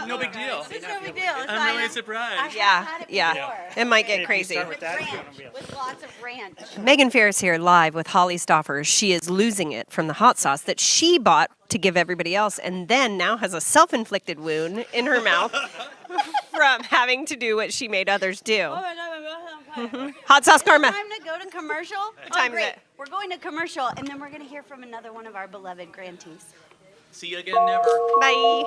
No big deal. It's no big deal. I'm really surprised. Yeah. It might get crazy. With lots of ranch. Megan Ferris here live with Holly Stoffer. She is losing it from the hot sauce that she bought to give everybody else and then now has a self-inflicted wound in her mouth from having to do what she made others do. Hot sauce karma. Time to go to commercial. What time is it? We're going to commercial, and then we're going to hear from another one of our beloved grantees. See you again, never. Bye.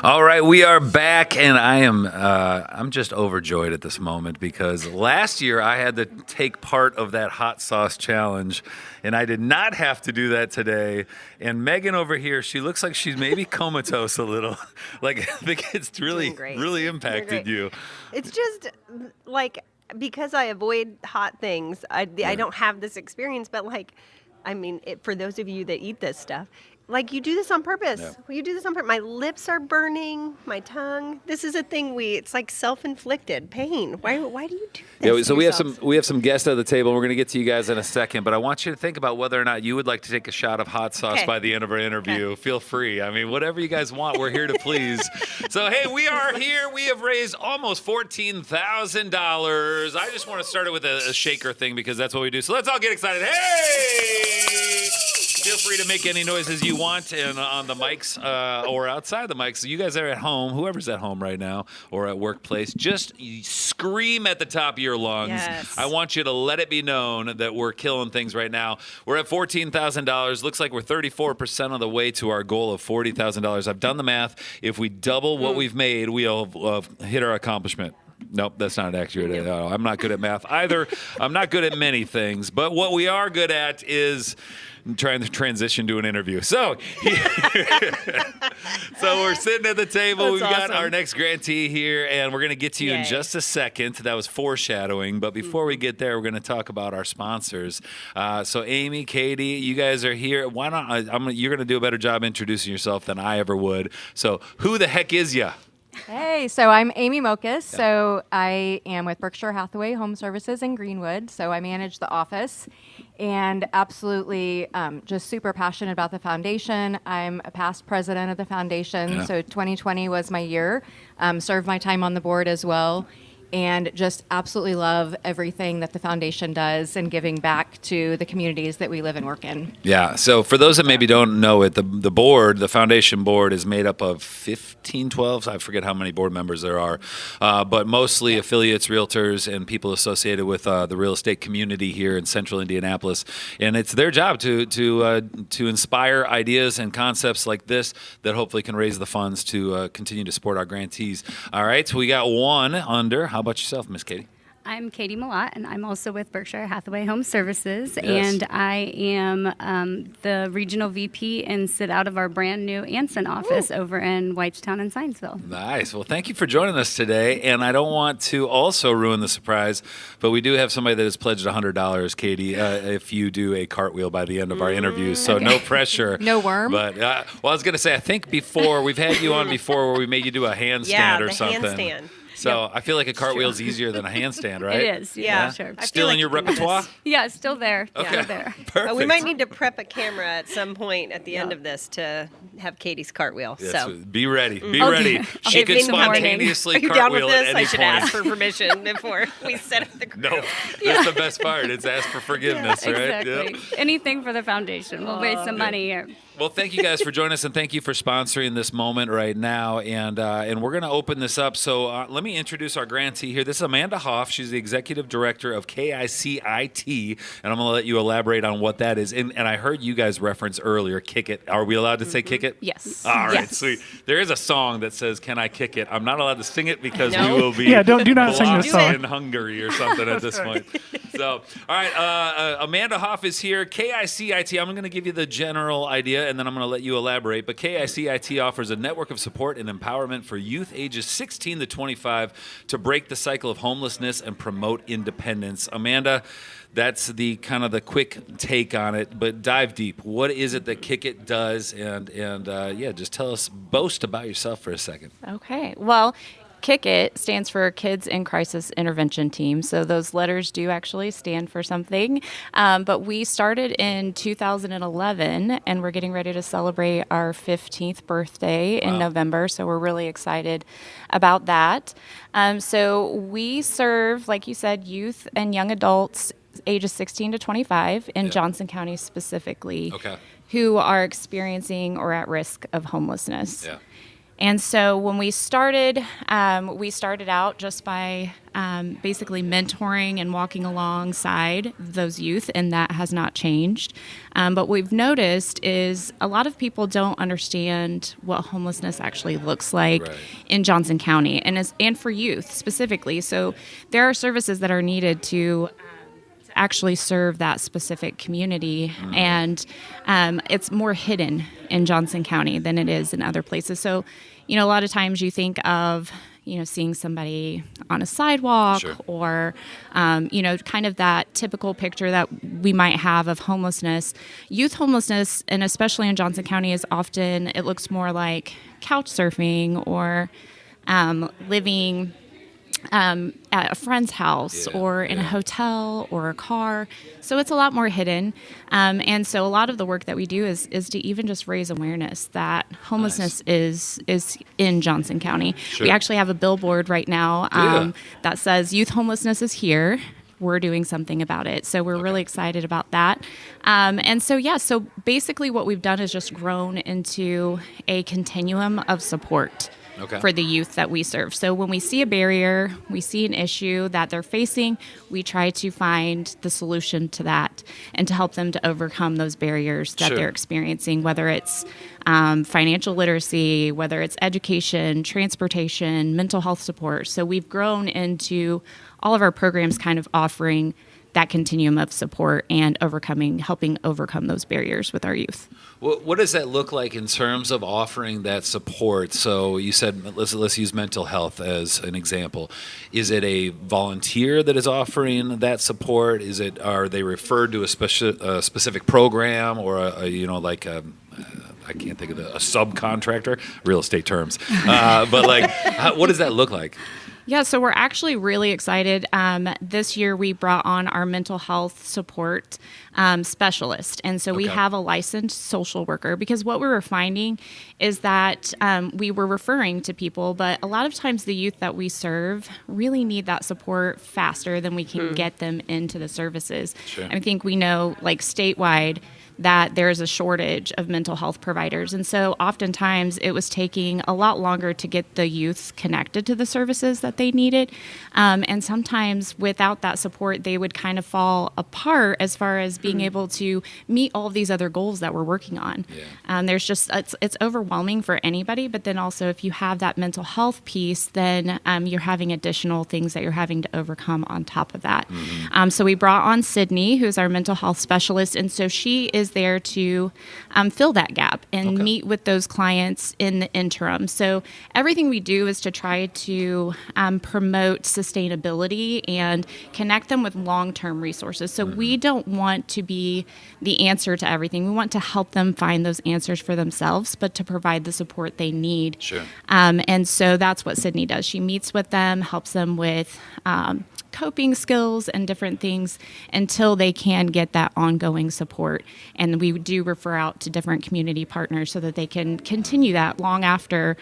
All right, we are back, and I'm just overjoyed at this moment because last year I had to take part of that hot sauce challenge, and I did not have to do that today. And Megan over here, she looks like she's maybe comatose a little. Like I think it's really impacted you. It's just like because I avoid hot things, I don't have this experience. But like, I mean, for those of you that eat this stuff. Like, you do this on purpose. Yeah. You do this on purpose. My lips are burning, my tongue. This is a thing it's like self-inflicted pain. Why do you do this? Yeah, so we have some guests at the table, and we're going to get to you guys in a second, but I want you to think about whether or not you would like to take a shot of hot sauce by the end of our interview. Okay. Feel free. I mean, whatever you guys want, we're here to please. So, hey, we are here. We have raised almost $14,000. I just want to start it with a shaker thing because that's what we do. So let's all get excited. Hey! Feel free to make any noises you want on the mics or outside the mics. You guys are at home, whoever's at home right now or at workplace, just scream at the top of your lungs. Yes. I want you to let it be known that we're killing things right now. We're at $14,000. Looks like we're 34% of the way to our goal of $40,000. I've done the math. If we double what we've made, we'll hit our accomplishment. Nope, that's not accurate at all. I'm not good at math either. I'm not good at many things. But what we are good at is trying to transition to an interview. So we're sitting at the table. We've got our next grantee here, and we're going to get to you in just a second. That was foreshadowing. But before we get there, we're going to talk about our sponsors. So Amy, Katie, you guys are here. Why not? You're going to do a better job introducing yourself than I ever would. So who the heck is ya? Hey, so I'm Amy Mokas. Yeah. So I am with Berkshire Hathaway Home Services in Greenwood. So I manage the office and absolutely just super passionate about the foundation. I'm a past president of the foundation. Yeah. So 2020 was my year. Served my time on the board as well. And just absolutely love everything that the foundation does and giving back to the communities that we live and work in. Yeah. So for those that maybe don't know it, the foundation board is made up of 12, I forget how many board members there are, but mostly affiliates, realtors, and people associated with the real estate community here in central Indianapolis. And it's their job to inspire ideas and concepts like this that hopefully can raise the funds to continue to support our grantees. All right. So we got one under. How about yourself, Miss Katie? I'm Katie Malott, and I'm also with Berkshire Hathaway Home Services, Yes. and I am the regional VP and sit out of our brand new Anson office over in Whitestown and Sciensville. Nice. Well, thank you for joining us today. And I don't want to also ruin the surprise, but we do have somebody that has pledged $100, Katie, if you do a cartwheel by the end of our interviews. So Okay. no pressure. No worm? But, well, I was going to say, I think before, we've had you on before where we made you do a handstand or the something. handstand. So I feel like a cartwheel is easier than a handstand, right? It is, yeah, sure. I Still feel in your repertoire? Yeah, it's still there. Okay. Still there. Perfect. We might need to prep a camera at some point at the end of this to have Katie's cartwell. Yes, So be ready. Be Okay. ready. She If could in the morning- spontaneously Are you down with cartwheel this? at I any should point. ask for permission before we set up the crew. No, that's the best part. It's ask for forgiveness, right? Exactly. Yep. Anything for the foundation. We'll raise some money here. Well, thank you guys for joining us, and thank you for sponsoring this moment right now. And we're going to open this up. So let me introduce our grantee here. This is Amanda Hoff. She's the executive director of KICIT, and I'm going to let you elaborate on what that is. And I heard you guys reference earlier, Kick It. Are we allowed to say Kick It? Yes. All right, Yes. sweet. There is a song that says, "Can I kick it?" I'm not allowed to sing it because No. we will be Yeah, do not sing blocked this song. in Hungary or something at this point. So, all right, Amanda Hoff is here. KICIT, I'm going to give you the general idea, and then I'm going to let you elaborate. But KICIT offers a network of support and empowerment for youth ages 16 to 25 to break the cycle of homelessness and promote independence. Amanda, that's the kind of the quick take on it, but dive deep. What is it that Kick It does? And yeah, just tell us, boast about yourself for a second. Okay. Well, Kick It stands for Kids in Crisis Intervention Team. So those letters do actually stand for something. But we started in 2011, and we're getting ready to celebrate our 15th birthday in November. So we're really excited about that. So we serve, like you said, youth and young adults ages 16 to 25 in Johnson County specifically, who are experiencing or at risk of homelessness. Yeah. And so when we started out just by basically mentoring and walking alongside those youth, and that has not changed. But what we've noticed is a lot of people don't understand what homelessness actually looks like in Johnson County, and for youth specifically. So there are services that are needed to actually serve that specific community, and it's more hidden in Johnson County than it is in other places. So, a lot of times you think of, seeing somebody on a sidewalk or, kind of that typical picture that we might have of homelessness. Youth homelessness, and especially in Johnson County, is often, it looks more like couch surfing or living at a friend's house or in a hotel or a car. So it's a lot more hidden. And so a lot of the work that we do is to even just raise awareness that homelessness is in Johnson County. Sure. We actually have a billboard right now that says youth homelessness is here. We're doing something about it. So we're really excited about that. And so, so basically what we've done is just grown into a continuum of support for the youth that we serve. So when we see a barrier, we see an issue that they're facing, we try to find the solution to that and to help them to overcome those barriers that they're experiencing, whether it's financial literacy, whether it's education, transportation, mental health support. So we've grown into all of our programs kind of offering that continuum of support and helping overcome those barriers with our youth. What does that look like in terms of offering that support? So you said, let's use mental health as an example. Is it a volunteer that is offering that support? Are they referred to a specific program or I can't think of a subcontractor, real estate terms. But what does that look like? Yeah, so we're actually really excited. This year we brought on our mental health support specialist. And so we have a licensed social worker, because what we were finding is that we were referring to people, but a lot of times the youth that we serve really need that support faster than we can get them into the services. Sure. I think we know, like statewide, that there's a shortage of mental health providers. And so oftentimes it was taking a lot longer to get the youth connected to the services that they needed. And sometimes without that support, they would kind of fall apart as far as being able to meet all of these other goals that we're working on. There's just, it's overwhelming for anybody, but then also if you have that mental health piece, then you're having additional things that you're having to overcome on top of that. So we brought on Sydney, who's our mental health specialist, and so she is there to fill that gap and meet with those clients in the interim. So everything we do is to try to promote sustainability and connect them with long-term resources. So we don't want to be the answer to everything. We want to help them find those answers for themselves, but to provide the support they need. Sure. And so that's what Sydney does. She meets with them, helps them with coping skills and different things until they can get that ongoing support. And we do refer out to different community partners so that they can continue that long after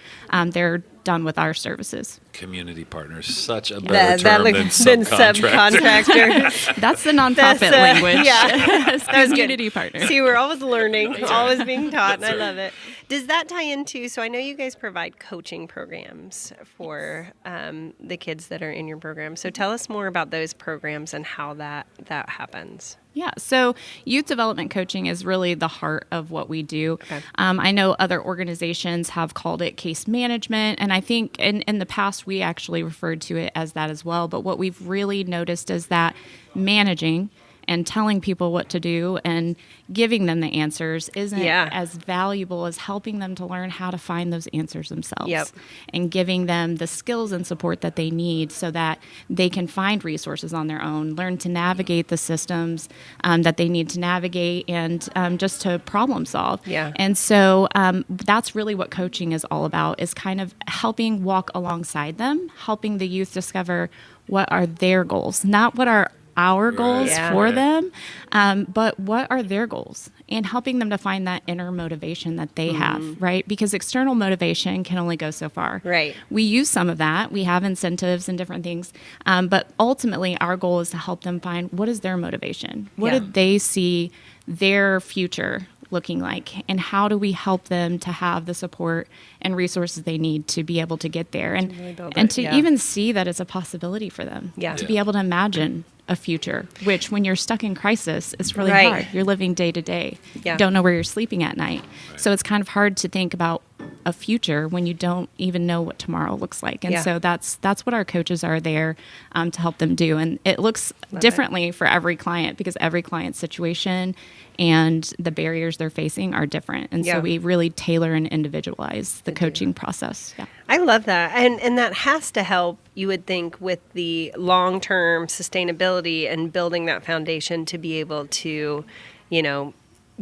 they're done with our services. Community partners, such a better term than subcontractor. That's the nonprofit language. Yeah, Community partner. See, we're always learning, always being taught, and I love it. Does that tie into, so I know you guys provide coaching programs for the kids that are in your program. So tell us more about those programs and how that happens. Yeah, so youth development coaching is really the heart of what we do. I know other organizations have called it case management, and I think in the past we actually referred to it as that as well. But what we've really noticed is that managing and telling people what to do and giving them the answers isn't as valuable as helping them to learn how to find those answers themselves and giving them the skills and support that they need so that they can find resources on their own, learn to navigate the systems that they need to navigate and just to problem solve. And so that's really what coaching is all about, is kind of helping walk alongside them, helping the youth discover what are their goals, not what are our goals for them, but what are their goals, and helping them to find that inner motivation that they have, right? Because external motivation can only go so far. Right. We use some of that. We have incentives and different things, but ultimately our goal is to help them find what is their motivation. What do they see their future looking like, and how do we help them to have the support and resources they need to be able to get there, and to even see that it's a possibility for them, to be able to imagine a future, which when you're stuck in crisis, it's really hard. You're living day to day. You don't know where you're sleeping at night. So it's kind of hard to think about a future when you don't even know what tomorrow looks like. And so that's what our coaches are there to help them do. And it looks differently for every client, because every client's situation and the barriers they're facing are different. And so we really tailor and individualize the coaching process. I love that. And that has to help, you would think, with the long-term sustainability and building that foundation to be able to,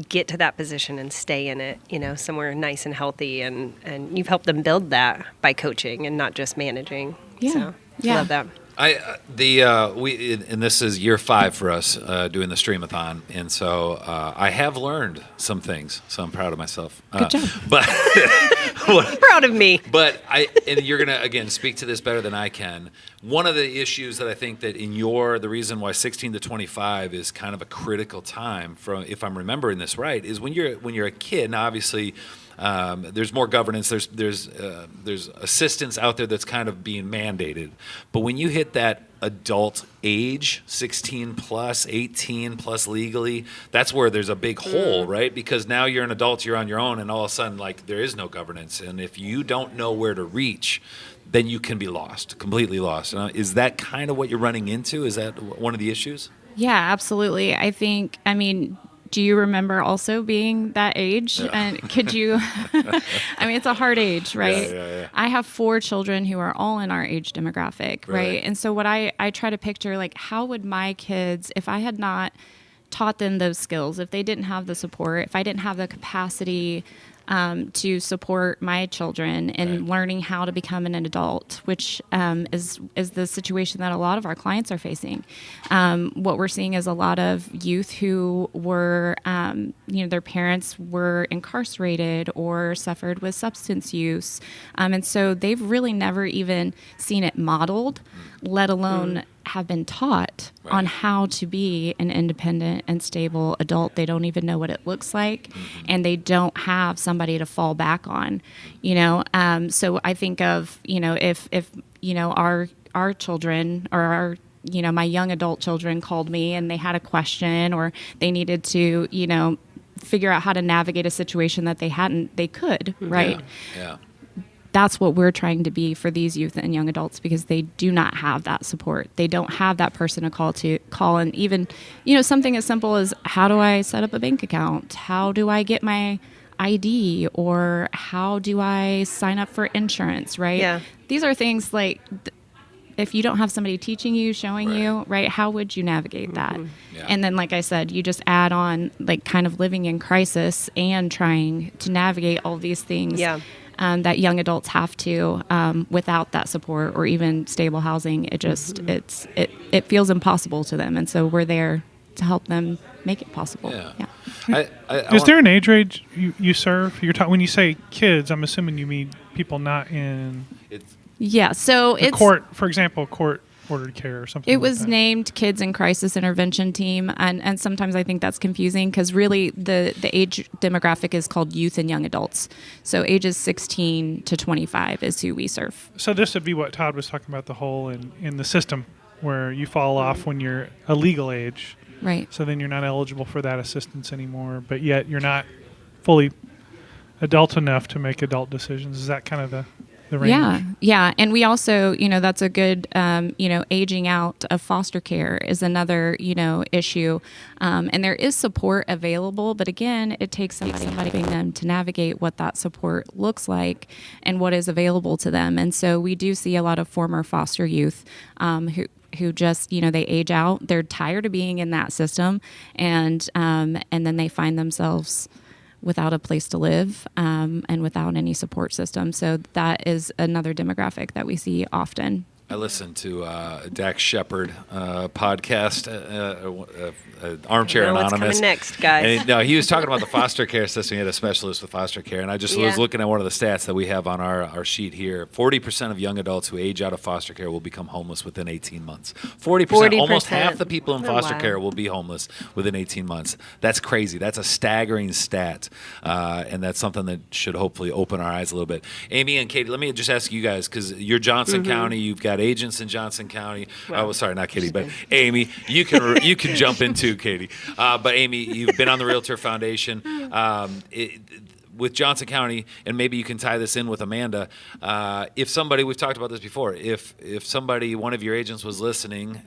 get to that position and stay in it, somewhere nice and healthy. And you've helped them build that by coaching and not just managing. So I love that. And this is year 5 for us doing the Stream-A-Thon, and so I have learned some things, so I'm proud of myself. Good job. But proud of me. But and you're gonna again speak to this better than I can. One of the issues that I think that the reason why 16 to 25 is kind of a critical time, from if I'm remembering this right, is when you're a kid. Now, obviously, there's more governance. There's assistance out there that's kind of being mandated. But when you hit that adult age, 16 plus, 18 plus legally, that's where there's a big hole, right? Because now you're an adult, you're on your own, and all of a sudden, there is no governance. And if you don't know where to reach, then you can be lost, completely lost. Is that kind of what you're running into? Is that one of the issues? Yeah, absolutely. Do you remember also being that age? Yeah. And could you, it's a hard age, right? Yeah. I have 4 children who are all in our age demographic, right? And so what I try to picture, how would my kids, if I had not taught them those skills, if they didn't have the support, if I didn't have the capacity to support my children in learning how to become an adult, which is the situation that a lot of our clients are facing. What we're seeing is a lot of youth who were, their parents were incarcerated or suffered with substance use. And so they've really never even seen it modeled, let alone have been taught on how to be an independent and stable adult. They don't even know what it looks like, and they don't have somebody to fall back on, So I think of, if our children or our my young adult children called me and they had a question or they needed to, figure out how to navigate a situation that they could, right? Yeah. That's what we're trying to be for these youth and young adults, because they do not have that support. They don't have that person to call, and even, something as simple as, how do I set up a bank account? How do I get my ID? Or how do I sign up for insurance, right? Yeah. These are things like, if you don't have somebody teaching you, showing you, right, how would you navigate that? Yeah. And then, like I said, you just add on, like, kind of living in crisis and trying to navigate all these things. Yeah. That young adults have to, without that support or even stable housing. It just it feels impossible to them, and so we're there to help them make it possible. Yeah. Is there an age range you serve? When you say kids, I'm assuming you mean people not in. Yeah. So it's court, for example, court-ordered care or something. It was named Kids in Crisis Intervention Team, and sometimes I think that's confusing because really the age demographic is called youth and young adults. So ages 16 to 25 is who we serve. So this would be what Todd was talking about, the hole in the system where you fall off when you're a legal age. Right. So then you're not eligible for that assistance anymore, but yet you're not fully adult enough to make adult decisions. Is that kind of the range? Yeah. And we also, that's a good, aging out of foster care is another, issue. And there is support available, but again, it takes somebody helping them to navigate what that support looks like and what is available to them. And so we do see a lot of former foster youth who just, they age out. They're tired of being in that system, and then they find themselves without a place to live, and without any support system. So that is another demographic that we see often. I listened to Dax Shepard podcast, Armchair I know what's Anonymous. coming next, guys. And he was talking about the foster care system. He had a specialist with foster care, and I just was looking at one of the stats that we have on our sheet here. 40% of young adults who age out of foster care will become homeless within 18 months. 40%, almost half the people in foster care will be homeless within 18 months. That's crazy. That's a staggering stat, and that's something that should hopefully open our eyes a little bit. Amy and Katie, let me just ask you guys, because you're Johnson County, you've got agents in Johnson County. Sorry, not Katie, but Amy. You can jump in too, Katie. But Amy, you've been on the Realtor Foundation with Johnson County, and maybe you can tie this in with Amanda. If somebody, we've talked about this before, if somebody, one of your agents was listening,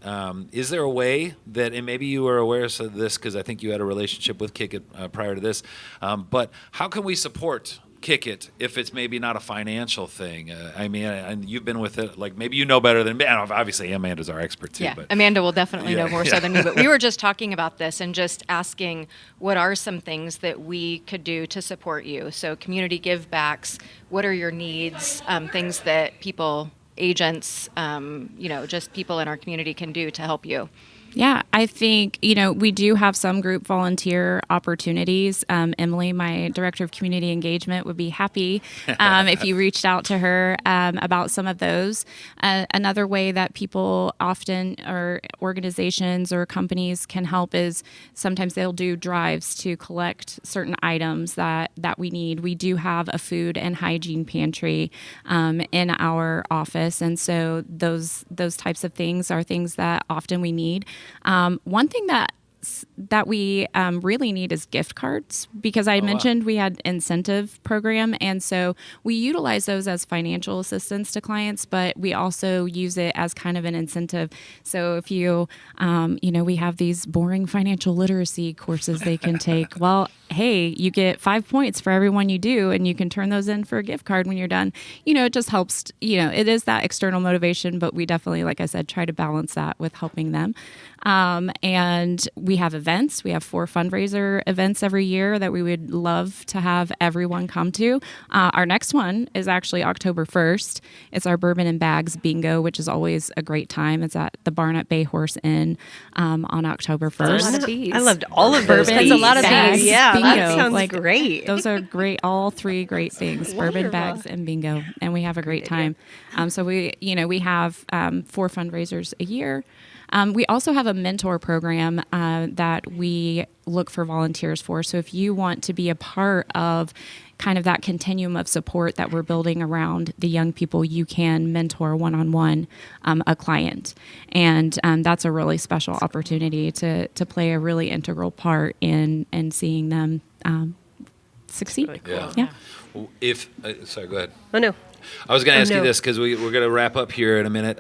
is there a way that, and maybe you were aware of this because I think you had a relationship with Kick It prior to this, but how can we support Kick It if it's maybe not a financial thing? And you've been with it, like, maybe you know better than me. And obviously Amanda's our expert too. Yeah, But Amanda will definitely know more so than me. But we were just talking about this and just asking what are some things that we could do to support you. So community give backs, what are your needs, things that people, agents, just people in our community can do to help you. Yeah, I think, we do have some group volunteer opportunities. Emily, my director of community engagement, would be happy if you reached out to her about some of those. Another way that people often, or organizations or companies, can help is sometimes they'll do drives to collect certain items that we need. We do have a food and hygiene pantry in our office, and so those types of things are things that often we need. One thing that we really need is gift cards, because I mentioned we had incentive program, and so we utilize those as financial assistance to clients, but we also use it as kind of an incentive. So if you, we have these boring financial literacy courses they can take. Well, hey, you get 5 points for every one you do, and you can turn those in for a gift card when you're done. It just helps, it is that external motivation, but we definitely, like I said, try to balance that with helping them. And we have events. We have 4 fundraiser events every year that we would love to have everyone come to. Our next one is actually October 1st. It's our Bourbon and Bags Bingo, which is always a great time. It's at the Barn at Bay Horse Inn on October 1st. That's a lot of bees. I loved all of those. Bourbon, That's a lot of bags, bees. Yeah, bingo. that sounds great. Those are great. All 3 great things: bourbon, bags, and bingo. And we have a great time. So we have 4 fundraisers a year. We also have a mentor program that we look for volunteers for. So if you want to be a part of kind of that continuum of support that we're building around the young people, you can mentor one-on-one a client. And that's a really special opportunity to play a really integral part in seeing them succeed. Really cool. Yeah. If sorry, go ahead. Oh, no. I was going to ask you no. this because we're going to wrap up here in a minute.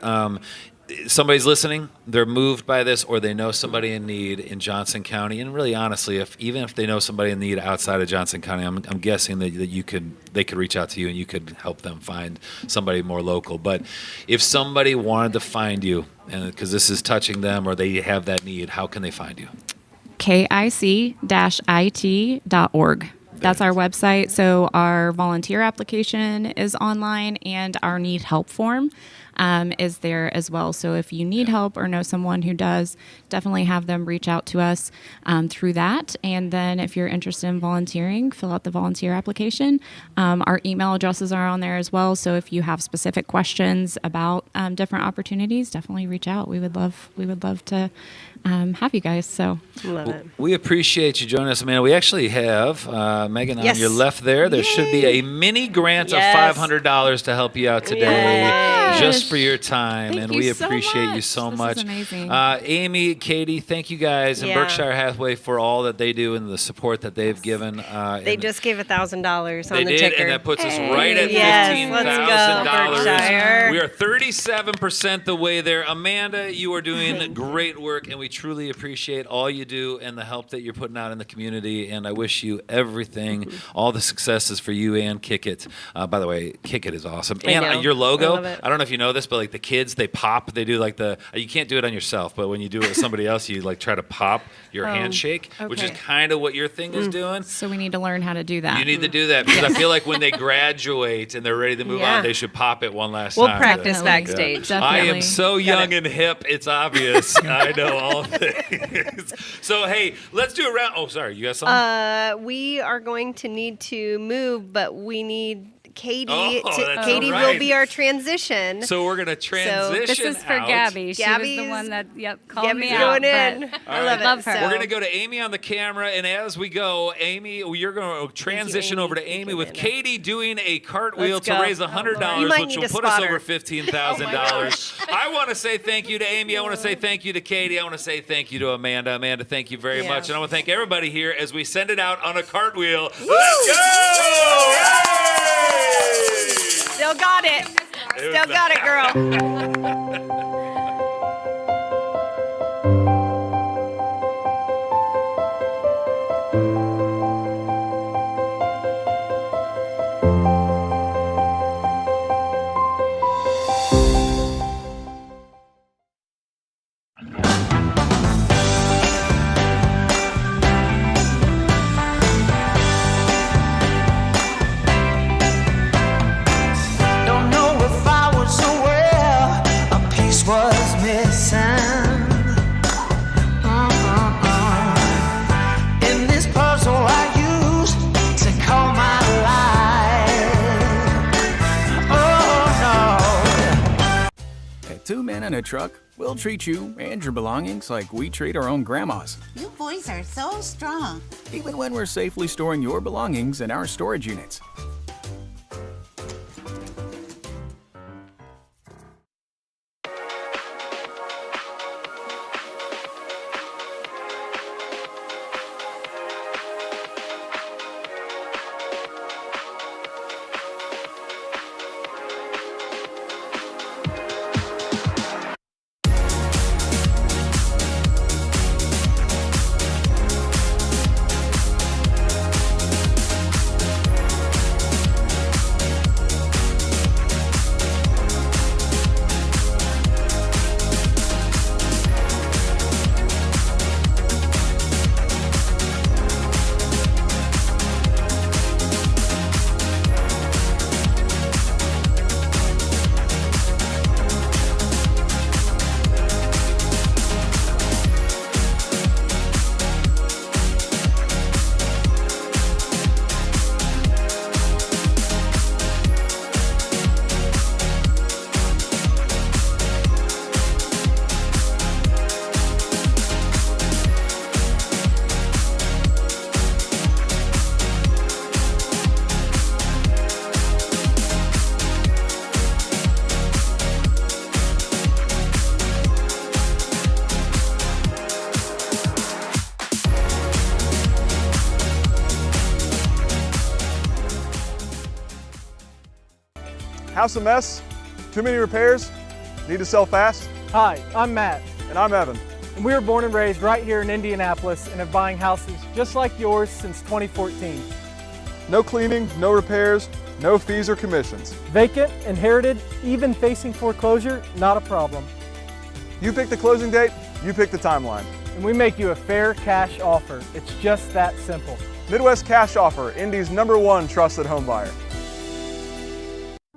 Somebody's listening, they're moved by this, or they know somebody in need in Johnson County. And really, honestly, even if they know somebody in need outside of Johnson County, I'm guessing that they could reach out to you and you could help them find somebody more local. But if somebody wanted to find you, and because this is touching them or they have that need, how can they find you? KIC-IT.org. That's our website. So our volunteer application is online, and our need help form is there as well. So if you need help or know someone who does, definitely have them reach out to us through that. And then if you're interested in volunteering, fill out the volunteer application. Our email addresses are on there as well. So if you have specific questions about different opportunities, definitely reach out. We would love to have you guys. So love it. We appreciate you joining us, Amanda. We actually have Megan Yes. on your left there. There should be a mini grant Yes. of $500 to help you out today, just for your time, Thank and you we so appreciate you so much. much. This is amazing. Amy, Katie, thank you guys, and Yeah. Berkshire Hathaway for all that they do and the support that they've given. They and just gave $1,000 they on the did, ticker. and that puts us right at Yes, let's go, $15,000. Berkshire. We are 37% the way there. Amanda, you are doing great work, and we truly appreciate all you do and the help that you're putting out in the community. And I wish you everything, all the successes for you and Kick It. By the way, Kick It is awesome. I know. And your I logo, love it. I don't know if you know this, but like the kids, they pop. They do like you can't do it on yourself, but when you do it with somebody else, you like try to pop your handshake, which is okay. kind of what your thing is doing. So we need to learn how to do that. You need to do that because I feel like when they graduate and they're ready to move Yeah. on, they should pop it one last We'll time. practice Definitely. backstage. I am Definitely. so young and hip, it's obvious. I know all things. So, hey, let's do a round. Oh, sorry, you got something? We are going to need to move, but we need Katie. Oh, that's Katie right. will be our transition. So we're going to transition This is for out. Gabby. She was Gabby's- the one that called Gabby's me out. going in. but I love it. Love her. So- We're going to go to Amy on the camera, and as we go, Amy, you're going to transition Amy. over to Thank Amy you, with Amanda. Katie doing a cartwheel Let's to go. raise $100, You might which need will a put us spotter. over $15,000. I want to say thank you to Amy. I want to say thank you to Katie. I want to say thank you to Amanda. Amanda, thank you very Yeah. much. And I want to thank everybody here as we send it out on a cartwheel. Let's go! Yay! Still got it. Still got it, girl. Don't know if I was aware a piece was missing. In this puzzle I used to call my life. Oh no. At 2 Men and a Truck, we'll treat you and your belongings like we treat our own grandmas, You boys are so strong. even when we're safely storing your belongings in our storage units. House a mess? Too many repairs? Need to sell fast? Hi, I'm Matt, And I'm Evan. and we were born and raised right here in Indianapolis and have buying houses just like yours since 2014. No cleaning, no repairs, no fees or commissions. Vacant, inherited, even facing foreclosure, not a problem. You pick the closing date, you pick the timeline. And we make you a fair cash offer. It's just that simple. Midwest Cash Offer, Indy's #1 trusted home buyer.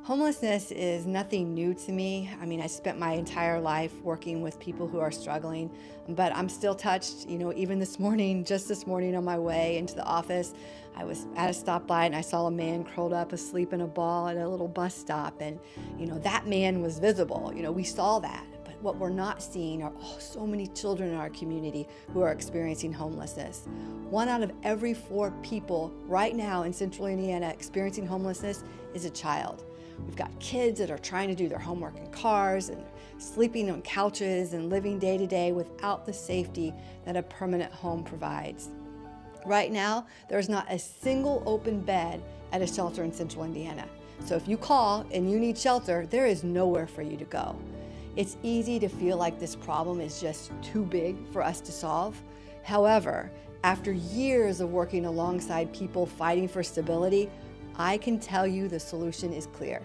Homelessness is nothing new to me. I mean, I spent my entire life working with people who are struggling, but I'm still touched. You know, even this morning, just this morning on my way into the office, I was at a stoplight and I saw a man curled up asleep in a ball at a little bus stop. And, you know, that man was visible. You know, we saw that. But what we're not seeing are so many children in our community who are experiencing homelessness. 1 out of every 4 people right now in Central Indiana experiencing homelessness is a child. We've got kids that are trying to do their homework in cars and sleeping on couches and living day to day without the safety that a permanent home provides. Right now, there's not a single open bed at a shelter in Central Indiana. So if you call and you need shelter, there is nowhere for you to go. It's easy to feel like this problem is just too big for us to solve. However, after years of working alongside people fighting for stability, I can tell you the solution is clear.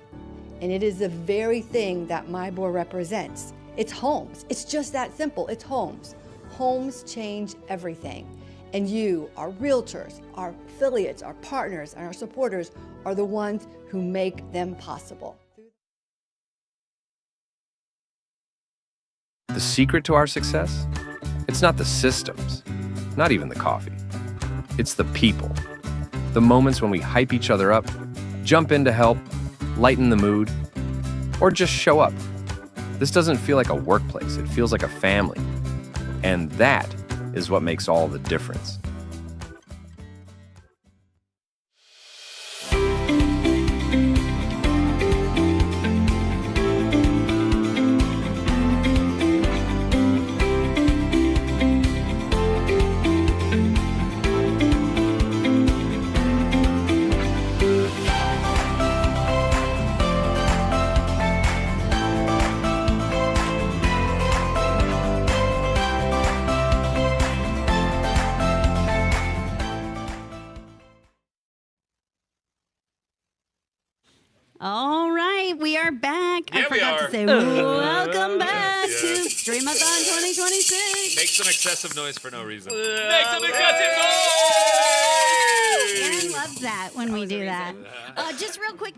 And it is the very thing that my board represents. It's homes. It's just that simple. It's homes. Homes change everything. And you, our realtors, our affiliates, our partners, and our supporters are the ones who make them possible. The secret to our success? It's not the systems, not even the coffee. It's the people. The moments when we hype each other up, jump in to help, lighten the mood, or just show up. This doesn't feel like a workplace, it feels like a family. And that is what makes all the difference. All right, we are back. Yeah, I forgot we are. to say welcome back Yes. to Stream-A-Thon 2026. Make some excessive noise for no reason. Make some excessive Aaron loves that when we do that. Just real quick,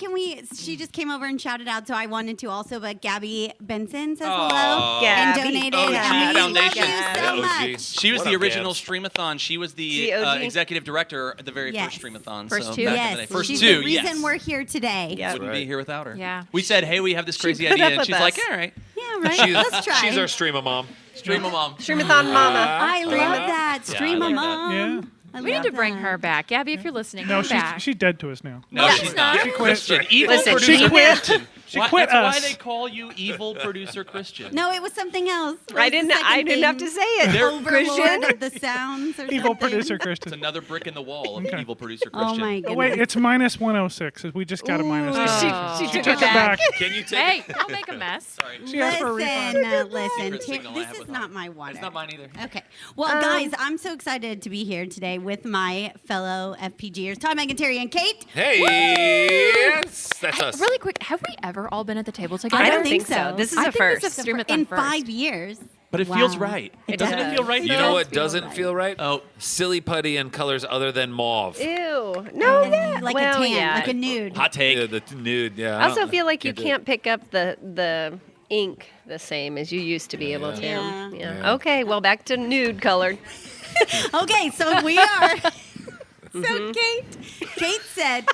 she just came over and shouted out, so I wanted to also, but Gabby Benson says hello and donated. OG and we Foundation. love you so much. She was What the up, original Gabs? Stream-A-Thon. She was the The OG? executive director at the very Yes. first Stream-A-Thon. First so two? back in Yes. the day. First She's two, the reason yes. we're here today. Wouldn't be here without her. Yeah. We said, hey, we have this crazy put idea. up And with she's us. like, all right. Yeah, right. Let's try. She's our Stream-A-Mom. Stream-A-Mom. Stream-A-Thon mama. I love that. Yeah, Stream-A-Mom. Yeah. We need to bring her back. Gabby, if you're listening, No, come back. she's dead to us now. No, she's not. She quit. Christian. Evil Listen, producer she quit. Christian. She Why- quit That's us. why they call you evil producer Christian. No, it was something else. I didn't have to say it. They're- Overlord of the sounds or Evil something. producer It's Christian. another brick in the wall of evil producer Oh Christian. my Oh, goodness. wait, it's minus 106. We just got a minus. She She took took it back. Can you take Hey, don't make a mess. Sorry. She asked for a refund. Listen, Secret signal I this have is with not her. my water. It's not mine either. Okay. Well, guys, I'm so excited to be here today with my fellow FPGers, Todd, Megan, Terry, and Kate. Hey, yes, that's us. Really quick, have we ever all been at the table together? I don't think so. This is I a think first. This is Stream-A-Thon In first. 5 years. But it feels right. Doesn't it feel right? You though? know what doesn't feel right? Oh. Silly putty in colors other than mauve. Ew. No, that. Like well, a tan, yeah. like a nude. Hot take. Yeah, the nude. Yeah. I also don't- feel like you do it. can't pick up the ink the same as you used to be able to. Yeah. Yeah. Okay, well, back to nude colored. Okay, so we are. So Mhm.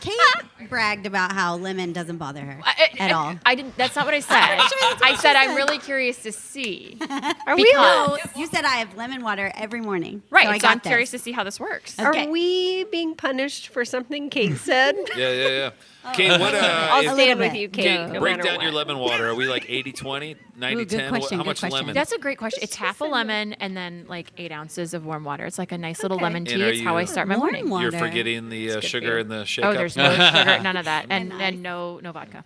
Kate bragged about how lemon doesn't bother her at all. I didn't. That's not what I said. I said I'm really curious to see. Are we? Because- You said I have lemon water every morning. Right. So I So I'm got this. curious to see how this works. Okay. Are we being punished for something Kate said? Yeah. Kate, what? I'll A stand little with bit. you, Kate. Kate, no break matter down your what. lemon water. Are we like 80-20, 90-10? question, How good much question. lemon? That's a great question. It's half a lemon and then like 8 ounces of warm water. It's like a nice little lemon And tea. are It's how I you- start my Warm morning. You're water. forgetting the good sugar for you. in the shake Oh, up? there's no sugar, none of that, and no vodka.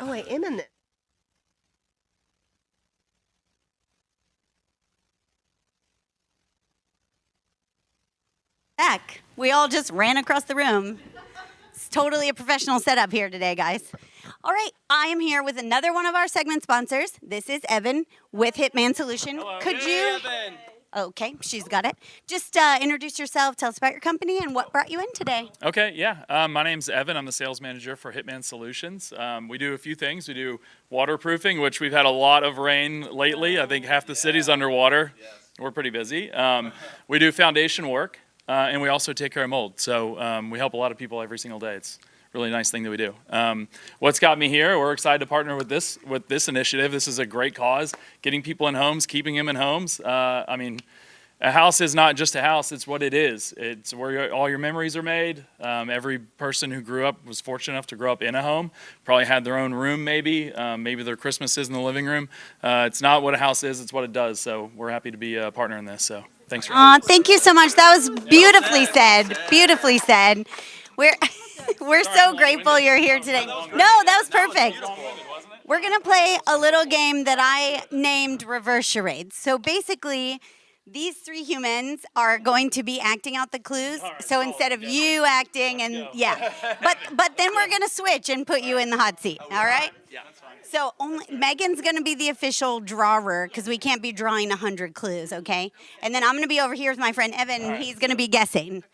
Oh, I am in this. Heck, we all just ran across the room. It's totally a professional setup here today, guys. All right, I am here with another one of our segment sponsors. This is Evan with Hitman Solution. Could you? Okay, she's got it. Just introduce yourself, tell us about your company, and what brought you in today. Okay, yeah. My name's Evan. I'm the sales manager for Hitman Solutions. We do a few things. We do waterproofing, which we've had a lot of rain lately. I think half the city's underwater. We're pretty busy. We do foundation work, and we also take care of mold. So we help a lot of people every single day. It's a really nice thing that we do. What's got me here, we're excited to partner with this initiative. This is a great cause, getting people in homes, keeping them in homes. I mean, a house is not just a house, it's what it is. It's where all your memories are made. Every person who grew up was fortunate enough to grow up in a home, probably had their own room maybe, maybe their Christmas is in the living room. It's not what a house is, it's what it does. So we're happy to be a partner in this. So thanks for Thank you so much. That was beautifully said. Beautifully said. We're so grateful you're here today. No, that was perfect. We're going to play a little game that I named Reverse Charades. So basically, these three humans are going to be acting out the clues. So instead of you acting and but then we're going to switch and put you in the hot seat. All right? Yeah, that's fine. So Megan's going to be the official drawer because we can't be drawing 100 clues, okay? And then I'm going to be over here with my friend Evan, and he's going to be guessing.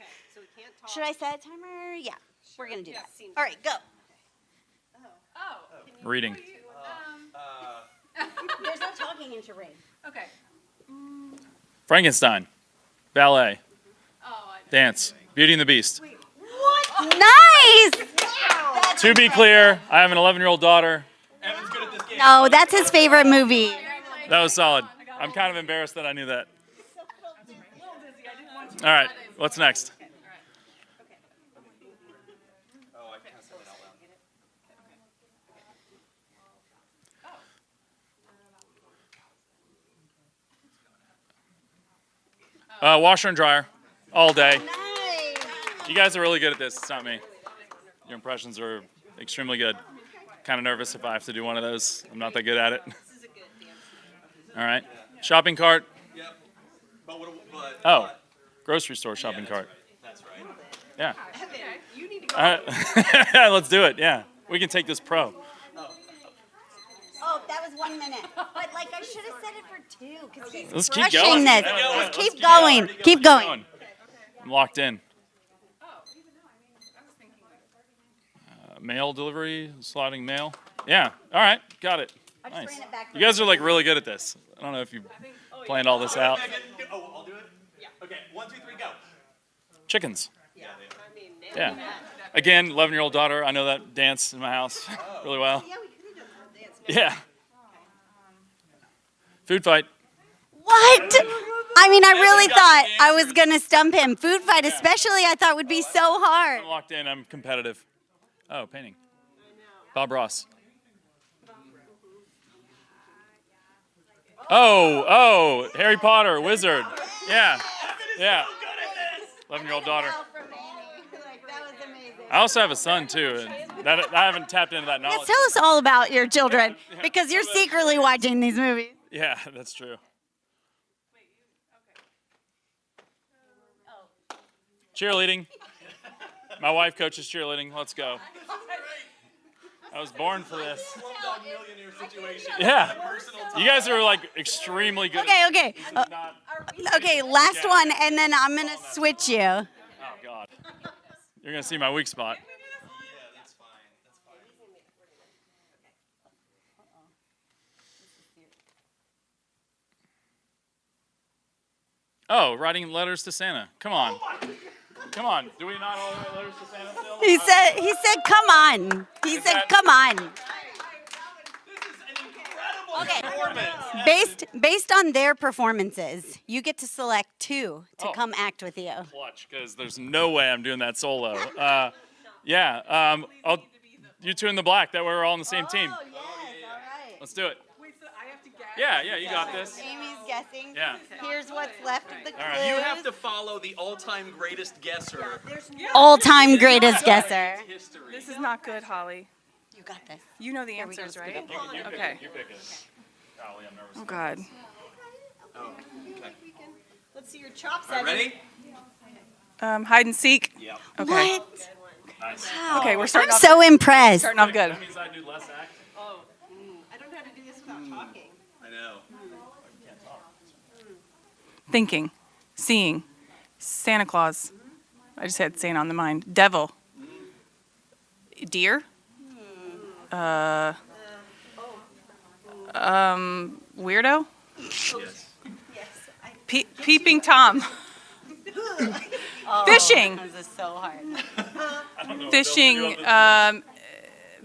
Should I set a timer? Yeah, we're going to do that. All right, go. Reading. There's no talking in charade. Okay. Frankenstein. Ballet. Dance. Beauty and the Beast. What? Nice! To be clear, I have an 11-year-old daughter. No, that's his favorite movie. That was solid. I'm kind of embarrassed that I knew that. All right, what's next? Washer and dryer, all day. You guys are really good at this. It's not me. Your impressions are extremely good. Kind of nervous if I have to do one of those. I'm not that good at it. All right. Shopping cart. Oh, grocery store shopping cart. That's right. Yeah. You need to go. Let's do it. Yeah. We can take this pro. Oh, that was 1 minute. But like I should have said it for 2 because he's Let's keep crushing going. this. Let's Keep going. Keep going. I'm locked in. Mail delivery, sliding mail. Yeah. All right. Got it. Nice. You guys are like really good at this. I don't know if you planned all this out. Oh, I'll do it? Yeah. Okay, 1, 2, 3, go. Chickens. Yeah. Again, 11-year-old daughter. I know that dance in my house really well. Yeah. Food fight. What? I mean, I really thought I was going to stump him. Food fight especially I thought would be so hard. I'm locked in. I'm competitive. Oh, painting. Bob Ross. Oh, Harry Potter, wizard. Yeah. 11-year-old daughter. I also have a son, too. And I haven't tapped into that knowledge. Yes, tell us all about your children because you're secretly watching these movies. Yeah, that's true. Cheerleading. My wife coaches cheerleading. Let's go. I was born for this. Yeah. You guys are like extremely good. Okay. Okay, last one, and then I'm going to switch you. Oh, God. You're going to see my weak spot. Oh, writing letters to Santa. Come on. Come on. Do we not all write letters to Santa still? He said, come on. He said, come on. Okay. Based on their performances, you get to select 2 to come act with you. Clutch, because there's no way I'm doing that solo. You 2 in the black. That way we're all on the same team. Yes, all right. Let's do it. Yeah, you got this. Amy's guessing. Yeah. Here's what's left of the clues. right. You have to follow the all-time greatest guesser. All-time greatest guesser. This is not good, Holly. You got this. You know the answers, right? Okay. You pick it. Golly, I'm nervous. Oh, God. Let's see your chops. Ready? Hide and seek. Yep. Okay. What? Okay, we're starting I'm off so good. impressed. Starting off good. That means I do less act. I don't know how to do this without talking. I know. Thinking, seeing, Santa Claus. I just had Santa on the mind. Devil. Deer. Weirdo. Yes. Peeping Tom. Fishing. This is so hard. Fishing.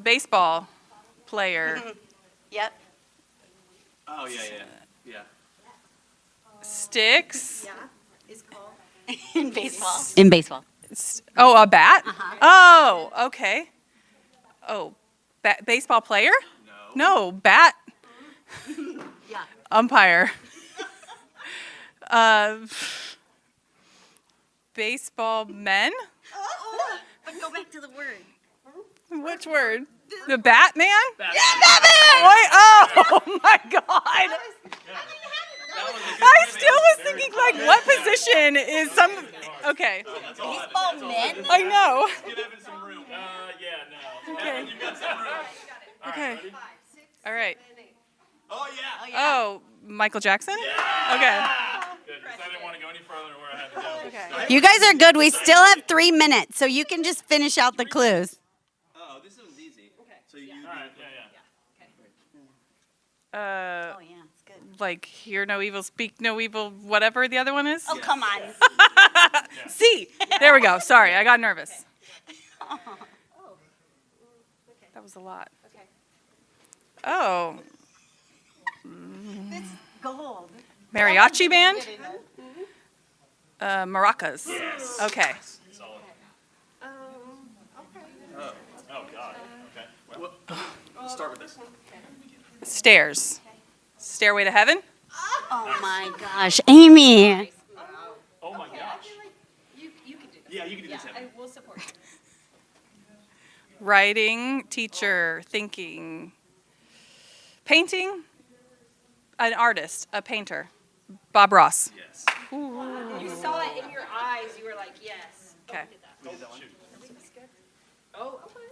Baseball player. Yep. Oh, yeah. Sticks. In baseball. In baseball. Oh, a bat? Oh, okay. Oh, baseball player? No, bat. Yeah. Umpire. Baseball men? But go back to the word. Which word? The Batman? Yeah, Batman! Wait, oh my God. I still was thinking, like, what position is some. Okay. Baseball men? I know. Give Evan some room. Yeah, no. Okay. Evan, you got some room. Okay. All right. Oh, yeah. Oh, Michael Jackson? Okay. Good, 'cause I didn't want to go any further than where I had to go. Okay. You guys are good. We still have 3 minutes, so you can just finish out the clues. Oh, this one's easy. Okay. So you. All right, yeah. Oh, yeah, it's good. Like, hear no evil, speak no evil, whatever the other one is? Oh, come on. See, there we go. Sorry, I got nervous. That was a lot. Okay. Oh, This is gold. mariachi band? Maracas. Yes. Okay. Solid. Oh, God. Okay. Well, start with this. Stairs. Stairway to heaven? Oh, my gosh. Amy. Oh, my gosh. Yeah, you can do this. Evan. We'll support you. Writing, teacher, thinking, painting, an artist, a painter. Bob Ross. Yes. You saw it in your eyes. You were like, yes. Okay. We did that one. Oh, okay.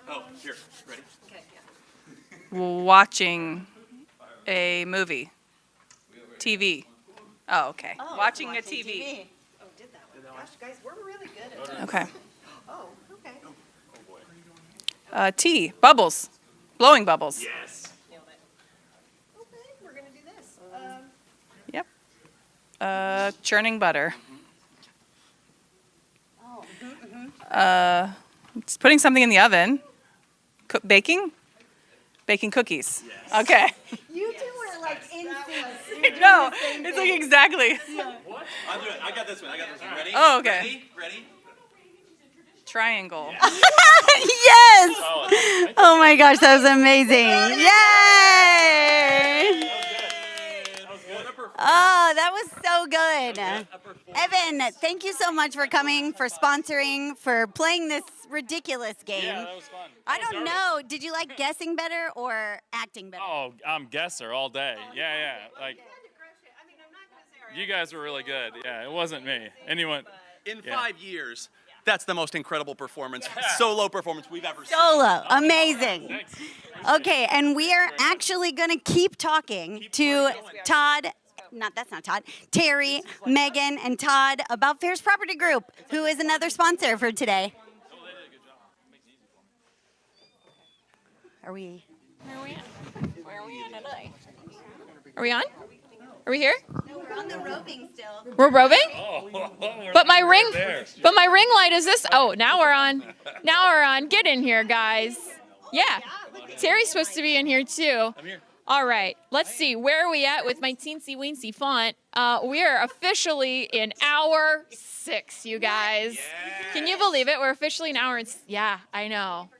Oh, here. Ready? Watching a movie. TV. Oh, okay. Watching a TV. Oh, did that one. Gosh, guys, we're really good at this. Okay. Oh, okay. Tea. Bubbles. Blowing bubbles. Yes. Nailed it. Okay, we're going to do this. Yep. Churning butter. Oh, It's putting something in the oven. Baking? Baking cookies. Yes. Okay. You two were like in sync. No, it's like exactly. What? I'll do it. I got this one. Ready? Oh, okay. Ready? Triangle. Yes. Solid. Oh, my gosh. That was amazing. Yay. Oh, that was so good. Evan, thank you so much for coming, for sponsoring, for playing this ridiculous game. Yeah, that was fun. I don't know. Did you like guessing better or acting better? Oh, I'm guesser all day. Yeah. Like, you guys were really good. Yeah, it wasn't me. Anyone? In Yeah. 5 years, that's the most incredible performance, solo performance we've ever seen. Solo. Amazing. Thanks. Okay, and we are actually going to keep talking to Todd. That's not Todd. Terry, Megan, and Todd about Fairs Property Group, who is another sponsor for today. Are we? Where are we at? Where are we at today? Are we on? Are we here? No, we're on the roving still. We're roving? We're But my right ring, there. but my ring light is this. Oh, now we're on. Now we're on. Get in here, guys. Yeah, Terry's supposed to be in here too. I'm here. All right, let's see. Where are we at with my teensy weensy font? We are officially in hour 6, you guys. Can you believe it? We're officially in hour. Yeah, I know.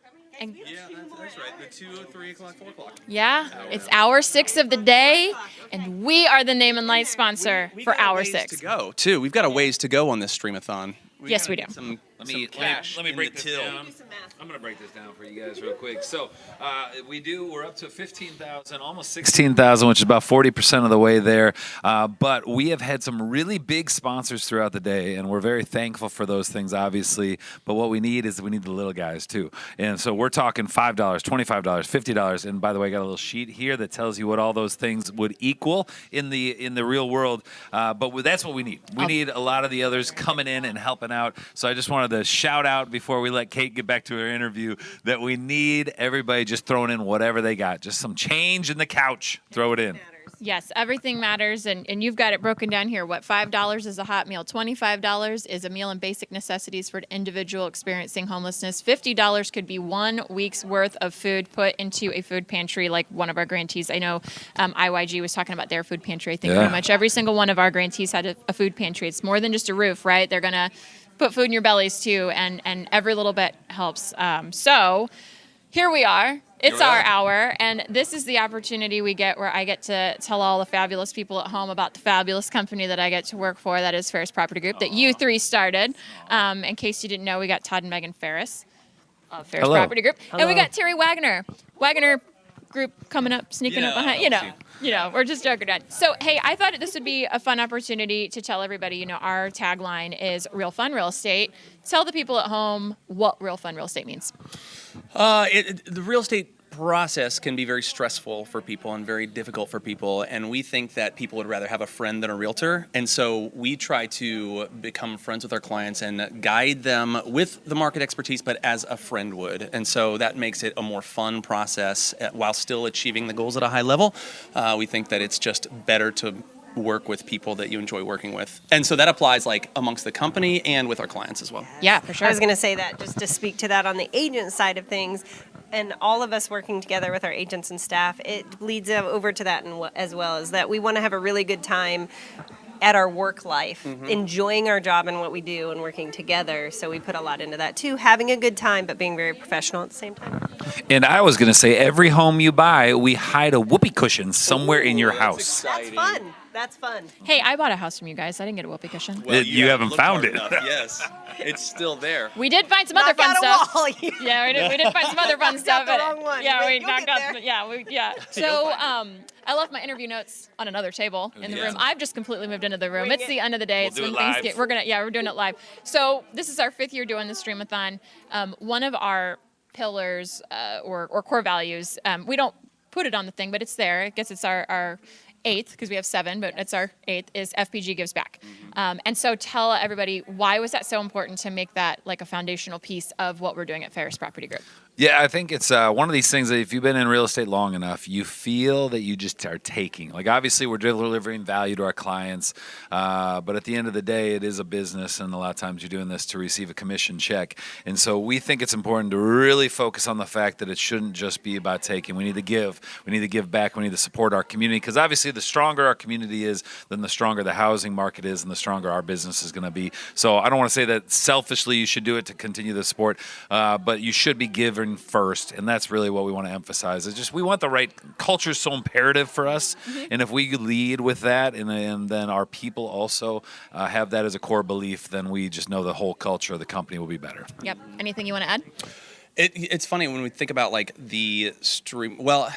And Yeah, that's right. The 2, 3 o'clock, 4 o'clock. yeah, it's hour 6 of the day, and we are the name and light sponsor for hour 6. To go too. We've got a ways to go on this Stream-A-Thon. Yes, we do. Some Let me break this down. I'm going to break this down for you guys real quick. So we're up to 15,000, almost 16,000, which is about 40% of the way there. But we have had some really big sponsors throughout the day, and we're very thankful for those things, obviously. But what we need the little guys too. And so we're talking $5, $25, $50. And by the way, I got a little sheet here that tells you what all those things would equal in the real world. But that's what we need. We need a lot of the others coming in and helping out. So I just wanted to shout out before we let Kate get back to her interview that we need everybody just throwing in whatever they got. Just some change in the couch. Throw it in. Yes, everything matters, and you've got it broken down here. What, $5 is a hot meal, $25 is a meal and basic necessities for an individual experiencing homelessness, $50 could be 1 week's worth of food put into a food pantry like one of our grantees. I know IYG was talking about their food pantry. I think pretty much every single one of our grantees had a food pantry. It's more than just a roof, right? They're going to put food in your bellies too, and every little bit helps. So here we are. It's our hour, and this is the opportunity we get where I get to tell all the fabulous people at home about the fabulous company that I get to work for, that is Ferris Property Group, that you three started. In case you didn't know, we got Todd and Megan Ferris of Ferris Property Group, and we got Terry Wagner Group coming up, sneaking up behind, you know, we're just joking around. So, hey, I thought this would be a fun opportunity to tell everybody, our tagline is Real Fun Real Estate. Tell the people at home what Real Fun Real Estate means. The real estate process can be very stressful for people and very difficult for people, and we think that people would rather have a friend than a realtor, and so we try to become friends with our clients and guide them with the market expertise, but as a friend would, and so that makes it a more fun process while still achieving the goals at a high level. We think that it's just better to work with people that you enjoy working with, and so that applies like amongst the company and with our clients as well. Yeah, for sure. I was going to say that just to speak to that on the agent side of things, and all of us working together with our agents and staff, it leads over to that as well, is that we want to have a really good time at our work life, enjoying our job and what we do and working together. So we put a lot into that too, having a good time, but being very professional at the same time. And I was going to say, every home you buy, we hide a whoopee cushion somewhere in your house. That's fun. That's fun. Hey, I bought a house from you guys. I didn't get a whoopee cushion. Well, you haven't found it. Yes, it's still there. We did find some other fun stuff. Wall. Yeah, we did find some other fun stuff. The wrong one. Yeah, we You'll knocked get out. there. Yeah. So I left my interview notes on another table in the room. I've just completely moved into the room. It's the end of the day. It's when things get. We're doing it live. So this is our 5th year doing the Stream-A-Thon. One of our pillars or core values. We don't put it on the thing, but it's there. I guess it's our 8th, because we have 7, but it's our 8th, is FPG Gives Back. And so tell everybody, why was that so important to make that like a foundational piece of what we're doing at Ferris Property Group? Yeah, I think it's one of these things that if you've been in real estate long enough, you feel that you just are taking. Like, obviously, we're delivering value to our clients, but at the end of the day, it is a business, and a lot of times you're doing this to receive a commission check. And so we think it's important to really focus on the fact that it shouldn't just be about taking. We need to give. We need to give back. We need to support our community, because obviously the stronger our community is, then the stronger the housing market is, and the stronger our business is going to be. So I don't want to say that selfishly you should do it to continue the support, but you should be given first, and that's really what we want to emphasize. It's just we want the right culture is so imperative for us, and if we lead with that, and then our people also have that as a core belief, then we just know the whole culture of the company will be better. Yep. Anything you want to add? It's funny when we think about like the stream. Well,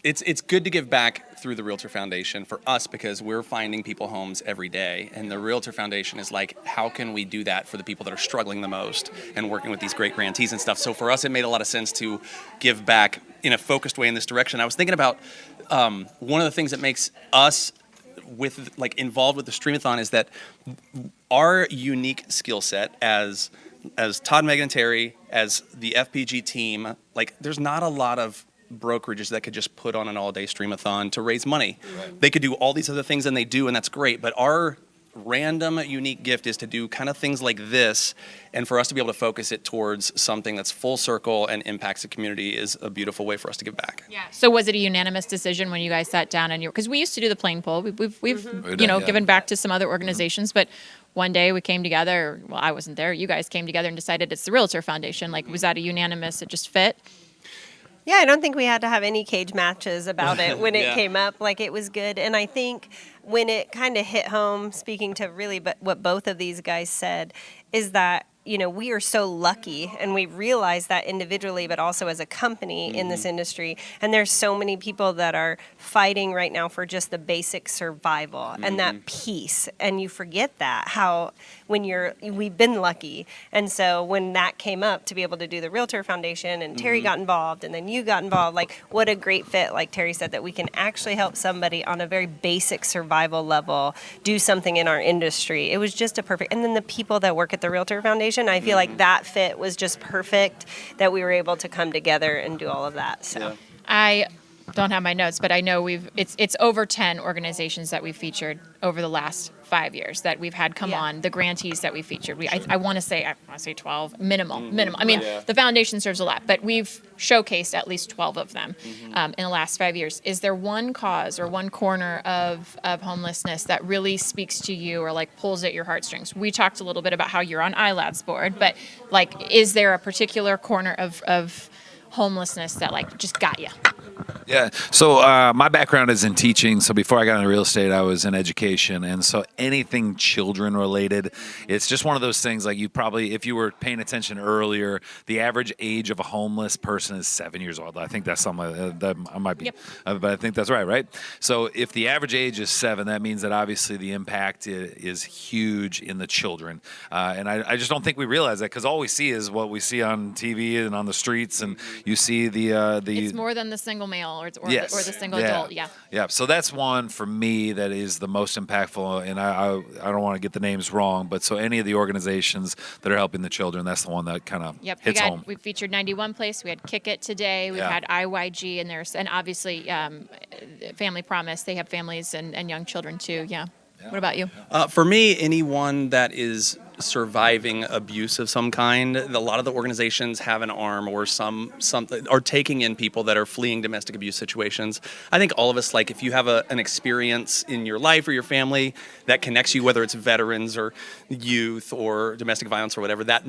it's good to give back through the Realtor Foundation for us, because we're finding people homes every day, and the Realtor Foundation is like, how can we do that for the people that are struggling the most, and working with these great grantees and stuff. So for us, it made a lot of sense to give back in a focused way in this direction. I was thinking about one of the things that makes us involved with the Stream-A-Thon is that our unique skill set as Todd, Megan, and Terry, as the FPG team, like, there's not a lot of brokerages that could just put on an all-day Stream-A-Thon to raise money. Right. They could do all these other things, and they do, and that's great. But our random, unique gift is to do kind of things like this, and for us to be able to focus it towards something that's full circle and impacts the community is a beautiful way for us to give back. Yeah. So was it a unanimous decision when you guys sat down and because we used to do the plane poll, we've given back to some other organizations, but one day we came together. Well, I wasn't there. You guys came together and decided it's the Realtor Foundation. Like, was that a unanimous? It just fit. Yeah, I don't think we had to have any cage matches about it when it came up. Like, it was good. And I think when it kind of hit home, speaking to really what both of these guys said, is that we are so lucky, and we realize that individually, but also as a company in this industry. And there's so many people that are fighting right now for just the basic survival and that peace. And you forget that, how we've been lucky. And so when that came up, to be able to do the Realtor Foundation, and Terry got involved, and then you got involved, like, what a great fit, like Terry said, that we can actually help somebody on a very basic survival level do something in our industry. It was just a perfect, and then the people that work at the Realtor Foundation, I feel like that fit was just perfect, that we were able to come together and do all of that. So I don't have my notes, but I know it's over 10 organizations that we've featured over the last 5 years that we've had come on, the grantees that we featured. I want to say 12 minimum. I mean, the foundation serves a lot, but we've showcased at least 12 of them in the last 5 years. Is there one cause or one corner of homelessness that really speaks to you or like pulls at your heartstrings? We talked a little bit about how you're on ILAD's board, but like, is there a particular corner of homelessness that like just got you? Yeah. So my background is in teaching. So before I got into real estate, I was in education. And so anything children related, it's just one of those things like you probably, if you were paying attention earlier, the average age of a homeless person is 7 years old. I think that's something that I might be, but I think that's right? So if the average age is 7, that means that obviously the impact is huge in the children. And I just don't think we realize that, because all we see is what we see on TV and on the streets. And you see the It's more than the single male or yes. the single adult. Yeah. So that's one for me that is the most impactful. And I don't want to get the names wrong, but so any of the organizations that are helping the children, that's the one that kind of hits home. We featured 91 Place. We had Kick It today. We've had IYG, and obviously Family Promise. They have families and young children too. Yeah. What about you? For me, anyone that is surviving abuse of some kind, a lot of the organizations have an arm or something, or taking in people that are fleeing domestic abuse situations. I think all of us, like, if you have an experience in your life or your family that connects you, whether it's veterans or youth or domestic violence or whatever, that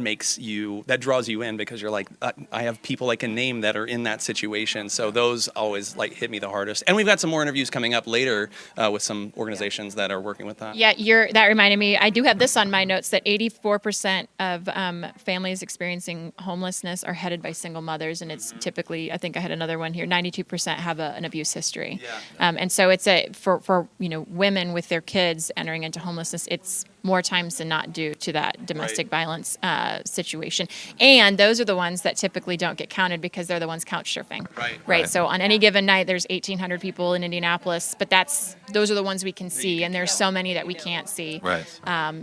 draws you in, because you're like, I have people I can name that are in that situation. So those always like hit me the hardest. And we've got some more interviews coming up later with some organizations that are working with that. Yeah, that reminded me. I do have this on my notes that 84% of families experiencing homelessness are headed by single mothers, and it's typically, I think I had another one here, 92% have an abuse history. And so it's for women with their kids entering into homelessness, it's more times than not due to that domestic violence situation. And those are the ones that typically don't get counted because they're the ones couch surfing. Right. So on any given night, there's 1,800 people in Indianapolis, but those are the ones we can see, and there's so many that we can't see.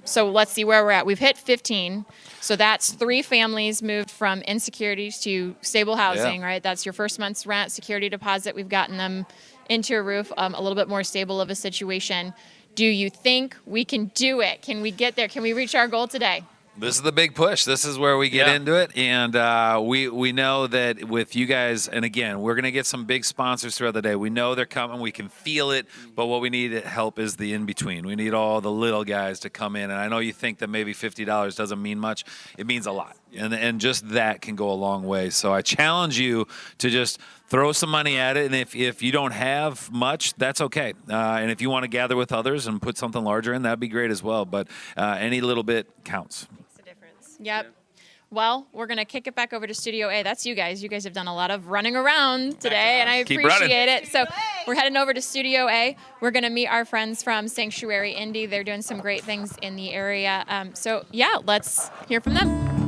So let's see where we're at. We've hit 15. So that's 3 families moved from insecurities to stable housing, right? That's your first month's rent, security deposit. We've gotten them into a roof, a little bit more stable of a situation. Do you think we can do it? Can we get there? Can we reach our goal today? This is the big push. This is where we get into it. And we know that with you guys, and again, we're going to get some big sponsors throughout the day. We know they're coming. We can feel it. But what we need help is the in-between. We need all the little guys to come in. And I know you think that maybe $50 doesn't mean much. It means a lot. And just that can go a long way. So I challenge you to just throw some money at it. And if you don't have much, that's okay. And if you want to gather with others and put something larger in, that'd be great as well. But any little bit counts. Yep. Well, we're going to kick it back over to Studio A. That's you guys. You guys have done a lot of running around today, and I appreciate it. So we're heading over to Studio A. We're going to meet our friends from Sanctuary Indy. They're doing some great things in the area. Let's hear from them.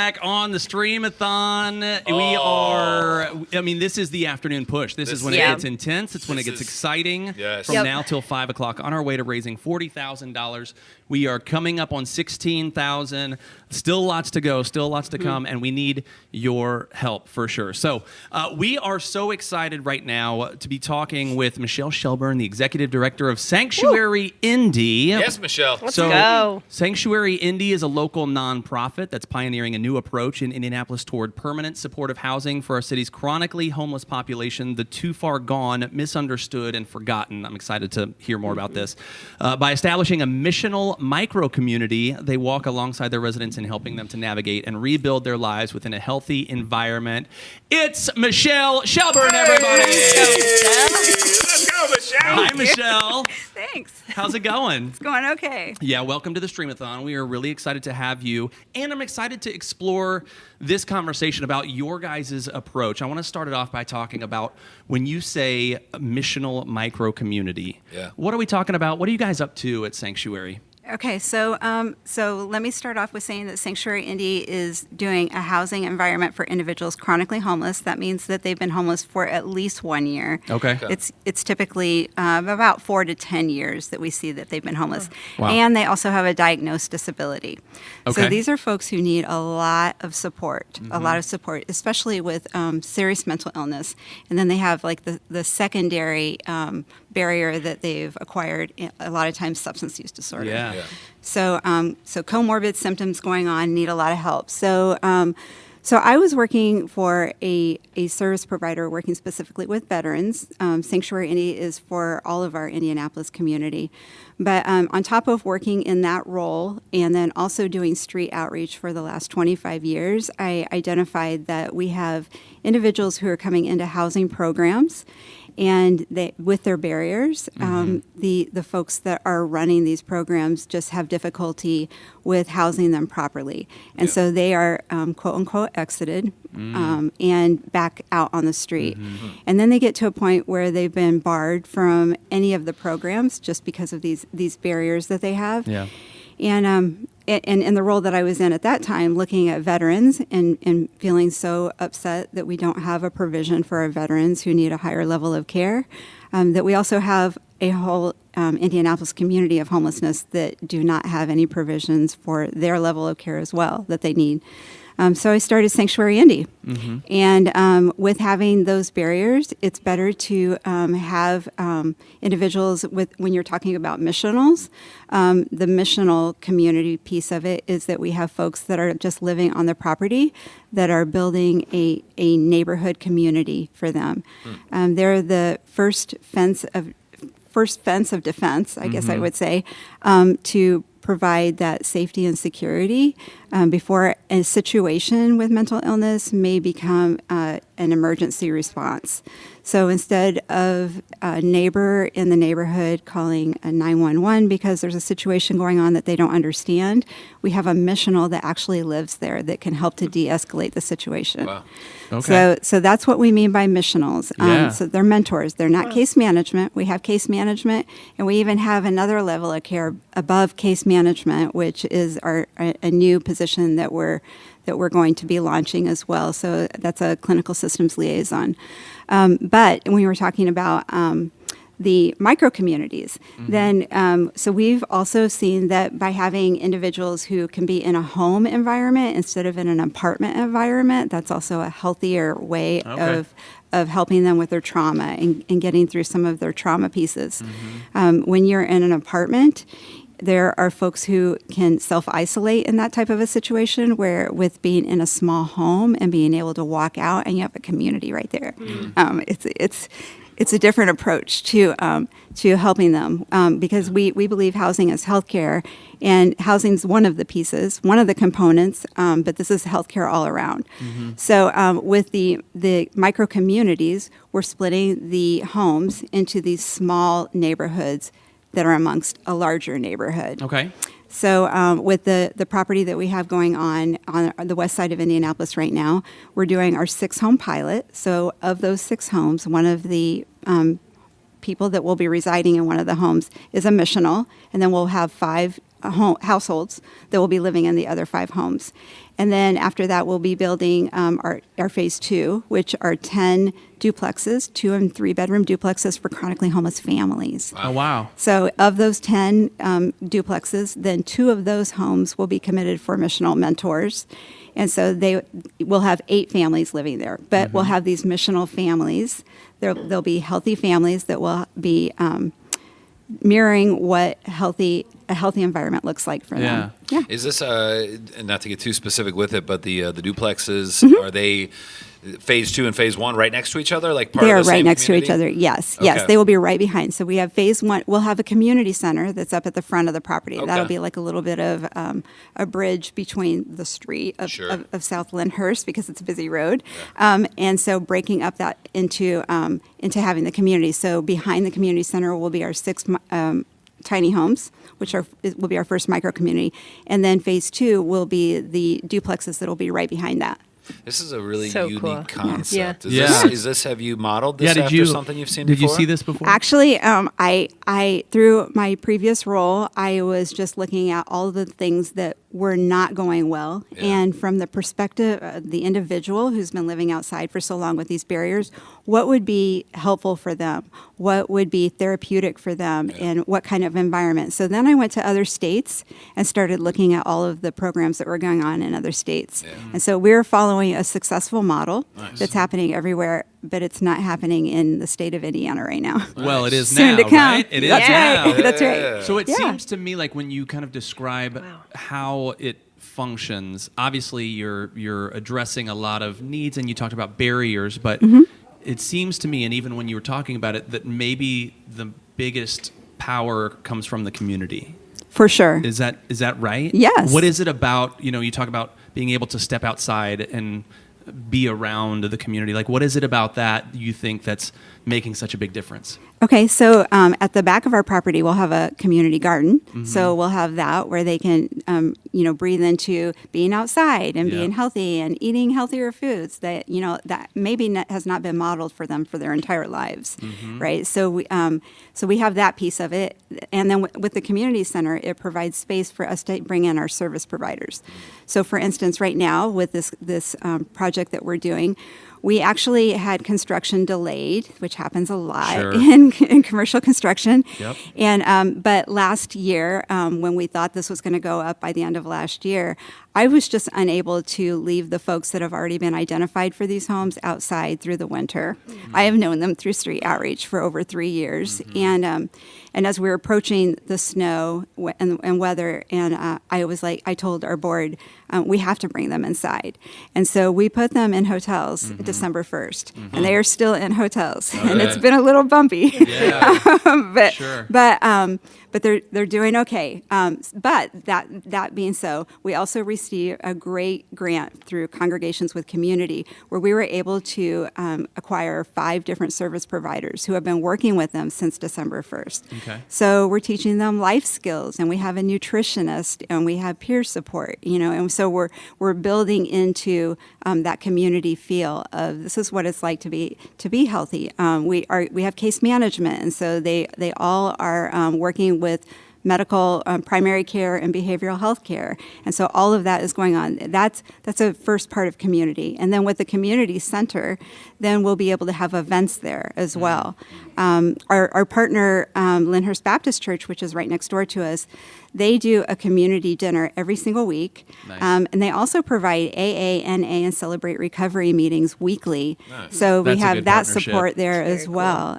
back on the Stream-A-Thon. This is the afternoon push. This is when it gets intense. It's when it gets exciting. Yes. From now till 5 o'clock on our way to raising $40,000. We are coming up on 16,000. Still lots to go, still lots to come, and we need your help for sure. So we are so excited right now to be talking with Michelle Shelburne, the executive director of Sanctuary Indy. Yes, Michelle. Let's go. Sanctuary Indy is a local nonprofit that's pioneering a new approach in Indianapolis toward permanent supportive housing for our city's chronically homeless population, the too far gone, misunderstood, and forgotten. I'm excited to hear more about this. By establishing a missional micro-community, they walk alongside their residents in helping them to navigate and rebuild their lives within a healthy environment. It's Michelle Shelburne, everybody! Let's go, Michelle! Hi, Michelle. Thanks. How's it going? It's going okay. Yeah, welcome to the Stream-A-Thon. We are really excited to have you, and I'm excited to explore this conversation about your guys' approach. I want to start it off by talking about when you say missional micro-community. Yeah. What are we talking about? What are you guys up to at Sanctuary? Okay, so let me start off with saying that Sanctuary Indy is doing a housing environment for individuals chronically homeless. That means that they've been homeless for at least 1 year. Okay. It's typically about 4 to 10 years that we see that they've been homeless. Wow. And they also have a diagnosed disability. Okay. So these are folks who need a lot of support, especially with serious mental illness. And then they have like the secondary barrier that they've acquired, a lot of times substance use disorder. Yeah. So comorbid symptoms going on, need a lot of help. So I was working for a service provider working specifically with veterans. Sanctuary Indy is for all of our Indianapolis community. But on top of working in that role and then also doing street outreach for the last 25 years, I identified that we have individuals who are coming into housing programs, and with their barriers, the folks that are running these programs just have difficulty with housing them properly. And so they are, quote unquote, exited and back out on the street. And then they get to a point where they've been barred from any of the programs just because of these barriers that they have. Yeah. And in the role that I was in at that time, looking at veterans and feeling so upset that we don't have a provision for our veterans who need a higher level of care, that we also have a whole Indianapolis community of homelessness that do not have any provisions for their level of care as well that they need. So I started Sanctuary Indy. And with having those barriers, it's better to have individuals when you're talking about missionals. The missional community piece of it is that we have folks that are just living on the property that are building a neighborhood community for them. They're the first fence of defense, I guess I would say, to provide that safety and security before a situation with mental illness may become an emergency response. So instead of a neighbor in the neighborhood calling a 911 because there's a situation going on that they don't understand, we have a missional that actually lives there that can help to de-escalate the situation. Wow. Okay. So that's what we mean by missionals. Yeah. So they're mentors. They're not case management. We have case management, and we even have another level of care above case management, which is a new position that we're going to be launching as well. So that's a clinical systems liaison. But when we were talking about the micro communities, then so we've also seen that by having individuals who can be in a home environment instead of in an apartment environment, that's also a healthier way of helping them with their trauma and getting through some of their trauma pieces. When you're in an apartment, there are folks who can self-isolate in that type of a situation, where with being in a small home and being able to walk out and you have a community right there. It's a different approach to helping them because we believe housing is healthcare, and housing is one of the pieces, one of the components, but this is healthcare all around. So with the micro communities, we're splitting the homes into these small neighborhoods that are amongst a larger neighborhood. Okay. So with the property that we have going on the west side of Indianapolis right now, we're doing our 6-home pilot. So of those 6 homes, one of the people that will be residing in one of the homes is a missional, and then we'll have 5 households that will be living in the other 5 homes. And then after that, we'll be building our phase 2, which are 10 duplexes, 2 and 3 bedroom duplexes for chronically homeless families. Oh, wow. So of those 10 duplexes, then 2 of those homes will be committed for missional mentors. And so they will have 8 families living there, but we'll have these missional families. There'll be healthy families that will be mirroring what a healthy environment looks like for them. Yeah. Is this not to get too specific with it, but the duplexes, are they phase 2 and phase 1 right next to each other, like part They of are the right same next community? to each other. Yes, Okay. yes, they will be right behind. So we have phase 1. We'll have a community center that's up at the front of the property. Okay. That'll be like a little bit of a bridge between the street of South Lyndhurst, because it's a busy road, and so breaking up that into having the community. So behind the community center will be our 6 tiny homes, which will be our first micro community, and then phase 2 will be the duplexes that will be right behind that. This is a really So unique cool. concept. Yeah. Is this, have you modeled this after something you've seen before? Did you see this before? Actually, I through my previous role, I was just looking at all the things that were not going well, and from the perspective of the individual who's been living outside for so long with these barriers, what would be helpful for them? What would be therapeutic for them, and what kind of environment? So then I went to other states and started looking at all of the programs that were going on in other states. And so we're following a successful model that's happening everywhere, but it's not happening in the state of Indiana right now. Well, it is Soon now, to come. right? It is That's now. right. That's right. So it Yeah. seems to me like when you kind of describe how it functions, obviously you're addressing a lot of needs, and you talked about barriers, but it seems to me, and even when you were talking about it, that maybe the biggest power comes from the community. For sure. Is that right? Yes. What is it about, you talk about being able to step outside and be around the community. Like, what is it about that you think that's making such a big difference? Okay, so at the back of our property, we'll have a community garden. So we'll have that where they can, breathe into being outside and being healthy and eating healthier foods that, that maybe has not been modeled for them for their entire lives, right? So we have that piece of it. And then with the community center, it provides space for us to bring in our service providers. So for instance, right now with this project that we're doing, we actually had construction delayed, which happens a lot in commercial construction. Yep. And but last year, when we thought this was going to go up by the end of last year, I was just unable to leave the folks that have already been identified for these homes outside through the winter. I have known them through street outreach for over 3 years, and as we were approaching the snow and weather, and I told our board, we have to bring them inside, and so we put them in hotels December 1st, and they are still in hotels, and it's been a little bumpy, but they're doing okay. But that being so, we also received a great grant through Congregations with Community, where we were able to acquire 5 different service providers who have been working with them since December 1st. Okay. So we're teaching them life skills, and we have a nutritionist, and we have peer support, and so we're building into that community feel of this is what it's like to be healthy. We have case management, and so they all are working with medical, primary care, and behavioral health care. And so all of that is going on. That's a first part of community. And then with the community center, then we'll be able to have events there as well. Our partner, Lyndhurst Baptist Church, which is right next door to us, they do a community dinner every single week. Nice. And they also provide AA, NA, and Celebrate Recovery meetings weekly. Nice. So we That's a have good that partnership. support there as well.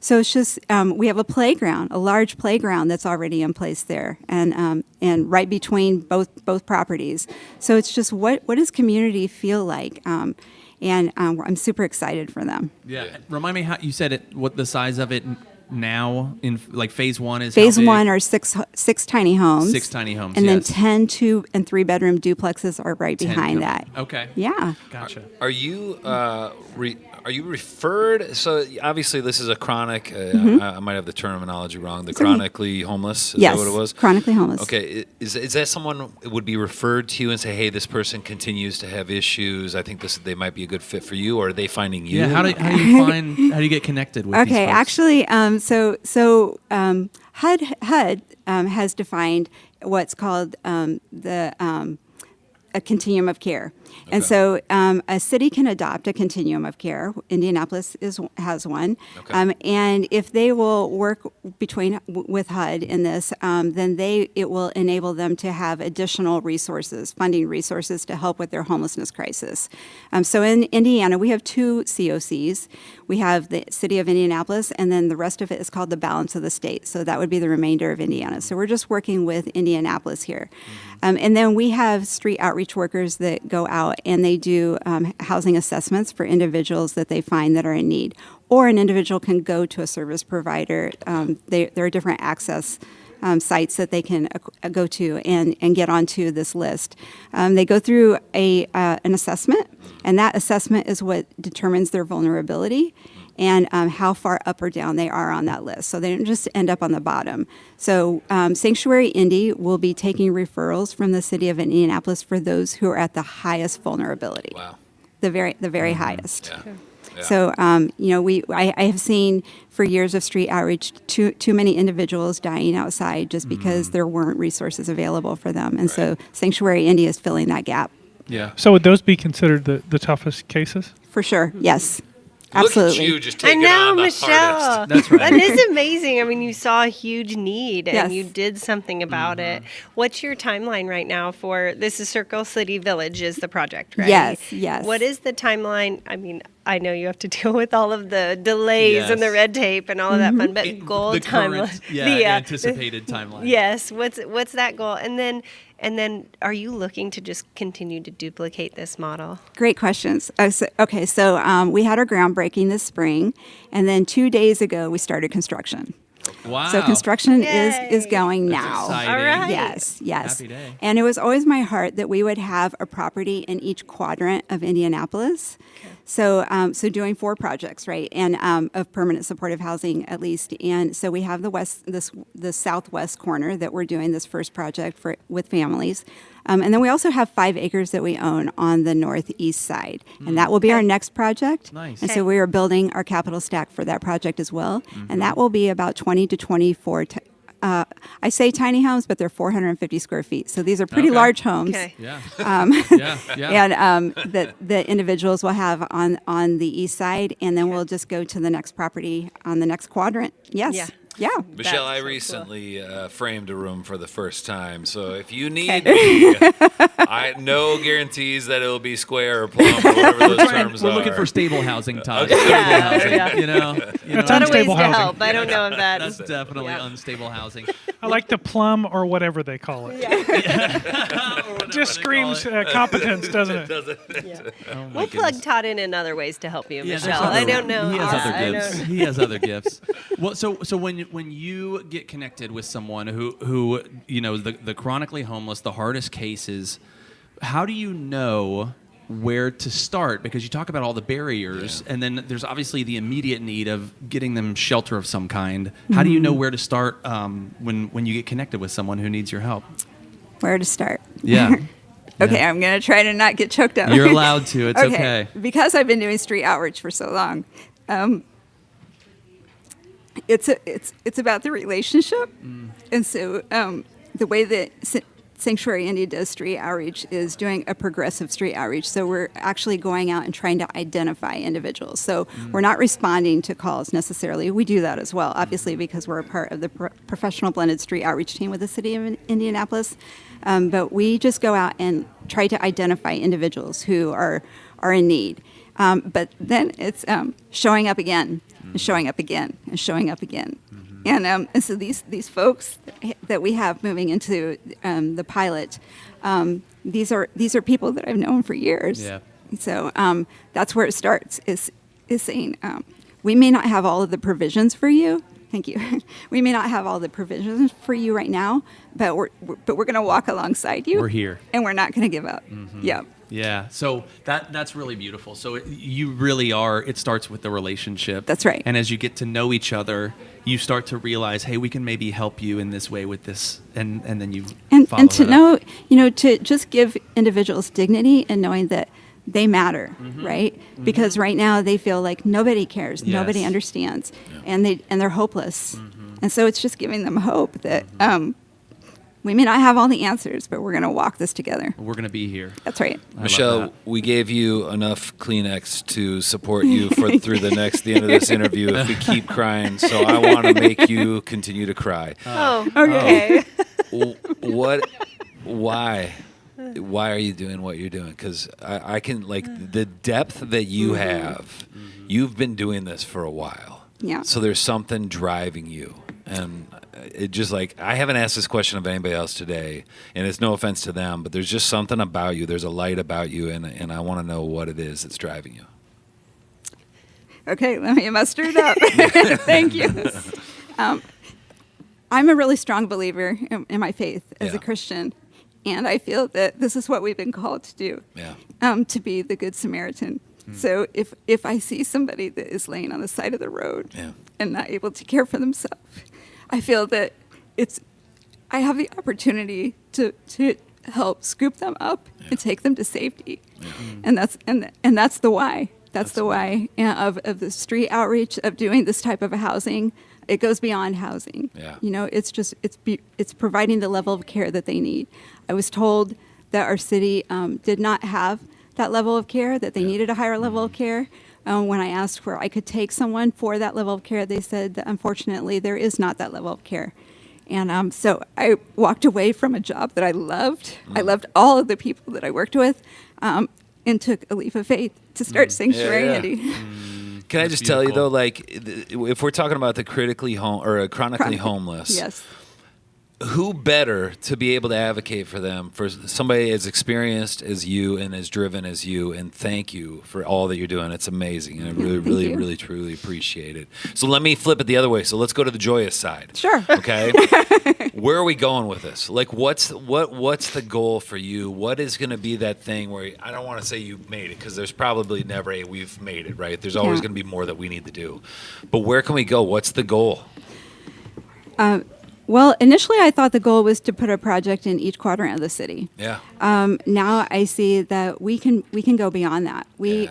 So it's just, we have a playground, a large playground that's already in place there, and right between both properties. So it's just what does community feel like? And I'm super excited for them. Yeah. Remind me how you said it. What the size of it now in like phase 1 is? Phase how big? 1 are six tiny homes. 6 tiny homes. And then yes. 10 2 and 3 bedroom duplexes are right 10 behind com- that. Okay. Yeah. Gotcha. Are you are you referred? So obviously this is a chronic. I might have the terminology wrong. The chronically homeless. Is Yes, that what it was? chronically homeless. Okay. Is that someone would be referred to you and say, hey, this person continues to have issues. I think they might be a good fit for you, or are they finding you? Yeah. How do you get connected with? Okay, these folks? actually, so HUD has defined what's called a continuum of care. And so a city can adopt a continuum of care. Indianapolis has one. And if they will work with HUD in this, then it will enable them to have additional resources, funding resources to help with their homelessness crisis. So in Indiana, we have 2 COCs. We have the city of Indianapolis, and then the rest of it is called the balance of the state. So that would be the remainder of Indiana. So we're just working with Indianapolis here. And then we have street outreach workers that go out and they do housing assessments for individuals that they find that are in need. Or an individual can go to a service provider. There are different access sites that they can go to and get onto this list. They go through an assessment, and that assessment is what determines their vulnerability and how far up or down they are on that list. So they don't just end up on the bottom. So Sanctuary Indy will be taking referrals from the city of Indianapolis for those who are at the highest vulnerability. Wow. The very highest. Yeah. Yeah. So, I have seen for years of street outreach too many individuals dying outside just because there weren't resources available for them. And so Sanctuary Indy is filling that gap. Yeah. So would those be considered the toughest cases? For sure, yes. Look Absolutely. at you just I taking know, on the Michelle. hardest. That's right. That is amazing. I mean, you saw a huge need Yes. and you did something about it. What's your timeline right now for this? Is Circle City Village is the project, right? Yes. What is the timeline? I mean, I know you have to deal with all of the delays and the red tape and all of that fun, but goal the timeline. current, anticipated timeline. Yes. What's that goal? And then are you looking to just continue to duplicate this model? Great questions. So we had our groundbreaking this spring, and then 2 days ago we started construction. Wow. So construction is going now. exciting. All right. Yes. Happy day. And it was always my heart that we would have a property in each quadrant of Indianapolis. So doing 4 projects, right, and of permanent supportive housing at least. And so we have the southwest corner that we're doing this first project with families. And then we also have 5 acres that we own on the northeast side. And that will be our next project. Nice. And so we are building our capital stack for that project as well. And that will be about 20 to 24 I say tiny homes, but they're 450 square feet. So these are pretty large homes. Okay. Yeah. And that the individuals will have on the east side, and then we'll just go to the next property on the next quadrant. Yes. Yeah. Michelle, I recently framed a room for the first time, so if you need me, no guarantees that it'll be square or plumb or whatever those terms We're are. looking for stable housing, Todd. Okay. Stable housing. Yeah. You know, That's A lot of ways unstable to housing. help. I don't know if that. that's definitely unstable housing. I like the plum or whatever they call it. Just screams competence, doesn't it? Oh my We'll goodness. plug Todd in other ways to help you, Yeah, there's Michelle. other- I don't know. He has I other gifts. don't- He has other gifts. Well, so when you get connected with someone who the chronically homeless, the hardest cases, how do you know where to start? Because you talk about all the barriers, and then there's obviously the immediate need of getting them shelter of some kind. How do you know where to start when you get connected with someone who needs your help? Where to start? Yeah. Okay, I'm going to try to not get choked up. You're allowed to. It's okay. Because I've been doing street outreach for so long, it's about the relationship. And so the way that Sanctuary Indy does street outreach is doing a progressive street outreach. So we're actually going out and trying to identify individuals. So we're not responding to calls necessarily. We do that as well, obviously, because we're a part of the professional blended street outreach team with the city of Indianapolis. But we just go out and try to identify individuals who are in need. But then it's showing up again, and showing up again, and showing up again. And so these folks that we have moving into the pilot, these are people that I've known for years. Yeah. So that's where it starts. Is saying we may not have all of the provisions for you. Thank you. We may not have all the provisions for you right now, but we're going to walk alongside you. We're here, and we're not going to give up. Yeah. Yeah, so that's really beautiful. So you really are, it starts with the relationship. That's right. And as you get to know each other, you start to realize, hey, we can maybe help you in this way with this, and then you follow and to that up. know, to just give individuals dignity and knowing that they matter, right? Because right now they feel like nobody cares, nobody understands, and they're hopeless. And so it's just giving them hope that We may not have all the answers, but we're going to walk this together. We're going to be here. That's right. Michelle, we gave you enough Kleenex to support you through the end of this interview if we keep crying. So I want to make you continue to cry. Oh, okay. Why are you doing what you're doing? Because I can, like, the depth that you have, you've been doing this for a while. Yeah. So there's something driving you. And it just, like, I haven't asked this question of anybody else today, and it's no offense to them, but there's just something about you. There's a light about you, and I want to know what it is that's driving you. Okay, let me muster it up. Thank you. I'm a really strong believer in my faith as a Christian, and I feel that this is what we've been called to do, to be the Good Samaritan. So if I see somebody that is laying on the side of the road and not able to care for themselves, I feel that I have the opportunity to help scoop them up and take them to safety, and that's the why. That's the why of the street outreach, of doing this type of housing. It goes beyond housing. Yeah. You know, it's providing the level of care that they need. I was told that our city did not have that level of care, that they needed a higher level of care. When I asked where I could take someone for that level of care, they said that unfortunately there is not that level of care. And so I walked away from a job that I loved. I loved all of the people that I worked with, and took a leap of faith to start Sanctuary Indy. Can I just tell you, though, like, if we're talking about the chronically homeless, yes, who better to be able to advocate for them, for somebody as experienced as you and as driven as you, and thank you for all that you're doing. It's amazing, and I really, truly appreciate it. So let me flip it the other way. So let's go to the joyous side. Sure. Okay. Where are we going with this? Like, what's the goal for you? What is going to be that thing where, I don't want to say you made it, because there's probably never a we've made it, right? There's always going to be more that we need to do. But where can we go? What's the goal? Well, initially I thought the goal was to put a project in each quadrant of the city. Yeah. Now I see that we can go beyond that. We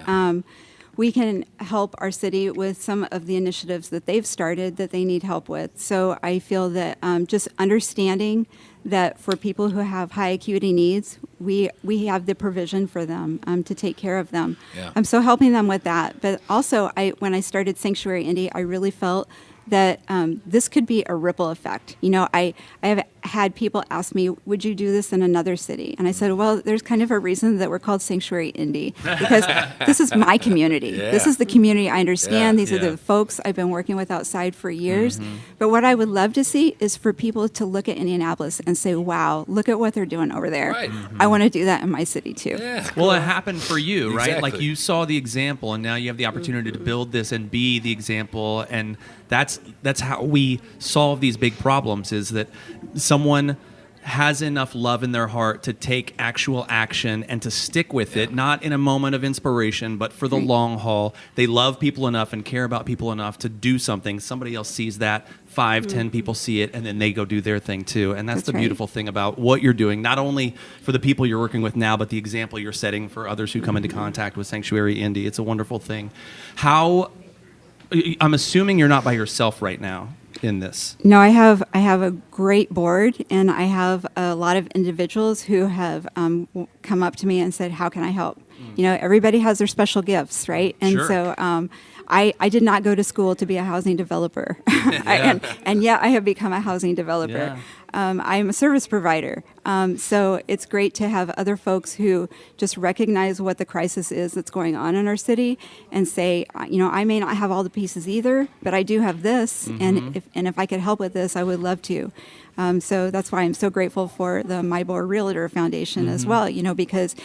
can help our city with some of the initiatives that they've started that they need help with. So I feel that just understanding that for people who have high acuity needs, we have the provision for them to take care of them. Yeah. So helping them with that. But also, when I started Sanctuary Indy, I really felt that this could be a ripple effect. You know, I have had people ask me, would you do this in another city? And I said, well, there's kind of a reason that we're called Sanctuary Indy, because this is my community. Yeah. This is the community I understand. Yeah, These are the folks I've been working with outside for years. But what I would love to see is for people to look at Indianapolis and say, wow, look at what they're doing over there. Right. I want to do that in my city too. Yeah. Well, it happened for you, right? Exactly. Like, you saw the example, and now you have the opportunity to build this and be the example. And that's how we solve these big problems, is that someone has enough love in their heart to take actual action and to stick with it, not in a moment of inspiration, but for the long haul. They love people enough and care about people enough to do something. Somebody else sees that, 5, 10 people see it, and then they go do their thing too. And that's the beautiful thing about what you're doing, not only for the people you're working with now, but the example you're setting for others who come into contact with Sanctuary Indy. It's a wonderful thing. I'm assuming you're not by yourself right now in this. No, I have a great board, and I have a lot of individuals who have come up to me and said, how can I help? You know, everybody has their special gifts, right? And so I did not go to school to be a housing developer, and yet I have become a housing developer. Yeah. I'm a service provider, so it's great to have other folks who just recognize what the crisis is that's going on in our city and say, you know, I may not have all the pieces either, but I do have this, and if I could help with this, I would love to. So that's why I'm so grateful for the MyBoard Realtor Foundation as well, you know, because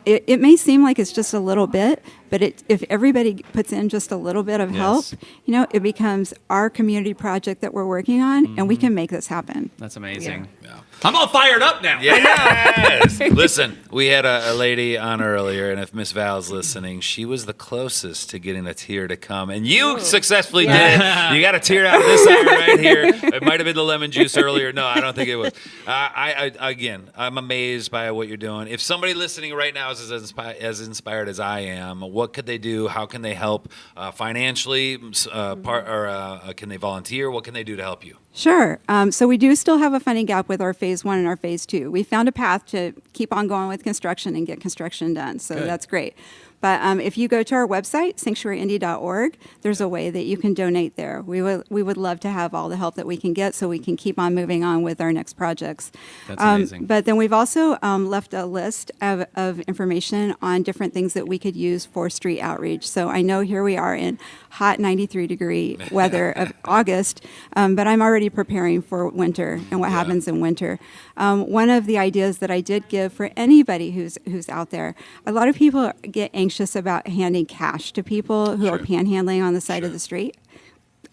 it may seem like it's just a little bit, but if everybody puts in just a little bit of help, you know, it becomes our community project that we're working on, and we can make this happen. That's amazing. Yeah. I'm all fired up now. Yes. Listen, we had a lady on earlier, and if Miss Val's listening, she was the closest to getting a tear to come, and you successfully did it. You got a tear out of this eye right here. It might have been the lemon juice earlier. No, I don't think it was. I'm amazed by what you're doing. If somebody listening right now spouse is as inspired as I am, what could they do? How can they help financially? Can they volunteer? What can they do to help you? Sure. So we do still have a funding gap with our phase 1 and our phase 2. We found a path to keep on going with construction and get construction done. So Good. that's great. But if you go to our website, sanctuaryindy.org, there's a way that you can donate there. We would love to have all the help that we can get so we can keep on moving on with our next projects. That's amazing. But then we've also left a list of information on different things that we could use for street outreach. So I know here we are in hot 93-degree weather of August, but I'm already preparing for winter and what happens in winter. One of the ideas that I did give for anybody who's out there, a lot of people get anxious about handing cash to people who are panhandling on the side of the street.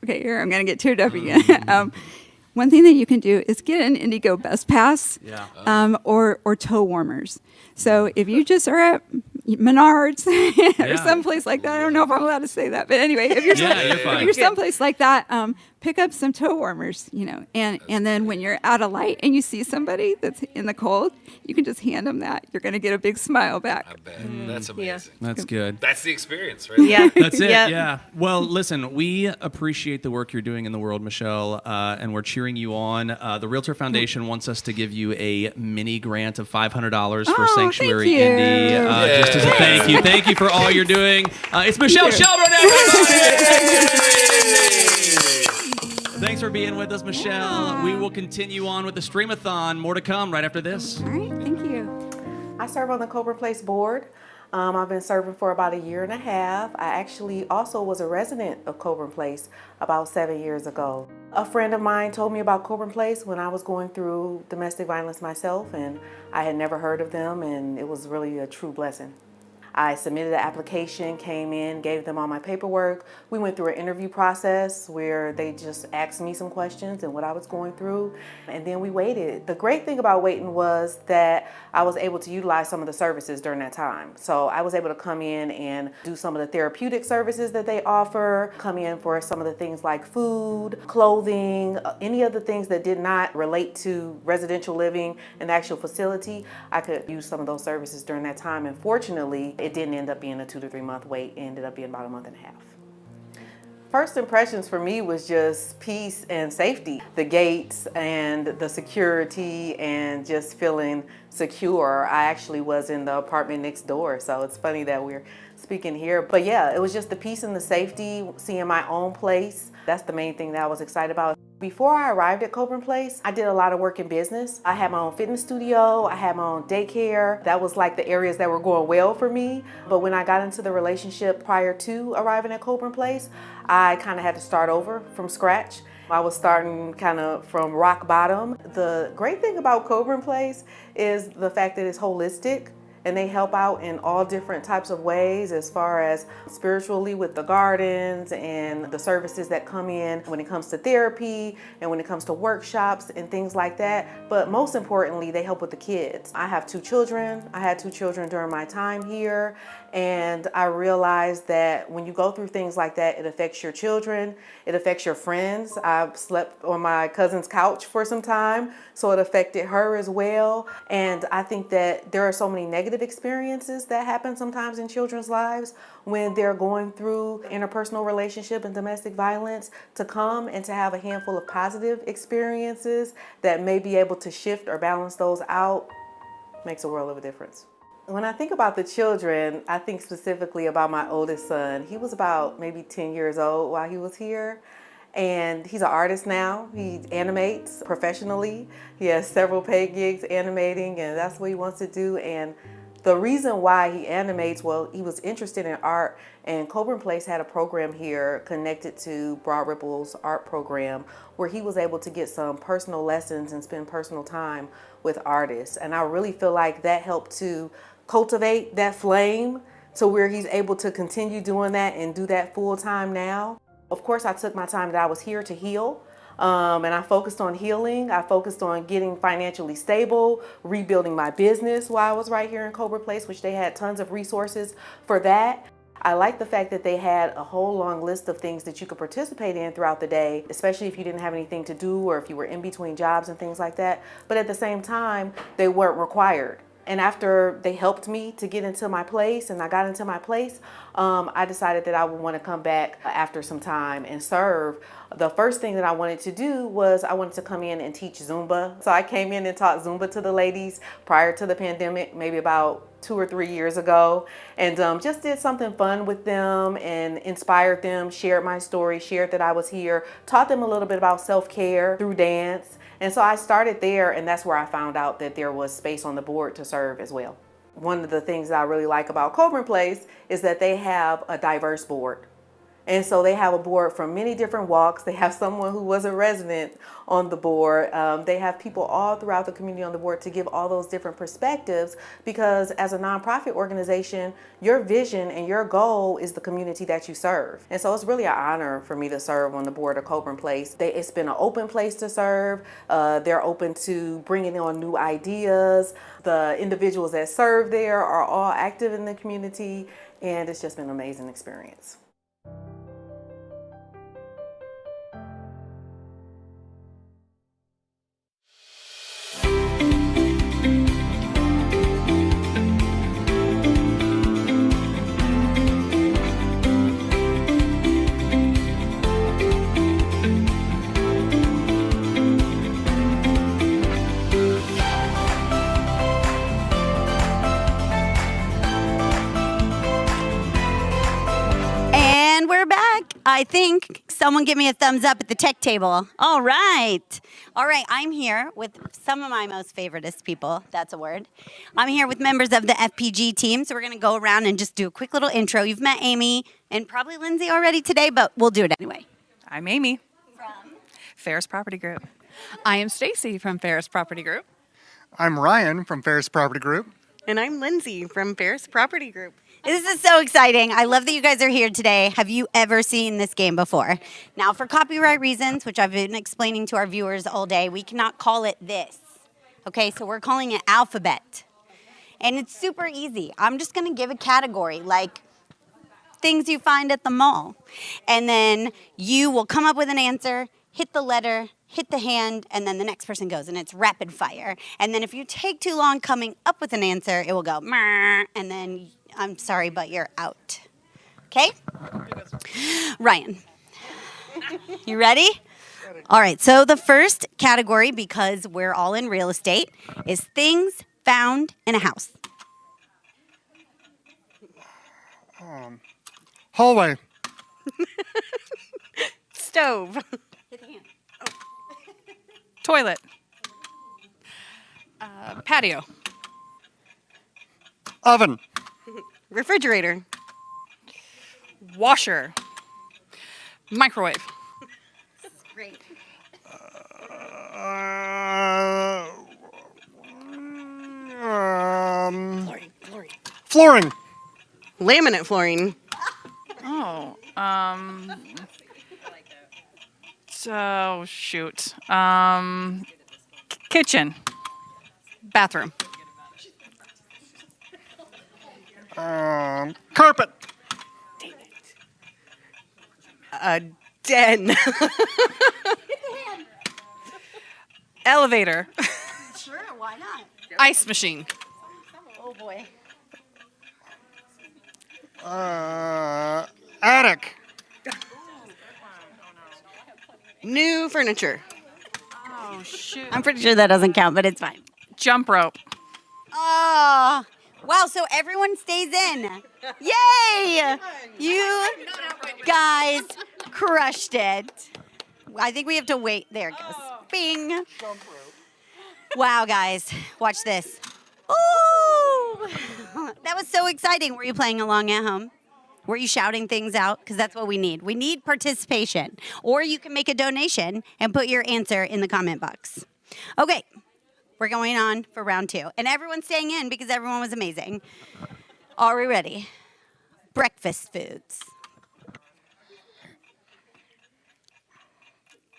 Okay, here I'm going to get teared up again. One thing that you can do is get an Indigo Bus Pass or toe warmers. So if you just are at Menards or someplace like that, I don't know if I'm allowed to say that, but anyway, if you're someplace like that, pick up some toe warmers, and then when you're out of light and you see somebody that's in the cold, you can just hand them that. You're going to get a big smile back. I bet. That's amazing. That's good. That's the experience, right? Yeah. That's it. Yeah. Well, listen, we appreciate the work you're doing in the world, Michelle, and we're cheering you on. The Realtor Foundation wants us to give you a mini grant of $500 for Sanctuary Indy, just as a thank you. Thank you for all you're doing. It's Michelle Shelburne, everybody! Thanks for being with us, Michelle. We will continue on with the Stream-A-Thon. More to come right after this. All right, thank you. I serve on the Coburn Place board. I've been serving for about 1.5 years. I actually also was a resident of Coburn Place about 7 years ago. A friend of mine told me about Coburn Place when I was going through domestic violence myself, and I had never heard of them, and it was really a true blessing. I submitted an application, came in, gave them all my paperwork. We went through an interview process where they just asked me some questions and what I was going through, and then we waited. The great thing about waiting was that I was able to utilize some of the services during that time. So I was able to come in and do some of the therapeutic services that they offer, come in for some of the things like food, clothing, any of the things that did not relate to residential living and the actual facility. I could use some of those services during that time, and fortunately, it didn't end up being a 2 to 3 month wait. It ended up being about 1.5 months. First impressions for me was just peace and safety. The gates and the security and just feeling secure. I actually was in the apartment next door, so it's funny that we're speaking here. But yeah, it was just the peace and the safety, seeing my own place. That's the main thing that I was excited about. Before I arrived at Coburn Place, I did a lot of work in business. I had my own fitness studio, I had my own daycare. That was like the areas that were going well for me. But when I got into the relationship prior to arriving at Coburn Place, I kind of had to start over from scratch. I was starting kind of from rock bottom. The great thing about Coburn Place is the fact that it's holistic. And they help out in all different types of ways, as far as spiritually with the gardens and the services that come in when it comes to therapy and when it comes to workshops and things like that. But most importantly, they help with the kids. I have 2 children. I had 2 children during my time here. And I realized that when you go through things like that, it affects your children, it affects your friends. I slept on my cousin's couch for some time, so it affected her as well. And I think that there are so many negative experiences that happen sometimes in children's lives when they're going through interpersonal relationship and domestic violence. To come and to have a handful of positive experiences that may be able to shift or balance those out makes a world of a difference. When I think about the children, I think specifically about my oldest son. He was about maybe 10 years old while he was here. And he's an artist now. He animates professionally. He has several paid gigs animating, and that's what he wants to do. And the reason why he animates, well, he was interested in art, and Coburn Place had a program here connected to Broad Ripple's art program where he was able to get some personal lessons and spend personal time with artists. And I really feel like that helped to cultivate that flame to where he's able to continue doing that and do that full time now. Of course, I took my time that I was here to heal. And I focused on healing. I focused on getting financially stable, rebuilding my business while I was right here in Coburn Place, which they had tons of resources for that. I like the fact that they had a whole long list of things that you could participate in throughout the day, especially if you didn't have anything to do or if you were in between jobs and things like that. But at the same time, they weren't required. And after they helped me to get into my place and I got into my place, I decided that I would want to come back after some time and serve. The first thing that I wanted to do was I wanted to come in and teach Zumba. So I came in and taught Zumba to the ladies prior to the pandemic, maybe about 2 or 3 years ago, and just did something fun with them and inspired them, shared my story, shared that I was here, taught them a little bit about self-care through dance. And so I started there, and that's where I found out that there was space on the board to serve as well. One of the things that I really like about Coburn Place is that they have a diverse board. And so they have a board from many different walks. They have someone who was a resident on the board. They have people all throughout the community on the board to give all those different perspectives, because as a nonprofit organization, your vision and your goal is the community that you serve. And so it's really an honor for me to serve on the board of Coburn Place. It's been an open place to serve. They're open to bringing on new ideas. The individuals that serve there are all active in the community, and it's just been an amazing experience. I think someone give me a thumbs up at the tech table. All right. I'm here with some of my most favoriteest people. That's a word. I'm here with members of the FPG team. So we're going to go around and just do a quick little intro. You've met Amy and probably Lindsay already today, but we'll do it anyway. I'm Amy from Ferris Property Group. I am Stacy from Ferris Property Group. I'm Ryan from Ferris Property Group. And I'm Lindsay from Ferris Property Group. This is so exciting. I love that you guys are here today. Have you ever seen this game before? Now, for copyright reasons, which I've been explaining to our viewers all day, we cannot call it this. Okay, so we're calling it alphabet. And it's super easy. I'm just going to give a category, like things you find at the mall. And then you will come up with an answer, hit the letter, hit the hand, and then the next person goes, and it's rapid fire. And then if you take too long coming up with an answer, it will go, and then I'm sorry, but you're out. Okay? Ryan, you ready? All right, so the first category, because we're all in real estate, is things found in a house. Hallway. Stove. Hit the hand. Toilet. Patio. Oven. Refrigerator. Washer. Microwave. Great. Flooring. Laminate flooring. Oh, so shoot. Kitchen. Bathroom. Carpet. A den. Elevator. Sure, why not? Ice machine. Oh boy. Attic. New furniture. Oh shoot. I'm pretty sure that doesn't count, but it's fine. Jump rope. Oh, wow, so everyone stays in. Yay! You guys crushed it. I think we have to wait. There it goes. Bing. Wow, guys, watch this. Ooh! That was so exciting. Were you playing along at home? Were you shouting things out? Because that's what we need. We need participation. Or you can make a donation and put your answer in the comment box. Okay, we're going on for round 2. And everyone's staying in because everyone was amazing. Are we ready? Breakfast foods.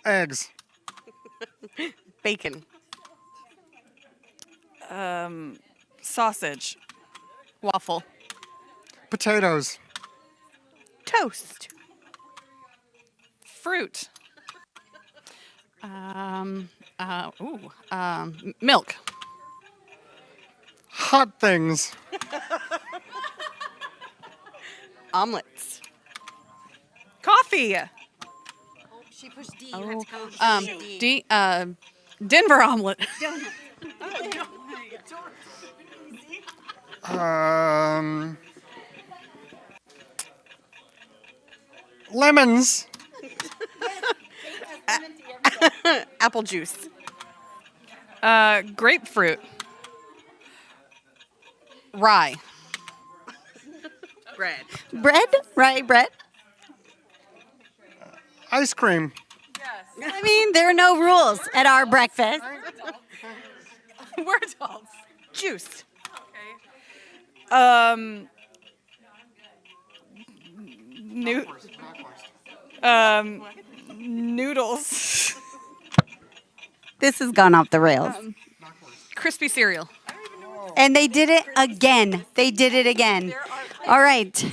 Eggs. Bacon. Sausage. Waffle. Potatoes. Toast. Fruit. Milk. Hot things. Omelets. Coffee. She pushed D. Oh, D. Denver omelet. Lemons. Apple juice. Grapefruit. Rye. Bread. Bread? Right, bread? Ice cream. I mean, there are no rules at our breakfast. We're adults. Juice. Noodles. This has gone off the rails. Crispy cereal. And they did it again. They did it again. All right.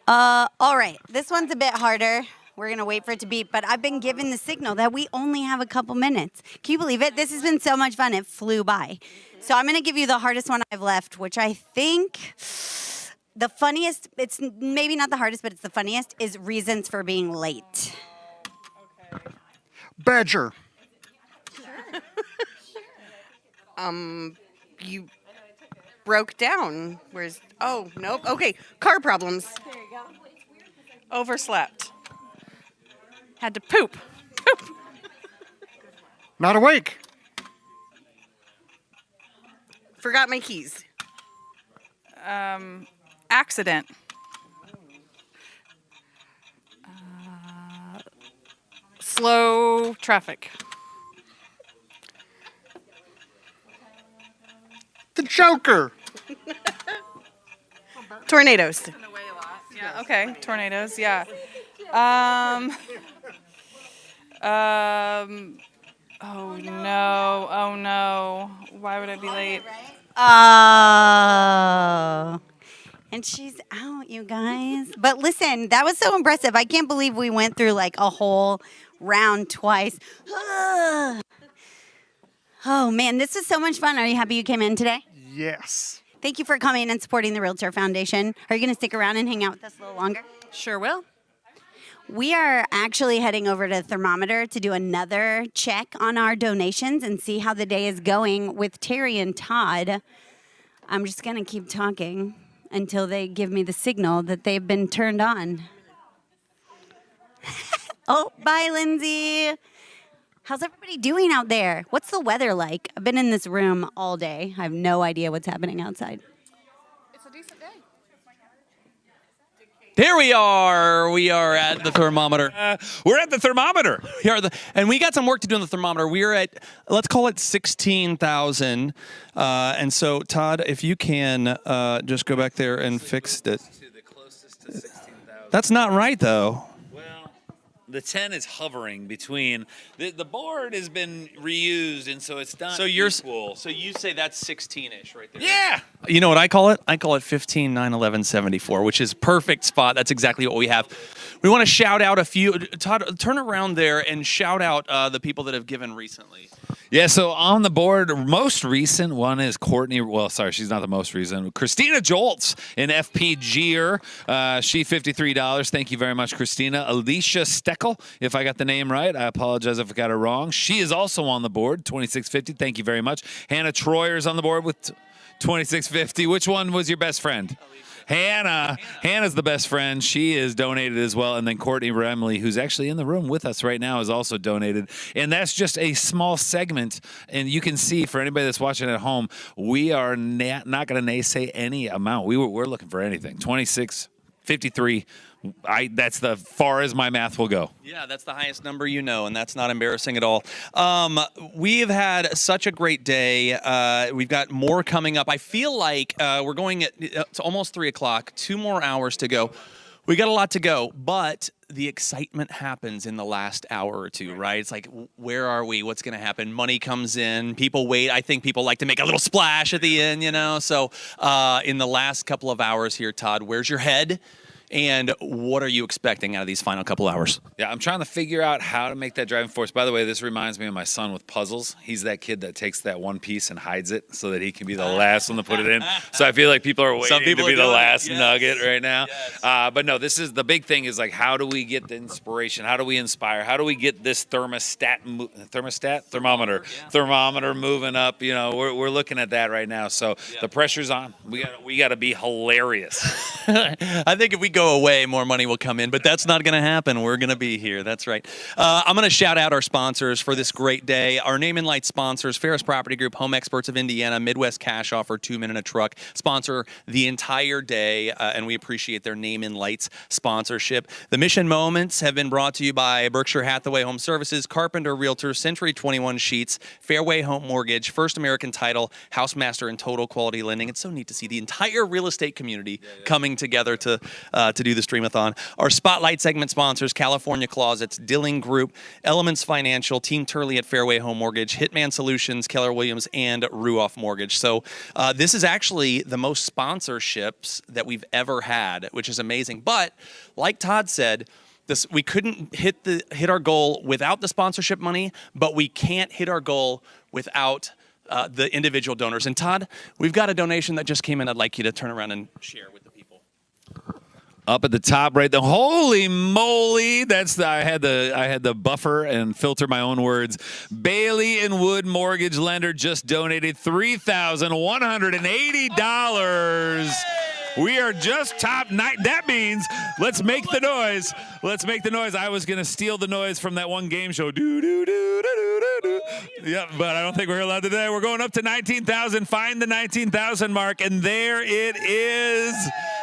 All right. This one's a bit harder. We're going to wait for it to beep, but I've been given the signal that we only have a couple minutes. Can you believe it? This has been so much fun. It flew by. So I'm going to give you the hardest one I've left, which I think the funniest, it's maybe not the hardest, but it's the funniest, is reasons for being late. Badger. You broke down. Where's, oh, nope. Okay, car problems. There you go. Overslept. Had to poop. Not awake. Forgot my keys. Accident. Slow traffic. The Joker. Tornadoes. Yeah, okay. Tornadoes, yeah. Oh no. Why would I be late? Oh. And she's out, you guys. But listen, that was so impressive. I can't believe we went through like a whole round twice. Oh, man, this was so much fun. Are you happy you came in today? Yes. Thank you for coming and supporting the Realtor Foundation. Are you going to stick around and hang out with us a little longer? Sure will. We are actually heading over to Thermometer to do another check on our donations and see how the day is going with Terry and Todd. I'm just going to keep talking until they give me the signal that they've been turned on. Oh, bye, Lindsay. How's everybody doing out there? What's the weather like? I've been in this room all day. I have no idea what's happening outside. It's a decent day. Here we are. We are at the thermometer. We're at the thermometer. And we got some work to do on the thermometer. We're at, let's call it 16,000. And so, Todd, if you can just go back there and fix it. That's not right, though. The 10 is hovering between. The board has been reused, and so it's not equal. So you say that's 16-ish right there. Yeah. You know what I call it? I call it 15, 9, 11, 74, which is perfect spot. That's exactly what we have. We want to shout out a few. Todd, turn around there and shout out the people that have given recently. Yeah, so on the board, most recent one is Courtney. Well, sorry, she's not the most recent. Christina Joltz, an FPGer. She $53. Thank you very much, Christina. Alicia Steckel, if I got the name right. I apologize if I got it wrong. She is also on the board, $26.50. Thank you very much. Hannah Troyer's on the board with $26.50. Which one was your best friend? Hannah. Hannah's the best friend. She is donated as well. And then Courtney Remley, who's actually in the room with us right now, is also donated. And that's just a small segment. And you can see, for anybody that's watching at home, we are not going to naysay any amount. We're looking for anything. 26, 53. That's the far as my math will go. Yeah, that's the highest number you know, and that's not embarrassing at all. We've had such a great day. We've got more coming up. I feel like we're going it's almost 3 o'clock, 2 more hours to go. We got a lot to go, but the excitement happens in the last hour or two, right? It's like, where are we? What's going to happen? Money comes in. People wait. I think people like to make a little splash at the end, you know? So in the last couple of hours here, Todd, where's your head? And what are you expecting out of these final couple hours? Yeah, I'm trying to figure out how to make that driving force. By the way, this reminds me of my son with puzzles. He's that kid that takes that one piece and hides it so that he can be the last one to put it in. So I feel like people are waiting to be the last nugget right now. But no, this is the big thing is like, how do we get the inspiration? How do we inspire? How do we get this thermometer moving up? You know, we're looking at that right now. So the pressure's on. We got to be hilarious. I think if we go away, more money will come in, but that's not going to happen. We're going to be here. That's right. I'm going to shout out our sponsors for this great day. Our Name and Light sponsors, Ferris Property Group, Home Experts of Indiana, Midwest Cash Offer, 2 Men in a Truck, sponsor the entire day, and we appreciate their Name and Lights sponsorship. The Mission Moments have been brought to you by Berkshire Hathaway Home Services, Carpenter Realtor, Century 21 Sheets, Fairway Home Mortgage, First American Title, Housemaster, and Total Quality Lending. It's so neat to see the entire real estate community coming together to do the Stream-A-Thon. Our Spotlight segment sponsors, California Closets, Dilling Group, Elements Financial, Team Turley at Fairway Home Mortgage, Hitman Solutions, Keller Williams, and Ruoff Mortgage. So this is actually the most sponsorships that we've ever had, which is amazing. But like Todd said, we couldn't hit our goal without the sponsorship money, but we can't hit our goal without the individual donors. And Todd, we've got a donation that just came in. I'd like you to turn around and share with the people. Up at the top, right? The holy moly! I had the buffer and filter my own words. Bailey and Wood Mortgage Lender just donated $3,180. We are just top 9. That means let's make the noise. Let's make the noise. I was gonna steal the noise from that one game show. Do do do do do do. Yeah, but I don't think we're allowed to do that. We're going up to 19,000. Find the 19,000 mark, and there it is.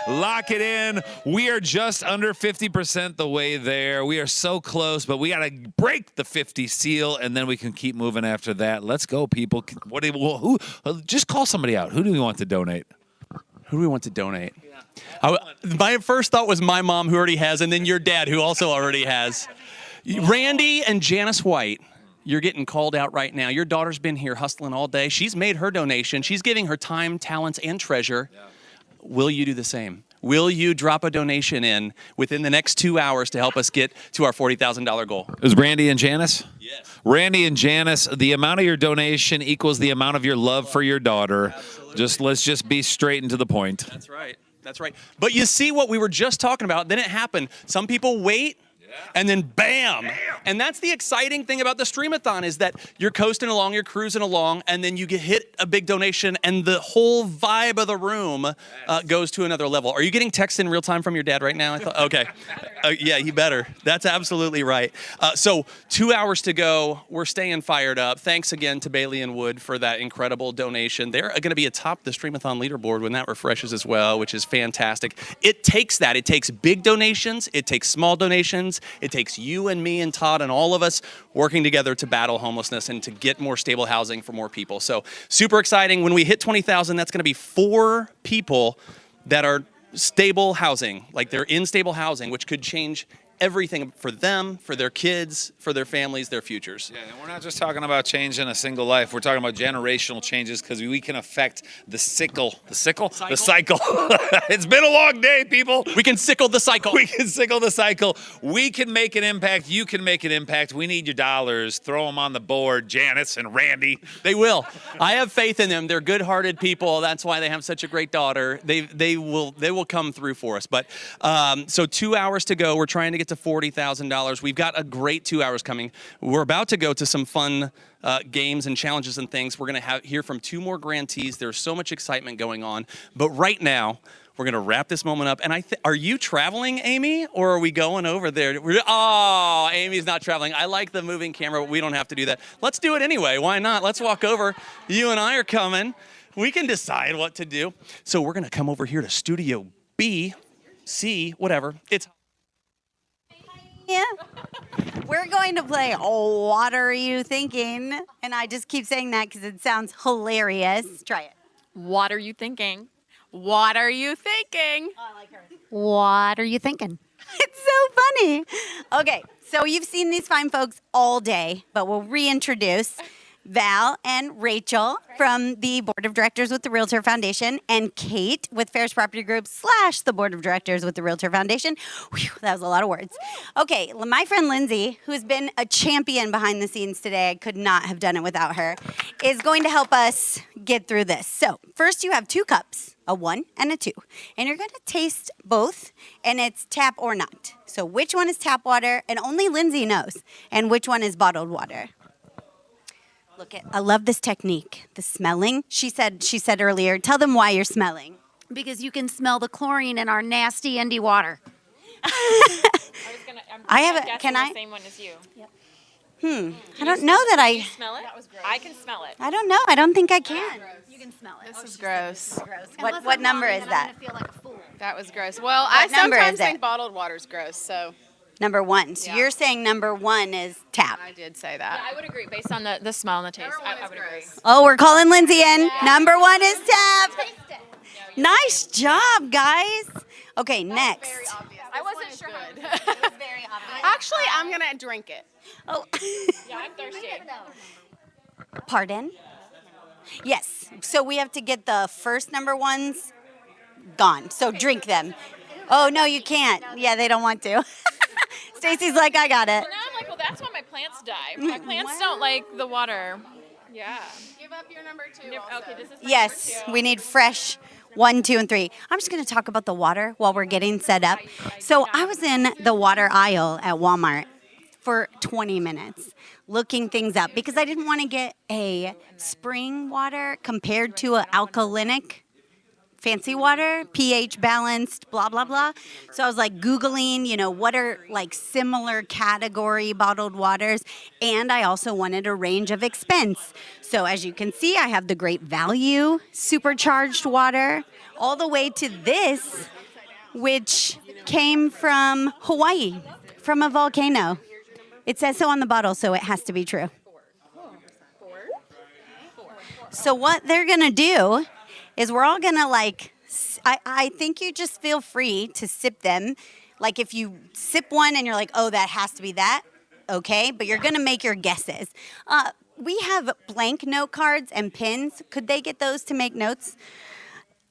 Lock it in. We are just under 50% the way there. We are so close, but we got to break the 50 seal, and then we can keep moving after that. Let's go, people. Just call somebody out. Who do we want to donate? Who do we want to donate? My first thought was my mom, who already has, and then your dad, who also already has. Randy and Janice White, you're getting called out right now. Your daughter's been here hustling all day. She's made her donation. She's giving her time, talents, and treasure. Yeah. Will you do the same? Will you drop a donation in within the next 2 hours to help us get to our $40,000 goal? It was Randy and Janice? Yes. Randy and Janice, the amount of your donation equals the amount of your love for your daughter. Absolutely. Let's just be straight and to the point. That's right. That's right. But you see what we were just talking about, then it happened. Some people wait. And then bam! And that's the exciting thing about the Stream-A-Thon is that you're coasting along, you're cruising along, and then you hit a big donation, and the whole vibe of the room goes to another level. Are you getting texts in real time from your dad right now? Okay. Yeah, you better. That's absolutely right. So 2 hours to go. We're staying fired up. Thanks again to Bailey and Wood for that incredible donation. They're going to be atop the Stream-A-Thon leaderboard when that refreshes as well, which is fantastic. It takes that. It takes big donations. It takes small donations. It takes you and me and Todd and all of us working together to battle homelessness and to get more stable housing for more people. So super exciting. When we hit 20,000, that's going to be 4 people that are stable housing, like they're in stable housing, which could change everything for them, for their kids, for their families, their futures. Yeah, and we're not just talking about changing a single life. We're talking about generational changes because we can affect the cycle. The cycle? The cycle. It's been a long day, people. We can sickle the cycle. We can sickle the cycle. We can make an impact. You can make an impact. We need your dollars. Throw them on the board, Janice and Randy. They will. I have faith in them. They're good-hearted people. That's why they have such a great daughter. They will come through for us. But so 2 hours to go. We're trying to get to $40,000. We've got a great 2 hours coming. We're about to go to some fun games and challenges and things. We're going to hear from 2 more grantees. There's so much excitement going on. But right now, we're going to wrap this moment up. And are you traveling, Amy, or are we going over there? Oh, Amy's not traveling. I like the moving camera, but we don't have to do that. Let's do it anyway. Why not? Let's walk over. You and I are coming. We can decide what to do. So we're going to come over here to Studio B, C, whatever. It's Yeah. We're going to play What Are You Thinking? And I just keep saying that because it sounds hilarious. Try it. What are you thinking? What are you thinking? Oh, I like her. What are you thinking? It's so funny. Okay, so you've seen these fine folks all day, but we'll reintroduce. Val and Rachel from the Board of Directors with the Realtor Foundation, and Kate with Ferris Property Group / the Board of Directors with the Realtor Foundation. Whew, that was a lot of words. Okay, my friend Lindsay, who's been a champion behind the scenes today, I could not have done it without her, is going to help us get through this. So first you have 2 cups, a 1 and a 2, and you're going to taste both, and it's tap or not. So which one is tap water, and only Lindsay knows, and which one is bottled water. I love this technique, the smelling. She said earlier, tell them why you're smelling. Because you can smell the chlorine in our nasty Indy water. I have a, can I? The same one as you. Yep. I don't know that I. Can you smell it? That was gross. I can smell it. I don't know. I don't think I can. You can smell it. This is gross. What number is that? That was gross. Well, What I number is sometimes it? think bottled water's gross, so. Number 1. So you're saying number 1 is tap. I did say that. Yeah, I would agree based on the smell and the taste. I would agree. Oh, we're calling Lindsay in. Number 1 is tap. Nice job, guys. Okay, next. I wasn't sure. Actually, I'm going to drink it. Oh. Yeah, I'm thirsty. Pardon? Yes. So we have to get the first number 1s gone. So drink them. Oh, no, you can't. Yeah, they don't want to. Stacy's like, I got it. Well, now I'm like, well, that's why my plants die. My plants don't like the water. Yeah. Give up your number 2. Okay, this is my Yes, number 2. we need fresh 1, 2, and 3. I'm just going to talk about the water while we're getting set up. So I was in the water aisle at Walmart for 20 minutes looking things up because I didn't want to get a spring water compared to an alkalinic fancy water, pH balanced, blah, blah, blah. So I was like Googling, what are like similar category bottled waters. And I also wanted a range of expense. So as you can see, I have the Great Value supercharged water all the way to this, which came from Hawaii, from a volcano. It says so on the bottle, so it has to be true. So what they're going to do is we're all going to I think you just feel free to sip them. Like if you sip one and you're like, oh, that has to be that, okay? But you're going to make your guesses. We have blank note cards and pins. Could they get those to make notes?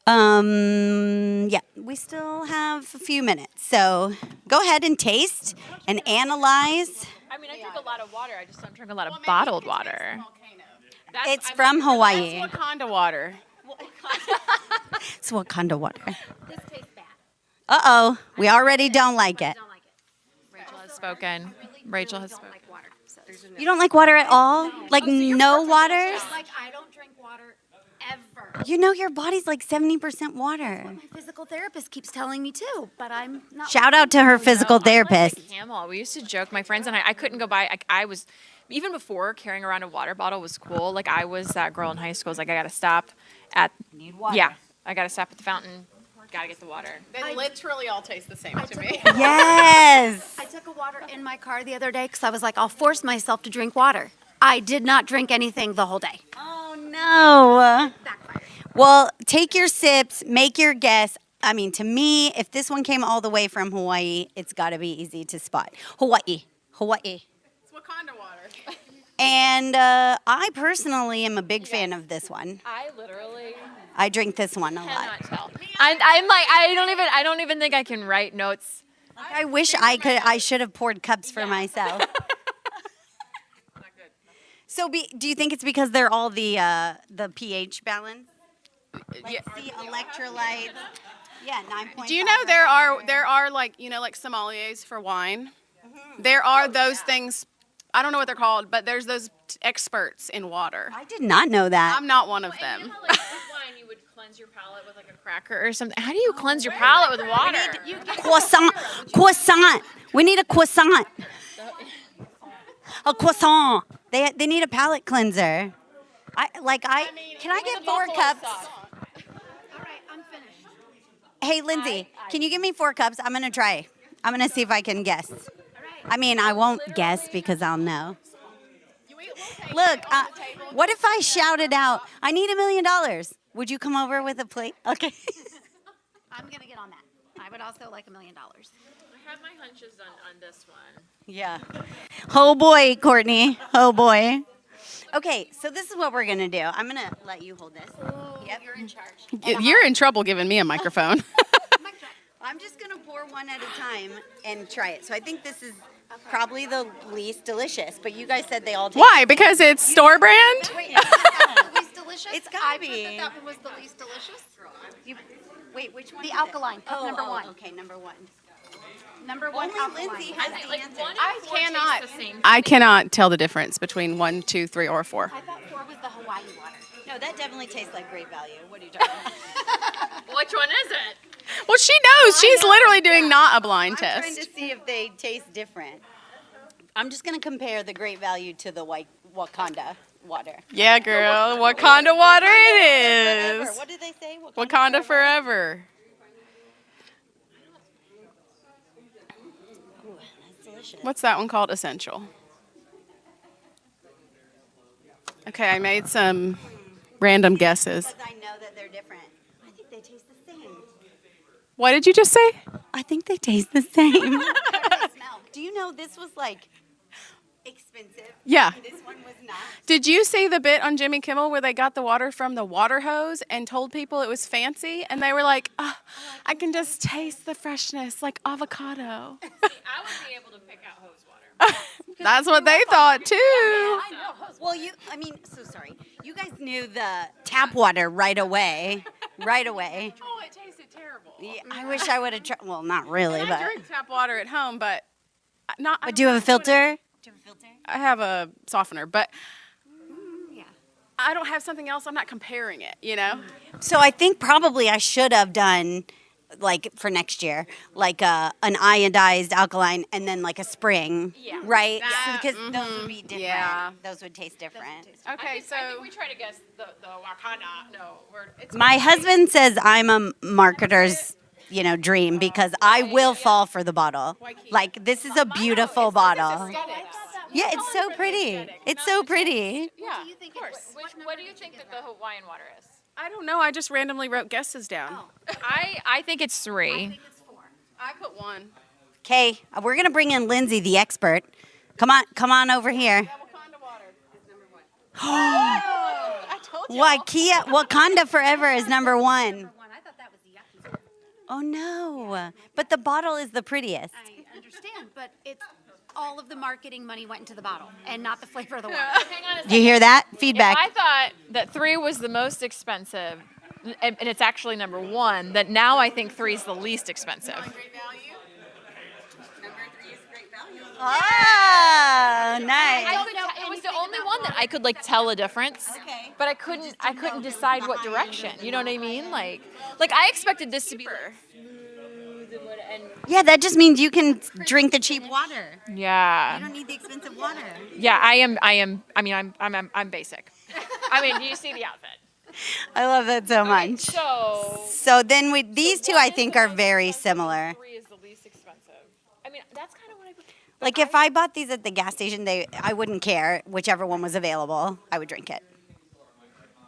Yeah, we still have a few minutes. So go ahead and taste and analyze. I mean, I drink a lot of water. I just don't drink a lot of bottled water. It's from Hawaii. That's Wakanda water. It's Wakanda water. This tastes bad. Uh-oh, we already don't like it. Rachel has spoken. Rachel has spoken. You don't like water at all? Like no waters? Like I don't drink water ever. Your body's like 70% water. My physical therapist keeps telling me too, but I'm not. Shout out to her physical therapist. Camel. We used to joke, my friends and I couldn't go by. I was, even before carrying around a water bottle was cool. Like I was that girl in high school. I was like, I got to stop at. Need water. Yeah, I got to stop at the fountain. Got to get the water. They literally all taste the same to me. Yes. I took a water in my car the other day because I was like, I'll force myself to drink water. I did not drink anything the whole day. Oh, no. Well, take your sips, make your guess. I mean, to me, if this one came all the way from Hawaii, it's got to be easy to spot. Hawaii. It's Wakanda water. And I personally am a big fan of this one. I literally I drink this one a lot. cannot tell. I'm like, I don't even think I can write notes. I wish I could. I should have poured cups for myself. So, do you think it's because they're all the pH balance? Like the electrolytes. Yeah, 9.5. Do you know there are like like sommeliers for wine? There are those things. I don't know what they're called, but there's those experts in water. I did not know that. I'm not one of them. You know, like with wine, you would cleanse your palate with like a cracker or something. How do you cleanse your palate with water? Croissant. We need a croissant. A croissant. They need a palate cleanser. Can I get 4 cups? All right, I'm finished. Hey, Lindsay, can you give me 4 cups? I'm going to try. I'm going to see if I can guess. I mean, I won't guess because I'll know. Look, what if I shouted out, I need $1 million? Would you come over with a plate? Okay. I'm going to get on that. I would also like $1 million. I have my hunches on this one. Yeah. Oh, boy, Courtney. Oh, boy. Okay, so this is what we're gonna do. I'm gonna let you hold this. Yep, you're in charge. You're in trouble giving me a microphone. I'm just gonna pour one at a time and try it. So I think this is probably the least delicious, but you guys said they all taste. Why? Because it's store brand? Wait, Least delicious? It's gotta I be. put that one was the least delicious. wait, which one? The is it? alkaline, cup Oh, number oh, one. Okay, number one. Number one Only alkaline. Lindsay has the answer. I cannot tell the difference between 1, 2, 3, or 4. I thought 4 was the Hawaii water. No, that definitely tastes like Great Value. What are you talking about? Which one is it? Well, she knows. She's literally doing not a blind I'm trying test. to see if they taste different. I'm just gonna compare the Great Value to the Wakanda water. Yeah, girl. Wakanda water it is. What did they say? Wakanda forever. Ooh, that's delicious. What's that one called? Essential. Okay, I made some random guesses. Because I know that they're different. I think they taste the same. What did you just say? I think they taste the same. Do you know this was like expensive? Yeah. This one was not. Did you see the bit on Jimmy Kimmel where they got the water from the water hose and told people it was fancy? And they were like, oh, I can just taste the freshness like avocado. I would be able to pick out hose water. That's what they thought too. I know. Well, so sorry. You guys knew the tap water right away. Right away. Oh, it tasted terrible. Yeah, I wish I would have tried. Well, not really, And but. I drink tap water at home, but not. But do you have a filter? I have a softener, but I don't have something else. I'm not comparing it, you know? So I think probably I should have done, like for next year, like an iodized alkaline and then like a spring, right? Because those would be different. Yeah. Those would taste different. Okay, so I think we try to guess the Wakanda. No, it's My husband says I'm a marketer's, dream because I will fall for the bottle. Like this is a beautiful bottle. Yeah, it's so pretty. It's so pretty. Yeah, of course. What do you think that the Hawaiian water is? I don't know. I just randomly wrote guesses down. I think it's 3. I put 1. Okay, we're gonna bring in Lindsay, the expert. Come on over here. I told you. Wakanda Forever is number 1. Oh no! But the bottle is the prettiest. I understand, but it's all of the marketing money went into the bottle and not the flavor of the water. Hang on a second. Do you hear that? Feedback. If I thought that 3 was the most expensive, and it's actually number 1, that now I think 3 is the least expensive. Oh, nice. It was the only one that I could tell a difference. Okay. But I couldn't decide what direction. You know what I mean? Like I expected this to be smooth and Yeah, that just means you can drink the cheap water. yeah. You don't need the expensive water. Yeah, I'm basic. I mean, you see the outfit. I love that so much. So then these two I think are very similar. 3 is the least expensive. I mean, that's kind of what I would. Like if I bought these at the gas station, I wouldn't care. Whichever one was available, I would drink it.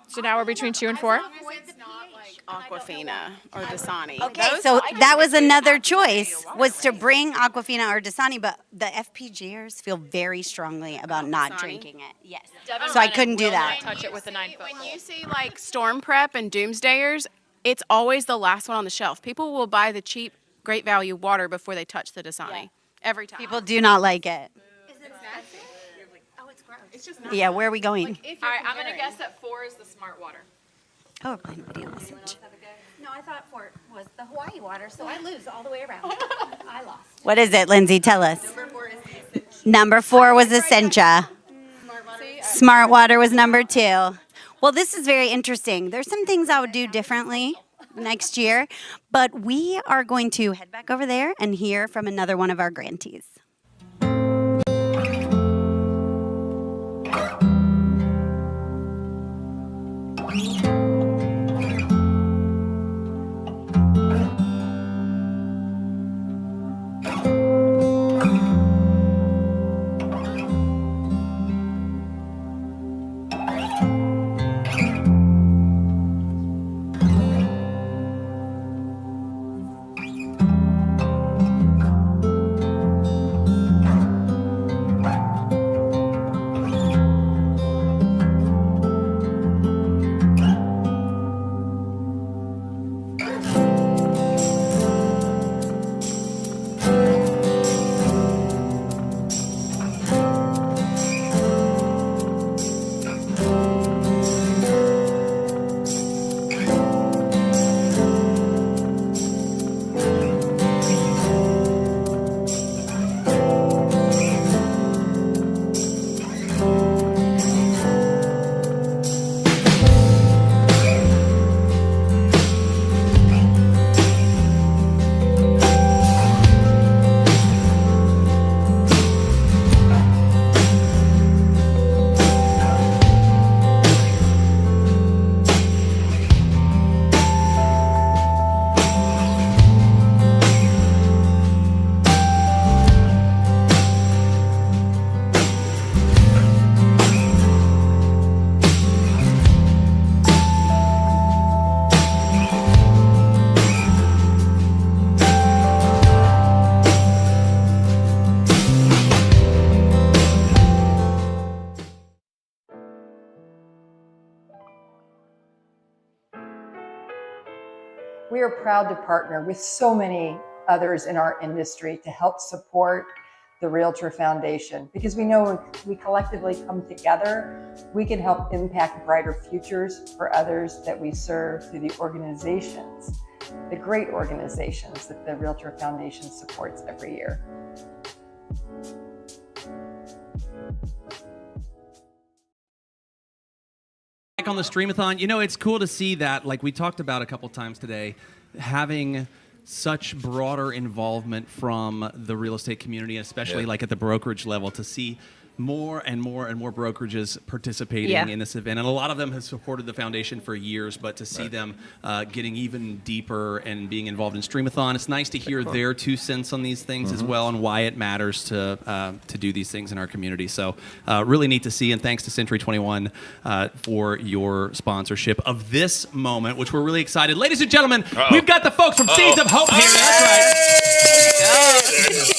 So now we're between 2 and 4. It's not like Aquafina or Dasani. Okay, so that was another choice, was to bring Aquafina or Dasani, but the FPGers feel very strongly about not Dasani? drinking it. Yes. Devin So I Ryan couldn't do will that. not touch it with a 9-foot When you see like Storm Prep and Doomsdayers, it's always the last one on the shelf. People will buy the cheap, Great Value water before they touch the Dasani. Every time. People do not like it. Oh, it's gross. It's just Yeah, where are we going? All right, I'm going to guess that 4 is the smart water. Oh, we're playing video message. No, I thought 4 was the Hawaii water, so I lose all the way around. I lost. What is it, Lindsay? Tell us. Number 4 was Essentia. Smart water was number 2. Well, this is very interesting. There's some things I would do differently next year, but we are going to head back over there and hear from another one of our grantees. are proud to partner with so many others in our industry to help support the Realtor Foundation, because we know when we collectively come together, we can help impact brighter futures for others that we serve through the organizations, the great organizations that the Realtor Foundation supports every year. Back on the Stream-A-Thon, it's cool to see that, like we talked about a couple times today, having such broader involvement from the real estate community, especially like at the brokerage level, to see more and more and more brokerages participating in this event. And a lot of them have supported the foundation for years, but to see them getting even deeper and being involved in Stream-A-Thon, it's nice to hear their 2 cents on these things as well, and why it matters to do these things in our community. So really neat to see, and thanks to Century 21 for your sponsorship of this moment, which we're really excited. Ladies and gentlemen, we've got the folks from Seeds of Hope here. That's right.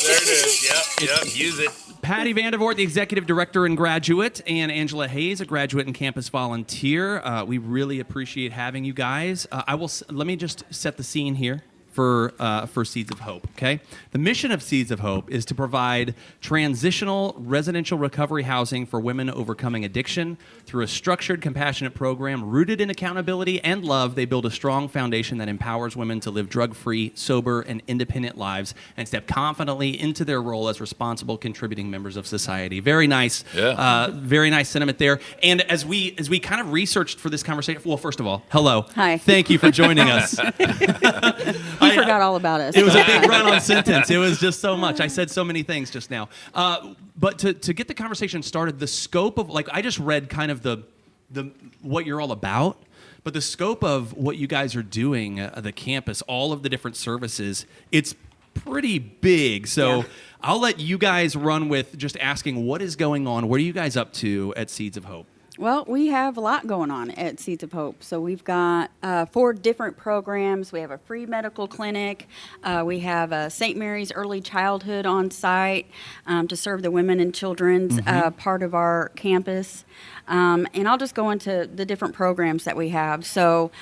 There it is. Yep. Use it. Patty Vandervoort, the Executive Director and Graduate, and Angela Hayes, a Graduate and Campus Volunteer. We really appreciate having you guys. Let me just set the scene here for Seeds of Hope, okay? The mission of Seeds of Hope is to provide transitional residential recovery housing for women overcoming addiction. Through a structured, compassionate program rooted in accountability and love, they build a strong foundation that empowers women to live drug-free, sober, and independent lives and step confidently into their role as responsible, contributing members of society. Very nice. Very nice sentiment there. And as we kind of researched for this conversation, well, first of all, hello. Hi. Thank you for joining us. You forgot all about us. It was a big run-on sentence. It was just so much. I said so many things just now. But to get the conversation started, the scope of, I just read kind of the what you're all about, but the scope of what you guys are doing, the campus, all of the different services, it's pretty big. So I'll let you guys run with just asking what is going on. What are you guys up to at Seeds of Hope? Well, we have a lot going on at Seeds of Hope. So we've got 4 different programs. We have a free medical clinic. We have a St. Mary's Early Childhood on site to serve the women and children's part of our campus. And I'll just go into the different programs that we have. So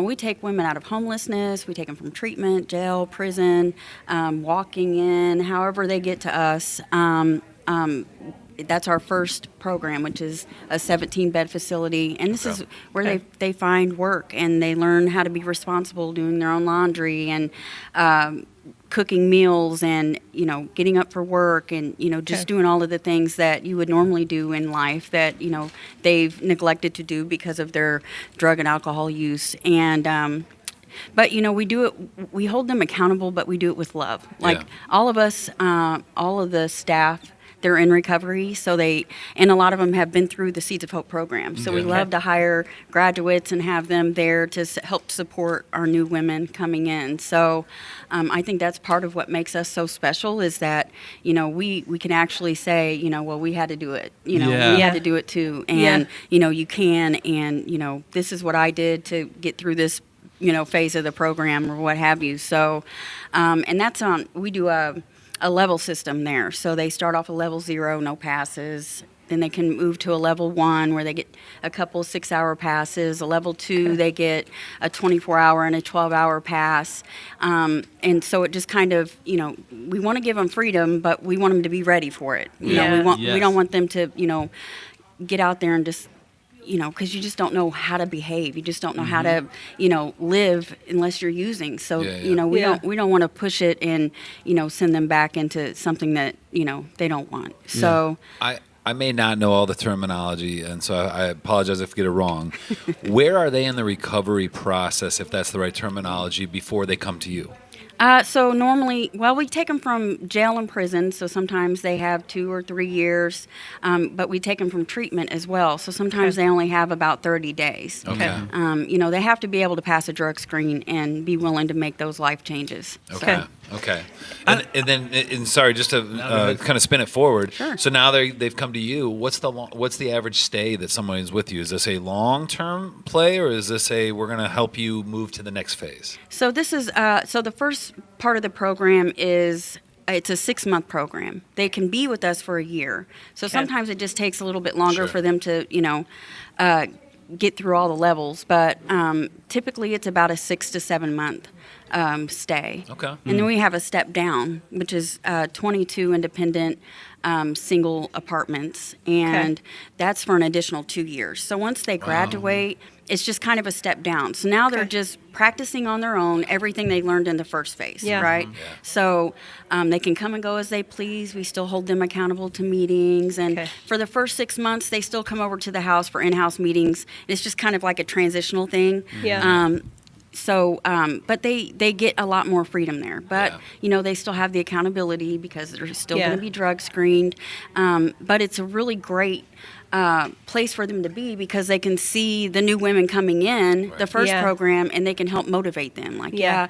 we take women out of homelessness. We take them from treatment, jail, prison, walking in, however they get to us. That's our first program, which is a 17-bed facility. And this is where they find work and they learn how to be responsible, doing their own laundry and cooking meals and, getting up for work and, just doing all of the things that you would normally do in life that, they've neglected to do because of their drug and alcohol use. And but we do it. We hold them accountable, but we do it with love. All of us, all of the staff, they're in recovery, and a lot of them have been through the Seeds of Hope program. So we love to hire graduates and have them there to help support our new women coming in. So I think that's part of what makes us so special is that, we can actually say, well, we had to do it. We had to do it too. And, you can, and, this is what I did to get through this phase of the program or what have you. So, and that's we do a level system there. So they start off a level 0, no passes. Then they can move to a level 1 where they get a couple 6-hour passes. A level 2, they get a 24-hour and a 12-hour pass. And so it just kind of, we want to give them freedom, but we want them to be ready for it. We don't want them to, get out there and just, because you just don't know how to behave. You just don't know how to, live unless you're using. So, we don't want to push it and, send them back into something that, they don't want. So I may not know all the terminology, and so I apologize if I get it wrong. Where are they in the recovery process, if that's the right terminology, before they come to you? So normally, we take them from jail and prison, so sometimes they have 2 or 3 years, but we take them from treatment as well, so sometimes they only have about 30 days. Okay. They have to be able to pass a drug screen and be willing to make those life changes. Okay. And then, sorry, just to kind of spin it forward. Sure. So now they've come to you. What's the average stay that someone is with you? Is this a long-term play, or is this we're going to help you move to the next phase? So this is so the first part of the program is. It's a 6-month program. They can be with us for a year. So sometimes it just takes a little bit longer for them to, get through all the levels, but typically it's about a 6 to 7 month stay. Okay. And then we have a step down, which is 22 independent single apartments, and that's for an additional 2 years. So once they graduate, it's just kind of a step down. So now they're just practicing on their own everything they learned in the first phase, right? So they can come and go as they please. We still hold them accountable to meetings. And for the first 6 months, they still come over to the house for in-house meetings. It's just kind of like a transitional thing. But they get a lot more freedom there. But, they still have the accountability because they're still going to be drug screened. But it's a really great place for them to be because they can see the new women coming in the first program and they can help motivate them. Like, I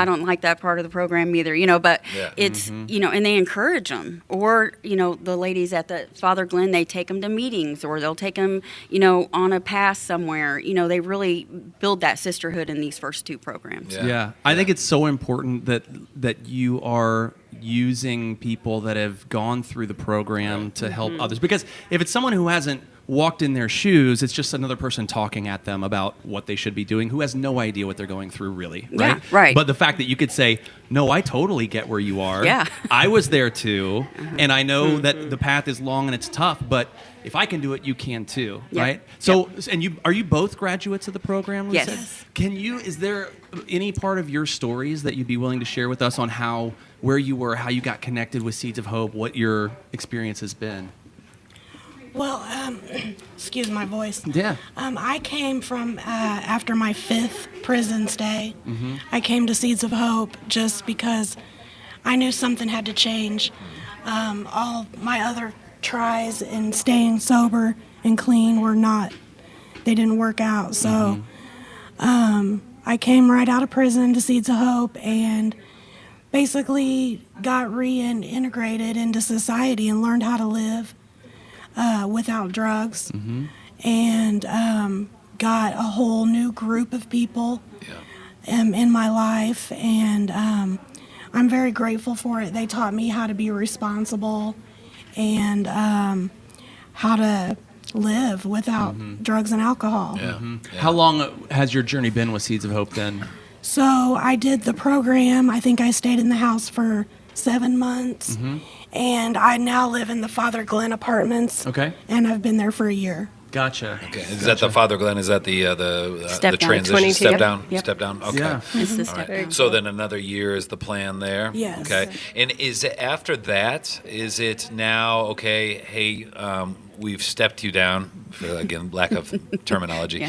don't like that part of the program either, but it's, and they encourage them. Or, the ladies at the Father Glenn, they take them to meetings or they'll take them, on a pass somewhere. They really build that sisterhood in these first 2 programs. I think it's so important that you are using people that have gone through the program to help others. Because if it's someone who hasn't walked in their shoes, it's just another person talking at them about what they should be doing who has no idea what they're going through, really. Right? Yeah, right. But the fact that you could say, no, I totally get where you are. Yeah. I was there too. And I know that the path is long and it's tough, but if I can do it, you can too, right? So, and are you both graduates of the program? Lisa? Yes. Is there any part of your stories that you'd be willing to share with us on where you were, how you got connected with Seeds of Hope, what your experience has been? Well, excuse my voice. Yeah. I came from, after my 5th prison stay, I came to Seeds of Hope just because I knew something had to change. All my other tries in staying sober and clean they didn't work out. So I came right out of prison to Seeds of Hope and basically got reintegrated into society and learned how to live without drugs, and got a whole new group of people in my life, and I'm very grateful for it. They taught me how to be responsible and how to live without drugs and alcohol. How long has your journey been with Seeds of Hope then? So I did the program. I think I stayed in the house for 7 months. And I now live in the Father Glenn apartments. Okay. And I've been there for a year. Gotcha. Okay. Is that the Father Glenn? Is that the Step down. transition 22. step down? Yep. Step down. Okay. Yeah. It's the All step right. down. So then another year is the plan there. Yes. Okay. And is it after that? Is it now? Okay. Hey, we've stepped you down. Again, lack of terminology.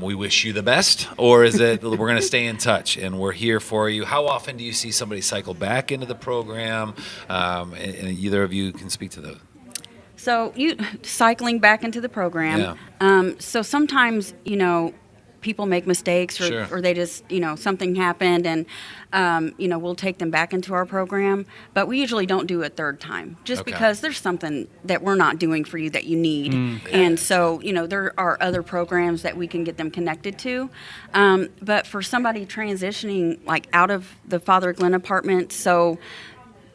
We wish you the best, or is it we're going to stay in touch and we're here for you? How often do you see somebody cycle back into the program? And either of you can speak to those. So cycling back into the program. So sometimes, people make mistakes or they just, something happened and, we'll take them back into our program. But we usually don't do a third time just because there's something that we're not doing for you that you need. And so, there are other programs that we can get them connected to. But for somebody transitioning like out of the Father Glenn apartment, so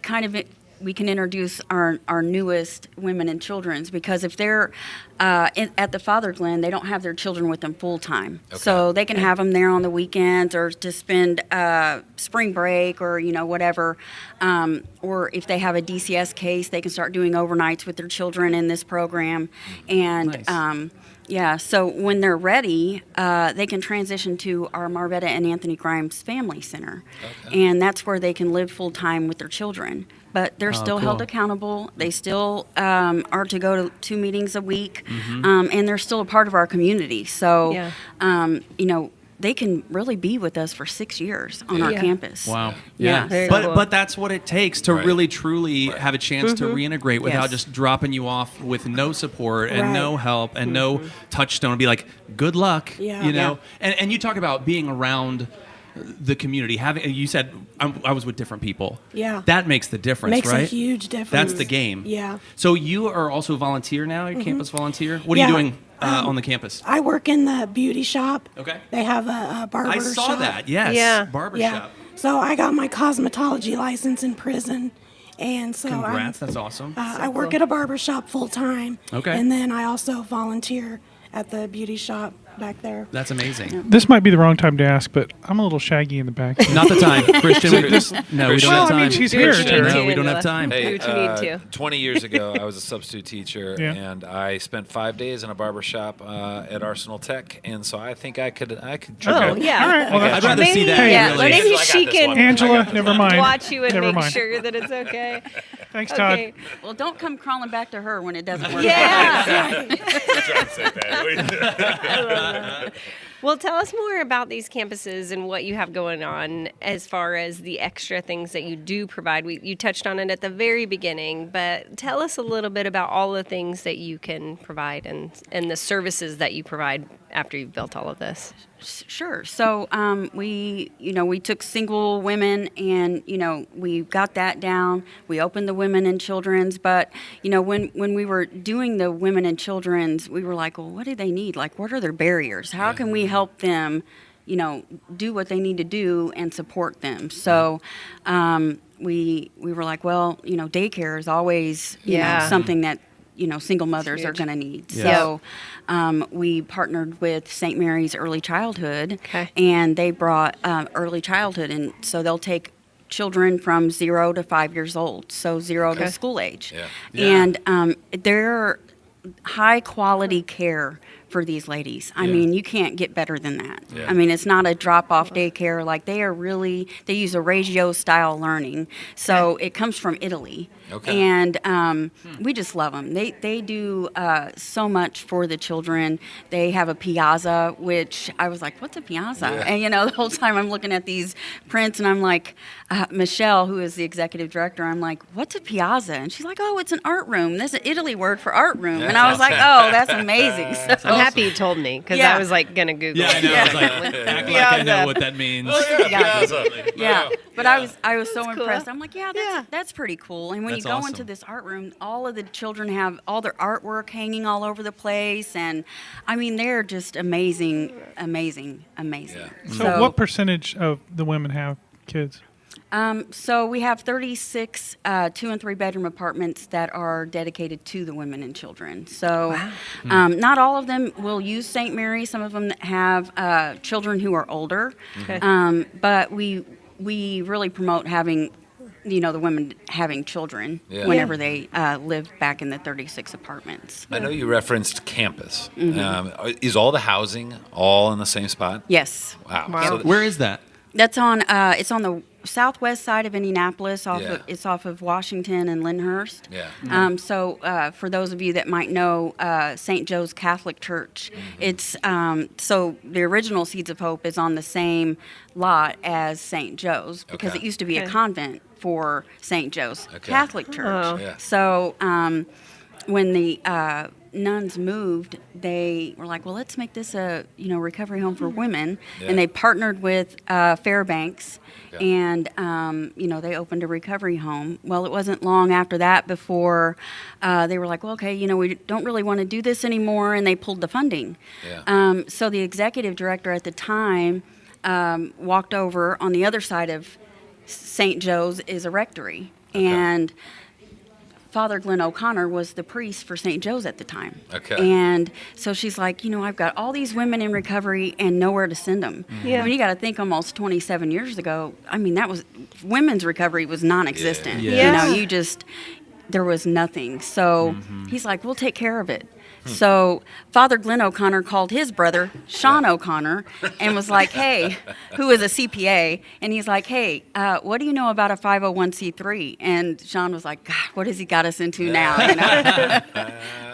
kind of we can introduce our newest women and children's because if they're at the Father Glenn, they don't have their children with them full time. So they can have them there on the weekends or to spend spring break or, whatever. Or if they have a DCS case, they can start doing overnights with their children in this program. And so when they're ready, they can transition to our Marvetta and Anthony Grimes Family Center. And that's where they can live full time with their children. But they're still held accountable. They still are to go to 2 meetings a week, and they're still a part of our community. So, they can really be with us for 6 years on our campus. Wow. Yeah. But that's what it takes to really, truly have a chance to reintegrate without just dropping you off with no support and no help and no touchstone. Be like, good luck, And you talk about being around the community, you said I was with different people. Yeah. That makes the difference, Makes right? a huge difference. That's the game. Yeah. So you are also a volunteer now, a campus volunteer? What are you doing on the campus? I work in the beauty shop. Okay. They have a barber shop. I saw that, yes. Barber shop. So I got my cosmetology license in prison. And so Congrats, that's awesome. I work at a barber shop full time. Okay. And then I also volunteer at the beauty shop back there. That's amazing. This might be the wrong time to ask, but I'm a little shaggy in the back. Not the time, Christian. No, we don't have time. I mean, she's here. No, we don't have time. Hey, What you need to. 20 years ago, I was a substitute teacher, Yeah. and I spent 5 days in a barber shop at Arsenal Tech, and so I think I could. Oh, yeah. All right. Well, I'd rather see that. Yeah, really. maybe I got she this can one. Angela, never mind. watch you and Never make mind. sure that it's okay. Thanks, Todd. Okay. Well, don't come crawling back to her when it doesn't work. Yeah. We're trying to say that. Well, tell us more about these campuses and what you have going on as far as the extra things that you do provide. You touched on it at the very beginning, but tell us a little bit about all the things that you can provide and the services that you provide after you've built all of this. Sure. So we took single women and, we got that down. We opened the women and children's. But, when we were doing the women and children's, we were like, well, what do they need? Like, what are their barriers? How can we help them, do what they need to do and support them? So we were like, well, daycare is always, something that, single mothers are going to need. Yeah. So we partnered with St. Mary's Early Childhood, Okay. and they brought early childhood, and so they'll take children from 0 to 5 years old, so 0 Okay. to school age. Yeah. And they're high quality care for these ladies. I mean, you can't get better than that. Yeah. I mean, it's not a drop-off daycare. Like, they use a Reggio-style learning. So it comes from Italy. Okay. And we just love them. They do so much for the children. They have a piazza, which I was like, what's a piazza? Yeah. And, the whole time I'm looking at these prints, and I'm like, Michelle, who is the executive director, I'm like, what's a piazza? And she's like, oh, it's an art room. That's an Italy word for art room. And I was like, oh, that's amazing. So, I'm happy you told me because Yeah. I was like gonna Google. Yeah, I know. I was like, act like I know what that means. yeah, but I was so cool. impressed. I'm like, that's pretty cool. And when That's you go awesome. into this art room, all of the children have all their artwork hanging all over the place, and I mean, they're just amazing. So what percentage of the women have kids? So we have 36 2 and 3 bedroom apartments that are dedicated to the women and children. So not all of them will use St. Mary. Some of them have children who are older. Okay. But we really promote having, the women having children Yeah. whenever they live back in the 36 apartments. I know you referenced campus. Is all the housing all in the same spot? Yes. Wow. So Where is that? That's on. It's on the southwest side of Indianapolis. Yeah. It's off of Washington and Lyndhurst. Yeah. So for those of you that might know St. Joe's Catholic Church, it's so the original Seeds of Hope is on the same lot as St. Joe's because Okay. it used to be a Okay. convent for St. Joe's Okay. Catholic Church. Oh. Yeah. So when the nuns moved, they were like, well, let's make this a recovery home for women. Yeah. And they partnered with Fairbanks, Yeah. and they opened a recovery home. Well, it wasn't long after that before they were like, well, okay, we don't really want to do this anymore, and they pulled the funding. Yeah. So the executive director at the time walked over on the other side of St. Joe's is a rectory, and Father Glenn O'Connor was the priest for St. Joe's at the time. Okay. And so she's like, I've got all these women in recovery and nowhere to send them. Yeah. I mean, you got to think almost 27 years ago, I mean, women's recovery was non-existent. Yeah. Yeah. There was nothing. So he's like, we'll take care of it. So Father Glenn O'Connor called his brother, Sean O'Connor, and was like, hey, who is a CPA, and he's like, hey, what do you know about a 501c3? And Sean was like, God, what has he got us into now?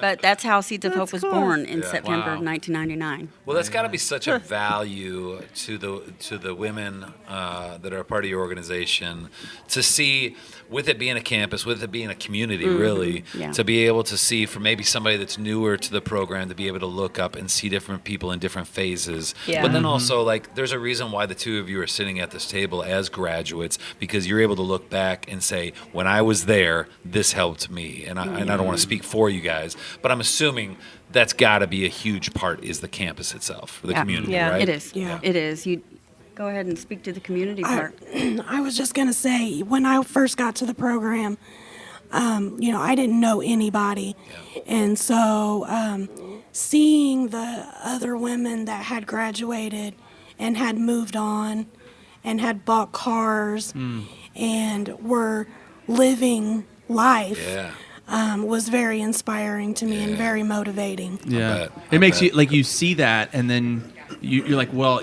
But that's how Seeds of Hope was born in September of 1999. Well, that's got to be such a value to the women that are a part of your organization to see, with it being a campus, with it being a community, really, Yeah. to be able to see for maybe somebody that's newer to the program to be able to look up and see different people in different phases. Yeah. But then also, there's a reason why the two of you are sitting at this table as graduates, because you're able to look back and say, when I was there, this helped me. And I don't want to speak for you guys, but I'm assuming that's got to be a huge part is the campus itself, the community, Yeah. right? It is. Yeah. It is. You go ahead and speak to the community part. I was just going to say, when I first got to the program, I didn't know anybody. And so seeing the other women that had graduated and had moved on and had bought cars and were living life was very inspiring to me and very motivating. Yeah, it makes you like you see that, and then you're like, well,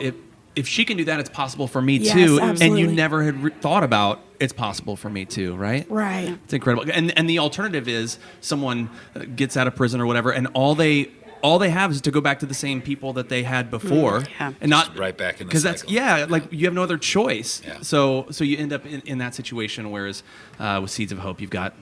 if she can do that, it's possible for me Yes, too. absolutely. And you never had thought about it's possible for me too, right? Right. It's incredible. And the alternative is someone gets out of prison or whatever, and all they have is to go back to the same people that they had before, and not Just right back in the because that's like you have no other choice. Yeah. So you end up in that situation. Whereas with Seeds of Hope, you've got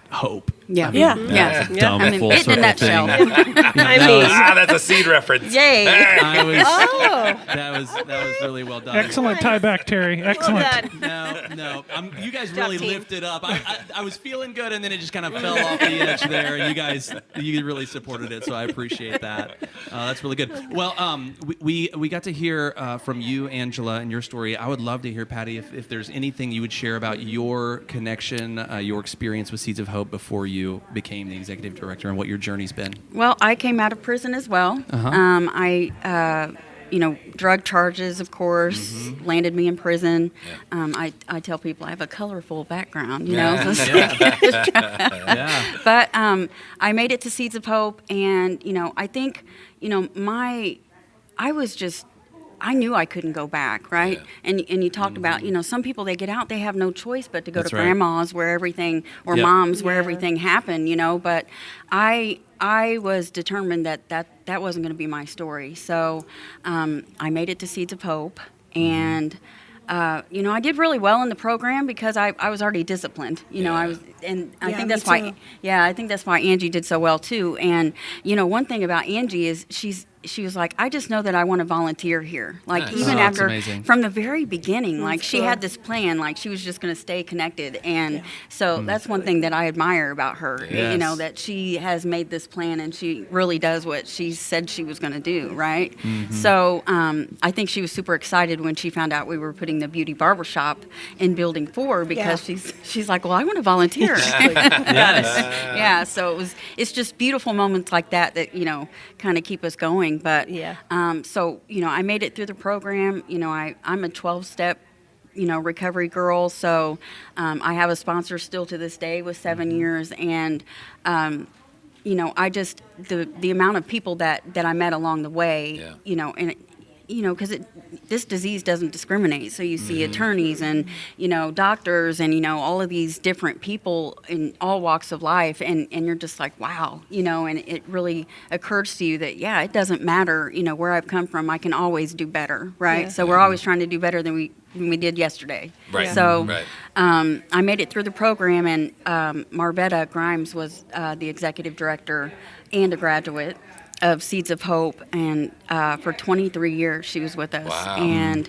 hope. Yeah. I mean, Yeah. that's Yeah. dumb I mean, full it in a circle nutshell. thing. that's a seed reference. Yay. I was, Oh. that was really well done. Excellent tie back, Terry. Excellent. No. You guys really lifted up. I was feeling good, and then it just kind of fell off the edge there. And you really supported it, so I appreciate that. That's really good. Well, we got to hear from you, Angela, and your story. I would love to hear, Patty, if there's anything you would share about your connection, your experience with Seeds of Hope before you became the executive director, and what your journey's been. Well, I came out of prison as well. Uh-huh. Drug charges, of course, landed me in prison. I tell people I have a colorful background, Yeah. But I made it to Seeds of Hope, and I think I knew I couldn't go back, right? And you talked about, some people, they get out, they have no choice but to go That's to right. grandma's where everything, or mom's where everything happened, But I was determined that wasn't going to be my story. So I made it to Seeds of Hope, and I did really well in the program because I was already disciplined. I think that's why. too. Yeah, I think that's why Angie did so well too. And one thing about Angie is she was like, I just know that I want to volunteer here. Like Nice. even Oh, that's after amazing. from the very beginning, like she cool. had this plan, like she was just going to stay connected. And so that's one thing that I admire about her. Yes. That she has made this plan and she really does what she said she was going to do. Right. So I think she was super excited when she found out we were putting the beauty barbershop in Building 4 because she's like, well, I want to volunteer. Yes. Yeah, so it's just beautiful moments like that kind of keep us going. But I made it through the program. I'm a 12-step recovery girl, so I have a sponsor still to this day with 7 years, and I just the amount of people that I met along the way, and because this disease doesn't discriminate. So you see attorneys and, doctors and, all of these different people in all walks of life. And you're just like, wow, and it really occurs to you that, it doesn't matter, where I've come from. I can always do better, right? Yeah. So we're always trying to do better than we did yesterday. Right. So Right. I made it through the program, and Marvetta Grimes was the executive director and a graduate of Seeds of Hope, and for 23 years she was with us. Wow. And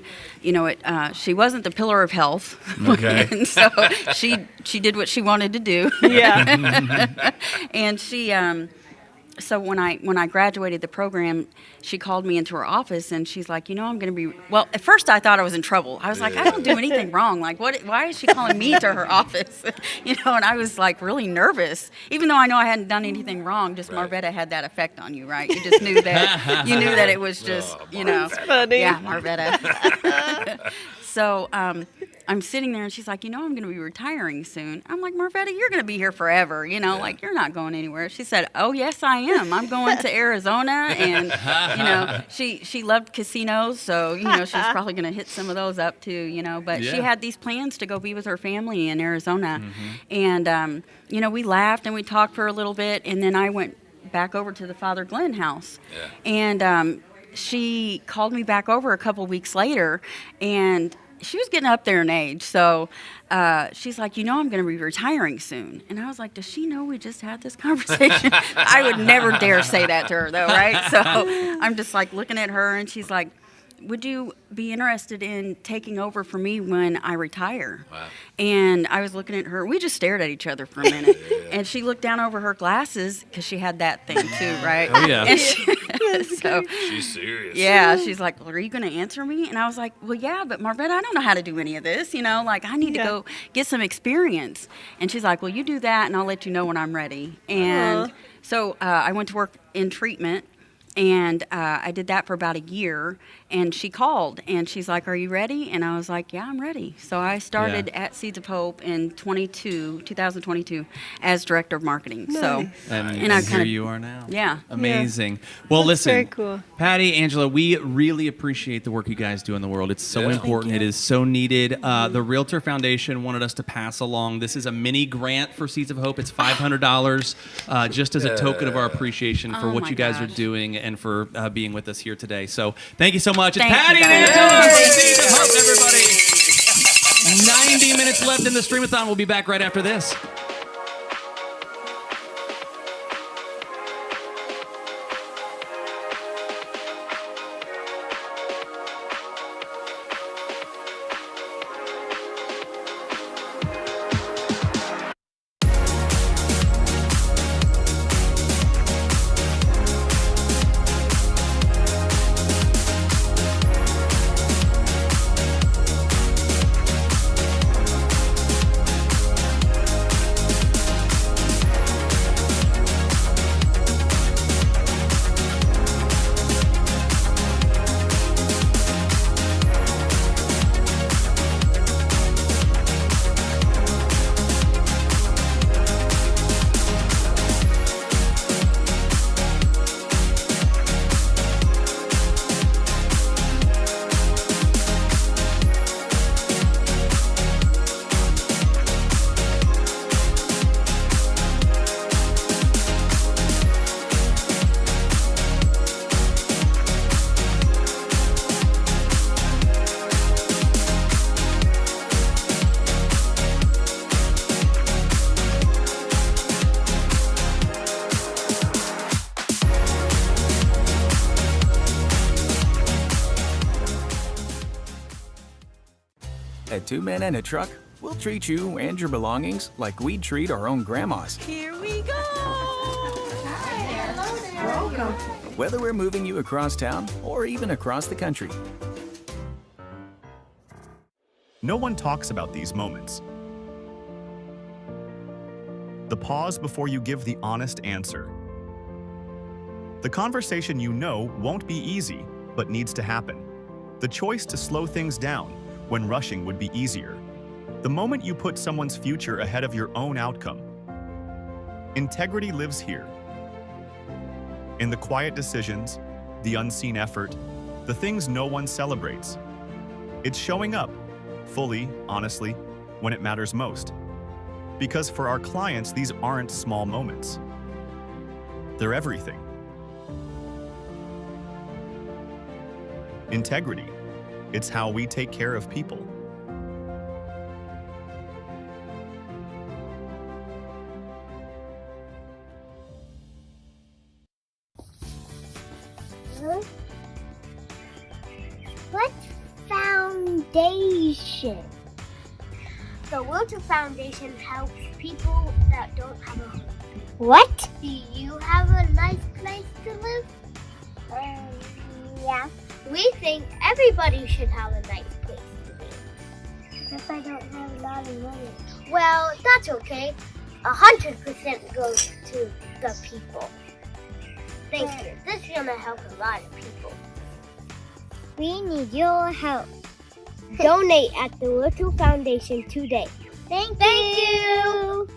she wasn't the pillar of health. Okay. And so she did what she wanted to do. Yeah. And she so when I graduated the program, she called me into her office and she's like, I'm going to be, well, at first I thought I was in trouble. I was like, I don't do anything wrong. Like, why is she calling me to her office? And I was like really nervous, even though I know I hadn't done anything wrong. Just Marvetta had that effect on you, right? You just knew that, it was just, funny. yeah, Marvetta. So I'm sitting there and she's like, I'm going to be retiring soon. I'm like, Marvetta, you're going to be here forever. Like you're not going anywhere. She said, oh, yes, I am. I'm going to Arizona. And, she loved casinos. So, she's probably going to hit some of those up too, But she had these plans to go be with her family in Arizona. And, we laughed and we talked for a little bit. And then I went back over to the Father Glenn house. Yeah. And she called me back over a couple weeks later, and she was getting up there in age. So she's like, I'm going to be retiring soon. And I was like, does she know we just had this conversation? I would never dare say that to her, though, right? So I'm just like looking at her, and she's like, would you be interested in taking over for me when I retire? Wow. And I was looking at her. We just stared at each other for a minute. And she looked down over her glasses because she had that thing too, right? Oh, yeah. And so She's serious. yeah, she's like, well, are you going to answer me? And I was like, well, yeah, but Marvetta, I don't know how to do any of this. Like I need to go get some experience. And she's like, well, you do that and I'll let you know when I'm ready. And so I went to work in treatment And I did that for about a year, and she called, and she's like, "Are you ready?" And I was like, "Yeah, I'm ready." So I started at Seeds of Hope in 2022, as director of marketing. So, And I here you are now. Yeah. Amazing. Well, That's listen, very cool. Patty, Angela, we really appreciate the work you guys do in the world. It's so important. It is so needed. The Realtor Foundation wanted us to pass along. This is a mini grant for Seeds of Hope. It's $500 just as a token of our appreciation for what you guys are doing and for being with us here today. So thank you so much. It's Patty and Angela from Seeds of Hope, everybody. 90 minutes left in the Stream-A-Thon. We'll be back right after this. At 2 Men and a Truck, we'll treat you and your belongings like we'd treat our own grandmas. Here we go. Hello there. Welcome. Whether we're moving you across town or even across the country. No one talks about these moments. The pause before you give the honest answer. The conversation you know won't be easy, but needs to happen. The choice to slow things down when rushing would be easier. The moment you put someone's future ahead of your own outcome. Integrity lives here. In the quiet decisions, the unseen effort, the things no one celebrates. It's showing up, fully, honestly, when it matters most. Because for our clients, these aren't small moments. They're everything. Integrity. It's how we take care of people. What foundation? The Realtor Foundation helps people that don't have a home. What? Do you have a nice place to live? Yeah. We think everybody should have a nice place to live. If I don't have a lot of money. Well, that's okay. 100% goes to the people. Thank you. This is gonna help a lot of people. We need your help. Donate at the Realtor Foundation today. Thank you.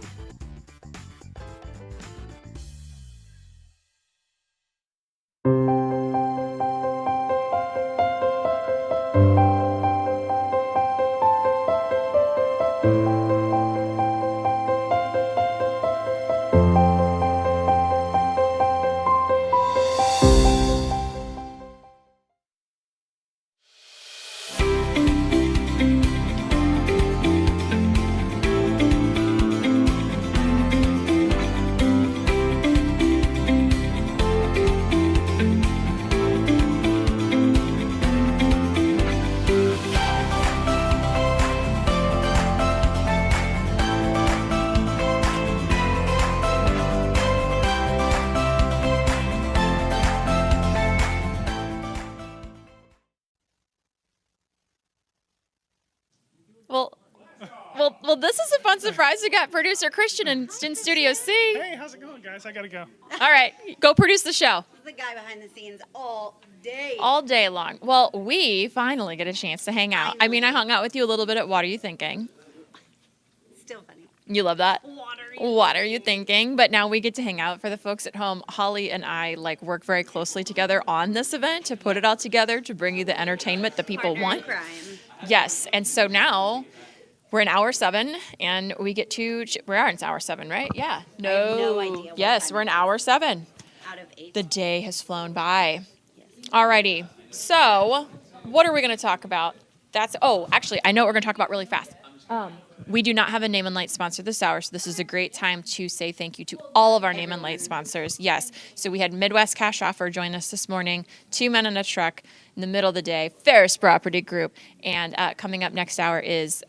this is a fun surprise. We got producer Christian in Studio C. Hey, how's it going, guys? I gotta go. All right, go produce the show. The guy behind the scenes all day. All day long. Well, we finally get a chance to hang out. I mean, I hung out with you a little bit at What Are You Thinking? Still funny. You love that? What are you thinking? But now we get to hang out. For the folks at home, Holly and I work very closely together on this event to put it all together to bring you the entertainment that people want. Yes, and so now we're in hour 7, and we get to. We are in hour 7, right? Yeah. I have no idea. Yes, we're in hour 7. Out of 8. The day has flown by. Alrighty. So, what are we going to talk about? Actually, I know what we're going to talk about really fast. We do not have a Name and Light sponsor this hour, so this is a great time to say thank you to all of our Name and Light sponsors. Yes, so we had Midwest Cash Offer join us this morning, 2 Men in a Truck in the middle of the day, Ferris Property Group, and coming up next hour is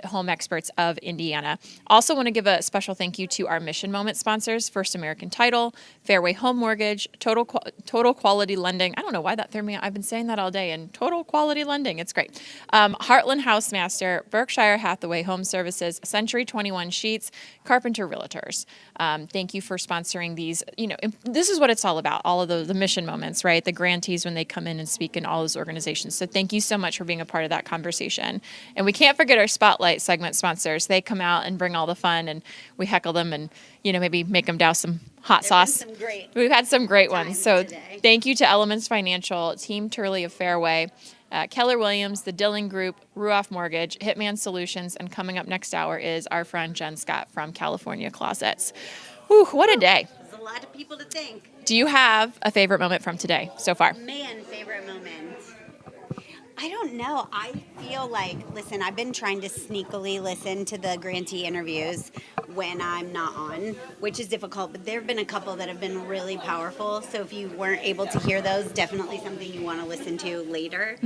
Home Experts of Indiana. Also want to give a special thank you to our Mission Moment sponsors, First American Title, Fairway Home Mortgage, Total Quality Lending. I don't know why that threw me out. I've been saying that all day, and Total Quality Lending, it's great. Heartland Housemaster, Berkshire Hathaway Home Services, Century 21 Sheets, Carpenter Realtors. Thank you for sponsoring these. This is what it's all about, all of the mission moments, right? The grantees when they come in and speak in all those organizations. So thank you so much for being a part of that conversation. And we can't forget our Spotlight segment sponsors. They come out and bring all the fun, and we heckle them and, maybe make them douse some hot sauce. We've had some great ones. So thank you to Elements Financial, Team Turley of Fairway, Keller Williams, the Dilling Group, Ruoff Mortgage, Hitman Solutions, and coming up next hour is our friend Jen Scott from California Closets. Whew, what a day. There's a lot of people to thank. Do you have a favorite moment from today so far? Man, favorite moment. I don't know. I feel like, listen, I've been trying to sneakily listen to the grantee interviews when I'm not on, which is difficult, but there have been a couple that have been really powerful. So if you weren't able to hear those, definitely something you want to listen to later.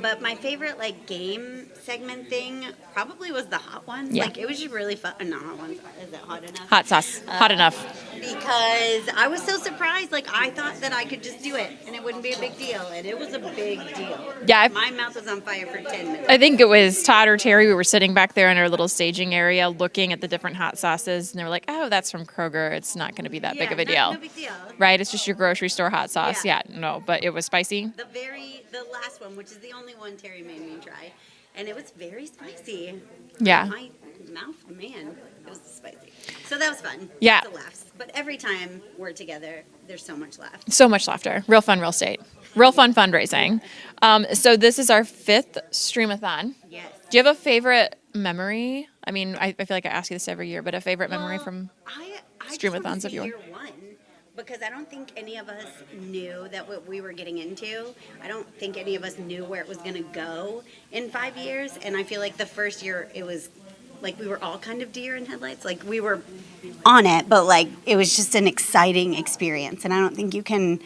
But my favorite game segment thing probably was the hot ones. Yeah. It was just really fun. Not hot ones. Is it hot enough? Hot sauce. Hot enough. Because I was so surprised. I thought that I could just do it and it wouldn't be a big deal. And it was a big deal. Yeah. My mouth was on fire for 10 minutes. I think it was Todd or Terry. We were sitting back there in our little staging area looking at the different hot sauces, and they were like, oh, that's from Kroger. It's not going to be that big of a deal. No big deal. Right? It's just your grocery store hot sauce. Yeah, no, but it was spicy. The last one, which is the only one Terry made me try, and it was very spicy. Yeah. My mouth, man, it was spicy. So that was fun. Yeah. Lots of laughs. But every time we're together, there's so much laughter. So much laughter. Real fun real estate. Real fun fundraising. So this is our 5th Stream-A-Thon. Yes. Do you have a favorite memory? I mean, I feel like I ask you this every year, but a favorite memory from Stream-A-Thons of yours? Year one, because I don't think any of us knew that what we were getting into. I don't think any of us knew where it was going to go in 5 years. And I feel like the first year it was we were all kind of deer in headlights. We were on it, but it was just an exciting experience. And I don't think you can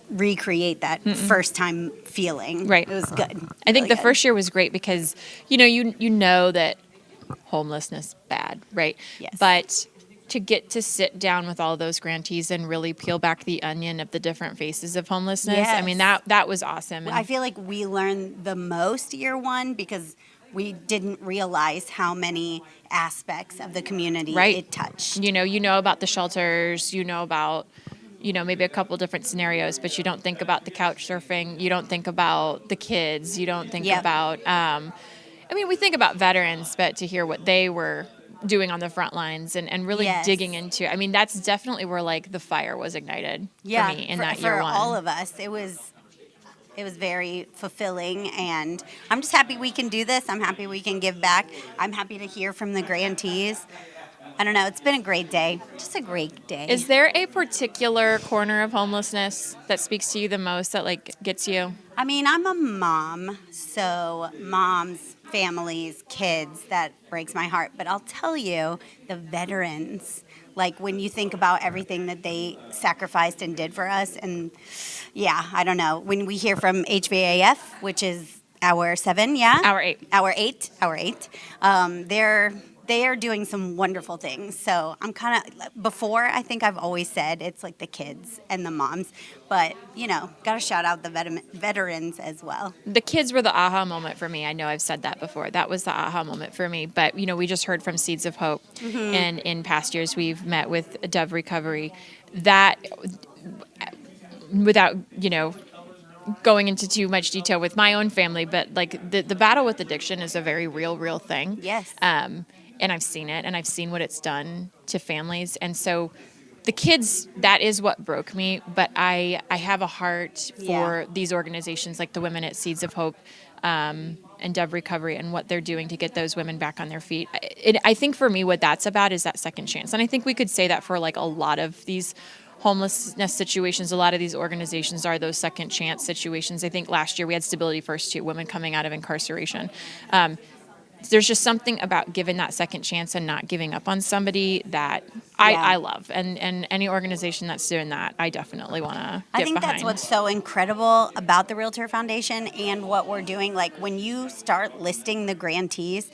recreate that first time feeling. Right. It was good. I think the first year was great because, you know that homelessness bad, right? Yes. But to get to sit down with all those grantees and really peel back the onion of the different faces of homelessness. Yes. I mean, that was awesome. And I feel like we learned the most year one because we didn't realize how many aspects of the community it touched. You know about the shelters, about maybe a couple different scenarios, but you don't think about the couch surfing. You don't think about the kids. You don't think about, we think about veterans, but to hear what they were doing on the front lines and really digging into, that's definitely where the fire was ignited for me in that year for one. all of us. It was very fulfilling, and I'm just happy we can do this. I'm happy we can give back. I'm happy to hear from the grantees. I don't know. It's been a great day. Just a great day. Is there a particular corner of homelessness that speaks to you the most, that gets you? I'm a mom, so moms, families, kids, that breaks my heart. But I'll tell you, the veterans, when you think about everything that they sacrificed and did for us, and I don't know. When we hear from HVAF, which is hour 7, Hour 8. Hour 8. they are doing some wonderful things. So I'm kind of, before, I think I've always said it's like the kids and the moms, but, you know, got to shout out the veterans as well. The kids were the aha moment for me. I know I've said that before. That was the aha moment for me. But, you know, we just heard from Seeds of Hope. Mhm. And in past years, we've met with Dove Recovery. That, without, you know, going into too much detail with my own family, but like the battle with addiction is a very real thing. Yes. And I've seen it, and I've seen what it's done to families. And so the kids, that is what broke me. But I have a heart for these organizations like the women at Seeds of Hope and Dove Recovery and what they're doing to get those women back on their feet. I think for me, what that's about is that second chance. And I think we could say that for like a lot of these homelessness situations. A lot of these organizations are those second chance situations. I think last year we had Stability First too, women coming out of incarceration. There's just something about giving that second chance and not giving up on somebody that I love. And any organization that's doing that, I definitely want to get I think behind. that's what's so incredible about the Realtor Foundation and what we're doing. Like when you start listing the grantees,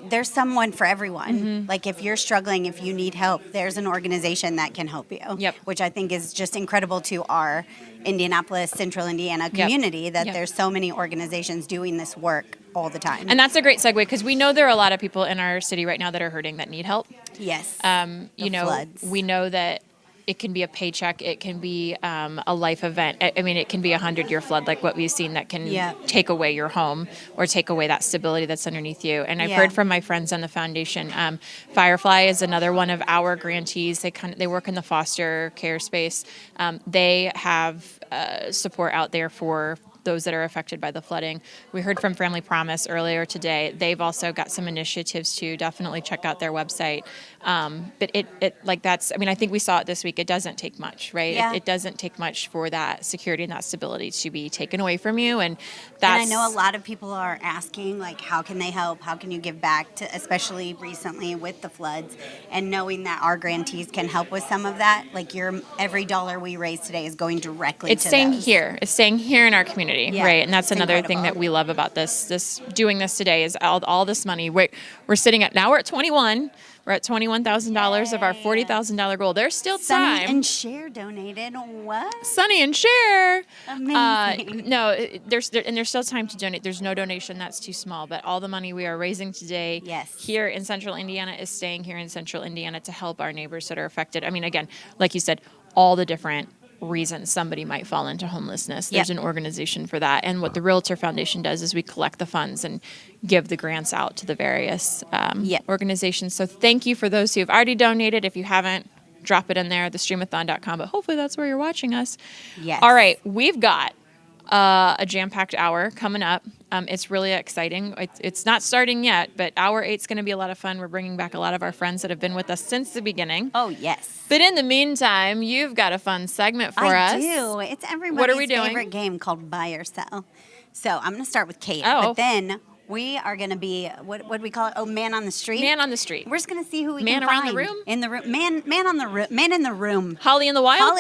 there's someone for everyone. Mm-hmm. Like if you're struggling, if you need help, there's an organization that can help you. Yep. Which I think is just incredible to our Indianapolis, Central Indiana community that there's so many organizations doing this work all the time. And that's a great segue because we know there are a lot of people in our city right now that are hurting that need help. Yes. You know, floods. we know that it can be a paycheck. It can be a life event. I mean, it can be a 100-year flood like what we've seen that can take away your home or take away that stability that's underneath you. And I've heard from my friends on the foundation. Firefly is another one of our grantees. They work in the foster care space. They have support out there for those that are affected by the flooding. We heard from Family Promise earlier today. They've also got some initiatives too. Definitely check out their website. But it like that's, I mean, I think we saw it this week. It doesn't take much, right? Yeah. It doesn't take much for that security and that stability to be taken away from you. And that's, And I know a lot of people are asking, like, how can they help? How can you give back to, especially recently with the floods, and knowing that our grantees can help with some of that. Like every dollar we raise today is going directly it's to staying those. here. It's staying here in our community, Yeah, right? And that's it's another thing that we love about this doing this today is all this money. We're sitting at, now we're at 21. We're at $21,000 of our $40,000 goal. There's still Sunny time. and Cher donated. What? Sunny and Cher. Amazing. There's still time to donate. There's no donation that's too small. But all the money we are raising today here in Central Indiana is staying here in Central Indiana to help our neighbors that are affected. I mean, again, like you said, all the different reasons somebody might fall into homelessness. There's an organization for that. And what the Realtor Foundation does is we collect the funds and give the grants out to the various organizations. So thank you for those who have already donated. If you haven't, drop it in there, the Stream-A-Thon.com. But hopefully that's where you're watching us. Yes. All right. We've got a jam-packed hour coming up. It's really exciting. It's not starting yet, but hour 8 is going to be a lot of fun. We're bringing back a lot of our friends that have been with us since the beginning. Oh, yes. But in the meantime, you've got a fun segment for us. I do. It's everybody's What are we doing? favorite game called Buy or Sell. So I'm going to start with Kate. Oh. But then we are going to be, what do we call it? Oh, Man on the Street? Man on the Street. We're just going to see who we Man can around find. the room? In the room. Man on the room. Man in the room. Holly in the Wild?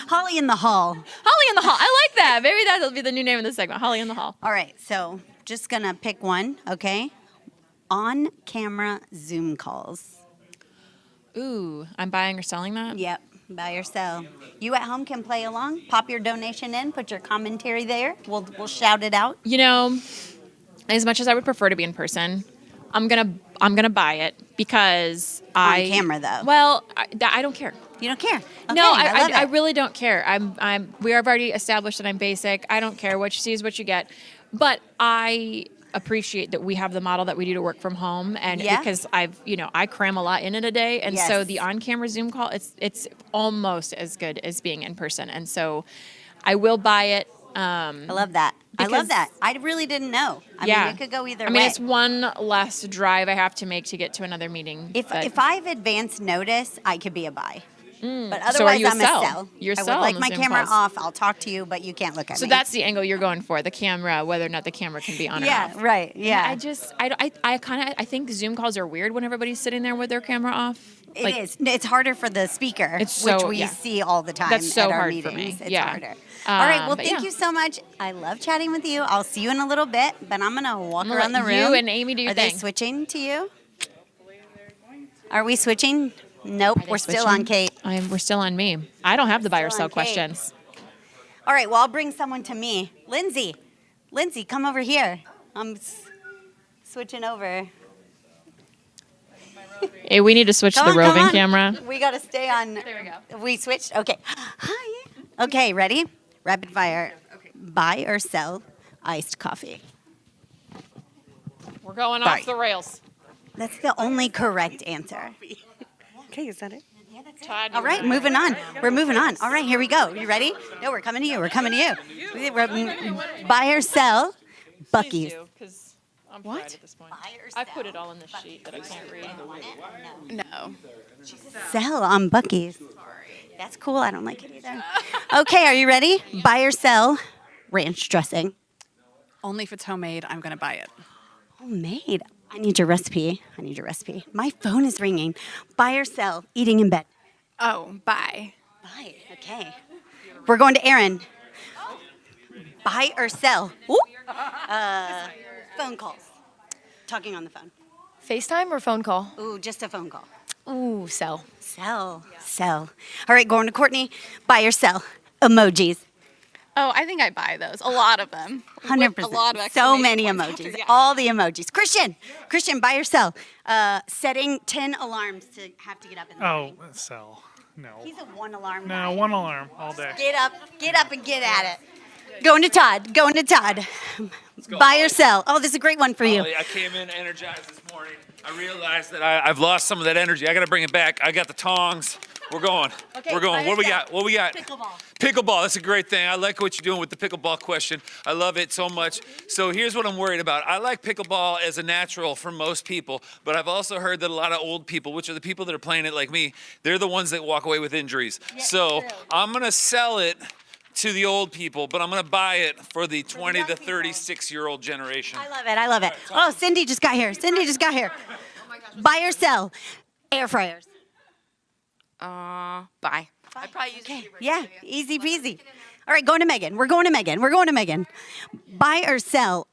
Holly in the Hall. Holly in the Hall. I like that. Maybe that'll be the new name of the segment. Holly in the Hall. All right. So just going to pick one, okay? On-camera Zoom calls. Ooh, I'm buying or selling that? Yep, buy or sell. You at home can play along. Pop your donation in. Put your commentary there. We'll shout it out. You know, as much as I would prefer to be in person, I'm gonna buy it because On camera though. Well, I don't care. You don't care? Okay, No, I love I it. really don't care. We have already established that I'm basic. I don't care. What you see is what you get. But I appreciate that we have the model that we do to work from home, and because I cram a lot in a day, and so the on-camera Zoom call, it's almost as good as being in person, and so I will buy it. I love that. I love that. I really didn't know. I mean, it could go either way. I mean, it's one less drive I have to make to get to another meeting. If I have advance notice, I could be a buy. But So are otherwise, you a I'm sell? a sell. You're a I sell would like on my the Zoom camera calls. off. I'll talk to you, but you can't look at So me. that's the angle you're going for, the camera, whether or not the camera can be on or off. Right. Yeah. I think Zoom calls are weird when everybody's sitting there with their camera off. It is. It's harder for the speaker, which we see all the time That's so at our hard meetings. for me. It's Yeah. harder. All right. Well, but thank yeah. you so much. I love chatting with you. I'll see you in a little bit, but I'm going to walk I'm gonna around the let room. you and Amy do your Are they thing. switching to you? Are we switching? Nope, we're still on Kate. We're still on me. I don't have the buy or sell on Kate. questions. All right, well, I'll bring someone to me. Lindsay, come over here. I'm switching over. Hey, we need to switch Come the on, roving come on. camera. We got to stay on. There we go. We switched? Okay. Hi. Okay, ready? Rapid fire. Okay. Buy or sell iced coffee? We're going Buy. off the rails. That's the only correct answer. Okay, is that it? Todd, All right, moving on. We're moving on. All right, here we go. You ready? No, we're coming to you. We're coming to you. Buy or sell Buc-ee's? Because I'm fried at this point. I put it all in the sheet that I can't read. No. Sell on Buc-ee's. That's cool. I don't like it either. Okay, are you ready? Buy or sell ranch dressing? Only if it's homemade, I'm going to buy it. Homemade? I need your recipe. My phone is ringing. Buy or sell eating in bed? Oh, buy. Buy. Okay. We're going to Aaron. Buy or sell? Ooh. Phone calls. Talking on the phone. FaceTime or phone call? Ooh, just a phone call. Ooh, sell. Sell. All right, going to Courtney. Buy or sell emojis? Oh, I think I buy those. A lot of them. 100%. With a lot of So many exclamation emojis. points after, yeah. All the emojis. Christian, buy or sell? Setting 10 alarms to have to get up in the morning. Oh, sell. No. He's a one alarm No, guy. one alarm all day. Get up and get at it. Going to Todd. Buy or sell? Oh, this is a great one for you. I came in energized this morning. I realized that I've lost some of that energy. I got to bring it back. I got the tongs. We're going. Okay, We're going. What we got? Pickleball. Pickleball. That's a great thing. I like what you're doing with the pickleball question. I love it so much. So here's what I'm worried about. I like pickleball as a natural for most people, but I've also heard that a lot of old people, which are the people that are playing it like me, they're the ones that walk away with injuries. So I'm going to sell it to the old people, but I'm going to buy it for the 20 to 36-year-old generation. I love it. Oh, Cindy just got here. Buy or sell air fryers? Buy. I probably use it. Yeah, easy peasy. All right, going to Megan. We're going to Megan. Buy or sell?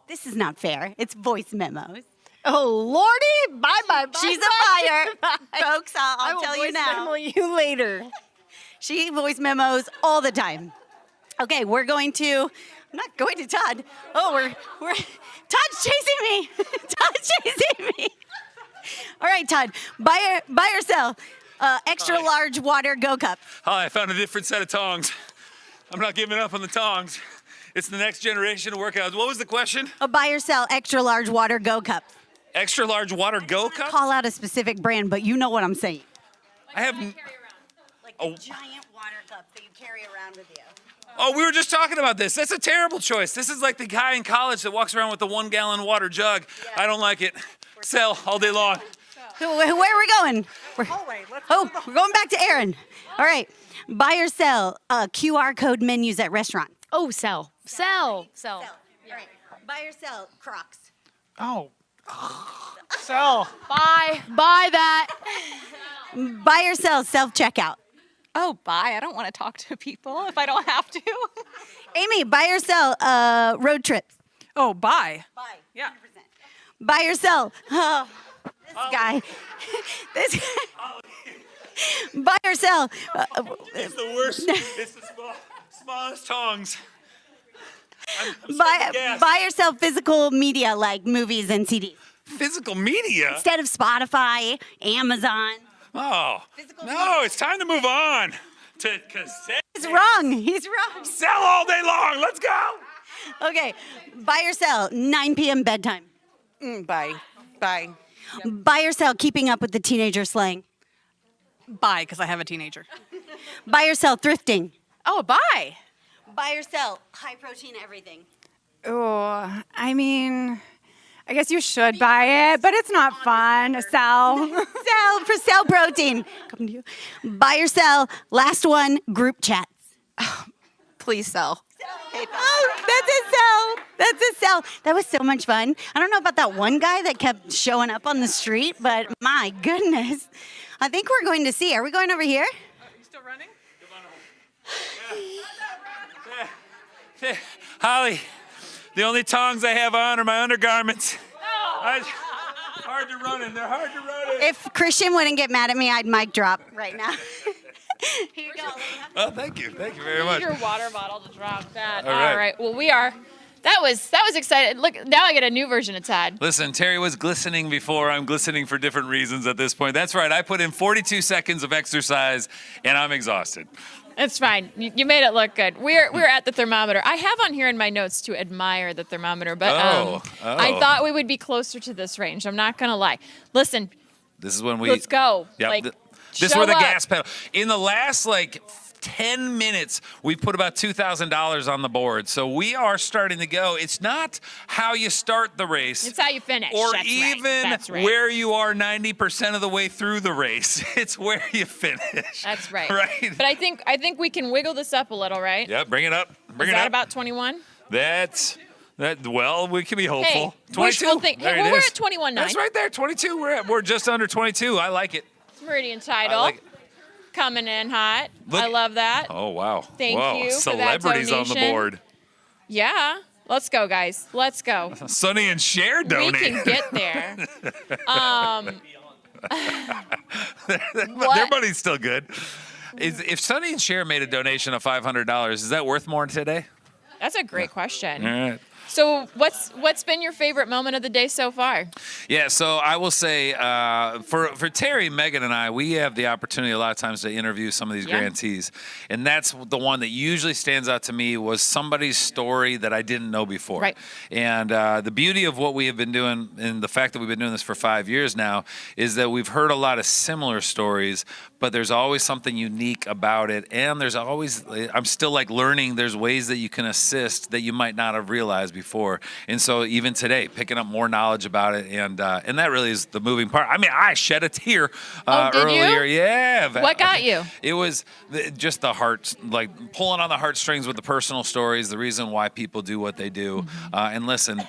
This is not fair. It's voice memos. Oh, Lordy. Bye. She's a buyer. Folks, I I'll will tell you voice now. memo you later. She voice memos all the time. Okay, I'm not going to Todd. Oh, Todd's chasing me. All right, Todd, buy or sell extra large water go cup? Hi, I found a different set of tongs. I'm not giving up on the tongs. It's the next generation of workouts. What was the question? A buy or sell extra large water go cup? Extra large water go cup? Call out a specific brand, but you know what I'm saying. I have. Like the giant water cup that you carry around with you. Oh, we were just talking about this. That's a terrible choice. This is like the guy in college that walks around with the 1-gallon water jug. Yeah. I don't like it. Sell all day long. Where are we going? We're going back to Aaron. All right. Buy or sell QR code menus at restaurants? Oh, sell. Sell. All right. Buy or sell Crocs? Oh. Sell. Buy that. Buy or sell self-checkout? Oh, buy. I don't want to talk to people if I don't have to. Amy, buy or sell road trips? Oh, buy. Buy. Yeah. 100%. Buy or sell? Oh, this guy. Buy or sell? It's the worst. It's the smallest tongs. Buy or sell physical media like movies and CDs? Physical media? Instead of Spotify, Amazon. Oh, no, it's time to move on to cassette. He's wrong. Sell all day long. Let's go. Okay. Buy or sell 9 p.m. bedtime? Buy. Buy or sell keeping up with the teenager slang? Buy, because I have a teenager. Buy or sell thrifting? Oh, buy. Buy or sell high protein everything? Oh, I mean, I guess you should buy it, but it's not fun. Sell. Sell protein. Come to you. Buy or sell, last one, group chats. Please sell. Oh, that's a sell. That was so much fun. I don't know about that one guy that kept showing up on the street, but my goodness. I think we're going to see. Are we going over here? You still running? Holly, the only tongs I have on are my undergarments. All hard to run in. They're hard to run in. If Christian wouldn't get mad at me, I'd mic drop right now. Here you go. Oh, thank you. Thank you very much. Your water bottle to drop that. All right. All right. Well, we are. That was exciting. Look, now I get a new version of Todd. Listen, Terry was glistening before. I'm glistening for different reasons at this point. That's right. I put in 42 seconds of exercise, and I'm exhausted. It's fine. You made it look good. We're at the thermometer. I have on here in my notes to admire the thermometer, but I thought we would be closer to this range. I'm not gonna lie. Listen. This is when we. Let's go. Yep. Like, this is where the show up. gas pedal. In the last 10 minutes, we put about $2,000 on the board. So we are starting to go. It's not how you start the race. It's how you finish. Or That's even right. That's right. where you are 90% of the way through the race. It's where you finish. That's right. Right? But I think we can wiggle this up a little, right? Yeah, bring it up. Bring Is it that up. about 21? Well, we can be hopeful. Hey, 22. wishful think. There Well, it we're is. at 21.9. That's right there. 22. We're just under 22. I like it. Meridian title. I like it. Coming in hot. Look- I love that. Oh, wow. Thank wow. you for that Celebrities on the donation. board. Yeah. Let's go, guys. Let's go. Sonny and Cher donate. We can get there. Their money's still good. If Sonny and Cher made a donation of $500, is that worth more today? That's a great question. All right. So what's been your favorite moment of the day so far? Yeah, so I will say for Terry, Megan, and I, we have the opportunity a lot of times to interview some of these grantees. And that's the one that usually stands out to me was somebody's story that I didn't know before. Right. And the beauty of what we have been doing and the fact that we've been doing this for 5 years now is that we've heard a lot of similar stories, but there's always something unique about it. And there's always, I'm still learning there's ways that you can assist that you might not have realized before. And so even today, picking up more knowledge about it, and that really is the moving part. I mean, I shed a tear did earlier. you? Yeah. What got you? It was just the heart, pulling on the heartstrings with the personal stories, the reason why people do what they do. And listen,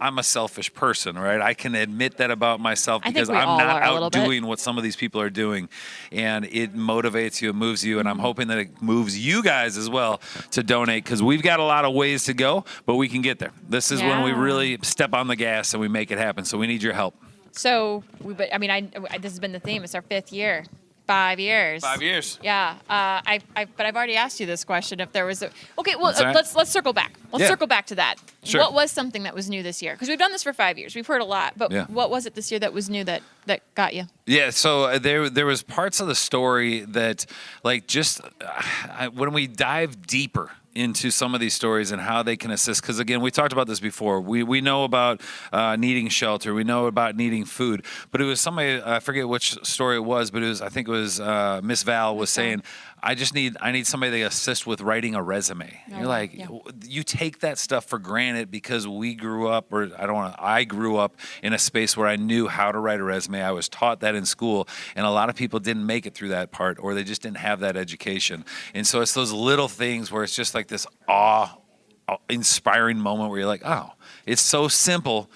I'm a selfish person, right? I can admit that about myself because I'm not out doing what some of these people are doing. And it motivates you, it moves you, and I'm hoping that it moves you guys as well to donate because we've got a lot of ways to go, but we can get there. This is when we really step on the gas and we make it happen. So we need your help. So, this has been the theme. It's our 5th year. 5 years. 5 years. Yeah. But I've already asked you this question. If there was okay, well, That's all right. let's circle back. Let's circle back to that. Sure. What was something that was new this year? Because we've done this for 5 years. We've heard a lot. But what was it this year that was new that got you? Yeah, so there was parts of the story that, when we dive deeper into some of these stories and how they can assist, because again, we talked about this before. We know about needing shelter, we know about needing food, but it was somebody, I forget which story it was, but I think it was Miss Val was saying, I need somebody to assist with writing a resume. Oh, You're like, you take that stuff for granted because I grew up in a space where I knew how to write a resume. I was taught that in school, and a lot of people didn't make it through that part, or they just didn't have that education. And so it's those little things where it's just like this inspiring moment where you're like, oh, it's so simple,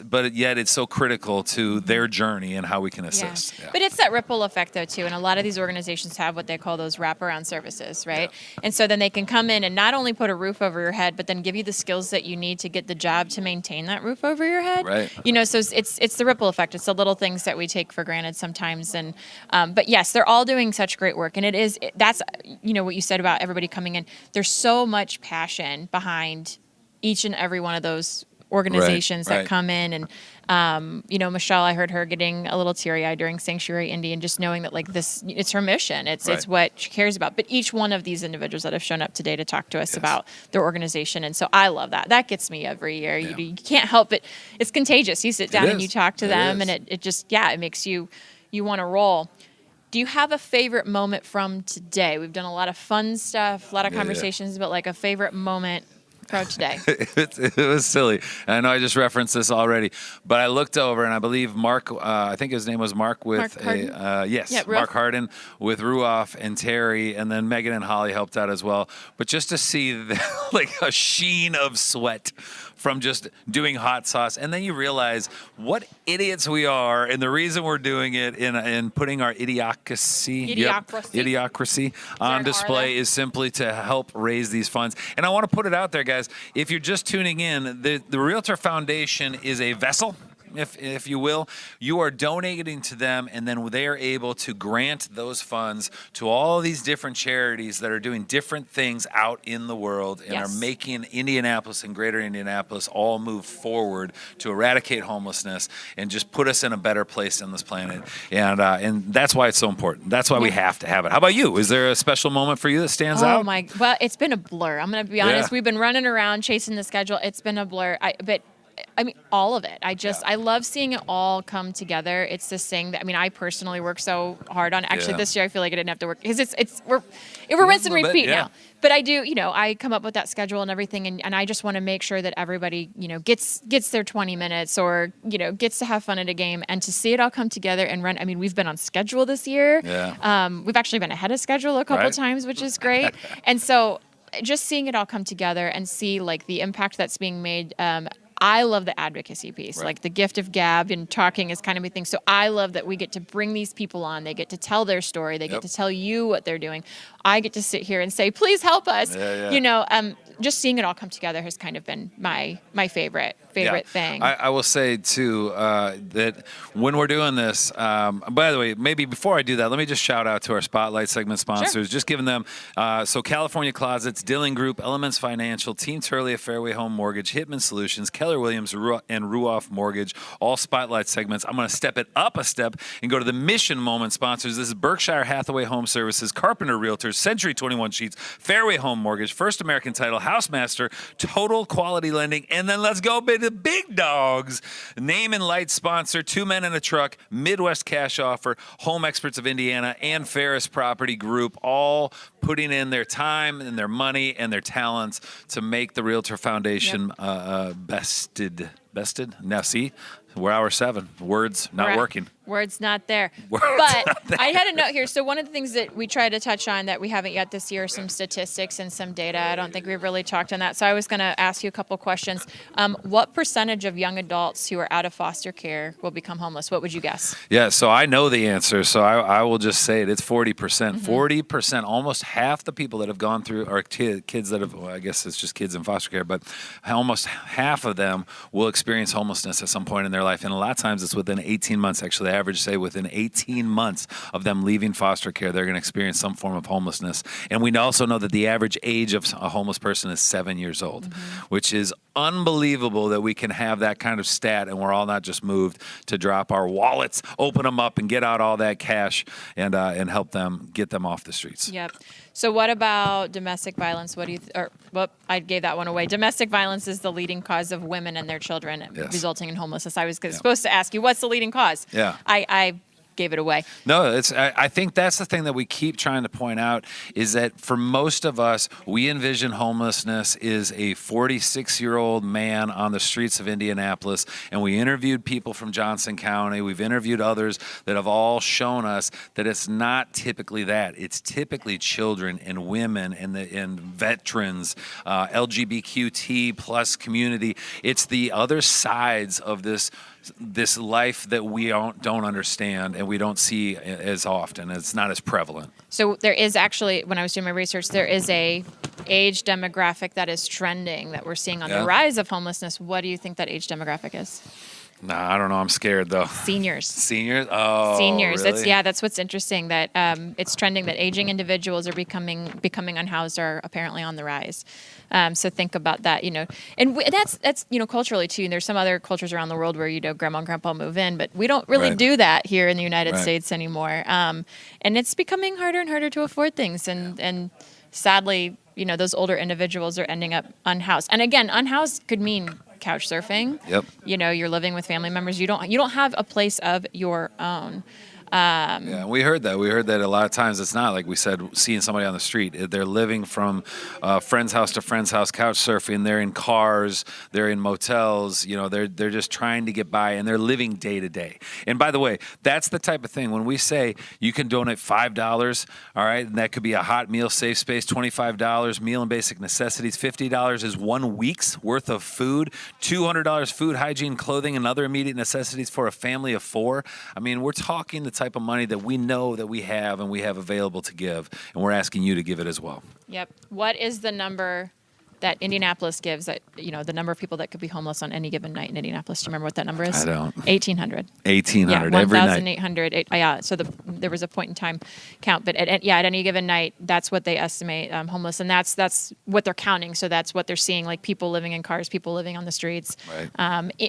but yet it's so critical to their journey and how we can assist. Yeah. But it's that ripple effect, though, too. And a lot of these organizations have what they call those wraparound services, right? Yeah. And so then they can come in and not only put a roof over your head, but then give you the skills that you need to get the job to maintain that roof over your head. Right. So it's the ripple effect. It's the little things that we take for granted sometimes. And but yes, they're all doing such great work. And that's what you said about everybody coming in. There's so much passion behind each and every one of those organizations that come in. And, Michelle, I heard her getting a little teary-eyed during Sanctuary Indy and just knowing that it's her mission. It's what she cares about. But each one of these individuals that have shown up today to talk to us about their organization. And so I love that. That gets me every year. Yeah. You can't help it. It's contagious. You sit down and you talk to them and it just, it makes you want to roll. Do you have a favorite moment from today? We've done a lot of fun stuff, a lot of conversations, but a favorite moment from today. It was silly. I know I just referenced this already, but I looked over and I believe Mark, I think his name was Mark with Mark Harden with Ruoff and Terry, and then Megan and Holly helped out as well. But just to see a sheen of sweat from just doing hot sauce, and then you realize what idiots we are, and the reason we're doing it in putting our idiocracy on display is simply to help raise these funds. And I want to put it out there, guys. If you're just tuning in, the Realtor Foundation is a vessel. if you will. You are donating to them, and then they are able to grant those funds to all these different charities that are doing different things out in the world and are making Indianapolis and greater Indianapolis all move forward to eradicate homelessness and just put us in a better place on this planet. And that's why it's so important. That's why we have to have it. How about you? Is there a special moment for you that stands out? Well, it's been a blur. I'm going to be honest. We've been running around chasing the schedule. It's been a blur. But all of it. I love seeing it all come together. It's this thing that, I personally work so hard on. Actually, this year I feel like I didn't have to work because we're rinse and repeat now. But I do, I come up with that schedule and everything, and I just want to make sure that everybody, gets their 20 minutes or, gets to have fun at a game, and to see it all come together and run. We've been on schedule this year. Yeah. We've actually been ahead of schedule a couple times, which is great. And so just seeing it all come together and see like the impact that's being made. I love the advocacy piece, like the gift of gab and talking is kind of my thing. So I love that we get to bring these people on. They get to tell their story. They get to tell you what they're doing. I get to sit here and say, please help us. Just seeing it all come together has kind of been my favorite thing. I will say, too, that when we're doing this, by the way, maybe before I do that, let me just shout out to our Spotlight segment sponsors, just giving them, California Closets, Dilling Group, Elements Financial, Team Turley, Fairway Home Mortgage, Hitman Solutions, Keller Williams, and Ruoff Mortgage, all Spotlight segments. I'm going to step it up a step and go to the Mission Moment sponsors. This is Berkshire Hathaway Home Services, Carpenter Realtors, Century 21 Sheets, Fairway Home Mortgage, First American Title, Housemaster, Total Quality Lending, and then let's go to the big dogs. Name and Light sponsor, Two Men in a Truck, Midwest Cash Offer, Home Experts of Indiana, and Ferris Property Group, all putting in their time and their money and their talents to make the Realtor Foundation bested. Now see, we're hour 7. Words not working. Words not there. Words but not there. I had a note here. So one of the things that we try to touch on that we haven't yet this year, some statistics and some data. I don't think we've really talked on that. So I was going to ask you a couple questions. What percentage of young adults who are out of foster care will become homeless? What would you guess? Yeah, so I know the answer. So I will just say it. It's 40%. 40%, almost half the people that have gone through are kids that have, well, I guess it's just kids in foster care, but almost half of them will experience homelessness at some point in their life. And a lot of times it's within 18 months. Actually, the average say within 18 months of them leaving foster care, they're going to experience some form of homelessness. And we also know that the average age of a homeless person is 7 years old, which is unbelievable that we can have that kind of stat and we're all not just moved to drop our wallets, open them up, and get out all that cash and help them get them off the streets. Yep. So what about domestic violence? What do you? I gave that one away. Domestic violence is the leading cause of women and their children resulting in homelessness. I was supposed to ask you, what's the leading cause? Yeah. I gave it away. No, I think that's the thing that we keep trying to point out is that for most of us, we envision homelessness is a 46-year-old man on the streets of Indianapolis, and we interviewed people from Johnson County. We've interviewed others that have all shown us that it's not typically that. It's typically children and women and veterans, LGBTQ+ community. It's the other sides of this life that we don't understand and we don't see as often. It's not as prevalent. So there is actually, when I was doing my research, there is a age demographic that is trending that we're seeing on the rise of homelessness. What do you think that age demographic is? Nah, I don't know. I'm scared though. Seniors. Seniors? Oh, seniors. Really? That's what's interesting. That it's trending that aging individuals are becoming unhoused are apparently on the rise. So think about that, and that's culturally too. And there's some other cultures around the world where grandma and grandpa move in, but we don't really do that here in the United States anymore. And it's becoming harder and harder to afford things, and sadly, those older individuals are ending up unhoused. And again, unhoused could mean couch surfing. Yep. You're living with family members. You don't have a place of your own. Yeah, we heard that. We heard that a lot of times it's not like we said, seeing somebody on the street. They're living from friend's house to friend's house, couch surfing. They're in cars. They're in motels. They're just trying to get by, and they're living day to day. And by the way, that's the type of thing when we say you can donate $5, all right, and that could be a hot meal, safe space, $25, meal and basic necessities. $50 is 1 week's worth of food. $200 food, hygiene, clothing, and other immediate necessities for a family of 4. I mean, we're talking the type of money that we know that we have and we have available to give, and we're asking you to give it as well. Yep. What is the number that Indianapolis gives, that the number of people that could be homeless on any given night in Indianapolis. Do you remember what that number is? I don't. 1,800. 1,800 yeah, every night. 1,800. Yeah. So there was a point in time count, but at any given night, that's what they estimate homeless, and that's what they're counting. So that's what they're seeing, like people living in cars, people living on the streets,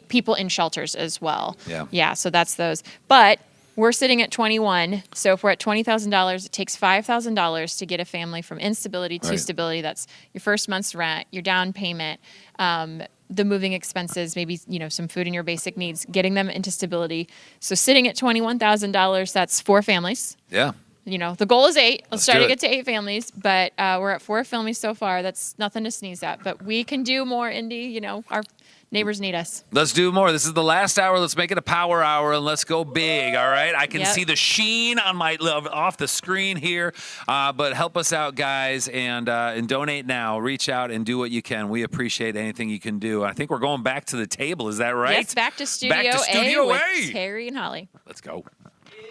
people in shelters as well. Yeah. Yeah. So that's those, but. We're sitting at 21. So if we're at $20,000, it takes $5,000 to get a family from instability to stability. That's your first month's rent, your down payment, the moving expenses, maybe some food and your basic needs, getting them into stability. So sitting at $21,000, that's 4 families. Yeah. The goal is 8. Let's try do to it. get to 8 families, but we're at 4 families so far. That's nothing to sneeze at. But we can do more, Indy. Our neighbors need us. Let's do more. This is the last hour. Let's make it a power hour, and let's go big, all right? I can see the sheen on off the screen here, but help us out, guys, and donate now. Reach out and do what you can. We appreciate anything you can do. I think we're going back to the table. Is that right? Yes, back to Studio A with Terry and Holly. Let's go.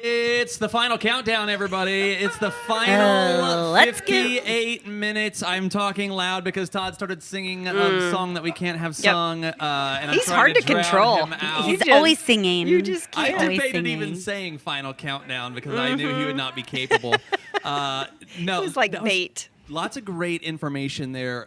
It's the final countdown, everybody. It's the final 58 minutes. I'm talking loud because Todd started singing a song that we can't have sung. And I'm He's trying hard to drown control. him out. He's always singing. You just I can't. debated even saying final countdown because I knew he would not be capable. No, It was like bait. Lots of great information there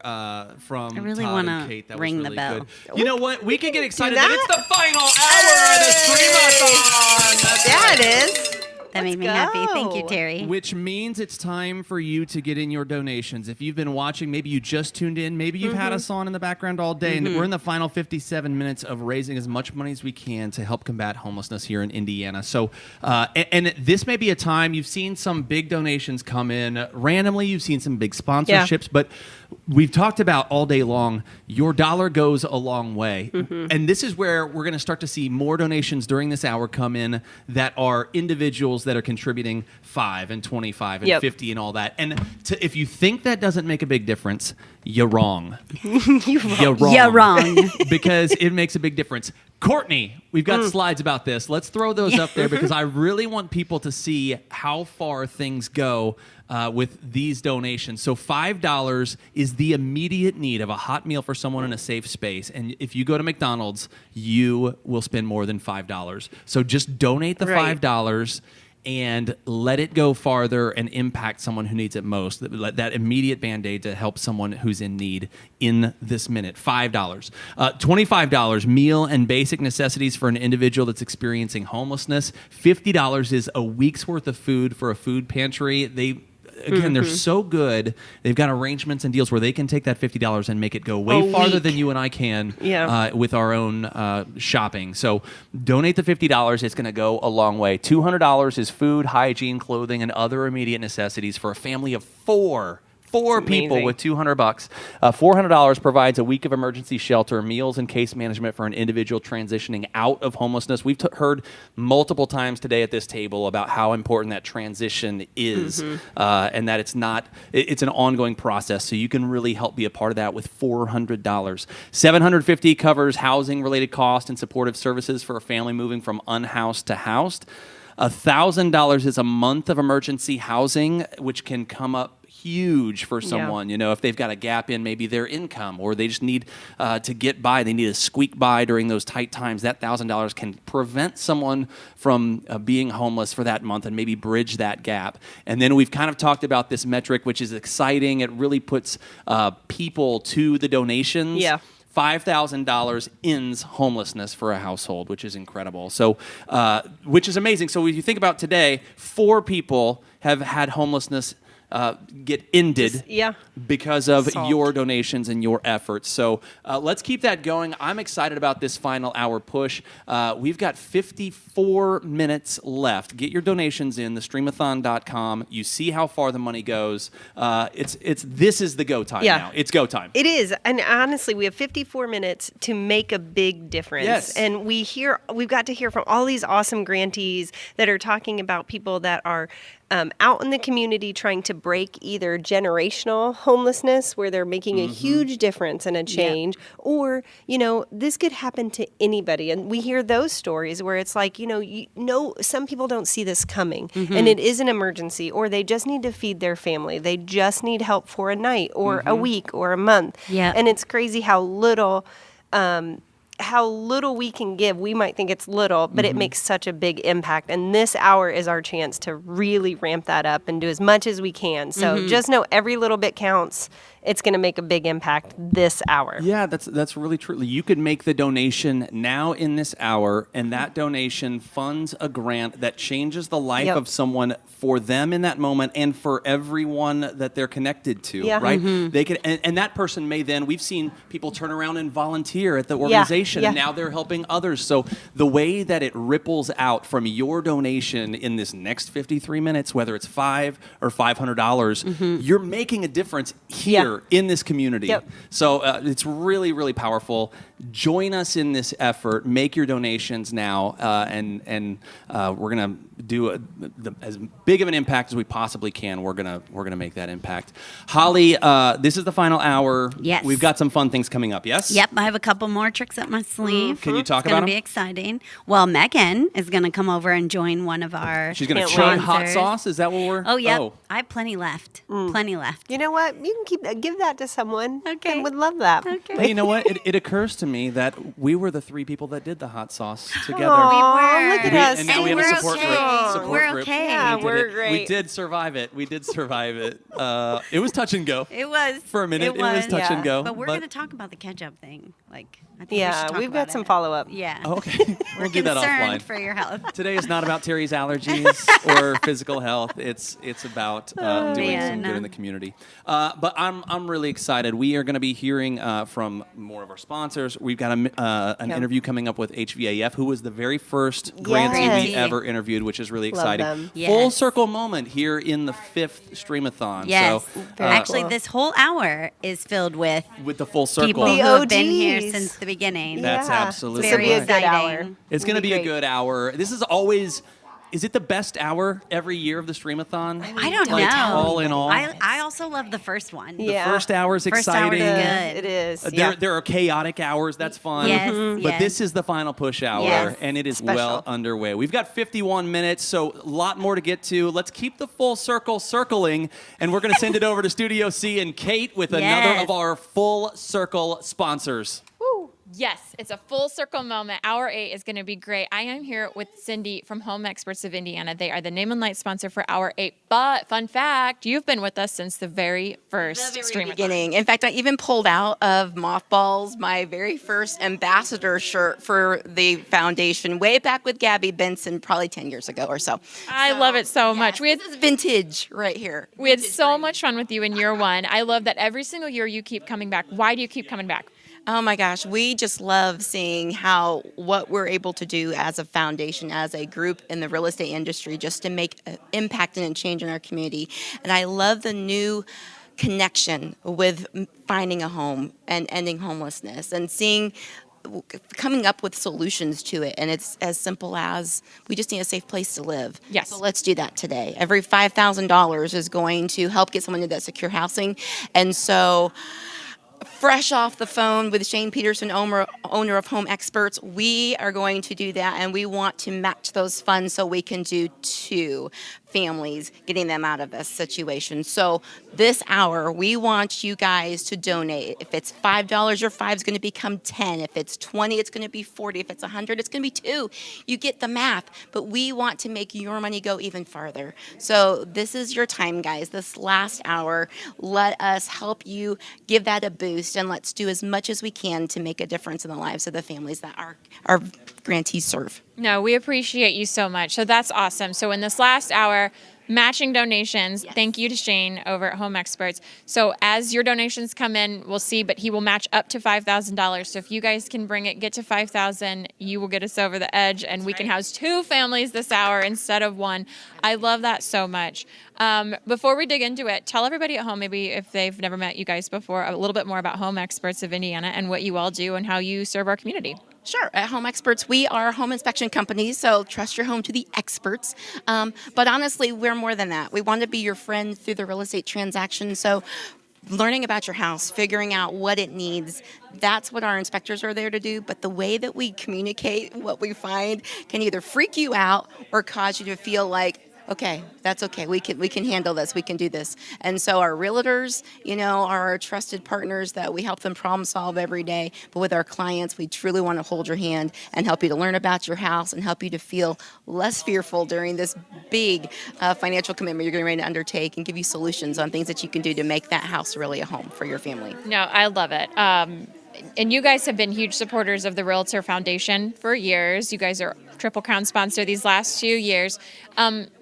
from I really Todd wanna and Kate. That ring was the really bell. good. You know what? We can get excited that? that it's the final hour of the Stream-A-Thon. That's Yeah, right. it is. That made me happy. Thank you, go. Terry. Which means it's time for you to get in your donations. If you've been watching, maybe you just tuned in, maybe you've had us on in the background all day, and we're in the final 57 minutes of raising as much money as we can to help combat homelessness here in Indiana. So, and this may be a time you've seen some big donations come in randomly. You've seen some big sponsorships, but we've talked about all day long, your dollar goes a long way. And this is where we're going to start to see more donations during this hour come in that are individuals that are contributing $5 and $25 and $50 and all that. And if you think that doesn't make a big difference, you're wrong. You're wrong. You're wrong. Because it makes a big difference. Courtney, we've got slides about this. Let's throw those up there because I really want people to see how far things go with these donations. So $5 is the immediate need of a hot meal for someone in a safe space. And if you go to McDonald's, you will spend more than $5. So just donate the $5 and let it go farther and impact someone who needs it most. That immediate Band-Aid to help someone who's in need in this minute. $5. $25, meal and basic necessities for an individual that's experiencing homelessness. $50 is a week's worth of food for a food pantry. They're so good. They've got arrangements and deals where they can take that $50 and make it go way farther than you and I can with our own shopping. So donate the $50. It's going to go a long way. $200 is food, hygiene, clothing, and other immediate necessities for a family of 4 people with $200. $400 provides a week of emergency shelter, meals, and case management for an individual transitioning out of homelessness. We've heard multiple times today at this table about how important that transition is, and that it's an ongoing process. So you can really help be a part of that with $400. $750 covers housing-related costs and supportive services for a family moving from unhoused to housed. $1,000 is a month of emergency housing, which can come up huge for someone, if they've got a gap in maybe their income or they just need to get by, they need to squeak by during those tight times. That $1,000 can prevent someone from being homeless for that month and maybe bridge that gap. And then we've kind of talked about this metric, which is exciting. It really puts people to the donations. $5,000 ends homelessness for a household, which is incredible. So, which is amazing. So if you think about today, 4 people have had homelessness get ended because of your donations and your efforts. So let's keep that going. I'm excited about this final hour push. We've got 54 minutes left. Get your donations in, thestreamathon.com. You see how far the money goes. This is the go time now. It's go time. It is. And honestly, we have 54 minutes to make a big difference. Yes. And we've got to hear from all these awesome grantees that are talking about people that are out in the community trying to break either generational homelessness, where they're making a huge difference and a change, or, this could happen to anybody. And we hear those stories where it's like, some people don't see this coming and it is an emergency, or they just need to feed their family. They just need help for a night or a week or a month. Yeah. And it's crazy how little we can give. We might think it's little, but it makes such a big impact. And this hour is our chance to really ramp that up and do as much as we can. So just know every little bit counts. It's going to make a big impact this hour. Yeah, that's really true. You could make the donation now in this hour, and that donation funds a grant that changes the life of someone for them in that moment and for everyone that they're connected to, right? They could, and that person may then, we've seen people turn around and volunteer at the organization, and now they're helping others. So the way that it ripples out from your donation in this next 53 minutes, whether it's $5 or $500, you're making a difference here in this community. So it's really, really powerful. Join us in this effort. Make your donations now, and we're gonna do as big of an impact as we possibly can. We're gonna make that impact. Holly, this is the final hour. Yes. We've got some fun things coming up. Yes. Yep, I have a couple more tricks up my sleeve. Can you talk It's about going to them? be exciting. Well, Megan is going to come over and join one of our She's gonna chain hot sauce. Is that what we're? Oh, yep. I have plenty left. Plenty left. You know what? You can give that to someone. Okay. I would love that. Okay. Hey, you know what? It occurs to me that we were the 3 people that did the hot sauce together. Aw, look at us. And now we have a support group. We're group. okay. Yeah, We did we're it. great. We did survive it. It was touch and go. It was. For a minute, it was touch and go. But we're going to talk about the ketchup thing. I think we should talk we've about got some it. follow-up. Yeah. Oh, okay. We'll do that concerned offline. for your health. Today is not about Terry's allergies or physical health. It's about doing some good in the community. But I'm really excited. We are going to be hearing from more of our sponsors. We've got an interview coming up with HVAF, who was the very first grantee we ever interviewed, which is really exciting. them. Full circle moment here in the 5th Stream-A-Thon. Yes. So, Actually, this whole hour is filled with the full circle. people who have been here since the beginning. That's absolutely It's very right. exciting. It's going to be a good hour. This is always. Is it the best hour every year of the Stream-A-Thon? I don't Like, know. all in all? I also love the first one. The first hour is First hour exciting. is good. It is. There are chaotic hours. That's fun. Yes, But yes. this is the final push hour, Yes. and it is Special. well underway. We've got 51 minutes, so a lot more to get to. Let's keep the full circle circling, and we're going to send it over to Studio C and Kate with another Yes. of our full circle sponsors. Yes, it's a full circle moment. Hour 8 is going to be great. I am here with Cindy from Home Experts of Indiana. They are the name and light sponsor for Hour 8. But fun fact, you've been with us since the very first Stream-A-Thon. Beginning. In fact, I even pulled out of mothballs my very first ambassador shirt for the foundation way back with Gabby Benson, probably 10 years ago or so. I love it so much. This is vintage right here. We had so much fun with you in year 1. I love that every single year you keep coming back. Why do you keep coming back? Oh my gosh, we just love seeing what we're able to do as a foundation, as a group in the real estate industry, just to make an impact and a change in our community. And I love the new connection with finding a home and ending homelessness and coming up with solutions to it. And it's as simple as we just need a safe place to live. Yes. So let's do that today. Every $5,000 is going to help get someone into that secure housing. And so fresh off the phone with Shane Peterson, owner of Home Experts, we are going to do that, and we want to match those funds so we can do 2 families, getting them out of this situation. So this hour, we want you guys to donate. If it's $5, your 5 is going to become 10. If it's 20, it's going to be 40. If it's 100, it's going to be 2. You get the math, but we want to make your money go even farther. So this is your time, guys. This last hour, let us help you give that a boost, and let's do as much as we can to make a difference in the lives of the families that our grantees serve. No, we appreciate you so much. So that's awesome. So in this last hour, matching donations. Yes. Thank you to Shane over at Home Experts. So as your donations come in, we'll see, but he will match up to $5,000. So if you guys can bring it, get to $5,000, you will get us over the edge, and we can house 2 families this hour instead of 1. I love that so much. Before we dig into it, tell everybody at home, maybe if they've never met you guys before, a little bit more about Home Experts of Indiana and what you all do and how you serve our community. Sure. At Home Experts, we are home inspection companies, so trust your home to the experts. But honestly, we're more than that. We want to be your friend through the real estate transaction. So learning about your house, figuring out what it needs, that's what our inspectors are there to do. But the way that we communicate what we find can either freak you out or cause you to feel like, okay, that's okay. We can handle this. We can do this. And so our realtors, are our trusted partners that we help them problem solve every day. But with our clients, we truly want to hold your hand and help you to learn about your house and help you to feel less fearful during this big financial commitment you're getting ready to undertake, and give you solutions on things that you can do to make that house really a home for your family. No, I love it. And you guys have been huge supporters of the Realtor Foundation for years. You guys are Triple Crown sponsor these last 2 years.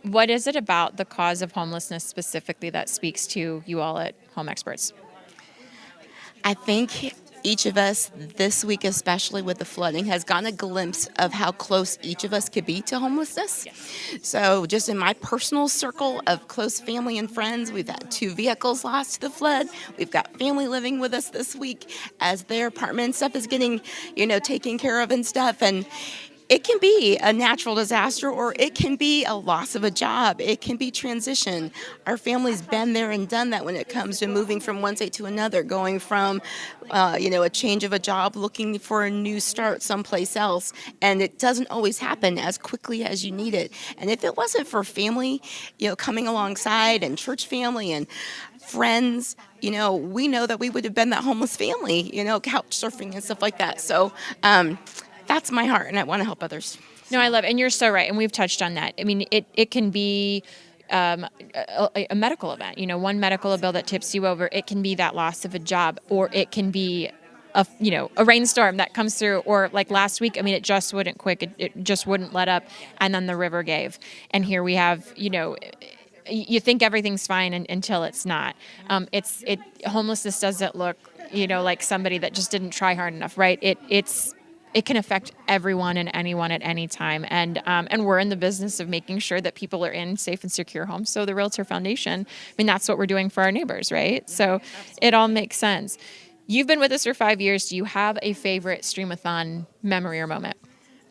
What is it about the cause of homelessness specifically that speaks to you all at Home Experts? I think each of us this week, especially with the flooding, has gotten a glimpse of how close each of us could be to homelessness. So just in my personal circle of close family and friends, we've had 2 vehicles lost to the flood. We've got family living with us this week as their apartment and stuff is getting, taken care of and stuff. And it can be a natural disaster, or it can be a loss of a job. It can be transition. Our family's been there and done that when it comes to moving from one state to another, going from, a change of a job, looking for a new start someplace else. And it doesn't always happen as quickly as you need it. And if it wasn't for family, coming alongside, and church family and friends, we know that we would have been that homeless family, couch surfing and stuff like that. So, that's my heart, and I want to help others. No, I love it. And you're so right. And we've touched on that. I mean, it can be a medical event, one medical bill that tips you over. It can be that loss of a job, or it can be a rainstorm that comes through, or like last week, it just wouldn't quit. It just wouldn't let up. And then the river gave. And here we have, you think everything's fine until it's not. Homelessness doesn't look, like somebody that just didn't try hard enough, right? It can affect everyone and anyone at any time. And we're in the business of making sure that people are in safe and secure homes. So the Realtor Foundation, that's what we're doing for our neighbors, right? So it all makes sense. You've been with us for 5 years. Do you have a favorite Stream-A-Thon memory or moment?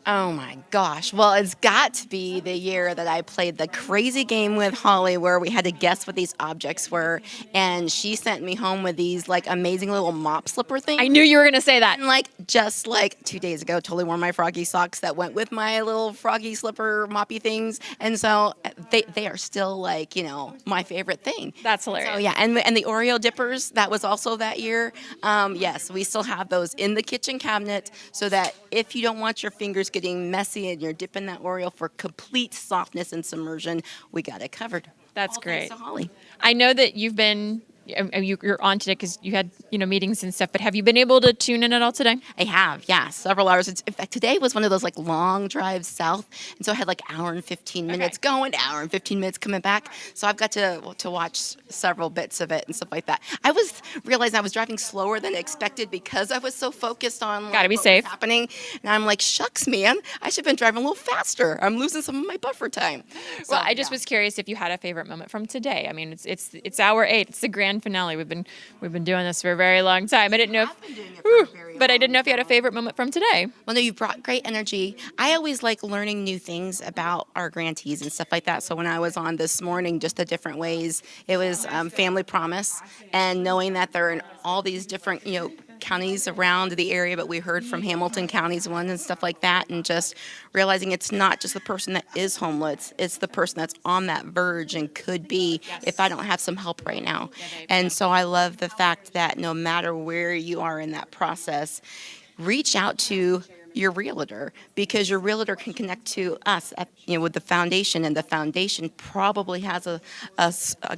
Oh my gosh. Well, it's got to be the year that I played the crazy game with Holly where we had to guess what these objects were. And she sent me home with these amazing little mop slipper things. I knew you were going to say that. And just 2 days ago, totally wore my froggy socks that went with my little froggy slipper moppy things. And so they are still my favorite thing. That's hilarious. So yeah. And the Oreo dippers, that was also that year. Yes, we still have those in the kitchen cabinet so that if you don't want your fingers getting messy and you're dipping that Oreo for complete softness and submersion, we got it covered. That's all great. Thanks to Holly. I know that you've been, you're on today because you had, meetings and stuff, but have you been able to tune in at all today? I have, yeah, several hours. In fact, today was one of those long drives south, and so I had hour and 15 minutes going, hour and 15 minutes coming back. So I've got to watch several bits of it and stuff like that. I was realizing I was driving slower than expected because I was so focused on gotta be what safe was happening, and I'm like, shucks, man, I should have been driving a little faster. I'm losing some of my buffer time. So, well, I just was curious if you had a favorite moment from today. It's hour 8. It's the grand finale. We've been doing this for a very long time. I didn't know but I didn't know if you had a favorite moment from today. Well, no, you brought great energy. I always like learning new things about our grantees and stuff like that. So when I was on this morning, just the different ways, it was Family Promise, and knowing that they're in all these different, counties around the area, but we heard from Hamilton County's one and stuff like that, and just realizing it's not just the person that is homeless, it's the person that's on that verge and could be if I don't have some help right now. And so I love the fact that no matter where you are in that process, reach out to your realtor, because your realtor can connect to us with the foundation, and the foundation probably has a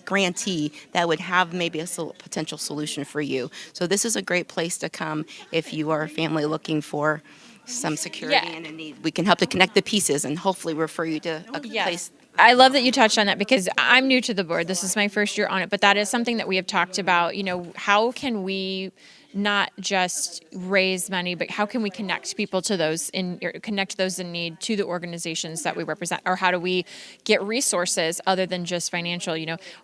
grantee that would have maybe a potential solution for you. So this is a great place to come if you are a family looking for some security and a need. We can help to connect the pieces and hopefully refer you to a place. I love that you touched on that because I'm new to the board. This is my first year on it, but that is something that we have talked about. How can we not just raise money, but how can we connect people to those in need to the organizations that we represent? Or how do we get resources other than just financial?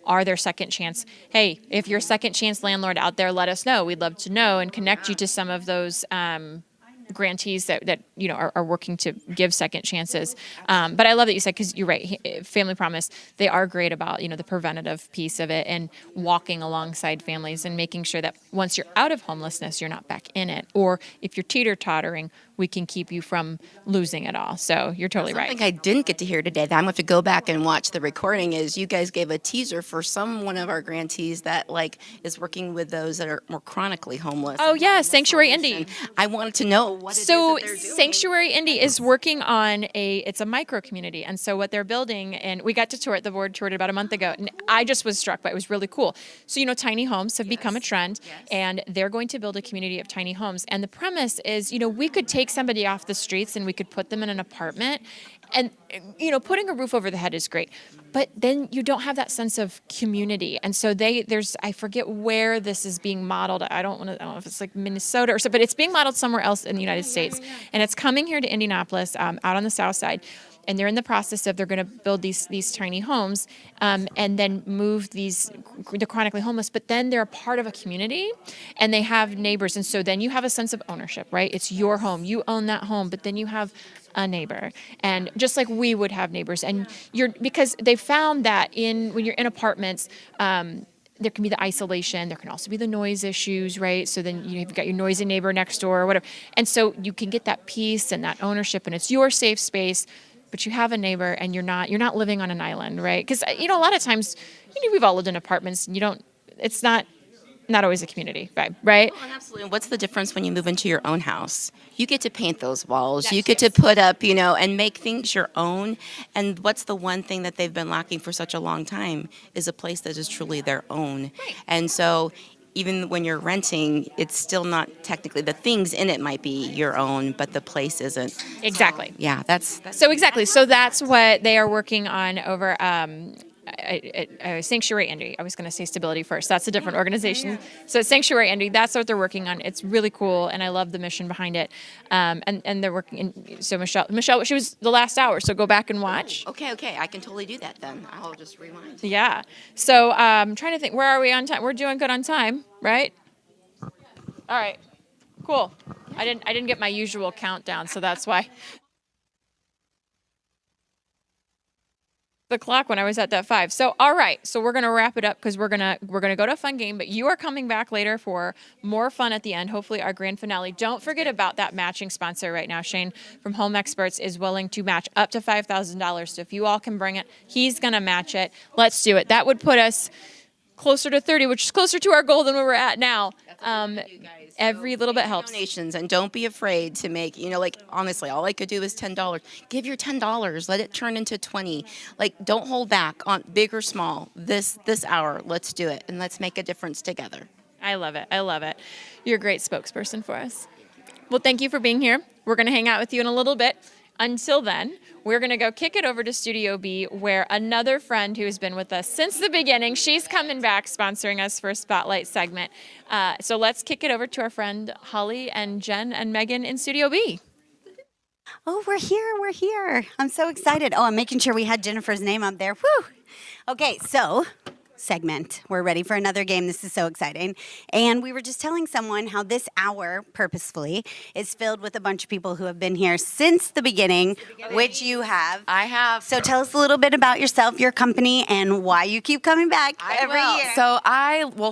Are there second chance? Hey, if you're a second chance landlord out there, let us know. We'd love to know and connect you to some of those grantees that are working to give second chances. But I love that you said, because you're right, Family Promise, they are great about the preventative piece of it and walking alongside families and making sure that once you're out of homelessness, you're not back in it. Or if you're teeter-tottering, we can keep you from losing it all. So you're totally right. Something I didn't get to hear today that I'm going to have to go back and watch the recording is you guys gave a teaser for one of our grantees that is working with those that are more chronically homeless. Oh yeah, Sanctuary Indy. I wanted to know what it is So that they're doing. Sanctuary Indy is working on it's a micro community, and so what they're building, and we got to tour it. The board toured it about a month ago, and I just was struck by it. It was really cool. So tiny homes have become a trend, and they're going to build a community of tiny homes. And the premise is, we could take somebody off the streets and we could put them in an apartment, and putting a roof over the head is great, but then you don't have that sense of community. And so I forget where this is being modeled. I don't know if it's like Minnesota or so, but it's being modeled somewhere else in the United States. And it's coming here to Indianapolis, out on the south side. And they're in the process of, they're going to build these tiny homes, and then move the chronically homeless, but then they're a part of a community and they have neighbors. And so then you have a sense of ownership, right? It's your home. You own that home, but then you have a neighbor, and just like we would have neighbors. And because they found that when you're in apartments, there can be the isolation. There can also be the noise issues, right? So then you've got your noisy neighbor next door or whatever. And so you can get that peace and that ownership, and it's your safe space, but you have a neighbor, and you're not living on an island, right? Because a lot of times, we've all lived in apartments, and it's not always a community vibe, right? Well, absolutely. And what's the difference when you move into your own house? You get to paint those walls. You get to put up, and make things your own. And what's the one thing that they've been lacking for such a long time is a place that is truly their own. Right. And so even when you're renting, it's still not technically, the things in it might be your own, but the place isn't. Exactly. Yeah, that's so exactly. So that's what they are working on over Sanctuary Indy. I was going to say Stability First. That's a different organization. So Sanctuary Indy, that's what they're working on. It's really cool, and I love the mission behind it. And they're working. So Michelle, she was the last hour. So go back and watch. Okay, I can totally do that then. I'll just rewind. Yeah. So I'm trying to think. Where are we on time? We're doing good on time, right? All right. Cool. I didn't get my usual countdown, so that's why. The clock when I was at that 5. So, all right. So we're going to wrap it up because we're going to go to a fun game, but you are coming back later for more fun at the end. Hopefully our grand finale. Don't forget about that matching sponsor right now. Shane from Home Experts is willing to match up to $5,000. So if you all can bring it, he's going to match it. Let's do it. That would put us closer to 30, which is closer to our goal than where we're at now. Every little bit helps. Donations, and don't be afraid to make, honestly, all I could do is $10. Give your $10. Let it turn into 20. Don't hold back on big or small. This hour, let's do it, and let's make a difference together. I love it. You're a great spokesperson for us. Well, thank you for being here. We're going to hang out with you in a little bit. Until then, we're going to go kick it over to Studio B, where another friend who has been with us since the beginning, she's coming back sponsoring us for a Spotlight segment. So let's kick it over to our friend Holly and Jen and Megan in Studio B. Oh, we're here. I'm so excited. Oh, I'm making sure we had Jennifer's name up there. Whew. Okay, so segment. We're ready for another game. This is so exciting. And we were just telling someone how this hour, purposefully, is filled with a bunch of people who have been here since the beginning, which you have. I have. So tell us a little bit about yourself, your company, and why you keep coming back every year. So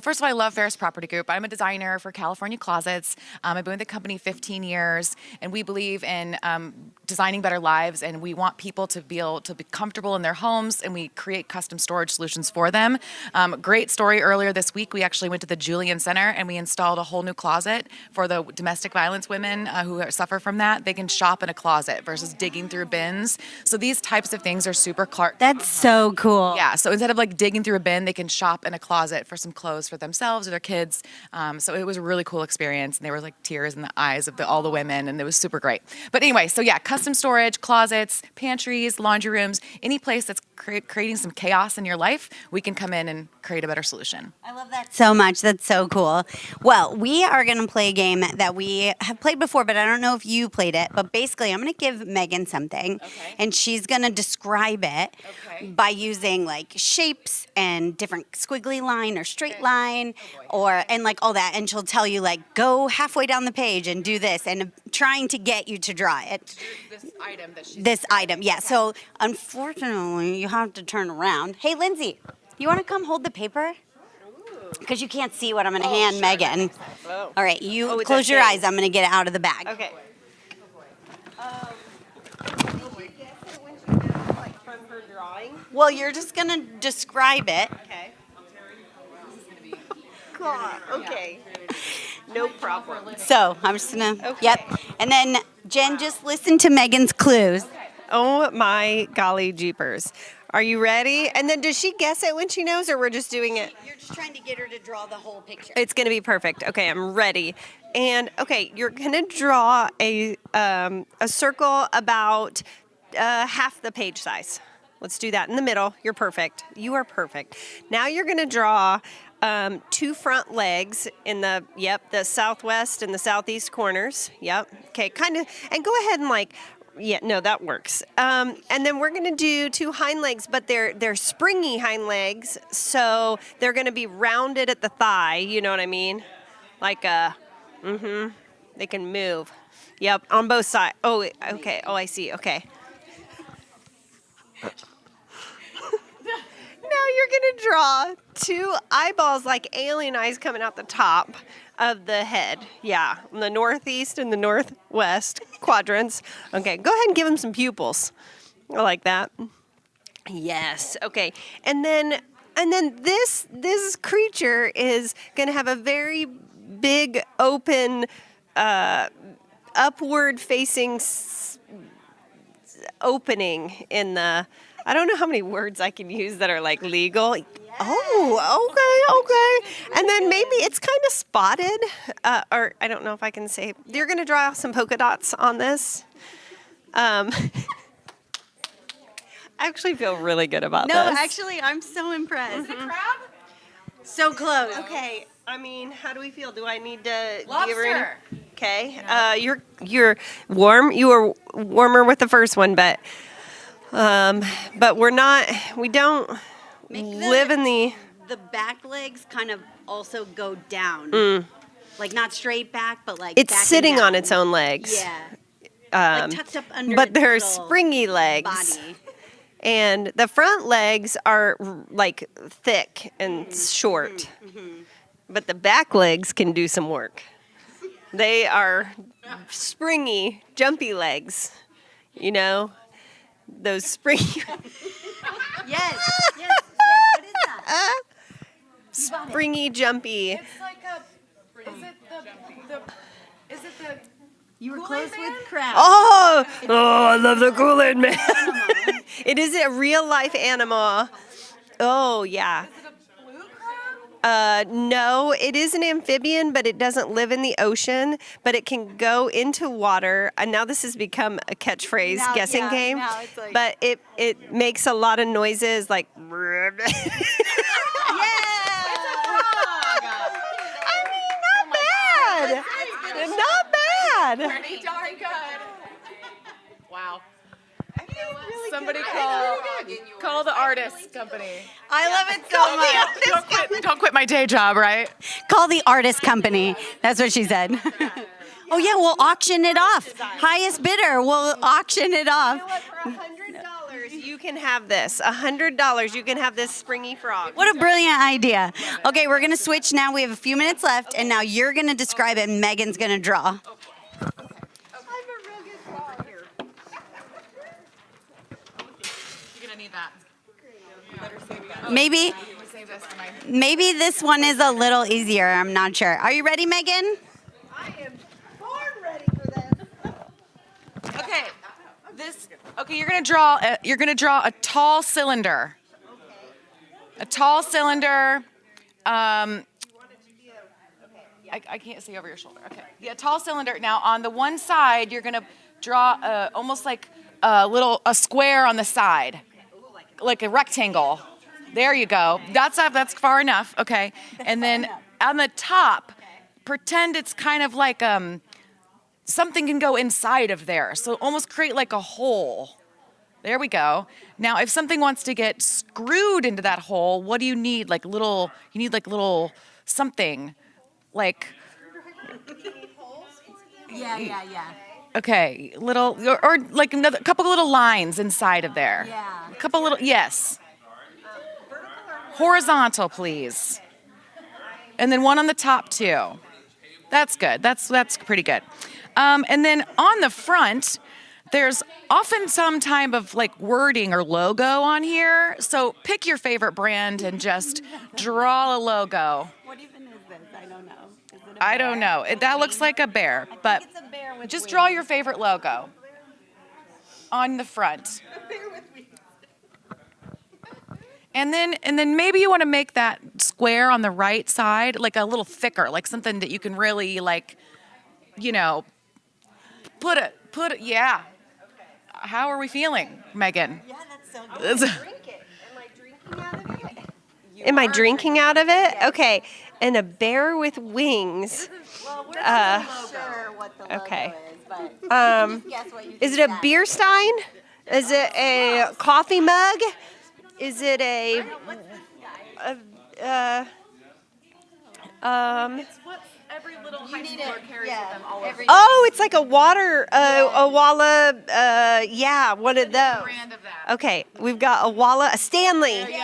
first of all, I love Ferris Property Group. I'm a designer for California Closets. I've been with the company 15 years, and we believe in designing better lives, and we want people to be able to be comfortable in their homes, and we create custom storage solutions for them. Great story earlier this week. We actually went to the Julian Center and we installed a whole new closet for the domestic violence women who suffer from that. They can shop in a closet versus digging through bins. So these types of things are super That's so cool. Yeah. So instead of digging through a bin, they can shop in a closet for some clothes for themselves or their kids. So it was a really cool experience. And there were tears in the eyes of all the women, and it was super great. But anyway, so yeah, custom storage, closets, pantries, laundry rooms, any place that's creating some chaos in your life, we can come in in and create a better solution. I love that so much. That's so cool. Well, we are going to play a game that we have played before, but I don't know if you played it. But basically, I'm going to give Megan something, and she's going to describe it by using like shapes and different squiggly line or straight line, and like all that. And she'll tell you like, go halfway down the page and do this, and trying to get you to draw it. This item, yeah. So unfortunately, you have to turn around. Hey, Lindsay, you want to come hold the paper? Because you can't see what I'm going to hand Megan. Oh. All right, you close your eyes. I'm going to get it out of the bag. Okay. Well, you're just going to describe it. Okay. Cool. Okay. No problem. So I'm just going to, yep. And then, Jen, just listen to Megan's clues. Oh, my golly jeepers. Are you ready? And then does she guess it when she knows, or we're just doing it? You're just trying to get her to draw the whole picture. It's going to be perfect. Okay, I'm ready. And, okay, you're going to draw a circle about half the page size. Let's do that in the middle. You're perfect. You are perfect. Now you're going to draw 2 front legs in the southwest and the southeast corners. Yep. Okay, kind of, and go ahead and like, yeah, no, that works. And then we're going to do 2 hind legs, but they're springy hind legs, so they're going to be rounded at the thigh, you know what I mean? Like they can move. Yep, on both sides. Oh, okay. Oh, I see. Okay. Now you're going to draw 2 eyeballs like alien eyes coming out the top of the head. Yeah, in the northeast and the northwest quadrants. Okay, go ahead and give him some pupils. I like that. Yes. Okay. And then this creature is going to have a very big open upward facing opening in the, I don't know how many words I can use that are like legal. Oh, okay. And then maybe it's kind of spotted, or I don't know if I can say. You're going to draw some polka dots on this. I actually feel really good about this. No, actually, I'm so impressed. Is it crab? So close. Okay. I mean, how do we feel? Do I need to Lobster. give her any? Okay. You're warm. You were warmer with the first one, but we're not. We don't live in the back legs kind of also go down. Like not straight back, but like it's back and sitting down. on its own legs. Yeah. Like tucked up under but its they're little springy legs. body. And the front legs are like thick and short. But the back legs can do some work. They are springy, jumpy legs. You know, those springy. Yes. What is that? Springy, jumpy. It's like is it the You were close with crab. Oh, I love the Kool-Aid Man. It is a real life animal. Oh, yeah. No, it is an amphibian, but it doesn't live in the ocean, but it can go into water. And now this has become a catchphrase guessing game, but it makes a lot of noises like. Not bad. Pretty darn good. Wow. Somebody call the artist company. I love it so much. Don't quit my day job, right? Call the artist company. That's what she said. Oh yeah, we'll auction it off. Highest bidder, we'll auction it off. For $100, you can have this. $100, you can have this springy frog. What a brilliant idea. Okay, we're gonna switch now. We have a few minutes left, and now you're gonna describe it, and Megan's gonna draw. You're gonna need that. Maybe this one is a little easier. I'm not sure. Are you ready, Megan? I am born ready for this. Okay. You're gonna draw a tall cylinder. A tall cylinder. I can't see over your shoulder. Okay. Yeah, a tall cylinder. Now on the one side, you're gonna draw almost like a square on the side, like a rectangle. There you go. That's far enough. Okay. And then on the top, pretend it's kind of like something can go inside of there. So almost create like a hole. There we go. Now, if something wants to get screwed into that hole, what do you need? You need little something. Like, Yeah. okay, little, or like a couple of little lines inside of there. Yeah. A couple little, yes. Horizontal, please. And then one on the top too. That's good. That's pretty good. And then on the front, there's often some type of like wording or logo on here. So pick your favorite brand and just draw a logo. What even is this? I don't know. Is it I don't know. That looks like a bear, but just draw your favorite logo on the front. And then maybe you want to make that square on the right side like a little thicker, like something that you can really like, put it. Yeah. How are we feeling, Megan? Yeah, that's so good. Am I drinking out of it? Okay. And a bear with wings. Well, we're not sure what the logo Okay. is, but Um, guess what you is it a beer stein? Is it a coffee mug? Is it It's what every little high schooler carries with them always. Oh, it's like a water, a Walla, yeah, one of those. Brand of that. Okay, we've got a Walla, a Stanley. There you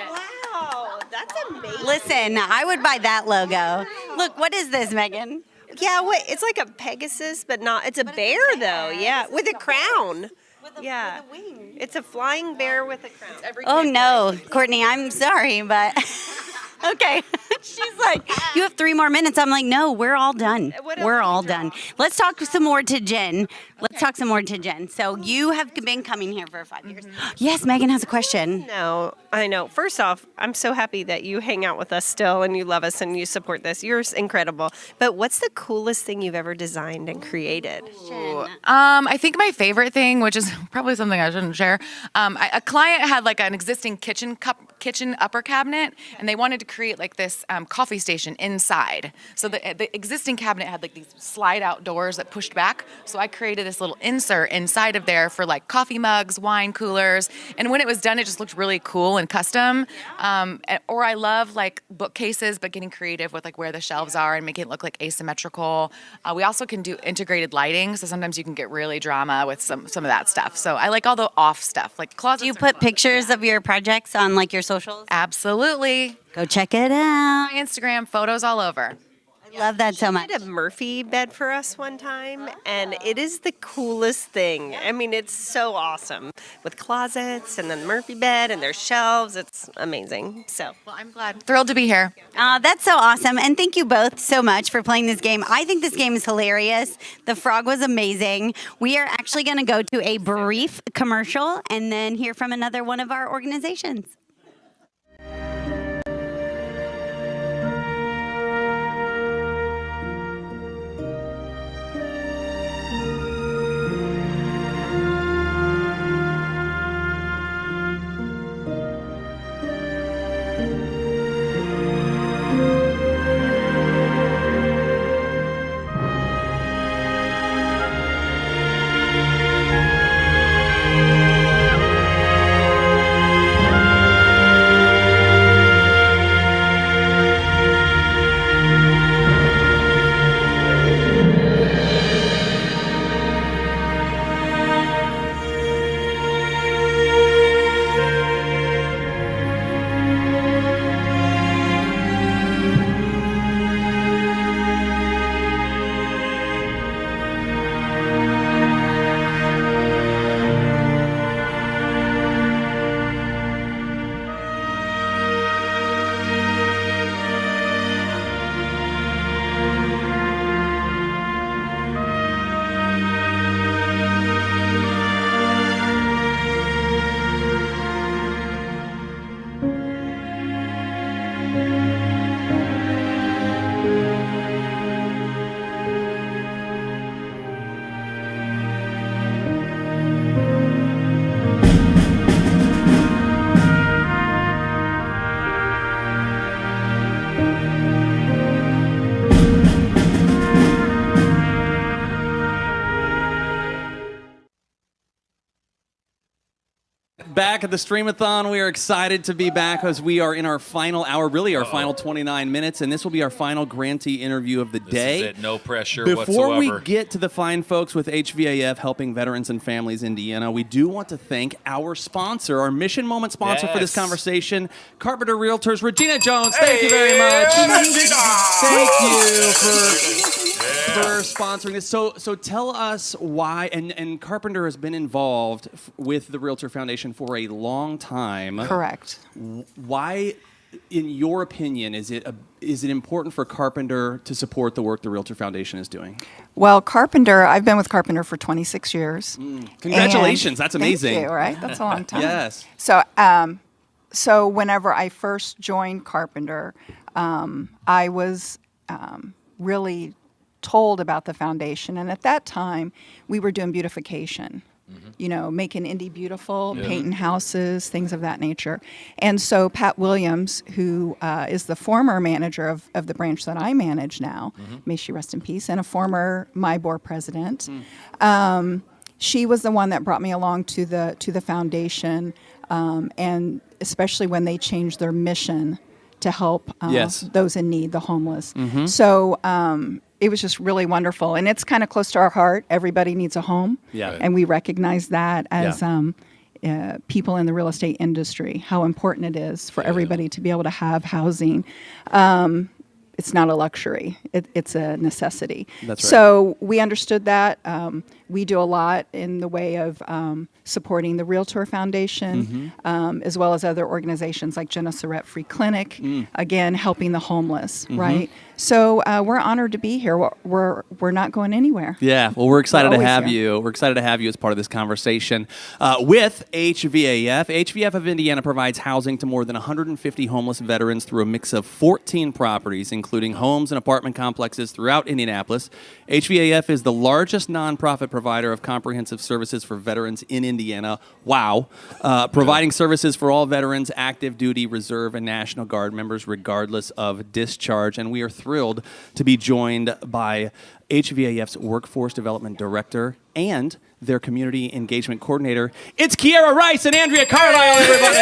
Wow, that's amazing. Listen, I would buy that logo. Look, what is this, Megan? Yeah, wait, it's like a Pegasus, but not, it's a bear though, yeah, with a crown. Yeah, it's a flying bear with a crown. Oh no, Courtney, I'm sorry, but okay. She's like, you have 3 more minutes. I'm like, no, we're all done. We're all done. Let's talk some more to Jen. Let's talk some more to Jen. So you have been coming here for 5 years. Yes, Megan has a question. No, I know. First off, I'm so happy that you hang out with us still and you love us and you support this. You're incredible. But what's the coolest thing you've ever designed and created? I think my favorite thing, which is probably something I shouldn't share, a client had like an existing kitchen upper cabinet, and they wanted to create like this coffee station inside. So the existing cabinet had like these slide out doors that pushed back. So I created this little insert inside of there for like coffee mugs, wine coolers, and when it was done, it just looked really cool and custom. Or I love like bookcases, but getting creative with like where the shelves are and making it look like asymmetrical. We also can do integrated lighting, so sometimes you can get really drama with some of that stuff. So I like all the off stuff, like closets. Do you put pictures of your projects on like your socials? Absolutely. Go check it out. My Instagram, photos all over. I love that so much. She did a Murphy bed for us one time, and it is the coolest thing. I mean, it's so awesome with closets and then Murphy bed and their shelves. It's amazing. So, well, I'm glad. Thrilled to be here. That's so awesome. And thank you both so much for playing this game. I think this game is hilarious. The frog was amazing. We are actually going to go to a brief commercial and then hear from another one of our organizations. back at the Stream-A-Thon. We are excited to be back as we are in our final hour, really our final 29 minutes, and this will be our final grantee interview of the day. This is it. No pressure Before whatsoever. we get to the fine folks with HVAF Helping Veterans and Families Indiana, we do want to thank our sponsor, our mission moment sponsor for this Yes. conversation, Carpenter Realtors, Regina Jones. Thank you very much. Thank you for sponsoring this. So tell us why, and Carpenter has been involved with the Realtor Foundation for a long time. Correct. Why, in your opinion, is it important for Carpenter to support the work the Realtor Foundation is doing? Well, Carpenter, I've been with Carpenter for 26 years. Congratulations, that's amazing. Thank you, right? That's a long time. Yes. So whenever I first joined Carpenter, I was really told about the foundation. And at that time, we were doing beautification. You know, making Indy beautiful, painting houses, things of that nature. And so Pat Williams, who is the former manager of the branch that I manage now, may she rest in peace, and a former my board president, she was the one that brought me along to the foundation, and especially when they changed their mission to help those in need, the homeless. So it was just really wonderful, and it's kind of close to our heart. Everybody needs a home, and we recognize that as people in the real estate industry, how important it is for everybody to be able to have housing. It's not a luxury; it's a necessity. That's right. So we understood that. We do a lot in the way of supporting the Realtor Foundation, as well as other organizations like Jenna Surratt Free Clinic. Again, helping the homeless, right? So we're honored to be here. We're not going anywhere. Yeah, well, we're excited to always have here. you. We're excited to have you as part of this conversation with HVAF. HVAF of Indiana provides housing to more than 150 homeless veterans through a mix of 14 properties, including homes and apartment complexes throughout Indianapolis. HVAF is the largest nonprofit provider of comprehensive services for veterans in Indiana. Wow. Providing services for all veterans, active duty, reserve, and National Guard members, regardless of discharge. And we are thrilled to be joined by HVAF's Workforce Development Director and their Community Engagement Coordinator. It's Kiara Rice and Andrea Carlisle, everybody.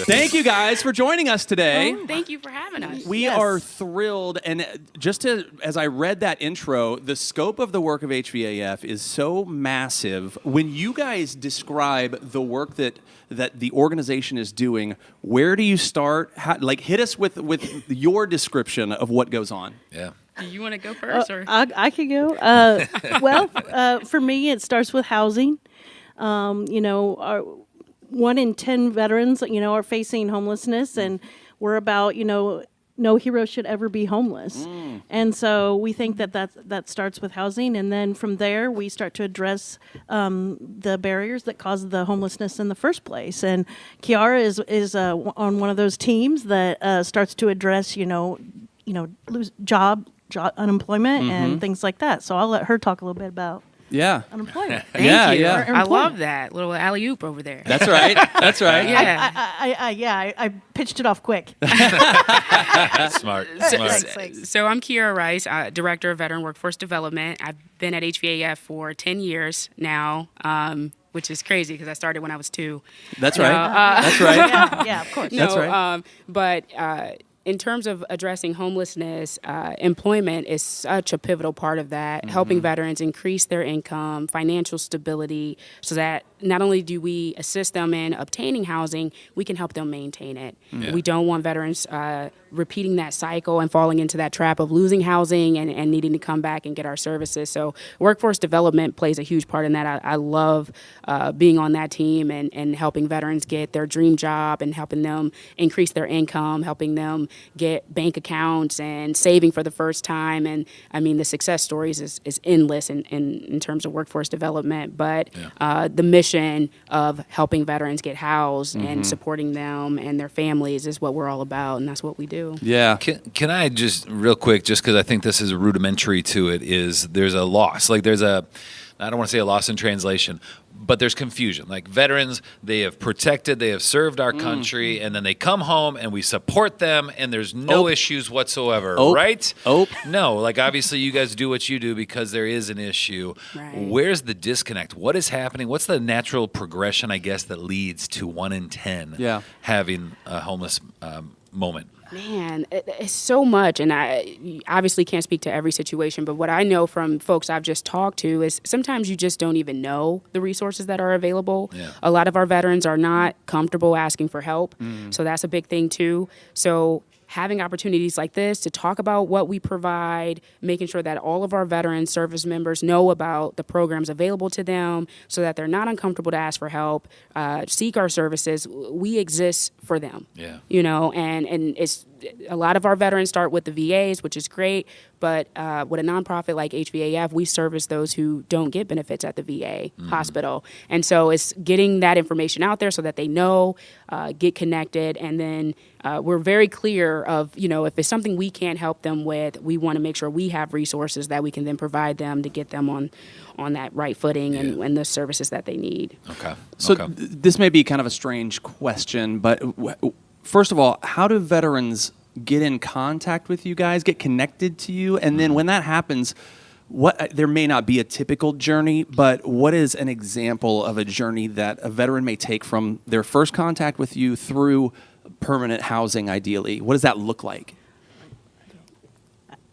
Thank you guys for joining us today. Thank you for having us. We are thrilled, and as I read that intro, the scope of the work of HVAF is so massive. When you guys describe the work that the organization is doing, where do you start? Hit us with your description of what goes on. Yeah. Do you want to go first? Or? I could go. For me, it starts with housing. 1 in 10 veterans, are facing homelessness, and we're about, no hero should ever be homeless. And so we think that starts with housing, and then from there we start to address the barriers that cause the homelessness in the first place. And Kiara is on one of those teams that starts to address, lose job unemployment and things like that. So I'll let her talk a little bit about unemployment. Thank you. I love that little alley-oop over there. That's right. That's right. Yeah. I pitched it off quick. Smart. So I'm Kiara Rice, Director of Veteran Workforce Development. I've been at HVAF for 10 years now, which is crazy because I started when I was 2. That's right. That's right. Yeah, of course. That's right. But in terms of addressing homelessness, employment is such a pivotal part of that, helping veterans increase their income, financial stability, so that not only do we assist them in obtaining housing, we can help them maintain it. Yeah. We don't want veterans repeating that cycle and falling into that trap of losing housing and needing to come back and get our services. So workforce development plays a huge part in that. I love being on that team and helping veterans get their dream job and helping them increase their income, helping them get bank accounts and saving for the first time. And I mean, the success stories is endless in terms of workforce development, but the mission of helping veterans get housed and supporting them and their families is what we're all about, and that's what we do. Yeah. Can I just real quick, just because I think this is rudimentary to it, is there's a loss. Like I don't want to say a loss in translation, but there's confusion. Like veterans, they have protected, they have served our country, and then they come home and we support them, and there's no issues whatsoever, right? No, like obviously you guys do what you do because there is an issue. Right. Where's the disconnect? What is happening? What's the natural progression, I guess, that leads to 1 in 10 having a homeless moment? Man, it's so much, and I obviously can't speak to every situation, but what I know from folks I've just talked to is sometimes you just don't even know the resources that are available. Yeah. A lot of our veterans are not comfortable asking for help, so that's a big thing too. So having opportunities like this to talk about what we provide, making sure that all of our veteran service members know about the programs available to them so that they're not uncomfortable to ask for help, seek our services. We exist for them. Yeah. You know, and it's a lot of our veterans start with the VAs, which is great, but with a nonprofit like HVAF, we service those who don't get benefits at the VA hospital. And so it's getting that information out there so that they know, get connected, and then we're very clear of, you know, if it's something we can't help them with, we want to make sure we have resources that we can then provide them to get them on that right footing and the services that they need. Okay. So this may be kind of a strange question, but first of all, how do veterans get in contact with you guys, get connected to you? And then when that happens, there may not be a typical journey, but what is an example of a journey that a veteran may take from their first contact with you through permanent housing, ideally? What does that look like?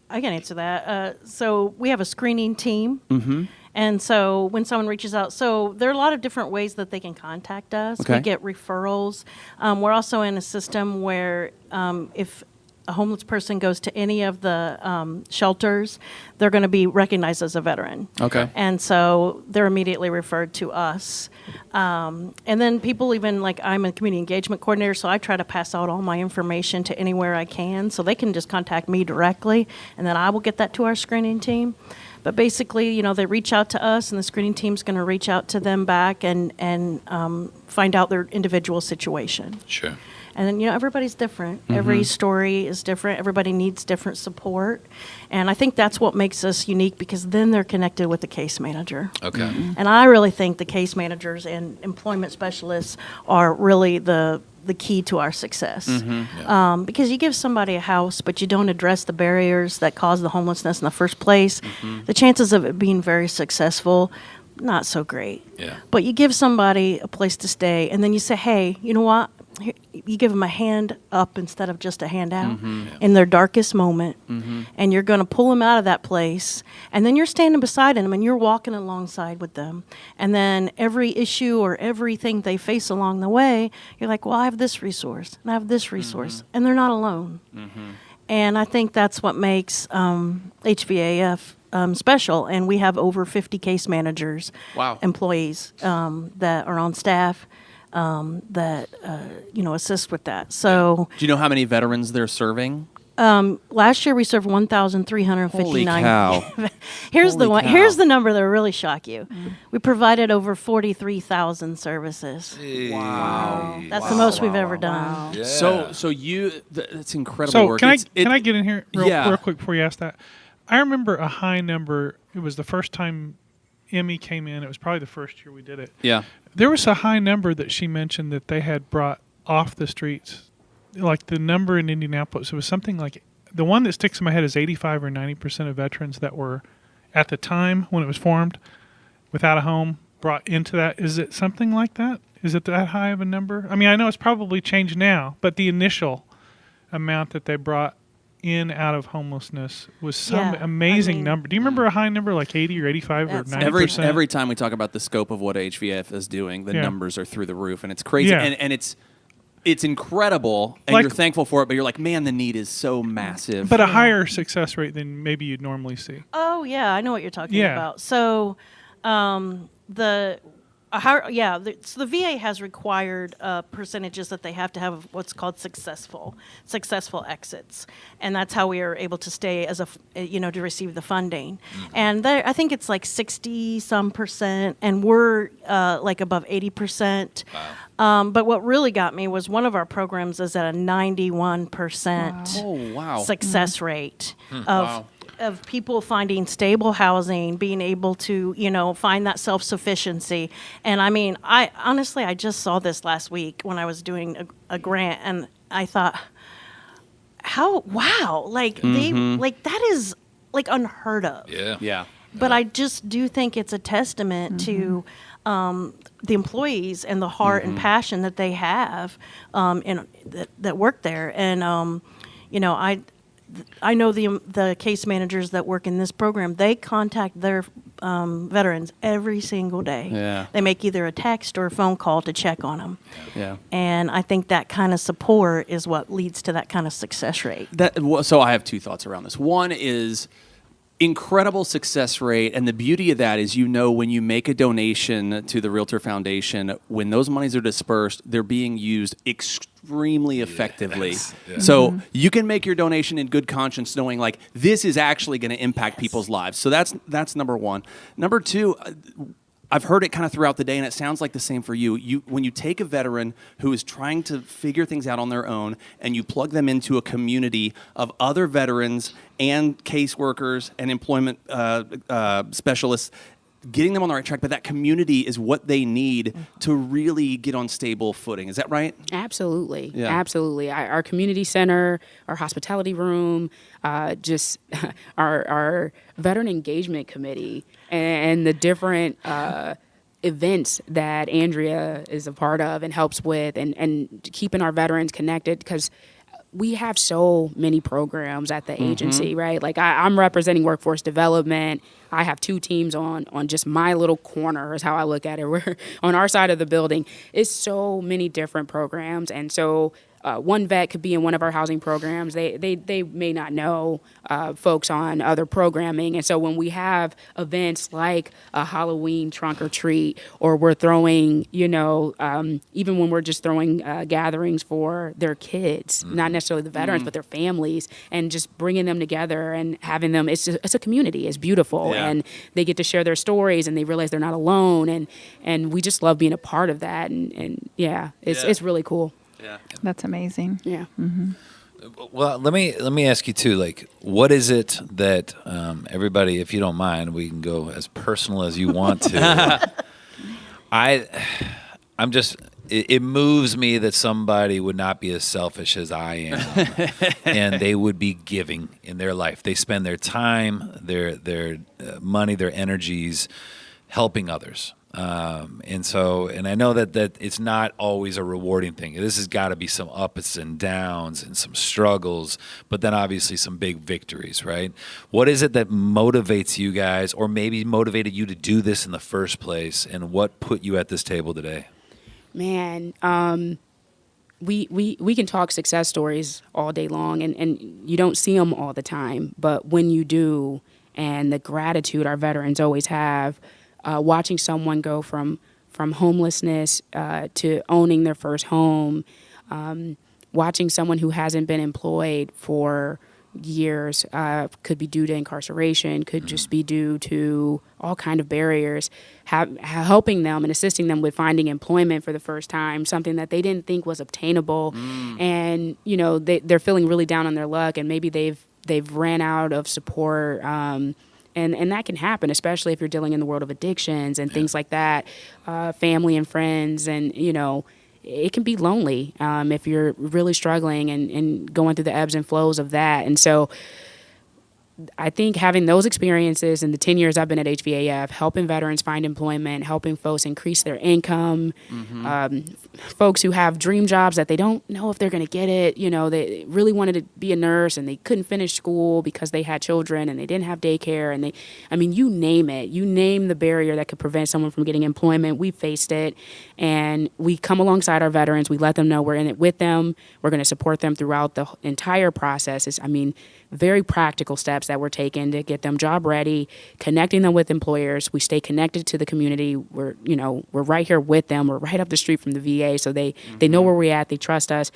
I can answer that. So we have a screening team. Mm-hmm. And so when someone reaches out, so there are a lot of different ways that they can contact us. Okay. We get referrals. We're also in a system where if a homeless person goes to any of the shelters, they're going to be recognized as a veteran. Okay. And so they're immediately referred to us. And then people even, like I'm a community engagement coordinator, so I try to pass out all my information to anywhere I can. So they can just contact me directly, and then I will get that to our screening team. But basically, you know, they reach out to us, and the screening team's going to reach out to them back and find out their individual situation. Sure. And then, you know, everybody's different. Mm-hmm. Every story is different. Everybody needs different support. And I think that's what makes us unique, because then they're connected with the case manager. Okay. Mm-hmm. And I really think the case managers and employment specialists are really the key to our success. Mm-hmm. Because you give somebody a house, but you don't address the barriers that cause the homelessness in the first place, the chances of it being very successful, not so great. Yeah. But you give somebody a place to stay, and then you say, hey, you know what? Here, you give them a hand up instead of just a hand out in their darkest moment, and you're going to pull them out of that place, and then you're standing beside them and you're walking alongside with them, and then every issue or everything they face along the way, you're like, well, I have this resource and I have this resource, and they're not alone. And I think that's what makes HVAF special, and we have over 50 case managers, employees that are on staff that assist with that. So, Do you know how many veterans they're serving? last year we served 1,359. Holy cow. Here's Holy the one. cow. Here's the number that will really shock you. We provided over 43,000 services. Wow. That's the most we've ever done. Yeah. So that's incredible So work. can I get in here Yeah. real quick before you ask that? I remember a high number. It was the first time Emmy came in. It was probably the first year we did it. Yeah. There was a high number that she mentioned that they had brought off the streets. Like the number in Indianapolis, it was something like, the one that sticks in my head is 85 or 90% of veterans that were at the time when it was formed without a home brought into that. Is it something like that? Is it that high of a number? I mean, I know it's probably changed now, but the initial amount that they brought in out of homelessness was some amazing number. Do you remember a high number like 80 or 85 or 90%? Every time we talk about the scope of what HVF is doing, the numbers are through the roof, and it's crazy. Yeah. And it's incredible, and you're thankful for it, but you're like, man, the need is so massive. But a higher success rate than maybe you'd normally see. Oh yeah, I know what you're talking Yeah. about. So, so the VA has required percentages that they have to have what's called successful exits, and that's how we are able to stay as to receive the funding. And I think it's like 60% and we're like above 80%. But what really got me was one of our programs is at a 91% success rate of. of people finding stable housing, being able to, find that self-sufficiency. And I mean, I just saw this last week when I was doing a grant, and I thought, that is like unheard of. Yeah. But I just do think it's a testament to the employees and the heart and passion that they have that work there. And I know the case managers that work in this program. They contact their veterans every single day. Yeah. They make either a text or a phone call to check on them. Yeah. And I think that kind of support is what leads to that kind of success rate. So I have two thoughts around this. One is incredible success rate, and the beauty of that is, when you make a donation to the Realtor Foundation, when those monies are dispersed, they're being used extremely effectively. So you can make your donation in good conscience, knowing like this is actually going to impact people's lives. So that's number one. Number two, I've heard it kind of throughout the day, and it sounds like the same for you. When you take a veteran who is trying to figure things out on their own, and you plug them into a community of other veterans and caseworkers and employment specialists, getting them on the right track, but that community is what they need to really get on stable footing. Is that right? Absolutely. Yeah. Absolutely. Our community center, our hospitality room, just our veteran engagement committee, and the different events that Andrea is a part of and helps with, and keeping our veterans connected, because we have so many programs at the agency, right? Like I'm representing workforce development. I have two teams on just my little corner is how I look at it. We're on our side of the building. It's so many different programs. And so one vet could be in one of our housing programs. They may not know folks on other programming. And so when we have events like a Halloween trunk or treat, or we're throwing, even when we're just throwing gatherings for their kids, not necessarily the veterans, but their families, and just bringing them together and having them, it's a community. It's beautiful. Yeah. And they get to share their stories, and they realize they're not alone. And we just love being a part of that. And it's really cool. Yeah. That's amazing. Yeah. Well, let me ask you too. Like, what is it that everybody, if you don't mind, we can go as personal as you want to. I'm just. It moves me that somebody would not be as selfish as I am, and they would be giving in their life. They spend their time, their money, their energies, helping others. And I know that it's not always a rewarding thing. This has got to be some ups and downs and some struggles, but then obviously some big victories, right? What is it that motivates you guys, or maybe motivated you to do this in the first place, and what put you at this table today? Man, we can talk success stories all day long, and you don't see them all the time, but when you do, and the gratitude our veterans always have, watching someone go from homelessness to owning their first home, watching someone who hasn't been employed for years, could be due to incarceration, could just be due to all kind of barriers, helping them and assisting them with finding employment for the first time, something that they didn't think was obtainable. And they're feeling really down on their luck, and maybe they've ran out of support. And that can happen, especially if you're dealing in the world of addictions and things like that, family and friends, and it can be lonely if you're really struggling and going through the ebbs and flows of that. And so I think having those experiences in the 10 years I've been at HVAF, helping veterans find employment, helping folks increase their income, folks who have dream jobs that they don't know if they're going to get it. They really wanted to be a nurse and they couldn't finish school because they had children and they didn't have daycare. And you name it. You name the barrier that could prevent someone from getting employment. We faced it, and we come alongside our veterans. We let them know we're in it with them. We're going to support them throughout the entire process. Very practical steps that we're taking to get them job ready, connecting them with employers. We stay connected to the community. We're right here with them. We're right up the street from the VA, so they know where we're at. They trust us.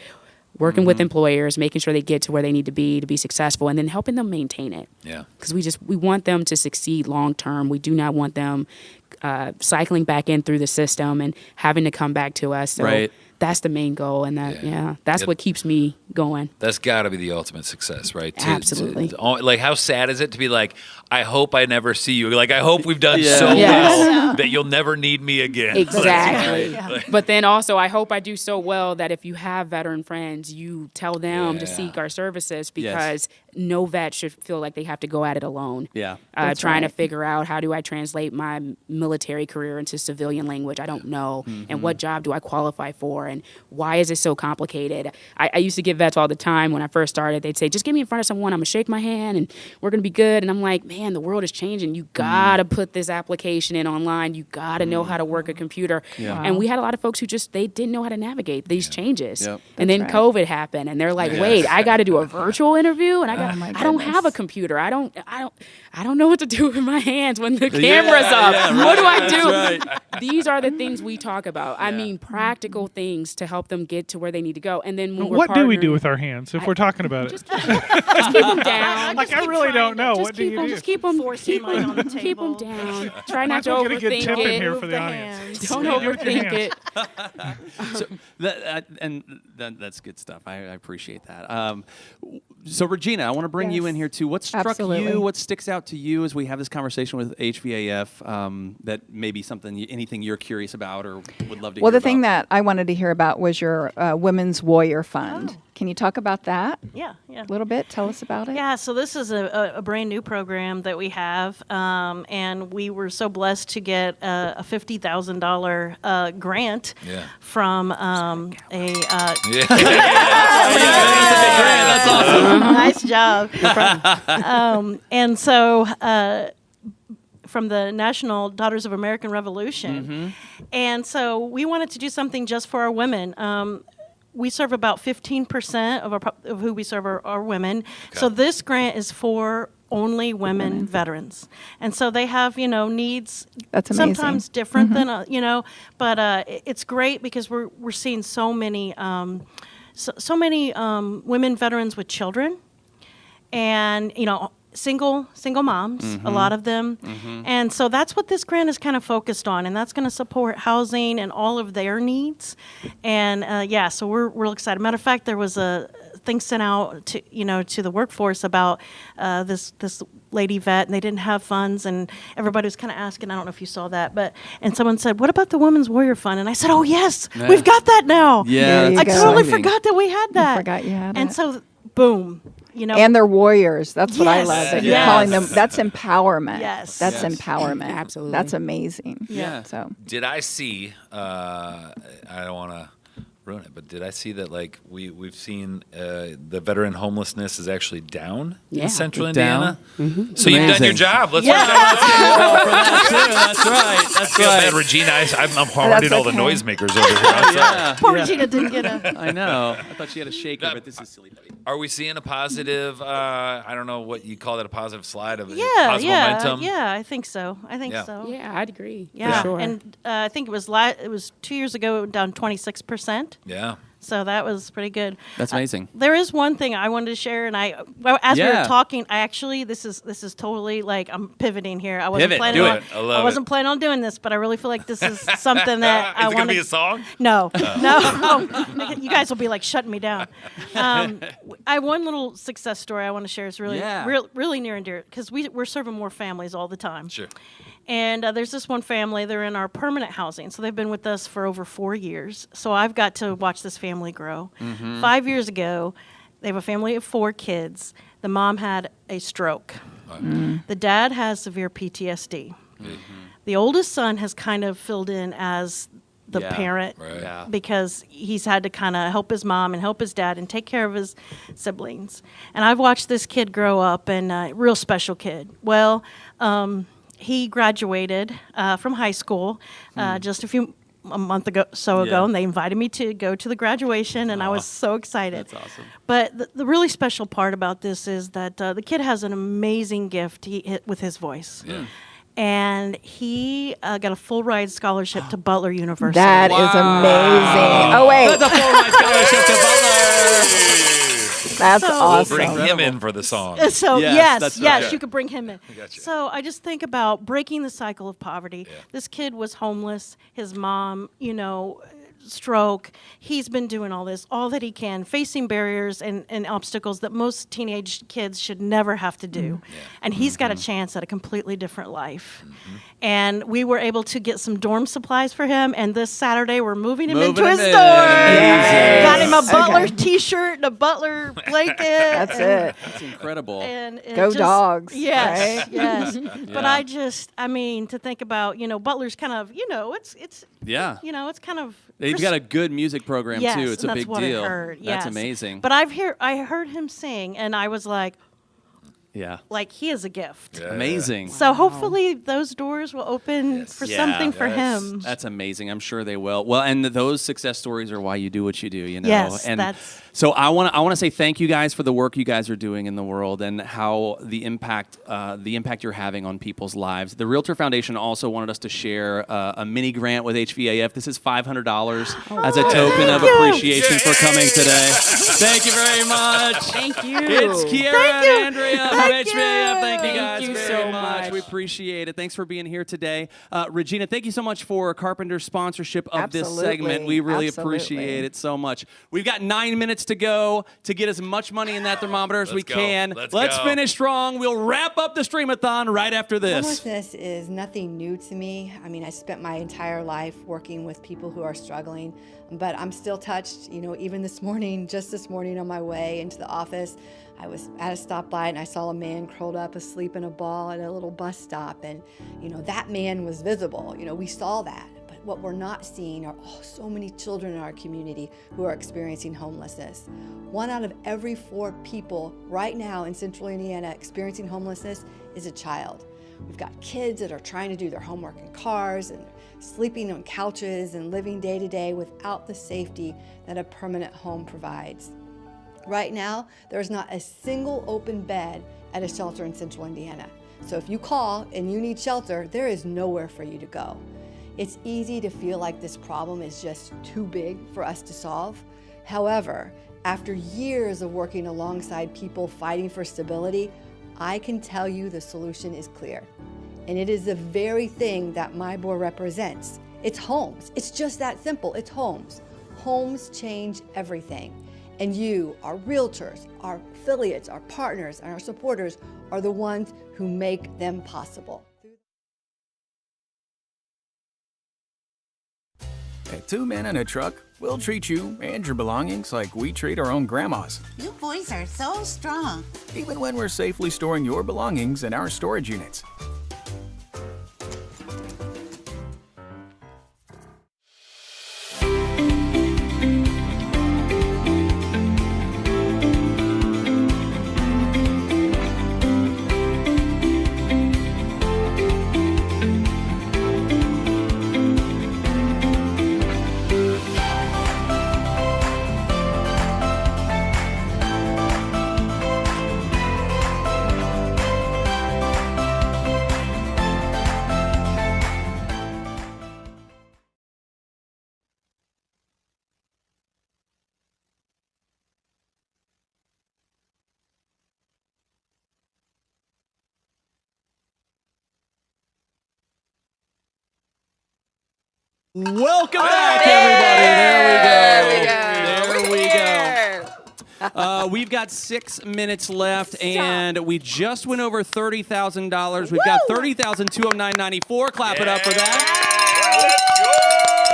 Working with employers, making sure they get to where they need to be successful, and then helping them maintain it. Yeah. Because we want them to succeed long term. We do not want them cycling back in through the system and having to come back to us. So that's the main goal, and that's what keeps me going. That's got to be the ultimate success, right? Absolutely. Like, how sad is it to be like, I hope I never see you. Like, I hope we've done so Yes. well that you'll never need me again. Exactly. Like, But then also, I hope I do so well that if you have veteran friends, you tell them to seek our services, because no vet should feel like they have to go at it alone. Yeah. Trying to figure out, how do I translate my military career into civilian language? I don't know. And what job do I qualify for? And why is it so complicated? I used to get vets all the time when I first started. They'd say, just get me in front of someone. I'm going to shake my hand and we're going to be good. And I'm like, man, the world is changing. You got to put this application in online. You got to know how to work a computer. Yeah. And we had a lot of folks who they didn't know how to navigate these changes. Yep. And then That's right. COVID happened, and they're like, wait, I got to do a virtual interview, and I don't have a computer. I don't know what to do with my hands when the camera's up. What do I do? Right. These are the things we talk about. I mean, practical things to help them get to where they need to go. And then when What do we do with our hands if we're talking about it? Just keep them down. Like, I really don't know. What do you do? Just keep them down. Try not to Might as well get a good overthink tip in it. here for the audience. Don't What do you do with your overthink hands? it. That's good stuff. I appreciate that. So Regina, I want to bring you in here too. What struck Absolutely. you? What sticks out to you as we have this conversation with HVAF? That may be anything you're curious about or would love to hear Well, the about? thing that I wanted to hear about was your Women's Warrior Fund. Can you talk about that? Yeah. A little bit. Tell us about it. Yeah, so this is a brand new program that we have, and we were so blessed to get a $50,000 grant from a. That's awesome. Nice job. And so. From the National Daughters of American Revolution. And so we wanted to do something just for our women. We serve about 15% of who we serve are women. Okay. So this grant is for only women veterans. And so they have, needs That's amazing. sometimes different than, but it's great because we're seeing so many women veterans with children and, single moms, a lot of them. And so that's what this grant is kind of focused on, and that's going to support housing and all of their needs. And so we're real excited. Matter of fact, there was a thing sent out to the workforce about this lady vet, and they didn't have funds, and everybody was kind of asking, I don't know if you saw that, and someone said, what about the Women's Warrior Fund? And I said, oh yes, we've got that now. Yeah, I totally forgot that we had that. I forgot you had and it. so boom. And they're warriors. That's what I love. That you're Yes. calling them. That's empowerment. Yes. That's Yes. empowerment. Absolutely. That's amazing. Yeah. So Did I see? I don't want to ruin it, but did I see that we've seen the veteran homelessness is actually down in Central Indiana? So you've done your job. Let's work That's right. That's feel right. bad, Regina. I'm hard all the noisemakers over here. I'm sorry. Poor Regina didn't get a. I know. I thought she had a shaker, but this is silly. Are we seeing a positive? I don't know what you call that, a positive slide of Yeah, momentum. I think so. Yeah, I'd agree. Yeah, For sure. and I think it was 2 years ago, down 26%. Yeah. So that was pretty good. That's amazing. There is one thing I wanted to share, and as we were talking, this is totally I'm pivoting here. I wasn't planning on. I wasn't planning on doing this, but I really feel like this is something that I want. Is it gonna be a song? No, no. You guys will be shutting me down. I have one little success story I want to share. It's really, really near and dear because we're serving more families all the time. Sure. And there's this one family, they're in our permanent housing. So they've been with us for over 4 years. So I've got to watch this family grow. 5 years ago, they have a family of 4 kids. The mom had a stroke. The dad has severe PTSD. The oldest son has kind of filled in as the parent because he's had to kind of help his mom and help his dad and take care of his siblings. And I've watched this kid grow up, and a real special kid. Well, he graduated from high school just a month ago, and they invited me to go to the graduation, and I was so excited. That's awesome. But the really special part about this is that the kid has an amazing gift with his voice. Yeah. And he got a full ride scholarship to Butler University. that is amazing. Oh wait, That's a full ride scholarship to Butler. that's So- awesome. Bring him in for the song. So Yes, that's yes, right. you could bring him in. Gotcha. So I just think about breaking the cycle of poverty. This kid was homeless. His mom, stroke. He's been doing all that he can, facing barriers and obstacles that most teenage kids should never have to do. And he's got a chance at a completely different life. And we were able to get some dorm supplies for him, and this Saturday we're moving him into his dorm. Got him a Butler t-shirt and a Butler blanket. That's it. That's incredible. And it Go just- Dogs, Yes, right? yes. But Yeah. I mean, to think about, Butler's kind of, it's Yeah. it's kind of. They've got a good music program Yes, too. It's and a that's big what deal. I heard. That's Yes. amazing. But I heard him sing, and I was like, yeah. he is a gift. Amazing. So hopefully those doors will open for something for him. That's amazing. I'm sure they will. Well, and those success stories are why you do what you do, Yes, and that's- so I want to say thank you guys for the work you guys are doing in the world and how the impact you're having on people's lives. The Realtor Foundation also wanted us to share a mini grant with HVAF. This is $500 as a token of appreciation for coming today. Thank you very much. Thank you. It's Kiera and Andrea from HVAF. Thank you guys Thank you very so much. much. We appreciate it. Thanks for being here today. Regina, thank you so much for Carpenter's sponsorship of this segment. We really appreciate it so much. We've got 9 minutes to go to get as much money in that thermometer as we go. can. Let's go. finish strong. We'll wrap up the Stream-A-Thon right after this. Homelessness is nothing new to me. I mean, I spent my entire life working with people who are struggling, but I'm still touched. Even this morning, just this morning on my way into the office, I was at a stoplight and I saw a man curled up asleep in a ball at a little bus stop. And, that man was visible. We saw that. But what we're not seeing are so many children in our community who are experiencing homelessness. 1 out of every 4 people right now in Central Indiana experiencing homelessness is a child. We've got kids that are trying to do their homework in cars and sleeping on couches and living day to day without the safety that a permanent home provides. Right now, there's not a single open bed at a shelter in Central Indiana. So if you call and you need shelter, there is nowhere for you to go. It's easy to feel like this problem is just too big for us to solve. However, after years of working alongside people fighting for stability, I can tell you the solution is clear. And it is the very thing that my board represents. It's homes. It's just that simple. It's homes. Homes change everything. And you, our realtors, our affiliates, our partners, and our supporters are the ones who make them possible. At 2 Men and a Truck, we'll treat you and your belongings like we treat our own grandmas, You boys are so strong. even when we're safely storing your belongings in our storage units. Welcome back, everybody. There we go. We've got 6 minutes left, and we just went over $30,000. We've got $30,209.94. Clap it up for that.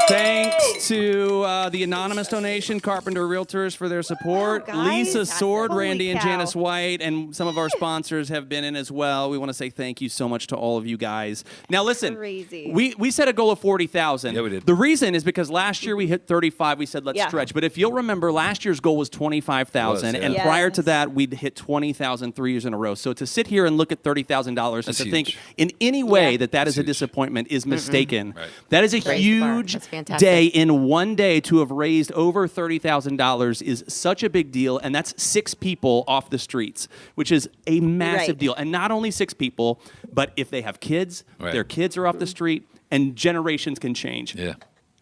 Thanks to the anonymous donation, Carpenter Realtors, for their support. Wow, guys. Lisa Sword, Holy Randy, and cow. Janice White, and some of our sponsors have been in as well. We want to say thank you so much to all of you guys. Now, listen, Crazy. we set a goal of 40,000. Yeah, we did. The reason is because last year we hit 35. We said let's Yeah. stretch. But if you'll remember, last year's goal was 25,000, Was, yeah. and Yes. prior to that, we'd hit 20,000 3 years in a row. So to sit here and look at $30,000 and That's to think huge. in any way Yeah. that is a disappointment is mistaken. Right. That is a Raise the bar. huge That's fantastic. day. In one day to have raised over $30,000 is such a big deal, and that's 6 people off the streets, which is a massive Right. deal. And not only 6 people, but if they have kids, Right. their kids are off the street, and generations can change Yeah.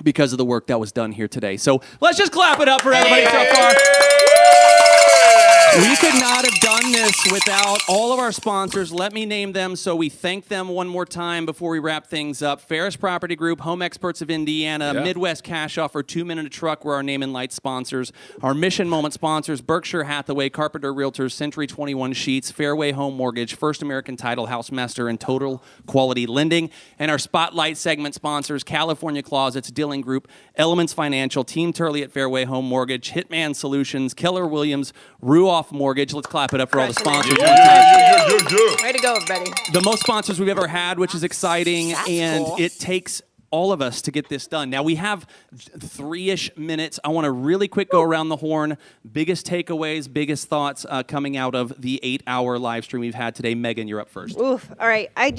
because of the work that was done here today. So let's just clap it up for everybody so far. We could not have done this without all of our sponsors. Let me name them so we thank them one more time before we wrap things up. Ferris Property Group, Home Experts of Indiana, Midwest Cash Offer, 2 Minute Truck were our name and light sponsors. Our Mission Moment sponsors, Berkshire Hathaway, Carpenter Realtors, Century 21 Sheets, Fairway Home Mortgage, First American Title, Housemaster, and Total Quality Lending. And our Spotlight segment sponsors, California Closets, Dilling Group, Elements Financial, Team Turley at Fairway Home Mortgage, Hitman Solutions, Keller Williams, Ruoff Mortgage. Let's clap it up for all the sponsors. Way to go, everybody. The most sponsors we've ever had, which is exciting, and it takes all of us to get this done. Now, we have 3-ish minutes. I want to really quick go around the horn. Biggest takeaways, biggest thoughts coming out of the 8-hour live stream we've had today. Megan, you're up first. Oof. All right. I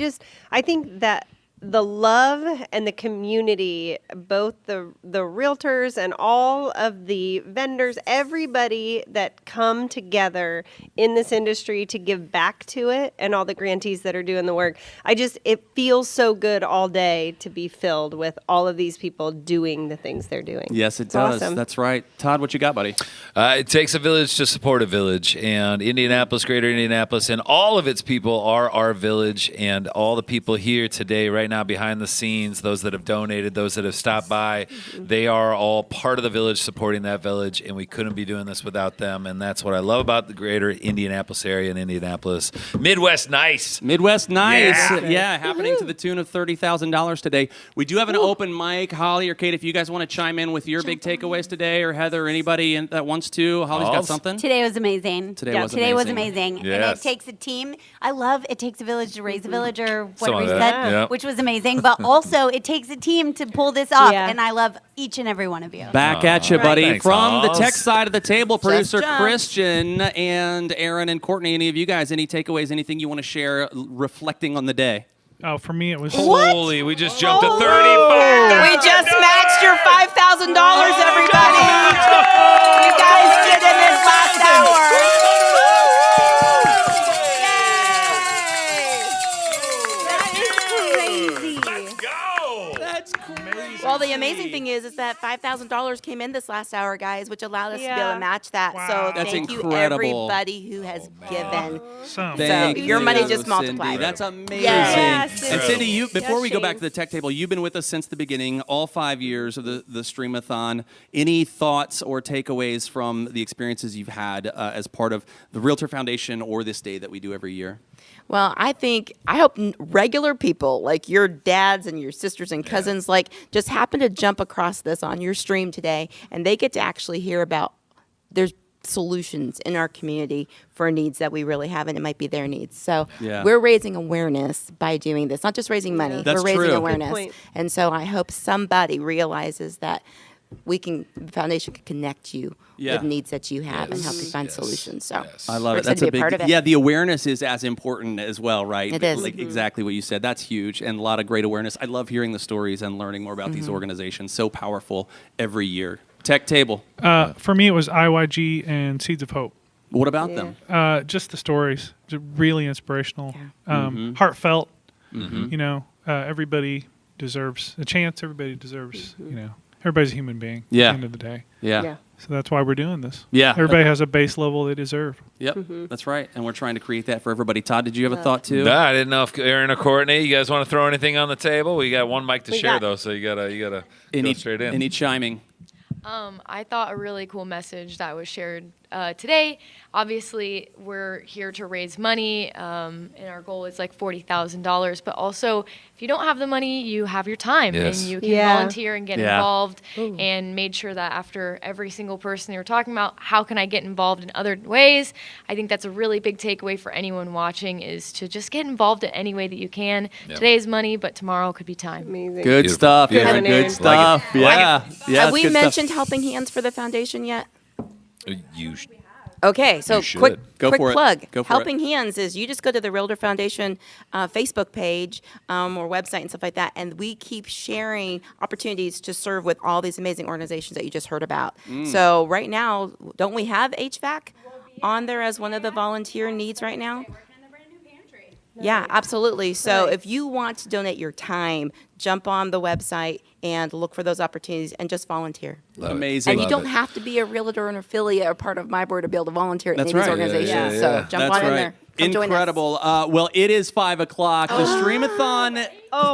think that the love and the community, both the realtors and all of the vendors, everybody that come together in this industry to give back to it, and all the grantees that are doing the work. It feels so good all day to be filled with all of these people doing the things they're doing. Yes, it It's does. awesome. That's right. Todd, what you got, buddy? It takes a village to support a village, and Indianapolis, Greater Indianapolis, and all of its people are our village, and all the people here today, right now, behind the scenes, those that have donated, those that have stopped by, they are all part of the village, supporting that village, and we couldn't be doing this without them, and that's what I love about the Greater Indianapolis area and Indianapolis. Midwest Nice. Midwest Nice. Yeah, happening to the tune of $30,000 today. We do have an open mic. Holly or Kate, if you guys want to chime in with your big takeaways today, or Heather, or anybody that wants to. Holly's got something. Today was amazing. Today was amazing. And Yes. it takes a team. I love it takes a village to raise a village, or whatever Something you like said, that. Yep. which was amazing. But also, it takes a team to pull this off. And I love each and every one of you. Back at you, buddy. Thanks, From the Holls. tech side of the table, producer jump. Christian and Aaron and Courtney, any of you guys, any takeaways, anything you want to share reflecting on the day? Oh, for me, it was. Holy, we just jumped to 35. We just matched your $5,000, everybody. You guys did in this last hour. Well, the amazing thing is that $5,000 came in this last hour, guys, which allowed us to be able to match that. So That's thank incredible. you, everybody who has given. Thank your money you, just multiplied. Cindy. That's amazing. Yes. And Cindy, before we go back to the tech table, you've been with us since the beginning, all 5 years of the Stream-A-Thon. Any thoughts or takeaways from the experiences you've had as part of the Realtor Foundation or this day that we do every year? Well, I hope regular people like your dads and your sisters and cousins just happen to jump across this on your stream today, and they get to actually hear about there's solutions in our community for needs that we really have, and it might be their needs. So we're raising awareness by doing this, not just raising money. That's we're raising true. awareness. Good point. And so I hope somebody realizes that the foundation can connect you with needs that you have and help you find solutions. So I love we're it. That's excited to be a big part of it. Yeah, the awareness is as important as well, right? It is. Exactly what you said. That's huge, and a lot of great awareness. I love hearing the stories and learning more about these organizations. So powerful every year. Tech table. For me, it was IYG and Seeds of Hope. What about them? Just the stories. Just really inspirational, heartfelt. Everybody deserves a chance. Everybody deserves, everybody's a human being at the end of the day. Yeah. So that's why we're doing this. Yeah. Everybody has a base level they deserve. Yep, that's right. And we're trying to create that for everybody. Todd, did you have a thought too? Nah, I didn't know if Aaron or Courtney, you guys want to throw anything on the table? We got one mic to share though, so you gotta go straight in. Any chiming? I thought a really cool message that was shared today. Obviously, we're here to raise money, and our goal is like $40,000. But also, if you don't have the money, you have your time, and you can volunteer and get involved. And made sure that after every single person they were talking about, how can I get involved in other ways? I think that's a really big takeaway for anyone watching is to just get involved in any way that you can. Today is money, but tomorrow could be time. Amazing. Good stuff. Beautiful. Good stuff. Yeah. Have we mentioned Helping Hands for the foundation yet? You Okay, so should. quick Go for it. plug. Go for Helping Hands is you just go to the Realtor Foundation Facebook page or website and stuff like that, and we keep sharing opportunities to serve with all these amazing organizations that you just heard about. So right now, don't we have HVAC on there as one of the volunteer needs right now? Yeah, absolutely. So if you want to donate your time, jump on the website and look for those opportunities and just volunteer. Amazing. And you don't have to be a realtor or an affiliate or part of my board to be able to volunteer at any of these organizations. Yeah, yeah. So jump on in there. Come join us. Incredible. Well, it is 5 o'clock. The Stream-A-Thon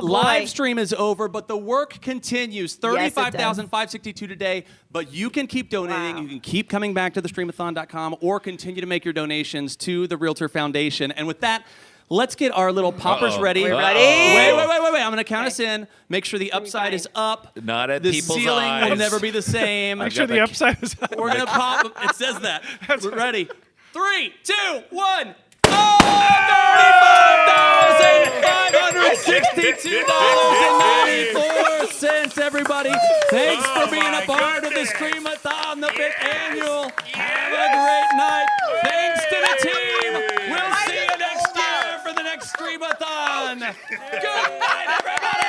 live stream is over, but the work continues. 35,562 today, but you can keep donating. You can keep coming back to the Stream-A-Thon.com or continue to make your donations to the Realtor Foundation. And with that, let's get our little poppers ready. We're ready. Wait. I'm going to count us in. Make sure the upside is up. Not at the people's ceiling eyes. will never be the same. Make sure the upside is up. We're going to pop. It says that. We're ready. 3, 2, 1. $35,562.94, everybody. Thanks for being a part of the Stream-A-Thon, the 5th annual. Have a great night. Thanks to the team. We'll see you next year for the next Stream-A-Thon. Good night, everybody.